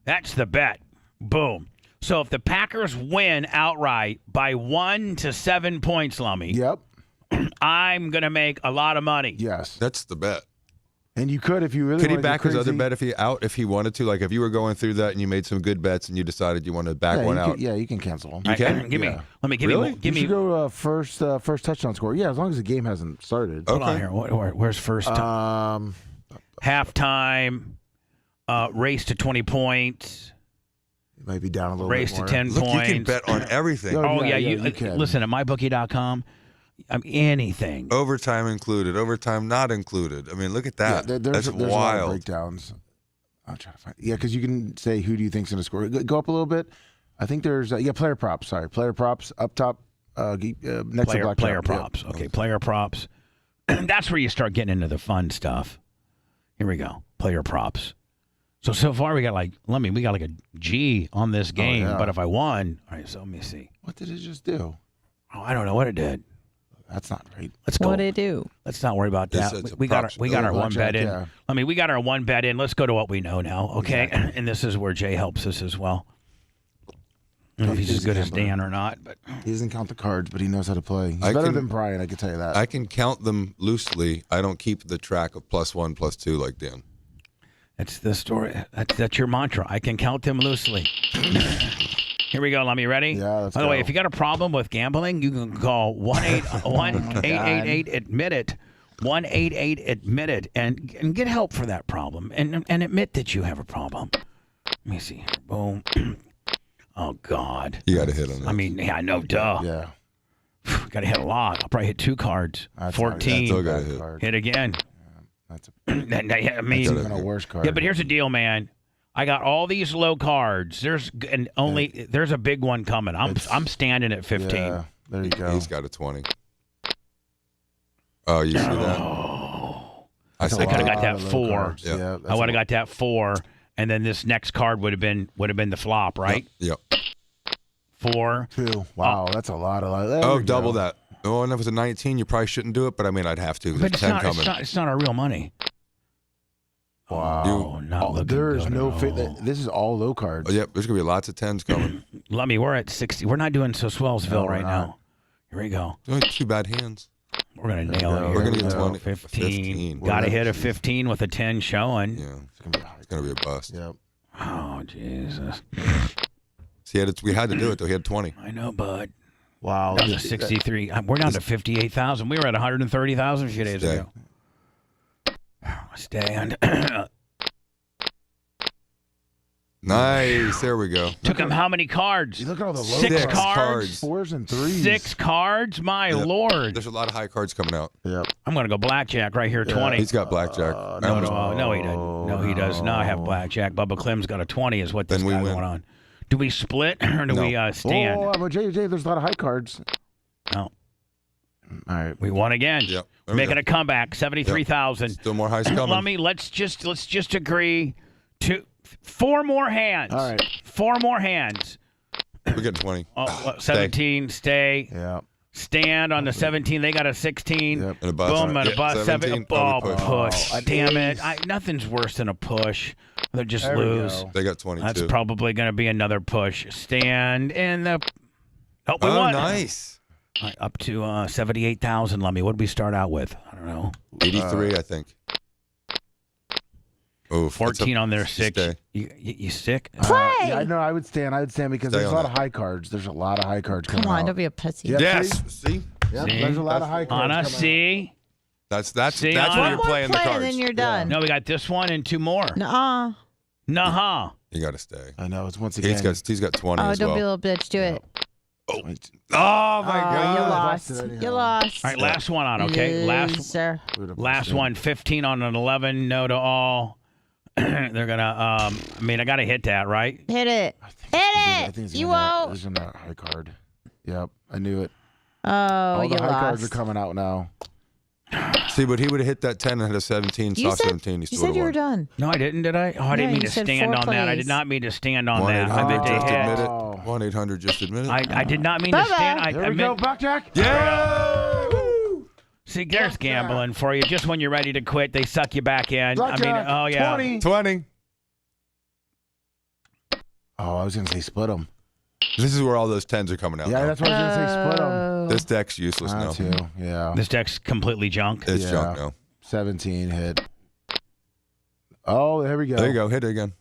S4: That's the bet. Boom. So if the Packers win outright by 1 to 7 points, Lummy.
S6: Yep.
S4: I'm gonna make a lot of money.
S6: Yes.
S16: That's the bet.
S6: And you could if you really
S16: Could he
S6: wanted to
S16: back
S6: go
S16: his other
S6: crazy.
S16: bet if he wanted to? Like if you were going through that and you made some good bets and you decided you wanted to back one out.
S6: You can cancel them.
S16: You can?
S4: Give me.
S6: Yeah.
S4: Let me give
S16: Really?
S4: me. Give
S6: you
S4: me.
S6: should go first touchdown score. Yeah, as long as the game hasn't started.
S4: Hold on here. Where's first? Halftime. Race to 20 points.
S6: It might be down a little
S4: Race
S6: bit more.
S4: to 10
S16: Look,
S4: points.
S16: you can bet on everything.
S4: Oh, yeah.
S6: you can.
S4: Listen, at mybookie.com, anything.
S16: Overtime included, overtime not included. I mean, look at that.
S6: Yeah,
S16: That's
S6: there's a lot of
S16: wild.
S6: breakdowns. I'll try to find. Yeah, because you can say who do you think's going to score. Go up a little bit. I think there's player props. Sorry, player props up top. Next to blackjack.
S4: Player props. Okay, player props. That's where you start getting into the fun stuff. Here we go. Player props. So far we got like a G on this game.
S6: yeah.
S4: But if I won, all right. So let me see.
S6: What did it just do?
S4: Oh, I don't know what it did.
S6: That's not right.
S4: Let's go.
S5: What did it do?
S4: Let's not worry about that.
S16: It's a
S4: We got our one
S6: blackjack,
S4: bet in.
S6: yeah.
S4: We got our one bet in. Let's go to what we know now. Okay, and this is where Jay helps us as well. I don't know if he's as good as Dan or not, but
S6: He doesn't count the cards, but he knows how to play. He's
S16: I
S6: better
S16: can-
S6: than Brian, I can tell you that.
S16: I can count them loosely. I don't keep the track of +1, +2 like Dan.
S4: that's the story. That's your mantra. I can count them loosely. Here we go, Lummy. Ready?
S6: Yeah, let's
S4: By the way,
S6: go.
S4: if you got a problem with gambling, you can call 1-888-ADMIT-IT, 1-888-ADMIT-IT, and get help for that problem and admit that you have a problem. Let me see here. Boom. Oh, God.
S16: You got to hit on that.
S4: I mean, yeah, I know, duh.
S6: Yeah.
S4: Got to hit a lot. I'll probably hit 2 cards.
S6: That's
S4: 14.
S16: Still got to hit.
S6: card.
S4: Hit again.
S6: That's
S4: I mean,
S6: even a worse card.
S4: yeah, but here's the deal, man. I got all these low cards. There's a big one coming. I'm standing at 15.
S6: Yeah, there you go.
S16: He's got a 20. Oh, you see that? I
S4: I could have got that 4.
S6: Yeah,
S16: Yeah.
S4: I would have got that 4, and then this next card would have been the flop, right?
S16: Yep.
S4: 4.
S6: 2. Wow, that's a lot of. There
S16: Oh,
S6: we
S16: double
S6: go.
S16: that. Oh, and if it was a 19, you probably shouldn't do it, but I mean, I'd have to.
S4: But
S16: There's
S4: it's
S16: 10
S4: not,
S16: coming.
S4: it's not our real money.
S6: Wow.
S4: Oh, not looking
S6: there is
S4: good
S6: no
S4: at
S6: fit.
S4: all.
S6: This is all low cards.
S16: Oh, yep, there's going to be lots of 10s coming.
S4: Lummy, we're at 60. We're not doing so Swellsville
S6: No,
S4: right
S6: we're
S4: now.
S6: not.
S4: Here we go.
S16: Only 2 bad hands.
S4: We're going to
S6: There
S4: nail
S6: we
S4: it
S6: go.
S4: here.
S16: We're gonna
S4: We
S16: get
S4: go.
S16: 20.
S4: 15.
S16: 15.
S4: Got to hit a
S6: Jeez.
S4: 15 with a 10 showing.
S16: Yeah, it's going to be a bust.
S6: Yep.
S4: Oh, Jesus.
S16: See, we had to do it, though. He had 20.
S4: I know, bud.
S6: Wow.
S4: Down to 63. We're down to 58,000. We were at 130,000 a few days
S16: Stay.
S4: ago. Stand.
S16: Nice. There we go.
S4: Took him how many cards?
S6: You look at all the low
S4: 6
S6: cards.
S4: cards.
S6: 4s and 3s.
S4: 6 cards? My
S16: Yep.
S4: Lord.
S16: There's a lot of high cards coming out.
S6: Yep.
S4: I'm going to go blackjack right here, 20.
S16: He's got blackjack.
S4: No, he doesn't. No, he does not have blackjack. Bubba Clem's got a 20 is what this
S16: Then we
S4: guy's
S16: win.
S4: going on. Do we split or do
S16: No.
S4: we stand?
S6: Oh, but Jay, there's a lot of high cards.
S4: No.
S6: All right.
S4: We won again.
S16: Yep. There we
S4: Making
S16: go.
S4: a comeback, 73,000.
S16: Still more highs coming.
S4: Lummy, let's just agree to 4 more hands.
S6: All right.
S4: 4 more hands.
S16: We're getting 20.
S4: Oh, 17, stay.
S6: Yeah.
S4: Stand on the 17. They got a 16.
S6: Yep.
S16: And a bust.
S4: Boom, and a
S16: Yep,
S4: bust.
S16: 17.
S4: Oh,
S16: we
S4: push.
S6: Oh,
S4: Damn it.
S6: ace.
S4: Nothing's worse than a push. They just
S6: There we
S4: lose.
S6: go.
S16: They got 22.
S4: That's probably going to be another push. Stand in the. Oh, we
S16: Oh,
S4: won.
S16: nice.
S4: All right, up to 78,000, Lummy. What did we start out with? I don't know.
S16: 83, I think. Oh,
S4: 14 on there, 6.
S16: Stay.
S4: You sick?
S5: Play.
S6: Yeah, I know. I would stand because
S16: Stay
S6: there's a
S16: on
S6: lot
S16: that.
S6: of high cards. There's a lot of high cards
S5: Come
S6: coming
S5: on,
S6: out.
S5: don't be a pussy.
S6: Yeah,
S16: Yes. See?
S6: Yep,
S4: See?
S6: there's a lot of high cards
S4: Anna,
S6: coming out.
S4: see?
S16: That's
S4: See,
S16: when
S4: One
S16: you're
S5: One more
S16: playing the
S5: play,
S16: cards.
S5: and then you're done.
S4: No, we got this one and 2 more.
S5: Nuh-uh.
S4: Nuh-huh.
S16: You got to stay.
S6: I know. It's once again.
S16: He's got 20
S5: Oh,
S16: as
S5: don't
S16: well.
S5: be a little bitch. Do it.
S16: Oh my
S5: Oh,
S16: God.
S5: you lost.
S6: Busted anyhow.
S5: You lost.
S4: All right, last one on, okay?
S5: Loser.
S4: Last one, 15 on an 11, no to all. They're going to, I got to hit that, right?
S5: Hit it.
S6: I think
S5: Hit
S6: it's
S5: it. You
S6: gonna-
S5: won't.
S6: There's a high card. Yep, I knew it.
S5: Oh,
S6: All
S5: you
S6: the high cards are
S5: lost.
S6: coming out now.
S16: See, but he would have hit that 10 and had a 17,
S5: You
S16: saw
S5: said,
S16: 17. He
S5: you
S16: still
S5: said
S16: would
S5: you were
S16: have
S5: done.
S4: No, I didn't, did I? Oh, I
S5: Yeah,
S4: didn't mean
S5: you
S4: to
S5: said
S4: stand
S5: 4
S4: on that. I
S5: plays.
S4: did not mean to stand on
S16: won.
S4: that. I meant to
S16: 1-800 just
S4: hit.
S16: admit it.
S6: Oh.
S16: 1-800 just admit it.
S4: I did not mean to
S5: Bubba.
S4: stand.
S6: There
S4: I
S6: we go,
S4: meant,
S6: blackjack.
S16: Yeah!
S4: see, there's gambling for you. Just when you're ready to quit, they suck you back in.
S6: Blackjack.
S4: Oh, yeah.
S6: 20.
S16: 20.
S6: Oh, I was gonna say split them.
S16: This is where all those 10s are coming out.
S6: Yeah,
S16: now.
S6: that's what I was gonna say. Split them.
S5: Oh.
S16: This deck's useless now.
S6: Too. Yeah.
S4: This deck's completely junk.
S16: It's
S6: Yeah.
S16: junk now.
S6: 17 hit. Oh, there we go.
S16: There you go. Hit it again.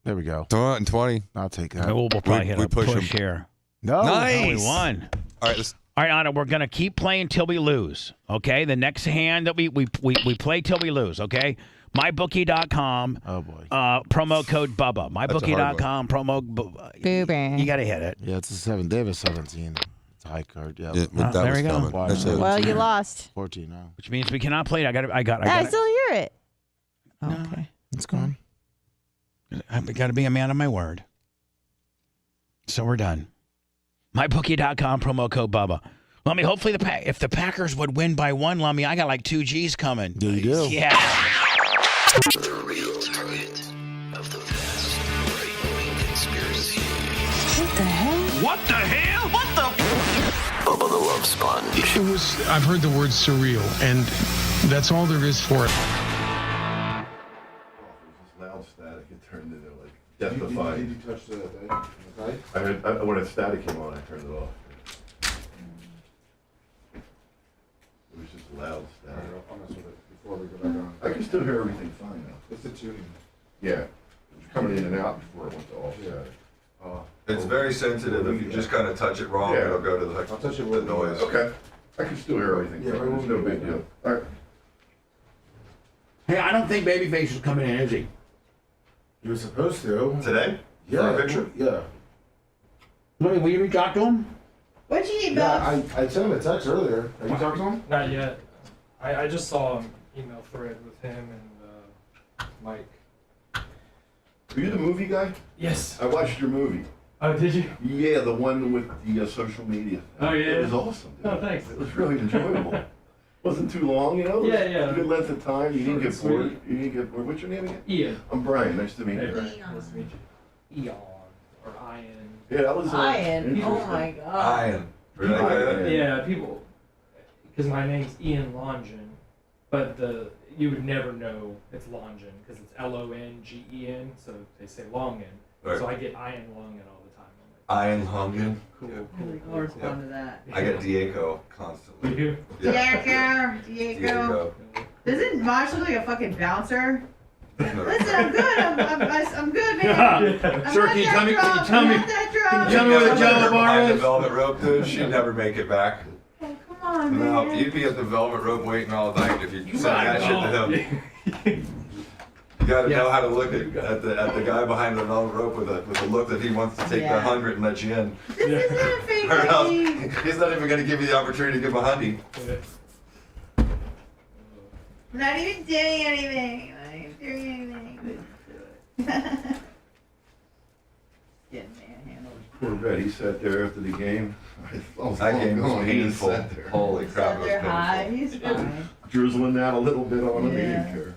S6: There we go.
S16: Throw it in 20.
S6: I'll take that.
S4: We'll probably hit a push
S16: him.
S4: here.
S6: No.
S16: Nice.
S4: Oh, we won.
S16: All right, let's.
S4: All right, Anna, we're going to keep playing till we lose, okay? The next hand that we play till we lose, okay? MyBookie.com.
S6: Oh, boy.
S4: Promo code Bubba.
S16: That's a hard
S4: MyBookie.com. Promo.
S5: Booby.
S4: You got to hit it.
S6: Yeah, it's a 7. They have a 17. It's a high card. Yeah.
S16: That
S4: there
S16: was
S4: we go.
S16: coming. That's it.
S5: Well, you lost.
S6: 14 now.
S4: Which means we cannot play it. I
S5: I still hear it. Okay.
S6: It's gone.
S4: I've got to be a man of my word. So we're done. MyBookie.com, promo code Bubba. Lummy, hopefully if the Packers would win by 1, Lummy, I got like 2 G's coming.
S6: There you go.
S4: Yeah.
S1: The real target of the vast right-wing conspiracy.
S22: What the hell?
S15: What the hell? What the?
S1: Bubba the Love Sponge.
S3: I've heard the word surreal, and that's all there is for it.
S24: Loud static, it turned into like death-defying.
S6: Did you touch the thing? Okay.
S24: I heard when the static came on, I turned it off. It was just loud static.
S6: I'll mess with it before we go back on.
S24: I can still hear everything fine now.
S6: It's the tuning.
S24: Yeah, it was coming in and out before it went off.
S6: Yeah.
S18: It's very sensitive. If you just kind of touch it wrong,
S24: Yeah.
S18: it'll go to the,
S6: I'll touch it
S18: the
S6: with
S18: noise.
S24: Okay, I can still hear everything.
S6: Yeah,
S24: fine.
S6: we'll
S24: It's no
S6: do
S24: big
S6: it.
S24: deal. All right.
S14: Hey, I don't think Babyface is coming in, is he?
S6: You were supposed to.
S18: Today?
S6: Yeah.
S18: For a picture?
S6: Yeah.
S14: Will you reach out to him?
S13: What'd you eat,
S6: Yeah,
S13: Bubs?
S6: I sent him a text earlier. Have you talked to him?
S2: Not yet. I just saw an email thread with him and Mike.
S24: Were you the movie guy?
S2: Yes.
S24: I watched your movie.
S2: Oh, did you?
S24: Yeah, the one with the social media.
S2: Oh, yeah.
S24: It was awesome. Dude.
S2: Oh, thanks.
S24: It was really enjoyable. Wasn't too long, you know? It was
S2: Yeah.
S24: a good length of time. You didn't
S2: Short
S24: get
S2: and
S24: bored.
S2: sweet.
S24: You didn't get bored. What's your name again?
S2: Ian.
S24: I'm Brian. Nice to meet
S2: Hey,
S24: you.
S2: Brian. Nice to meet you. Eon. Or Ian.
S24: Yeah, that was
S13: Ian. Oh
S24: interesting.
S13: my god.
S18: Ian. Really?
S2: Yeah, people. Because my name's Ian Longen, but you would never know it's Longen because it's Longen, so they say Longen.
S18: Right.
S2: So I get Ian Longen all the time.
S18: Ian Longen.
S2: Cool.
S13: I'll respond to that.
S18: I get Diego constantly.
S2: You?
S13: Diego. Doesn't Mosh look like a fucking bouncer? Listen, I'm good. I'm good, man. I'm
S14: Sir,
S13: not
S14: can you
S13: that
S14: tell me?
S13: drunk.
S14: Can you tell
S13: I'm
S14: me?
S13: not that
S14: Can
S13: drunk.
S14: you tell me where the Java bar
S18: Behind the
S14: is?
S18: velvet rope, dude, she'd never make it back.
S13: Come on,
S18: No,
S13: man.
S18: you'd be at the velvet rope waiting all night if you sent that shit to him. You gotta know how to look at the guy behind the velvet rope with a look that he wants to take the 100 and let you in.
S13: This isn't a fake
S18: Or else
S13: thing.
S18: he's not even gonna give you the opportunity to give him a honey.
S13: I'm not even doing anything. I'm not even doing anything. Getting manhandled.
S24: Poor Bet. He sat there after the game.
S18: That game was
S24: He just
S18: painful.
S24: sat there.
S18: Holy crap, it was
S13: They're high.
S18: painful.
S13: He's fine.
S24: Drizzling that a little bit on him. He
S13: Yeah.
S24: didn't care.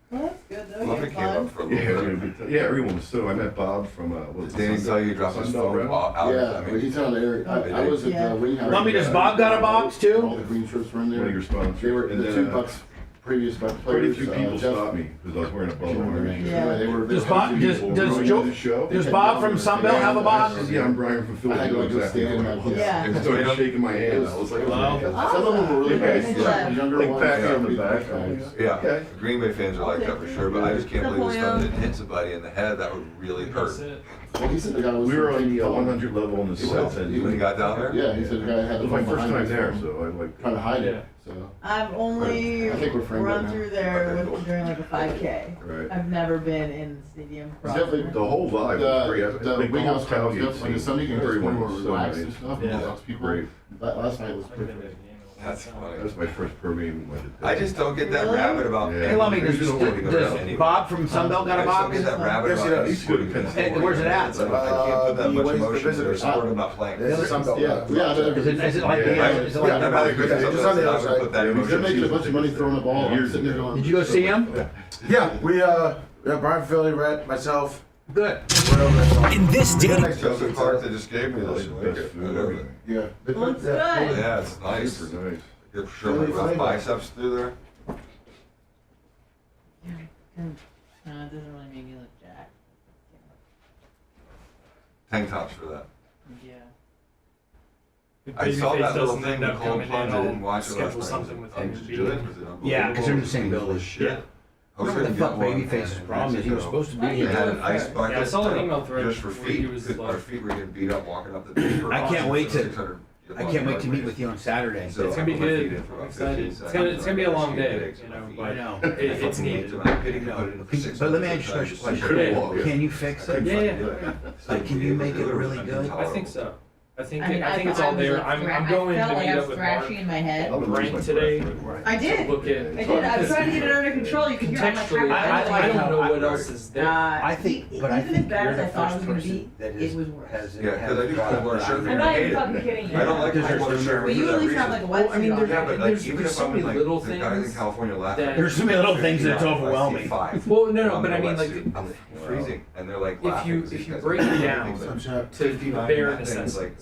S13: Well, that's good though.
S18: Lovely
S13: You
S18: came
S13: had
S18: up
S13: fun.
S18: for a
S24: Yeah,
S18: little
S24: we had a
S18: bit.
S24: good time. Yeah, everyone was so. I met Bob from
S18: Did Danny tell you to drop his phone out?
S6: Yeah, but he's on the area. I was at
S13: Yeah.
S6: the Wing House.
S14: Lummy, does Bob got a box too?
S6: All the green shirts were in there.
S24: One of your sponsors.
S6: They were
S24: And
S6: the
S24: then,
S6: 2 Bucks previous Bucks
S24: Pretty
S6: players.
S24: few people
S6: Jeff,
S24: stopped me because I was wearing a bubble.
S13: Yeah.
S6: They were.
S14: Does
S6: they-
S14: Bob? Does Bob from Sunbelt have a box?
S24: Yeah, I'm Brian from Philly.
S6: I had to
S24: I know
S6: go to
S24: exactly
S6: stand
S24: what it
S6: up.
S24: was.
S13: Yeah.
S24: He started shaking my hand. I was like,
S14: Hello?
S6: Some of them were really
S24: Okay.
S6: nice.
S13: Yeah.
S6: The younger
S24: Big
S6: ones.
S24: pack on the
S6: big
S24: back.
S6: guys.
S18: Yeah,
S24: Okay.
S18: the Green Bay fans are like that for sure, but I just can't believe this stuff didn't hit somebody in the head. That would really
S2: That's
S18: hurt.
S2: it.
S6: Well, he said the guy was.
S24: We were
S6: from
S24: on the
S6: Cape Cod.
S24: 100 level on the south end.
S18: When he got down there?
S6: Yeah, he said the guy had
S24: It
S6: the
S24: was my
S6: phone
S24: first
S6: behind
S24: time
S6: his
S24: there,
S6: phone,
S24: so I like.
S6: trying to hide
S2: Yeah.
S6: it. So
S13: I've only
S6: I think we're framed right
S13: run
S6: now.
S13: through there
S18: Okay, cool.
S13: during like a 5K.
S24: Right.
S13: I've never been in the stadium.
S6: It's definitely
S24: The whole vibe was great.
S6: the
S24: Big
S6: Wing House
S24: golf
S6: crowd was
S24: tailgate
S6: good. Like the
S24: scene.
S6: Sunday game was
S24: Everyone
S6: more
S24: was so
S6: relaxed
S24: nice.
S6: and stuff.
S2: Yeah.
S6: Lots of people.
S24: Great.
S6: Last night was
S2: I've been
S6: pretty.
S2: to the game.
S18: That's funny.
S24: That was my first pro game.
S18: I just don't get that
S13: Really?
S18: rabbit about.
S24: Yeah.
S14: Hey, Lummy,
S18: There's
S14: does
S18: no way to go down anyway.
S14: Bob from Sunbelt got
S18: I
S14: a
S18: just don't
S14: box?
S18: get that rabbit
S6: Yes,
S18: about.
S6: he does.
S24: He's good at Penn State.
S14: Hey, where's it at?
S18: It's like, I can't put that
S6: He
S18: much
S6: weighs the
S18: emotion into a
S6: visitors.
S18: sport I'm not playing.
S6: This is Sunbelt. Yeah,
S14: Is it like the?
S24: Yeah.
S14: Is it
S18: Yeah,
S14: like
S18: I'd rather go to
S6: Just
S18: something
S6: on the
S18: else
S6: other
S18: than
S6: side.
S18: put that
S24: Yeah,
S18: emotion.
S6: They're making a bunch of money throwing the ball.
S24: Years
S6: Sitting there
S24: ago.
S6: going.
S14: Did you go see him?
S6: Yeah, we Brian Philly, Rhett, myself.
S14: Good.
S6: Went over there.
S15: In this dating.
S18: Joseph Clark, they just gave me this.
S24: Best food ever.
S6: Yeah. They put
S13: Looks
S6: that-
S13: good.
S18: Yeah, it's nice.
S24: Super nice.
S18: Good show my rough biceps through there.
S13: No, it doesn't really make me look jacked.
S18: Tank tops for that.
S13: Yeah.
S2: If
S18: I saw
S2: Babyface
S18: that little
S2: doesn't
S18: thing
S2: end up
S18: Nicole
S2: coming in,
S18: plunged. I didn't
S2: I'll
S18: watch it last
S2: schedule
S18: night.
S2: something with him
S18: Did
S2: and
S18: you do it?
S2: Bean.
S18: Was it
S14: Yeah, 'cause they're in the same
S18: unbelievable?
S14: building.
S18: Shit.
S2: Yeah.
S14: Whatever the fuck Babyface's problem is, he was supposed to be
S18: They
S14: here.
S18: had an ice bucket.
S2: Yeah, I saw an email thread
S18: just for
S2: where he
S18: feet.
S2: was
S18: Our
S2: like-
S18: feet were getting beat up walking up the beach.
S14: I can't wait to meet with you on Saturday.
S18: So
S2: It's gonna be
S18: I put my feet
S2: good.
S18: in for about
S2: I'm excited.
S18: 15
S2: It's
S18: seconds.
S2: gonna be a long day,
S18: Headaches
S2: you
S18: in
S2: know,
S18: my feet.
S2: but
S14: I know.
S2: it's needed.
S14: But let me ask you a question.
S2: Yeah.
S14: Can you fix it?
S2: Yeah.
S14: Like, can you make it really good?
S2: I think so. I think
S13: I mean,
S2: it's all there. I'm going to
S13: I felt like
S2: meet
S13: I
S2: up
S13: was
S2: with Mark
S13: thrashing in my head.
S2: Brent today.
S13: I did.
S2: To look at.
S13: I did. I was trying to get it under control. You can hear. I'm like,
S2: Contextually, I don't know what else is there.
S14: I think, but I
S13: even
S14: think
S13: as bad
S14: you're
S13: as I
S14: the
S13: thought it
S14: first
S13: was gonna
S14: person
S13: be,
S14: that
S13: it was worse.
S14: has
S18: Yeah, because I do cold blood shirt.
S13: I'm not even fucking kidding you.
S18: I don't like
S14: Because
S18: cold blood
S14: there's
S18: shirt.
S13: But you at least have like a
S2: Well, I mean,
S13: wetsuit on.
S18: Yeah, but like,
S2: there's
S18: even if
S2: so
S18: I'm
S2: many
S18: in, like,
S2: little
S18: the guys in
S2: things
S18: California laughing.
S2: that-
S14: There's so many little things that's overwhelming.
S2: Well, no, but I mean, like,
S18: I'm freezing, and they're like
S2: if
S18: laughing.
S2: you break it down to bare necessity,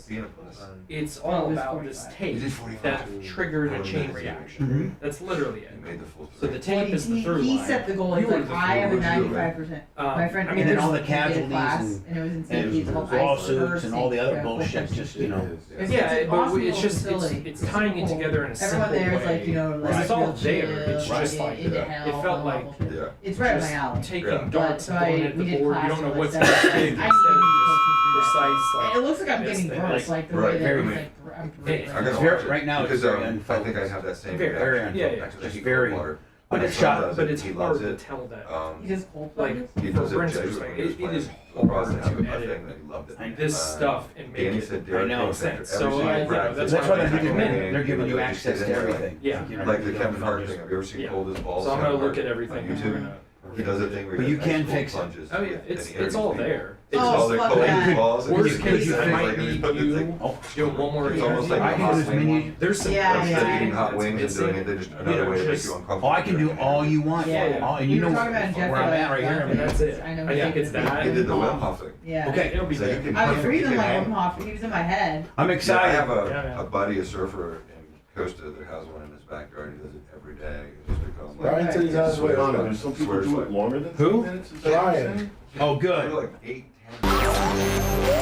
S2: it's all about this tape that triggered a chain reaction. That's literally it. So the tape is the through
S13: He
S2: line.
S13: set the goal. He's like, I have a 95%. My friend,
S14: I mean, and all the
S13: did a
S14: casualties
S13: class, and it was insane. He's
S14: and
S13: all
S14: lawsuits and all the other
S13: ice-
S14: bullshit, just, you know.
S13: It's
S2: Yeah,
S13: an
S2: but
S13: awesome
S2: it's
S13: little
S2: just
S13: facility.
S2: it's tying it together in a simple
S13: Everyone there
S2: way.
S13: is like, you know,
S2: Because it's all
S13: real
S2: there. It's
S13: chill,
S2: just like
S13: into
S2: it
S13: health,
S2: felt
S13: all
S2: like
S13: that bullshit. It's right up my alley.
S2: taking darts
S13: So
S2: and throwing it at
S13: we
S2: the
S13: did
S2: board. You
S13: class
S2: don't know
S13: with
S2: what's
S13: like
S2: at
S13: that.
S2: stake
S13: I
S2: instead of
S13: need
S2: just precise. Like
S13: It looks like I'm
S2: this
S13: getting
S2: thing,
S13: burst, like the way
S18: Right,
S13: that
S14: very
S13: it's
S14: good.
S13: like. I'm
S2: It-
S18: I gotta
S14: It's
S18: watch
S14: very,
S18: it
S14: right now,
S18: because
S14: it's very
S18: I
S14: unfocused.
S18: think I have that same
S14: Very,
S18: reaction.
S14: very
S2: Yeah,
S14: unfocused.
S18: Actually,
S14: It's
S18: he
S14: very.
S18: water.
S2: But
S18: My
S2: it's
S18: son
S2: shot.
S18: does
S2: But
S18: it.
S2: it's
S18: He
S2: hard
S18: loves
S2: to
S18: it.
S2: tell that.
S13: He does cold
S2: Like
S18: He
S2: from
S18: does it
S2: Brent's
S18: Jesuit
S2: perspective,
S18: when he was
S2: it is
S18: playing
S2: hard
S18: lacrosse and had
S2: to
S18: a
S2: edit
S18: thing that he loved it.
S2: this stuff and make
S18: Danny
S2: it.
S18: said
S14: I
S18: Derek
S14: know.
S18: makes
S2: sense.
S18: every
S2: So
S18: single
S2: I,
S18: practice.
S14: That's why
S2: I
S14: they're giving,
S2: recommend.
S14: they're giving you access to everything.
S2: Yeah.
S14: You know,
S18: Like the
S14: you
S18: Kevin
S14: don't
S18: Hart
S14: just-
S18: thing. Have you ever seen
S2: Yeah.
S18: Cold as Balls?
S2: So I'm
S18: Kevin
S2: gonna look
S18: Hart
S2: at everything.
S18: on YouTube. He does a thing where
S14: But
S18: he
S14: you
S18: does
S14: can
S18: ice cold
S14: fix it.
S18: plunges
S2: Oh yeah,
S18: and
S2: it's
S18: he interviews
S2: all
S18: people.
S2: there.
S18: It's
S2: It's
S18: all the
S13: fuck
S18: cold
S13: that.
S18: balls. and
S2: Worst
S18: he's
S2: case,
S18: like,
S2: I might
S18: he's
S2: need
S18: putting the
S2: you
S18: thing-
S2: do one more.
S18: It's almost like
S14: I
S18: a
S14: can do
S18: hot
S14: as
S18: wing
S14: many.
S18: one.
S2: There's some
S13: Yeah,
S2: parts
S13: yeah.
S2: that
S18: Eating
S2: you
S18: hot
S2: that's
S18: wings and
S2: missing.
S18: doing it, they're just
S2: You
S18: another
S2: know,
S18: way to make
S2: just-
S18: you uncomfortable.
S14: Oh, I can do all you want.
S13: Yeah.
S14: All, and
S13: We
S14: you
S13: were
S14: know
S13: talking about Jeff
S14: where I'm at right here.
S2: And that's it.
S13: I know
S2: I think it's that.
S18: He did the Wim Hof thing.
S13: Yeah.
S14: Okay.
S2: It'll be
S18: So you
S2: there.
S18: can-
S13: I was
S18: you
S13: breathing
S18: can
S13: like
S18: hang-
S13: Wim Hof. He was in my head.
S14: I'm
S18: Yeah, I
S14: excited.
S18: have
S2: Yeah.
S18: a buddy, a surfer in Costa that has one in his backyard. He does it every day. It's become
S24: Brian said he's on his way on it. There's some people do it longer than 10
S14: Who?
S24: minutes. Is that what you're
S14: Brian.
S24: saying?
S14: Oh, good.
S18: like 8, 10.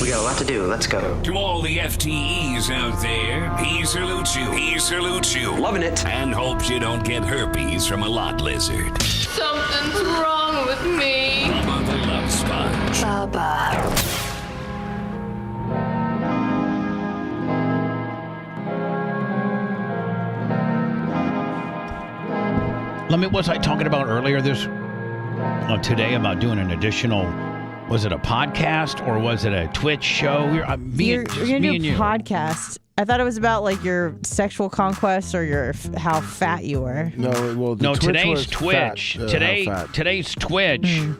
S1: We got a lot to do. Let's go.
S15: To all the FTEs out there, he salutes you. He salutes you.
S1: Loving it.
S15: And hopes you don't get herpes from a lot lizard.
S7: Something's wrong with me.
S15: Bubba the Love Sponge.
S22: Bubba.
S4: Was I talking about earlier today about doing an additional, was it a podcast or was it a Twitch show?
S5: You're gonna do a podcast. I thought it was about like your sexual conquest or your how fat you were.
S6: No, well,
S4: No,
S6: Twitch
S4: today's
S6: was
S4: Twitch.
S6: fat,
S4: Today's Twitch.
S5: Hmm.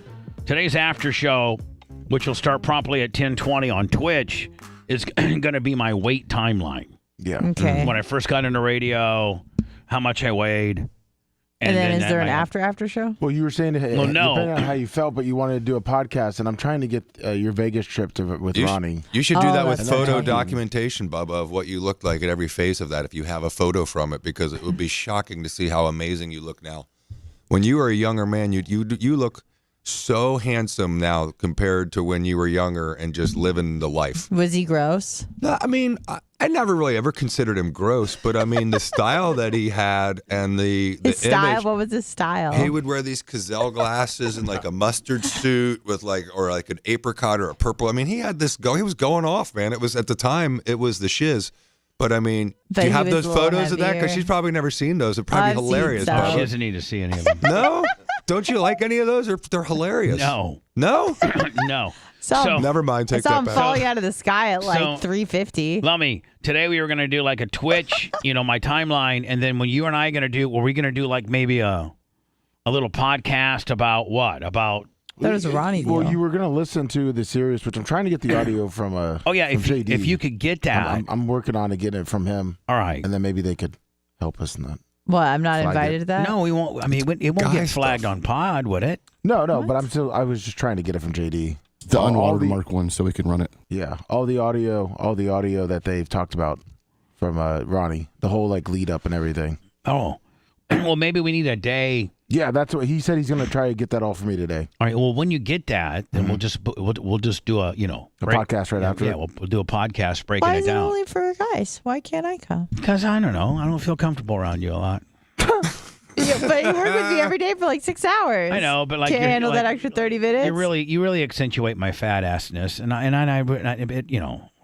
S4: Today's after show, which will start promptly at 10:20 on Twitch, is going to be my weight timeline.
S6: Yeah.
S5: Okay.
S4: When I first got into radio, how much I weighed.
S5: And then is there an
S4: my-
S5: after show?
S6: Well, you were saying
S4: Well, no.
S6: depending on how you felt, but you wanted to do a podcast, and I'm trying to get your Vegas trip with Ronnie.
S16: You should do
S5: Oh,
S16: that with
S5: that's
S16: photo
S5: right.
S16: documentation, Bubba, of what you looked like at every phase of that if you have a photo from it, because it would be shocking to see how amazing you look now. When you were a younger man, you look so handsome now compared to when you were younger and just living the life.
S5: Was he gross?
S16: I mean, I never really ever considered him gross, but I mean, the style that he had and the
S5: His style.
S16: image.
S5: What was his style?
S16: He would wear these Cazelle glasses and like a mustard suit with or like an apricot or a purple. I mean, he had this he was going off, man. It was at the time, it was the shiz. But I mean,
S5: But
S16: do you
S5: he
S16: have
S5: was
S16: those
S5: a little
S16: photos of that? Because
S5: heavier.
S16: she's probably never seen those. It'd probably
S5: I've
S16: be
S5: seen
S16: hilarious.
S5: some.
S16: Bubba.
S4: She doesn't need to see any of them.
S16: No? Don't you like any of those? They're hilarious.
S4: No.
S16: No?
S4: No.
S5: So
S16: Never mind.
S5: I
S16: Take
S5: saw
S16: that
S5: him
S16: back.
S5: falling out of the sky at like
S4: So-
S5: 350.
S4: Lummy, today we were going to do like a Twitch, my timeline. And then when you and I are going to were we going to do like maybe a little podcast about what? About.
S5: That was a Ronnie deal.
S6: Well, you were going to listen to the series, which I'm trying to get the audio from.
S4: Oh, yeah.
S6: from JD.
S4: If you could get that.
S6: I'm working on to get it from him.
S4: All right.
S6: And then maybe they could help us in that.
S5: What? I'm not
S6: Flag
S5: invited
S6: it.
S5: to that?
S4: No, we won't. I mean, it won't get flagged on pod, would it?
S6: No, but I was just trying to get it from JD.
S10: The
S6: All
S10: unwatermarked one, so we can run it.
S6: Yeah, all the audio that they've talked about from Ronnie, the whole like lead up and everything.
S4: Oh, well, maybe we need a day
S6: Yeah, that's what he said. He's going to try to get that all for me today.
S4: All right. Well, when you get that, then we'll just do a
S6: podcast right after.
S4: Yeah, we'll do a podcast breaking
S5: Why
S4: it
S5: is it
S4: down.
S5: only for guys? Why can't I come?
S4: Because I don't know. I don't feel comfortable around you a lot.
S5: Yeah, but you work with me every day for like 6 hours.
S4: I know, but like
S5: can't
S4: you're,
S5: handle
S4: like,
S5: that extra 30 minutes.
S4: You really accentuate my fat assness, and I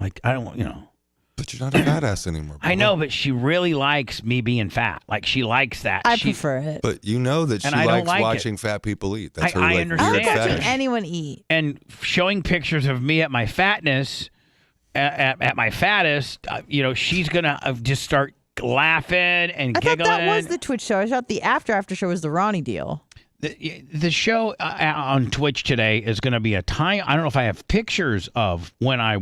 S4: like I don't.
S16: But you're not a fat ass anymore.
S4: I know, but she really likes me being fat. Like she likes that.
S5: I prefer it.
S16: But you know that she
S4: And I don't
S16: likes
S4: like
S16: watching fat people eat. That's her
S4: I
S16: like
S4: understand.
S16: weird
S5: I like watching
S16: fetish.
S5: anyone eat.
S4: And showing pictures of me at my fatness, at my fattest, she's gonna just start laughing and
S5: I
S4: giggling.
S5: thought that was the Twitch show. I thought the after show was the Ronnie deal.
S4: The show on Twitch today is going to be a time. I don't know if I have pictures of when I,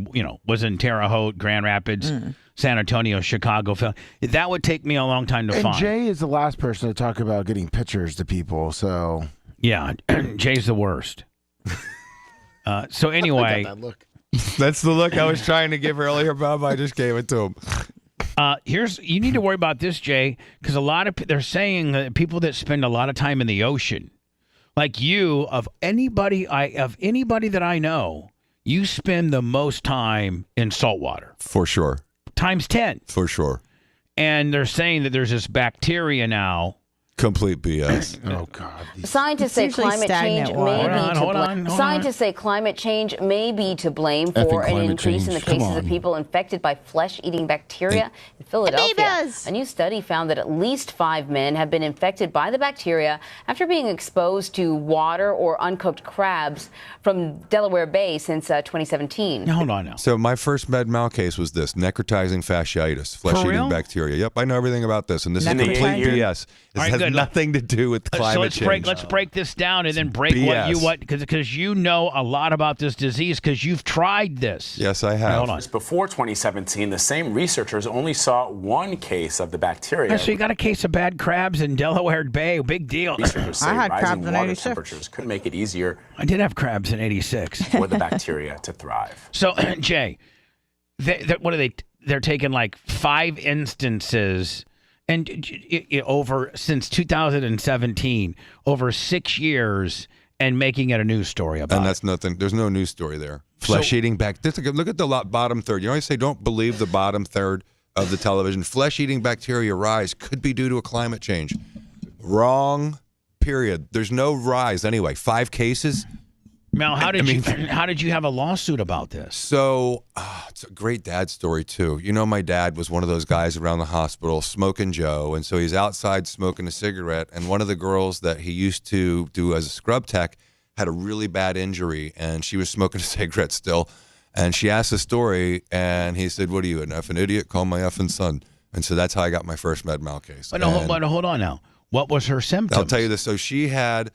S4: was in Terre Haute, Grand Rapids, San Antonio, Chicago. That would take me a long time to
S6: And
S4: find.
S6: Jay is the last person to talk about getting pictures to people. So
S4: yeah, Jay's the worst. So anyway,
S6: that look.
S16: That's the look I was trying to give earlier, Bob. I just gave it to him.
S4: You need to worry about this, Jay, because they're saying that people that spend a lot of time in the ocean, like you, of anybody that I know, you spend the most time in salt water.
S16: For sure.
S4: Times 10.
S16: For sure.
S4: And they're saying that there's this bacteria now.
S16: Complete BS.
S6: Oh God.
S10: Scientists say climate change may be to blame for an increase in the cases of people infected by flesh-eating bacteria in Philadelphia.
S5: Amoebas.
S10: A new study found that at least 5 men have been infected by the bacteria after being exposed to water or uncooked crabs from Delaware Bay since 2017.
S4: Now, hold on now.
S16: So my first med mal case was this: necrotizing fasciitis, flesh-eating bacteria. Yep, I know everything about this, and this is complete BS. This has nothing to do with climate change.
S4: Let's break this down and then break
S16: BS.
S4: because you know a lot about this disease because you've tried this.
S16: Yes, I have.
S4: Hold on.
S11: Before 2017, the same researchers only saw 1 case of the bacteria.
S4: So you got a case of bad crabs in Delaware Bay. Big deal.
S11: Researchers say
S5: I had crabs
S11: rising
S5: in
S11: water
S5: 86.
S11: temperatures could make it easier
S4: I did have crabs in 86.
S11: for the bacteria to thrive.
S4: So, Jay, what are they? They're taking like 5 instances. And since 2017, over 6 years, and making it a news story about
S16: And that's nothing. There's no news story there. Flesh-eating bacteria. Look at the bottom third. You always say don't believe the bottom third of the television. Flesh-eating bacteria rise could be due to a climate change. Wrong. Period. There's no rise anyway. 5 cases.
S4: Mel, how did you have a lawsuit about this?
S16: So it's a great dad story too. My dad was one of those guys around the hospital smoking Joe, and so he's outside smoking a cigarette, and one of the girls that he used to do as a scrub tech had a really bad injury, and she was smoking a cigarette still, and she asked the story, and he said, "What are you, an effing idiot? Call my effing son." And so that's how I got my first med mal case.
S4: But hold on now. What was her symptoms?
S16: I'll tell you this. So she had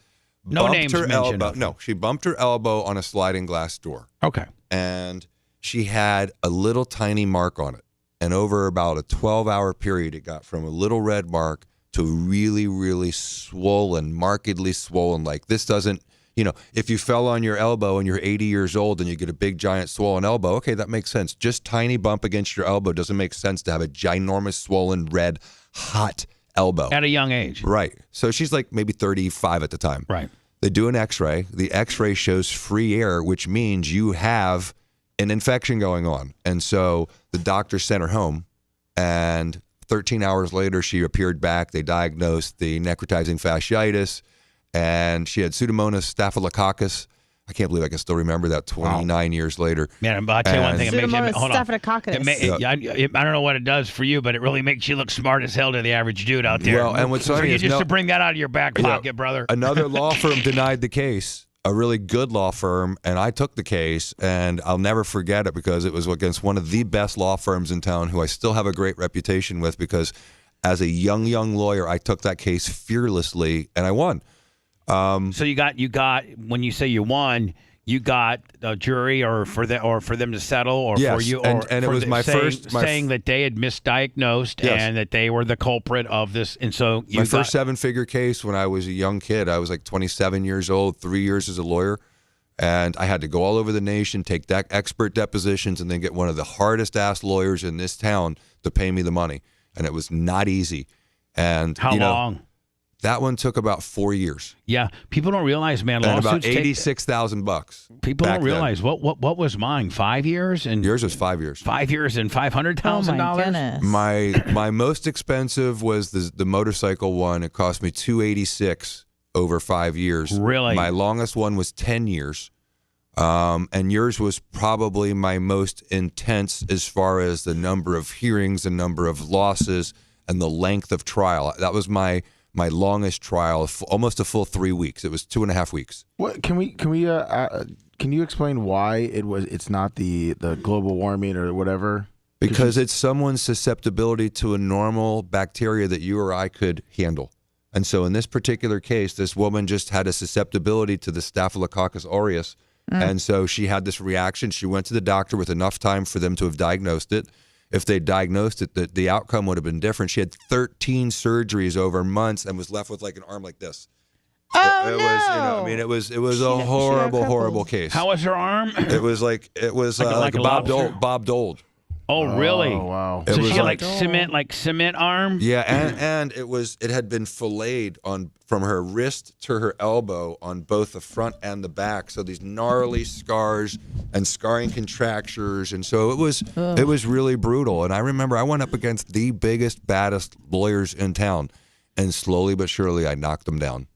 S4: no names
S16: her
S4: mentioned.
S16: elbow. No, she bumped her elbow on a sliding glass door.
S4: Okay.
S16: And she had a little tiny mark on it. And over about a 12-hour period, it got from a little red mark to really, really swollen, markedly swollen. Like this doesn't, if you fell on your elbow and you're 80 years old and you get a big, giant, swollen elbow, okay, that makes sense. Just tiny bump against your elbow doesn't make sense to have a ginormous, swollen, red, hot elbow.
S4: At a young age.
S16: Right. So she's like maybe 35 at the time.
S4: Right.
S16: They do an x-ray. The x-ray shows free air, which means you have an infection going on. And so the doctor sent her home, and 13 hours later, she appeared back. They diagnosed the necrotizing fasciitis, and she had Pseudomonas staphylococcus. I can't believe I can still remember that 29 years later.
S4: Man, I'll tell you one thing. It makes you, hold on.
S5: Staphylococcus.
S4: I don't know what it does for you, but it really makes you look smart as hell to the average dude out there.
S16: Well, and what's funny is
S4: to bring that out of your back pocket, brother.
S16: Another law firm denied the case, a really good law firm, and I took the case, and I'll never forget it because it was against one of the best law firms in town who I still have a great reputation with because as a young lawyer, I took that case fearlessly, and I won.
S4: So you got when you say you won, you got a jury or for them to settle or
S16: yes,
S4: for you
S16: and it was my first
S4: saying that they had misdiagnosed and that they were the culprit of this, and so you
S16: my first 7-figure case when I was a young kid. I was like 27 years old, 3 years as a lawyer, and I had to go all over the nation, take expert depositions, and then get one of the hardest ass lawyers in this town to pay me the money, and it was not easy. And
S4: how long?
S16: That one took about 4 years.
S4: Yeah, people don't realize, man.
S16: And
S4: Lawsuits
S16: about
S4: take-
S16: $86,000.
S4: People
S16: back
S4: don't
S16: then.
S4: realize what was mine 5 years and
S16: yours was 5 years.
S4: 5 years and
S5: Oh my
S4: $500,000.
S5: goodness.
S16: My most expensive was the motorcycle one. It cost me $286 over 5 years.
S4: Really?
S16: My longest one was 10 years. And yours was probably my most intense as far as the number of hearings, the number of losses, and the length of trial. That was my longest trial, almost a full 3 weeks. It was 2.5 weeks.
S6: What can you explain why it's not the global warming or whatever?
S16: Because it's someone's susceptibility to a normal bacteria that you or I could handle. And so in this particular case, this woman just had a susceptibility to the Staphylococcus aureus. And so she had this reaction. She went to the doctor with enough time for them to have diagnosed it. If they diagnosed it, the outcome would have been different. She had 13 surgeries over months and was left with like an arm like this.
S5: Oh,
S16: it
S5: no.
S16: was, it was a horrible case.
S4: How was her arm?
S16: It was like
S4: a
S16: Bob
S4: lobster?
S16: Bob Dold.
S4: Oh, really?
S6: Oh, wow.
S4: So
S16: It was
S4: she had
S16: like-
S4: like cement arm.
S16: Yeah, and it had been filleted from her wrist to her elbow on both the front and the back. So these gnarly scars and scarring contractures, and so it was really brutal. And I remember I went up against the biggest, baddest lawyers in town, and slowly but surely I knocked them down.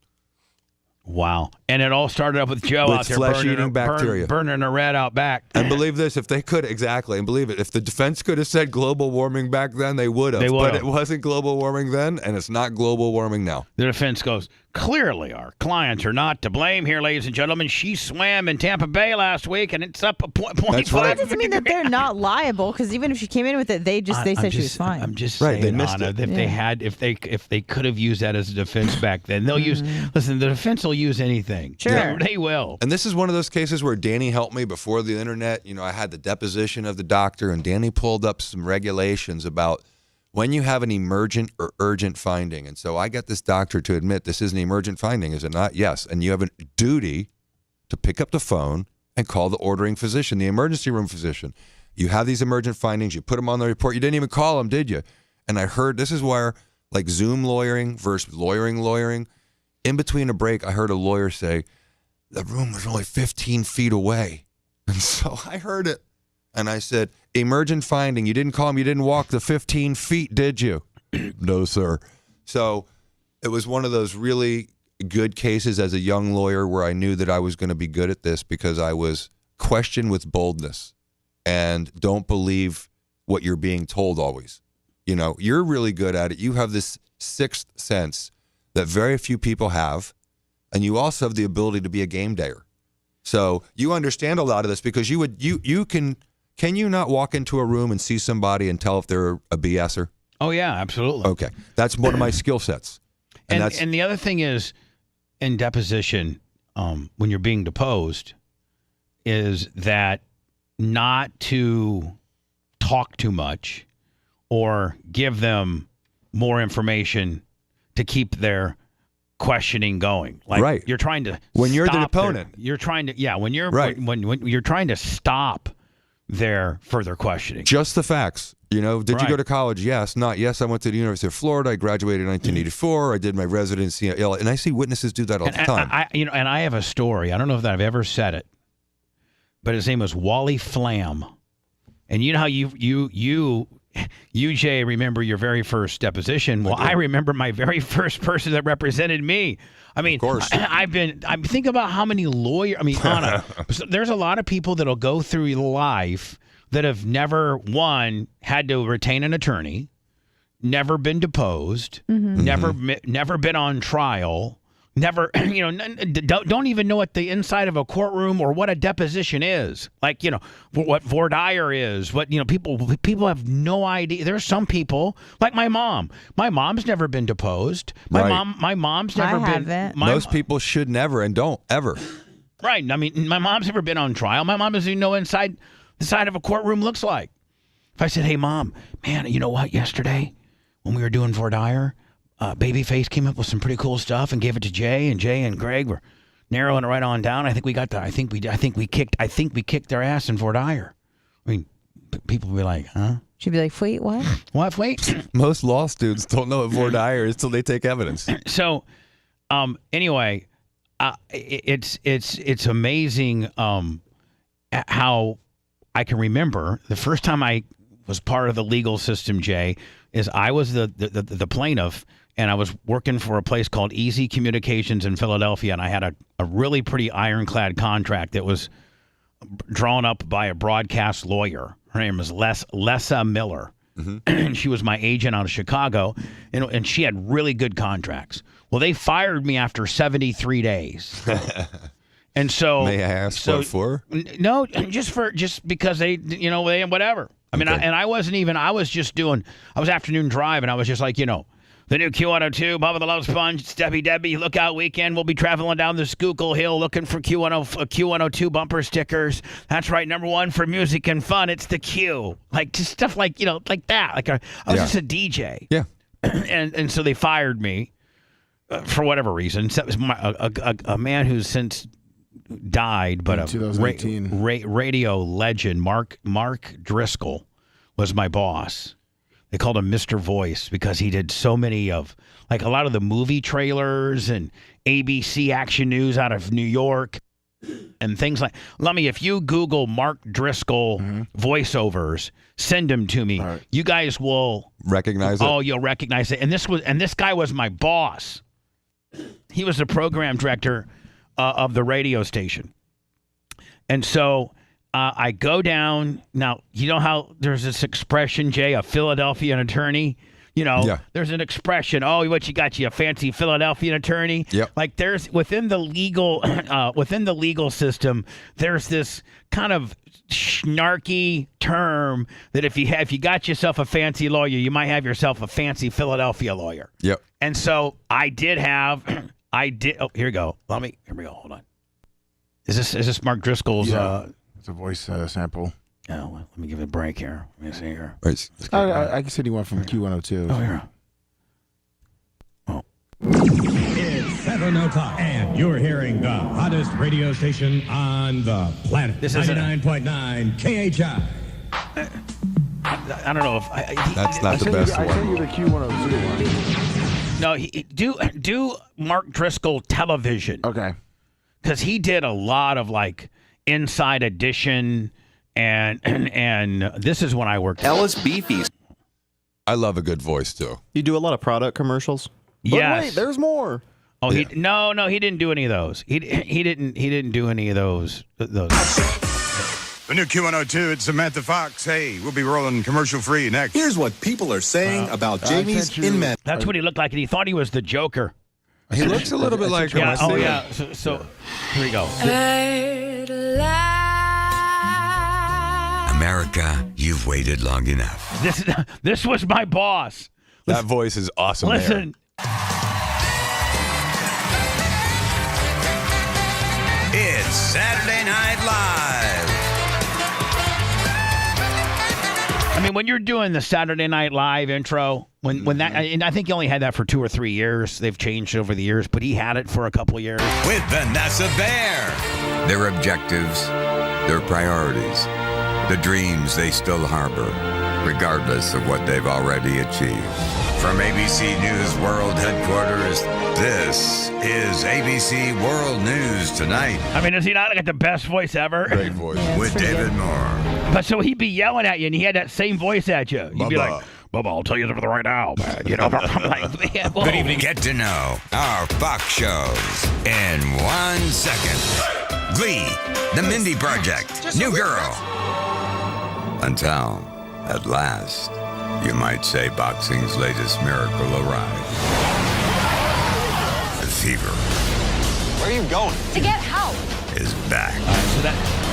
S4: Wow. And it all started up with Joe
S16: With
S4: out there
S16: flesh-eating bacteria.
S4: burning a red out back.
S16: And believe this, if they could, exactly, and believe it, if the defense could have said global warming back then, they would have.
S4: They would
S16: But
S4: have.
S16: it wasn't global warming then, and it's not global warming now.
S4: The defense goes, clearly our clients are not to blame here, ladies and gentlemen. She swam in Tampa Bay last week, and it's up a point
S16: That's right.
S5: That doesn't mean that they're not liable, because even if she came in with it, they said she was fine.
S4: I'm just
S16: Right, they
S4: saying,
S16: missed
S4: Anna,
S16: it.
S4: that if they could have used that as a defense back then, they'll use. Listen, the defense will use anything.
S5: Sure.
S4: They will.
S16: And this is one of those cases where Danny helped me before the internet. You know, I had the deposition of the doctor, and Danny pulled up some regulations about when you have an emergent or urgent finding. And so I got this doctor to admit this is an emergent finding, is it not? Yes. And you have a duty to pick up the phone and call the ordering physician, the emergency room physician. You have these emergent findings. You put them on the report. You didn't even call them, did you? And I heard this is where, like Zoom lawyering versus lawyering. In between a break, I heard a lawyer say, the room was only 15 feet away. And so I heard it. And I said, emergent finding. You didn't call him. You didn't walk the 15 feet, did you? No, sir. So it was one of those really good cases as a young lawyer where I knew that I was going to be good at this because I was questioned with boldness and don't believe what you're being told always. You know, you're really good at it. You have this sixth sense that very few people have. And you also have the ability to be a game dayer. So you understand a lot of this because you can you not walk into a room and see somebody and tell if they're a BSer?
S4: Oh, yeah, absolutely.
S16: Okay. That's one of my skill sets.
S4: And the other thing is, in deposition, when you're being deposed, is that not to talk too much or give them more information to keep their questioning going. Like
S16: right.
S4: You're trying to
S16: when you're the
S4: stop
S16: opponent.
S4: You're trying to when you're
S16: right.
S4: when you're trying to stop their further questioning.
S16: Just the facts. You know, did you go to college? Yes. Not yes. I went to the University of Florida. I graduated in 1984. I did my residency at LA. And I see witnesses do that all the time.
S4: And I have a story. I don't know if I've ever said it, but his name was Wally Flam. And you know how you Jay, remember your very first deposition? Well, I remember my very first person that represented me. I mean, I'm thinking about how many lawyers. I mean, Anna, there's a lot of people that'll go through life that have never, one, had to retain an attorney, never been deposed, never been on trial, never, don't even know what the inside of a courtroom or what a deposition is. Like, what voir dire is, what, people have no idea. There's some people, like my mom. My mom's never been deposed. My mom's never been.
S16: Most people should never and don't ever.
S4: Right. I mean, my mom's never been on trial. My mom doesn't even know inside the side of a courtroom looks like. If I said, hey, Mom, man, you know what? Yesterday when we were doing voir dire, Babyface came up with some pretty cool stuff and gave it to Jay, and Jay and Greg were narrowing it right on down. I think we got I think we kicked their ass in voir dire. I mean, people will be like, huh?
S5: She'd be like, wait, what?
S4: What? Wait.
S9: Most law students don't know what voir dire is till they take evidence.
S4: So, anyway, it's amazing how I can remember the first time I was part of the legal system, Jay, is I was the plaintiff, and I was working for a place called Easy Communications in Philadelphia, and I had a really pretty ironclad contract that was drawn up by a broadcast lawyer. Her name was Lessa Miller. And she was my agent out of Chicago, and she had really good contracts. Well, they fired me after 73 days. And so,
S9: may I ask what for?
S4: No, just because they whatever. I mean,
S9: Okay.
S4: I was afternoon drive, and I was just like, the new Q102, Bubba the Love Sponge, it's Debbie, Lookout Weekend. We'll be traveling down the Schuylkill Hill looking for Q102 bumper stickers. That's right, number one for music and fun. It's the Q. Like, just stuff like, like that. Like, I was just a DJ.
S9: Yeah.
S4: And so they fired me for whatever reason. So it was a man who's since died, but
S6: In 2018.
S4: radio legend, Mark Driscoll, was my boss. They called him Mr. Voice because he did so many of, like, a lot of the movie trailers and ABC Action News out of New York and things like. Lummy, if you Google Mark Driscoll voiceovers, send them to me. Right. You guys will
S9: recognize it.
S4: Oh, you'll recognize it. And this guy was my boss. He was the program director of the radio station. And so I go down. Now, you know how there's this expression, Jay, a Philadelphian attorney? There's an expression, oh, what you got, you a fancy Philadelphian attorney?
S9: Yep.
S4: Like there's within the legal system, there's this kind of snarky term that if you got yourself a fancy lawyer, you might have yourself a fancy Philadelphia lawyer.
S9: Yep.
S4: And so I did. Oh, here we go. Here we go. Hold on. Is this Mark Driscoll's?
S6: Yeah. It's a voice sample.
S4: Oh, well, let me give it a break here. Let me see here.
S6: I said he went from Q102.
S4: Oh, here.
S12: It's 7:00, and you're hearing the hottest radio station on the planet.
S4: This is
S12: 99.9 KHI.
S4: I don't know if
S9: that's not the best one.
S6: I sent you the Q102 one.
S4: No, do Mark Driscoll television.
S6: Okay.
S4: Because he did a lot of like Inside Edition and this is when I worked.
S17: Ellis Beefy.
S9: I love a good voice too.
S17: You do a lot of product commercials. But
S4: Yes.
S17: wait, there's more.
S4: Oh, he didn't do any of those. He didn't do any of those.
S21: The new Q102, it's Samantha Fox. Hey, we'll be rolling commercial free next.
S25: Here's what people are saying about Jamie's in-men.
S4: That's what he looked like, and he thought he was the Joker.
S9: He looks a little bit like him.
S4: Yeah. Oh, yeah. So here we go.
S15: America, you've waited long enough.
S4: This was my boss.
S9: That voice is awesome.
S4: Listen.
S15: It's Saturday Night Live.
S4: I mean, when you're doing the Saturday Night Live intro, when that, and I think he only had that for 2 or 3 years. They've changed over the years, but he had it for a couple of years.
S15: With Vanessa Bayer. Their objectives, their priorities, the dreams they still harbor, regardless of what they've already achieved. From ABC News World Headquarters, this is ABC World News Tonight.
S4: I mean, is he not like the best voice ever?
S9: Great voice.
S15: With David Moore.
S4: But so he'd be yelling at you, and he had that same voice at you. You'd be like, Bubba, I'll tell you something right now, man. You know, I'm like, man, whoa.
S15: Good evening. Get to know our Fox shows in 1 second. Glee, The Mindy Project, New Girl. Until, at last, you might say boxing's latest miracle arrived. The fever.
S17: Where are you going?
S7: To get help.
S15: Is back.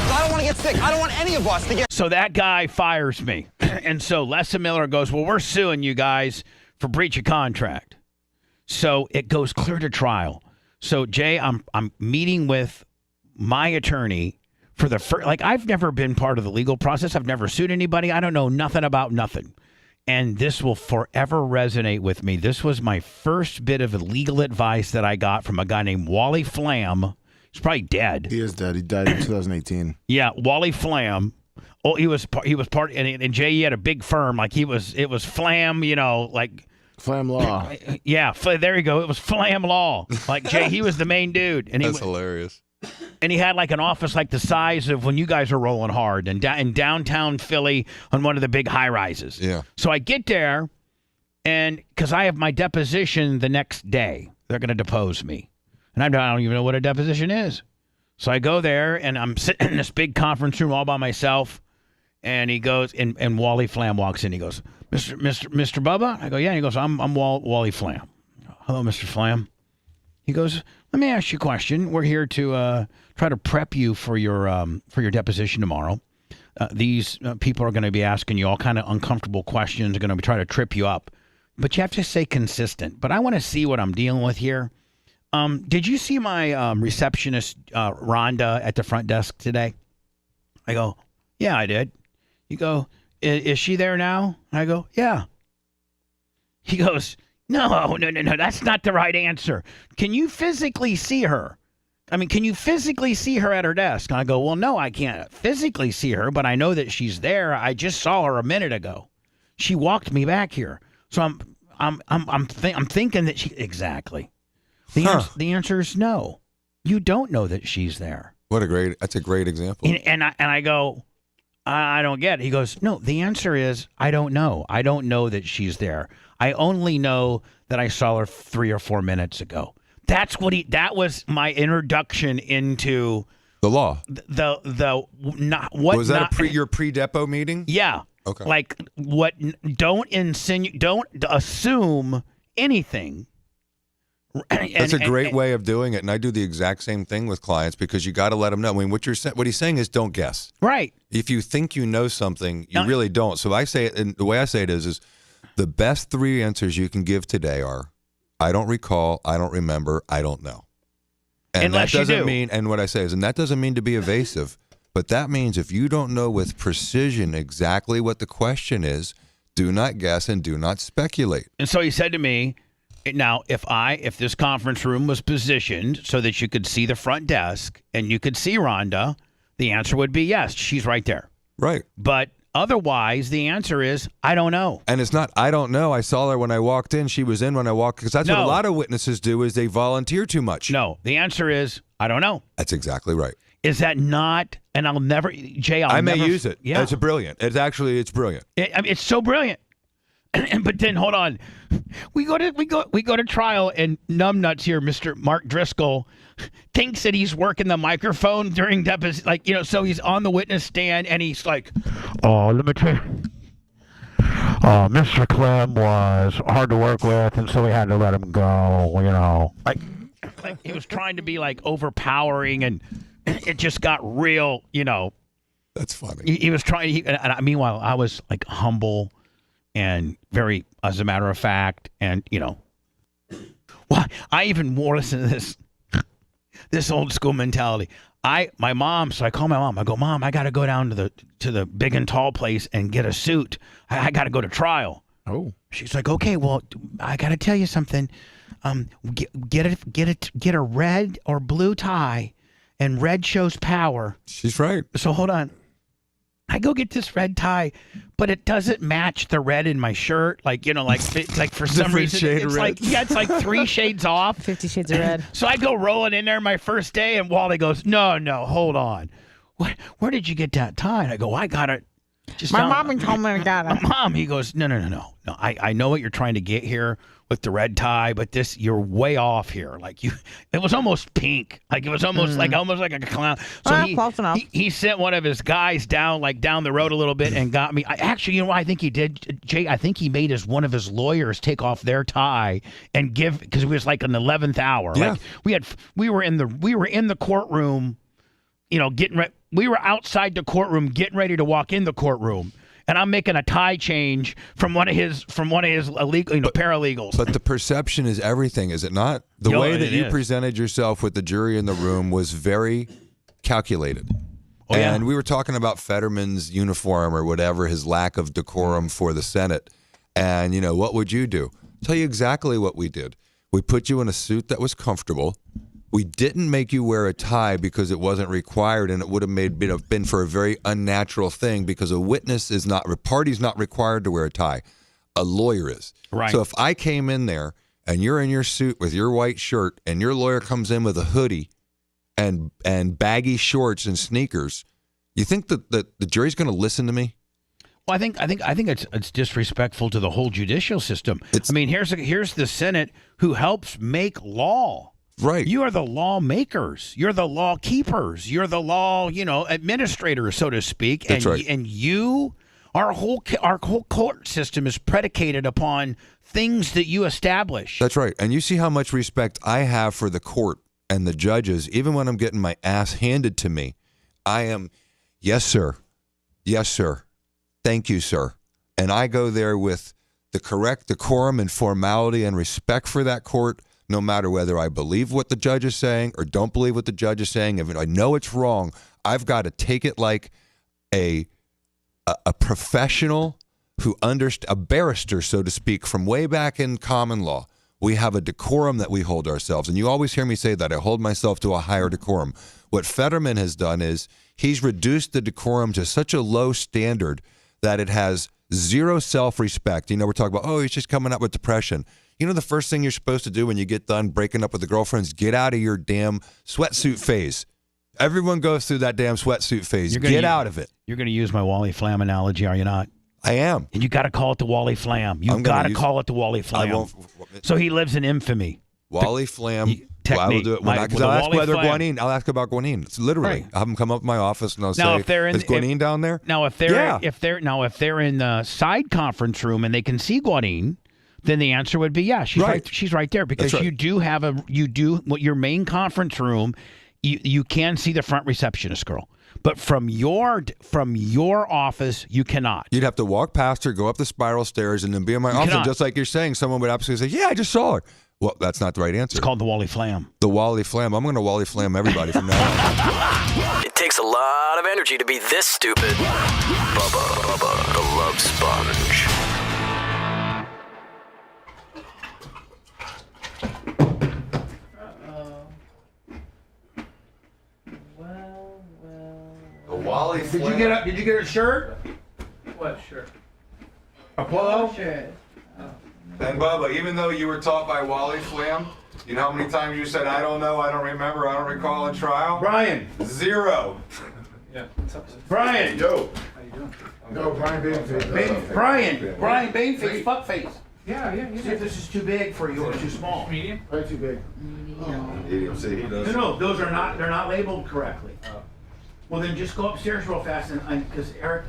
S17: I don't want to get sick. I don't want any of us to get.
S4: So that guy fires me. And so Lessa Miller goes, well, we're suing you guys for breach of contract. So it goes clear to trial. So, Jay, I'm meeting with my attorney for the first, like, I've never been part of the legal process. I've never sued anybody. I don't know nothing about nothing. And this will forever resonate with me. This was my first bit of legal advice that I got from a guy named Wally Flam. He's probably dead.
S6: He is dead. He died in 2018.
S4: Yeah, Wally Flam, Well, he was part, and Jay had a big firm. Like it was Flam, like
S6: Flam Law.
S4: Yeah, there you go. It was Flam Law. Like Jay, he was the main dude, and
S9: That's hilarious.
S4: And he had like an office like the size of when you guys are rolling hard, and in downtown Philly on one of the big high rises.
S9: Yeah.
S4: So I get there, and because I have my deposition the next day, they're going to depose me, and I don't even know what a deposition is. So I go there, and I'm sitting in this big conference room all by myself. And he goes, and Wally Flam walks in. He goes, Mr. Bubba? I go, yeah. He goes, I'm Wally Flam. Hello, Mr. Flam. He goes, let me ask you a question. We're here to try to prep you for your deposition tomorrow. These people are going to be asking you all kind of uncomfortable questions. They're going to be trying to trip you up. But you have to stay consistent. But I want to see what I'm dealing with here. Did you see my receptionist, Rhonda, at the front desk today? I go, yeah, I did. You go, is she there now? I go, yeah. He goes, no, that's not the right answer. Can you physically see her? I mean, can you physically see her at her desk? And I go, well, no, I can't physically see her, but I know that she's there. I just saw her a minute ago. She walked me back here. So I'm thinking that she exactly. The answer is no. You don't know that she's there.
S9: That's a great example.
S4: And I go, I don't get it. He goes, no, the answer is I don't know. I don't know that she's there. I only know that I saw her 3 or 4 minutes ago. That was my introduction into
S9: the law.
S4: Was
S9: that your pre-depo meeting?
S4: Yeah.
S9: Okay.
S4: Like don't assume anything.
S9: That's a great way of doing it, and I do the exact same thing with clients because you got to let them know. I mean, what he's saying is don't guess.
S4: Right.
S9: If you think you know something, you really don't. So I say it, and the way I say it is the best 3 answers you can give today are, I don't recall, I don't remember, I don't know. And
S4: unless
S9: that doesn't
S4: you do.
S9: mean, and what I say is, and that doesn't mean to be evasive, but that means if you don't know with precision exactly what the question is, do not guess and do not speculate.
S4: And so he said to me, now, if this conference room was positioned so that you could see the front desk and you could see Rhonda, the answer would be yes, she's right there.
S9: Right.
S4: But otherwise, the answer is I don't know.
S9: And it's not I don't know. I saw her when I walked in. She was in when I walked, because that's what a lot of witnesses do is they volunteer too much.
S4: No, the answer is I don't know.
S9: That's exactly right.
S4: Is that not? And I'll never, Jay.
S9: I may use it.
S4: Yeah,
S9: it's brilliant. It's brilliant.
S4: It's so brilliant. But then hold on, we go to trial, and numbnuts here, Mr. Mark Driscoll, thinks that he's working the microphone during deposition, so he's on the witness stand and he's like, "Oh, let me tell you, Mr. Clem was hard to work with, and so we had to let him go, like he was trying to be like overpowering, and it just got real,
S9: That's funny.
S4: He was trying, meanwhile, I was like humble and very, as a matter of fact, and well, I even listen to this old school mentality. My mom, so I call my mom. I go, Mom, I got to go down to the big and tall place and get a suit. I got to go to trial.
S6: Oh,
S4: she's like, okay, well, I got to tell you something. Get a red or blue tie, and red shows power.
S9: She's right.
S4: So hold on. I go get this red tie, but it doesn't match the red in my shirt. It's like for some reason, it's like 3 shades off.
S5: 50 Shades of Red.
S4: So I go rolling in there my first day, and Wally goes, no, hold on. Where did you get that tie? And I go, I got it.
S5: My mom told me I got it.
S4: Mom, he goes, no. I know what you're trying to get here with the red tie, but you're way off here. It was almost pink. Like it was almost like a clown. So
S5: close enough.
S4: He sent one of his guys down the road a little bit and got me. Actually, what I think he did, Jay? I think he made one of his lawyers take off their tie and give, because it was like an 11th hour.
S9: Yeah.
S4: Like we were in the courtroom, getting ready. We were outside the courtroom getting ready to walk in the courtroom. And I'm making a tie change from one of his illegal, paralegals.
S9: But the perception is everything, is it not? The way that you presented yourself with the jury in the room was very calculated.
S4: Oh,
S9: and
S4: yeah.
S9: we were talking about Fetterman's uniform or whatever, his lack of decorum for the Senate. And, what would you do? I'll tell you exactly what we did. We put you in a suit that was comfortable. We didn't make you wear a tie because it wasn't required, and it would have been for a very unnatural thing because a party's not required to wear a tie. A lawyer is.
S4: Right.
S9: So if I came in there and you're in your suit with your white shirt and your lawyer comes in with a hoodie and baggy shorts and sneakers, you think that the jury's going to listen to me?
S4: Well, I think it's disrespectful to the whole judicial system. Here's the Senate who helps make law.
S9: Right.
S4: You are the lawmakers. You're the law keepers. You're the law, administrators, so to speak.
S9: That's right.
S4: And our whole court system is predicated upon things that you establish.
S9: That's right. And you see how much respect I have for the court and the judges. Even when I'm getting my ass handed to me, I am, yes, sir. Yes, sir. Thank you, sir. And I go there with the correct decorum and formality and respect for that court, no matter whether I believe what the judge is saying or don't believe what the judge is saying. If I know it's wrong, I've got to take it like a professional a barrister, so to speak, from way back in common law. We have a decorum that we hold ourselves. And you always hear me say that. I hold myself to a higher decorum. What Fetterman has done is he's reduced the decorum to such a low standard that it has zero self-respect. We're talking about, he's just coming up with depression. The first thing you're supposed to do when you get done breaking up with the girlfriends, get out of your damn sweatsuit phase. Everyone goes through that damn sweatsuit phase. Get out of it.
S4: You're going to use my Wally Flam analogy, are you not?
S9: I am.
S4: And you got to call it the Wally Flam. You got to call it the Wally Flam.
S9: I won't.
S4: So he lives in infamy.
S9: Wally Flam.
S4: Technique.
S9: I will do it because I'll ask whether Guanine. I'll ask about Guanine. It's literally.
S4: Right.
S9: I'll have them come up to my office and I'll say, "Is Guanine down there?"
S4: Now, if they're in the side conference room and they can see Guanine, then the answer would be she's right. She's right there because you do have your main conference room. You can see the front receptionist girl. But from your office, you cannot.
S9: You'd have to walk past her, go up the spiral stairs, and then be in my office. And just like you're saying, someone would absolutely say, "Yeah, I just saw her." Well, that's not the right answer.
S4: It's called the Wally Flam.
S9: The Wally Flam. I'm going to Wally Flam everybody from now on.
S1: It takes a lot of energy to be this stupid. Bubba the Love Sponge.
S9: The Wally
S14: Did you get a shirt?
S2: What shirt?
S14: A polo?
S13: Shirt.
S18: And Bubba, even though you were taught by Wally Flam, you know how many times you said, "I don't know, I don't remember, I don't recall" in trial?
S14: Brian.
S18: 0.
S2: Yeah.
S14: Brian.
S6: Yo.
S2: How you doing?
S6: No, Brian Bainface.
S14: Brian Bainface, fuckface.
S2: Yeah.
S14: See if this is too big for you or too small.
S2: Medium?
S6: Probably too big.
S18: See, he does.
S14: No, those are not. They're not labeled correctly. Well, then just go upstairs real fast and because Eric.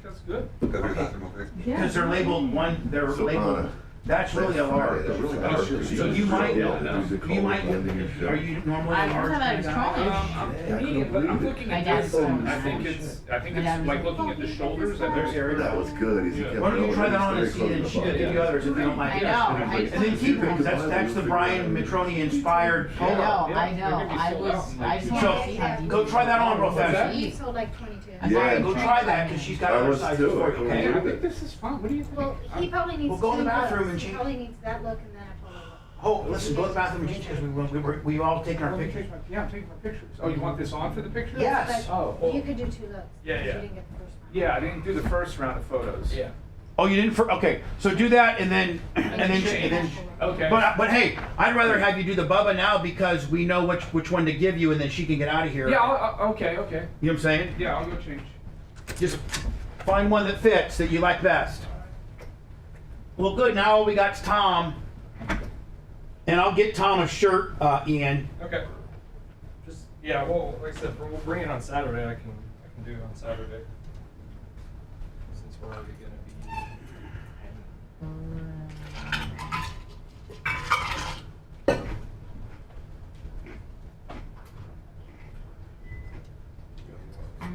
S2: That's good.
S14: Because they're labeled one. They're labeled. That's really a large. So you might. Are you normally a large?
S2: I'm medium, but I'm looking at this. I think it's like looking at the shoulders. There's area.
S24: That was good.
S14: Why don't you try that on and see, and she can give you others if you don't like it. And then keep it, because that's the Brian Matroni inspired polo.
S13: I just want to see how
S14: So, go try that on real fast.
S7: You sold like 22.
S14: Yeah, go try that, because she's got other sizes for you,
S2: I
S14: okay?
S2: think this is fun. What do you think?
S7: Well, he probably needs
S14: We'll go in the
S7: two
S14: bathroom
S7: looks.
S14: and
S7: He
S14: change.
S7: probably needs that look and then a polo look.
S14: Oh, listen, go to the bathroom and change, because we all taken our pictures.
S2: Yeah, I'm taking my pictures. Oh, you want this on for the picture?
S14: Yes.
S2: Oh, well,
S7: You could do 2 looks.
S2: Yeah.
S7: You didn't get the first one.
S2: Yeah, I didn't do the first round of photos. Yeah.
S14: Oh, you didn't, okay, so do that and then,
S2: Okay.
S14: but hey, I'd rather have you do the Bubba now because we know which one to give you and then she can get out of here.
S2: Yeah, okay.
S14: You know what I'm saying?
S2: Yeah, I'll go change.
S14: Just find one that fits, that you like best. Well, good, now all we got's Tom. And I'll get Tom a shirt, Ian.
S2: Okay. Well, like I said, we'll bring it on Saturday. I can do it on Saturday. Since we're already gonna be.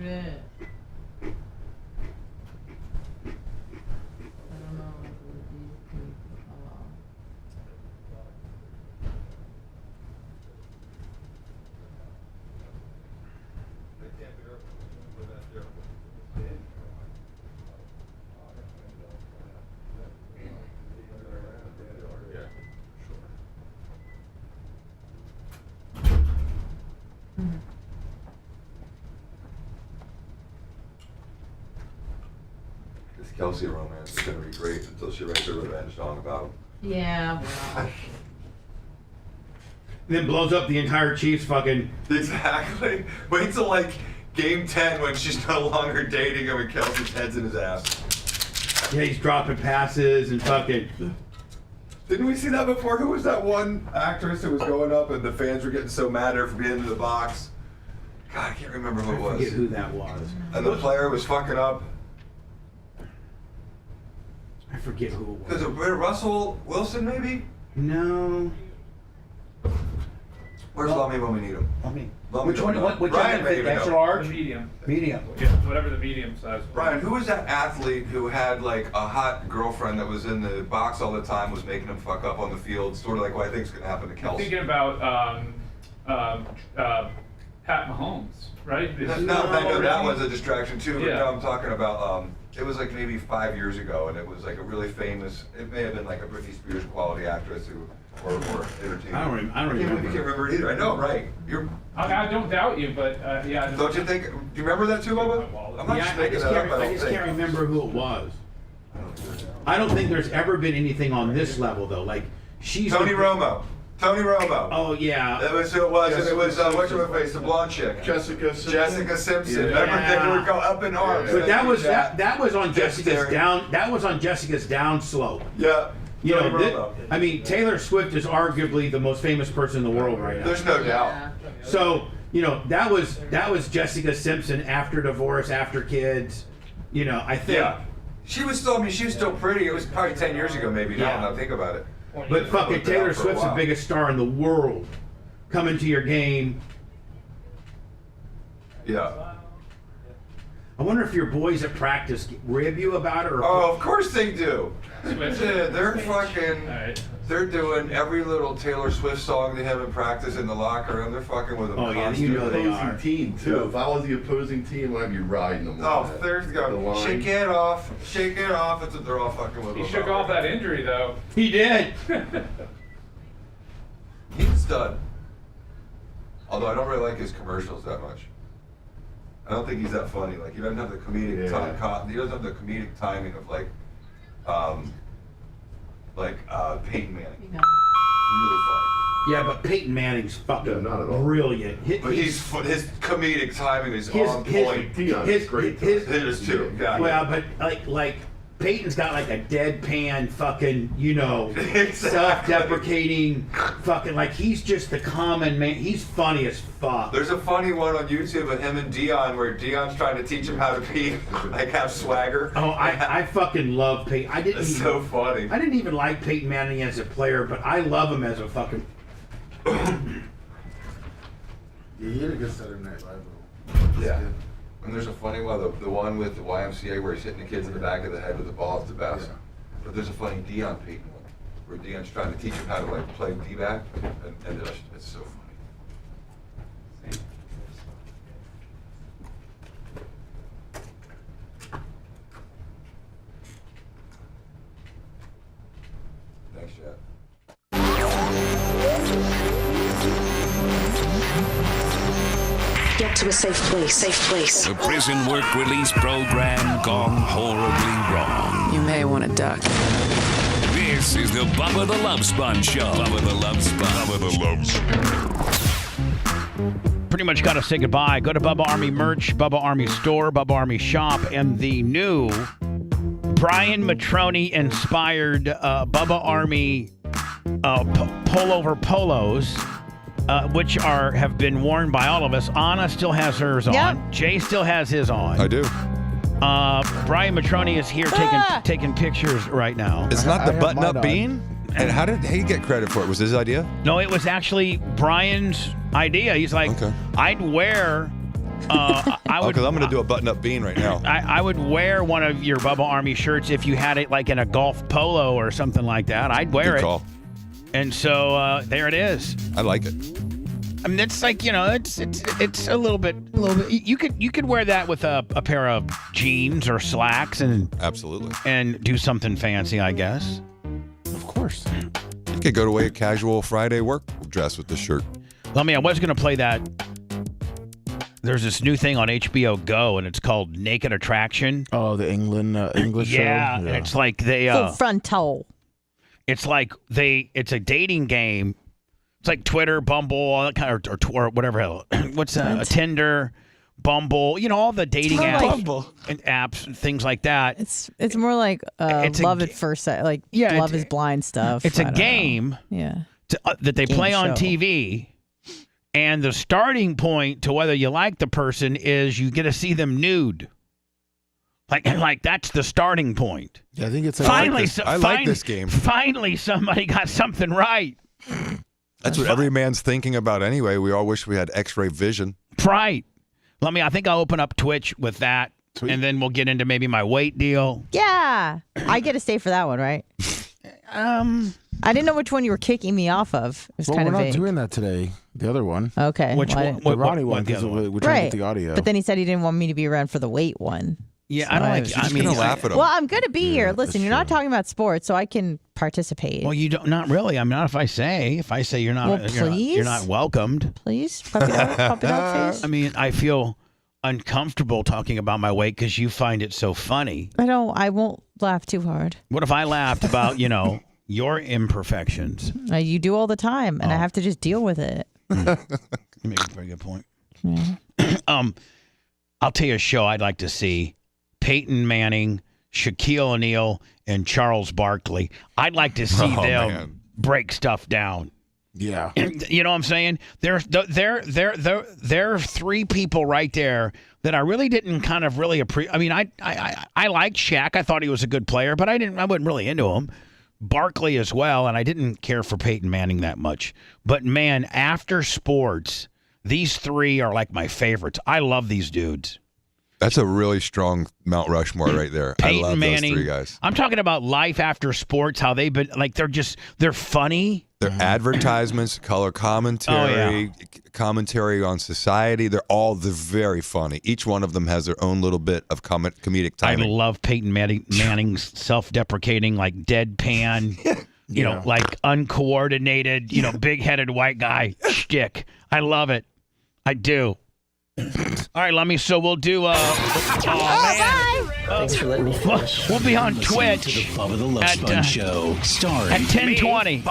S13: Yeah. I don't know who these people are.
S18: This Kelsey romance is gonna be great until she writes a revenge song about him.
S13: Yeah.
S14: Then blows up the entire Chiefs fucking.
S18: Exactly. Wait till like game 10 when she's no longer dating him and Kelsey's head's in his ass.
S14: Yeah, he's dropping passes and fucking.
S18: Didn't we see that before? Who was that one actress who was going up and the fans were getting so mad at her for being in the box? God, I can't remember who it was.
S14: I forget who that was.
S18: And the player was fucking up.
S14: I forget who it was.
S18: Was it Russell Wilson, maybe?
S14: No.
S18: Where's Lummy when we need him?
S14: Lummy.
S18: Which one?
S14: Which
S18: Brian
S14: one?
S18: maybe
S14: Extra
S18: know.
S14: large?
S2: The medium.
S14: Medium.
S2: Yeah, whatever the medium size was.
S18: Brian, who was that athlete who had like a hot girlfriend that was in the box all the time, was making him fuck up on the field? Sort of like what I think is going to happen to
S2: I'm
S18: Kelsey.
S2: thinking about Pat Mahomes, right?
S18: No, I know that was a distraction too, but
S2: Yeah.
S18: no, I'm talking about, it was like maybe 5 years ago, and it was like a really famous, it may have been like a Britney Spears quality actress who, or entertainer.
S14: I don't remember.
S18: You can't remember it either. I know, right?
S2: I don't doubt you, but yeah.
S18: Don't you think? Do you remember that too, Bubba? I'm not
S14: Yeah,
S18: just
S14: I
S18: making
S14: just
S18: that
S14: can't,
S18: up.
S14: I just can't remember who it was. I don't think there's ever been anything on this level though. Like she's
S18: Tony Romo. Tony Romo.
S14: Oh yeah.
S18: That was who it was. And it was what's her face, the blonde chick.
S24: Jessica Simpson.
S18: Jessica Simpson.
S24: Yeah.
S18: Remember they would go up in arms.
S14: But that was that was on
S18: That's
S14: Jessica's
S18: scary.
S14: down. That was on Jessica's down slope.
S18: Yeah.
S14: You
S18: Tony
S14: know,
S18: Romo.
S14: I mean, Taylor Swift is arguably the most famous person in the world right now.
S18: There's no doubt.
S14: So you know that was Jessica Simpson after divorce, after kids. You know, I think.
S18: Yeah. She was still. I mean, she was still pretty. It was probably 10 years ago, maybe. Now,
S14: Yeah.
S18: I think about it.
S14: But fucking Taylor Swift's the biggest star in the world. Coming to your game.
S18: Yeah.
S14: I wonder if your boys at practice rib you about it or.
S18: Oh, of course they do. They're fucking. They're doing every little Taylor Swift song to him in practice in the locker room. They're fucking with him.
S14: Oh yeah, you know they are.
S24: Team too. If I was the opposing team, I'd be riding them.
S18: Oh, there's go. Shake it off. Shake it off. That's what they're all fucking with.
S2: He
S18: him
S2: shook
S18: about.
S2: off that injury though.
S14: He did.
S18: He's a stud. Although I don't really like his commercials that much. I don't think he's that funny. Like he doesn't have the comedic time. He doesn't have the comedic timing of like Peyton Manning. Really funny.
S14: Yeah, but Peyton Manning's fucking brilliant.
S18: But his comedic timing is on point.
S14: His
S18: is too. Yeah,
S14: well, but like Peyton's got like a deadpan fucking, you know, self-deprecating fucking, like he's just the common man. He's funny as fuck.
S18: There's a funny one on YouTube of him and Dion where Dion's trying to teach him how to be, like have swagger.
S14: Oh, I fucking love Peyton.
S18: It's so funny.
S14: I didn't even like Peyton Manning as a player, but I love him as a fucking.
S6: Yeah, he had a good Saturday Night Live.
S18: Yeah. And there's a funny one, the one with the YMCA where he's hitting the kids in the back of the head with the ball is the best. But there's a funny Dion Peyton one where Dion's trying to teach him how to like play D-back, and it's so funny. Thanks, Chad.
S3: Get to a safe place. Safe place.
S15: The prison work release program gone horribly wrong.
S3: You may want to duck.
S15: This is the Bubba the Love Sponge Show. Bubba the Love Sponge. Bubba the Love Sponge.
S4: Pretty much got to say goodbye. Go to Bubba Army merch, Bubba Army store, Bubba Army shop, and the new Brian Matroni inspired Bubba Army pullover polos. Which have been worn by all of us. Anna still has hers on. Jay still has his on.
S9: I do.
S4: Brian Matroni is here taking pictures right now.
S9: It's not the button-up bean? And how did he get credit for it? Was it his idea?
S4: No, it was actually Brian's idea. He's like, I'd wear... I would,
S9: because I'm going to do a button-up bean right now.
S4: I would wear one of your Bubba Army shirts if you had it like in a golf polo or something like that. I'd wear
S9: Good
S4: it.
S9: call.
S4: And so there it is.
S9: I like it.
S4: I mean, it's like, you know, it's a little bit. You could wear that with a pair of jeans or slacks and
S9: absolutely
S4: and do something fancy, I guess.
S6: Of course.
S9: You could go to a casual Friday work dress with this shirt.
S4: I mean, I was gonna play that there's this new thing on HBO Go, and it's called Naked Attraction.
S6: Oh, the English show?
S4: Yeah, and it's like they
S5: Full frontal.
S4: it's like it's a dating game. It's like Twitter, Bumble, all that kind of, or whatever. What's Tinder, Bumble, all the dating apps, and apps and things like that.
S5: It's more like love at first sight, like Love is Blind stuff.
S4: It's a game that they play on TV, and the starting point to whether you like the person is you get to see them nude. Like that's the starting point.
S6: Yeah, I think it's
S4: finally.
S9: I like this game.
S4: Finally, somebody got something right.
S9: That's what every man's thinking about anyway. We all wish we had X-ray vision.
S4: Right. I think I'll open up Twitch with that, and then we'll get into maybe my weight deal.
S5: Yeah, I get to stay for that one, right? I didn't know which one you were kicking me off of. It was kind of
S6: we're not
S5: vague.
S6: doing that today. The other one.
S5: Okay.
S6: Which one? The Ronnie one, because we're trying to get the audio.
S5: But then he said he didn't want me to be around for the weight one.
S4: Yeah,
S5: So
S4: I don't like. I mean,
S9: gonna laugh at him.
S5: Well, I'm going to be here. Listen, you're not talking about sports, so I can participate.
S4: Well, you don't. Not really. I'm not. If I say you're not,
S5: Well,
S4: you're not welcomed.
S5: Please, puppy dog face.
S4: I mean, I feel uncomfortable talking about my weight because you find it so funny.
S5: I won't laugh too hard.
S4: What if I laughed about your imperfections?
S5: You do all the time, and I have to just deal with it.
S4: You make a very good point.
S5: Yeah.
S4: I'll tell you a show I'd like to see: Peyton Manning, Shaquille O'Neal, and Charles Barkley. I'd like to see them break stuff down.
S6: Yeah.
S4: You know what I'm saying? There are three people right there that I really didn't kind of really appreciate. I mean, I liked Shaq. I thought he was a good player, but I wasn't really into him. Barkley as well, and I didn't care for Peyton Manning that much. But man, after sports, these three are like my favorites. I love these dudes.
S9: That's a really strong Mount Rushmore right there.
S4: Peyton
S9: I love
S4: Manning,
S9: those three guys.
S4: I'm talking about life after sports, how they've been like they're funny.
S9: Their advertisements, color commentary, commentary on society, they're all very funny. Each one of them has their own little bit of comedic timing.
S4: I love Peyton Manning's self-deprecating, like deadpan, like uncoordinated, big-headed white guy shtick. I love it. I do. All right, Lummy, so we'll do
S8: Thanks for letting me finish.
S4: We'll be on Twitch
S8: to the Bubba the Love Sponge Show, starring
S4: at 10:20,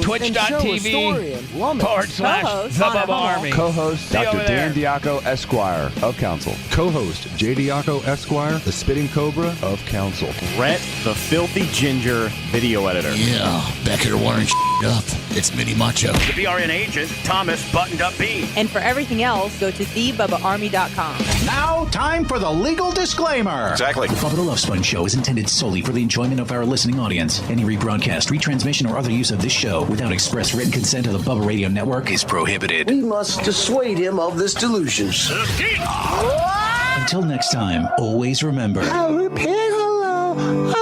S4: twitch.tv/the Bubba Army.
S19: Co-host Dr. Dan Diaco Esquire of Council. Co-host J. Diaco Esquire, the Spitting Cobra of Council.
S20: Rhett, the Filthy Ginger video editor.
S15: Yeah, back here wiring up. It's Mini Macho.
S4: The BRN agent, Thomas Buttoned Up B.
S22: And for everything else, go to thebubbaarmy.com.
S12: Now, time for the legal disclaimer.
S20: Exactly.
S8: The Bubba the Love Sponge Show is intended solely for the enjoyment of our listening audience. Any rebroadcast, retransmission, or other use of this show without express written consent of the Bubba Radio Network is prohibited.
S15: We must dissuade him of this delusion.
S8: Until next time, always remember.
S15: I'll repeat hello.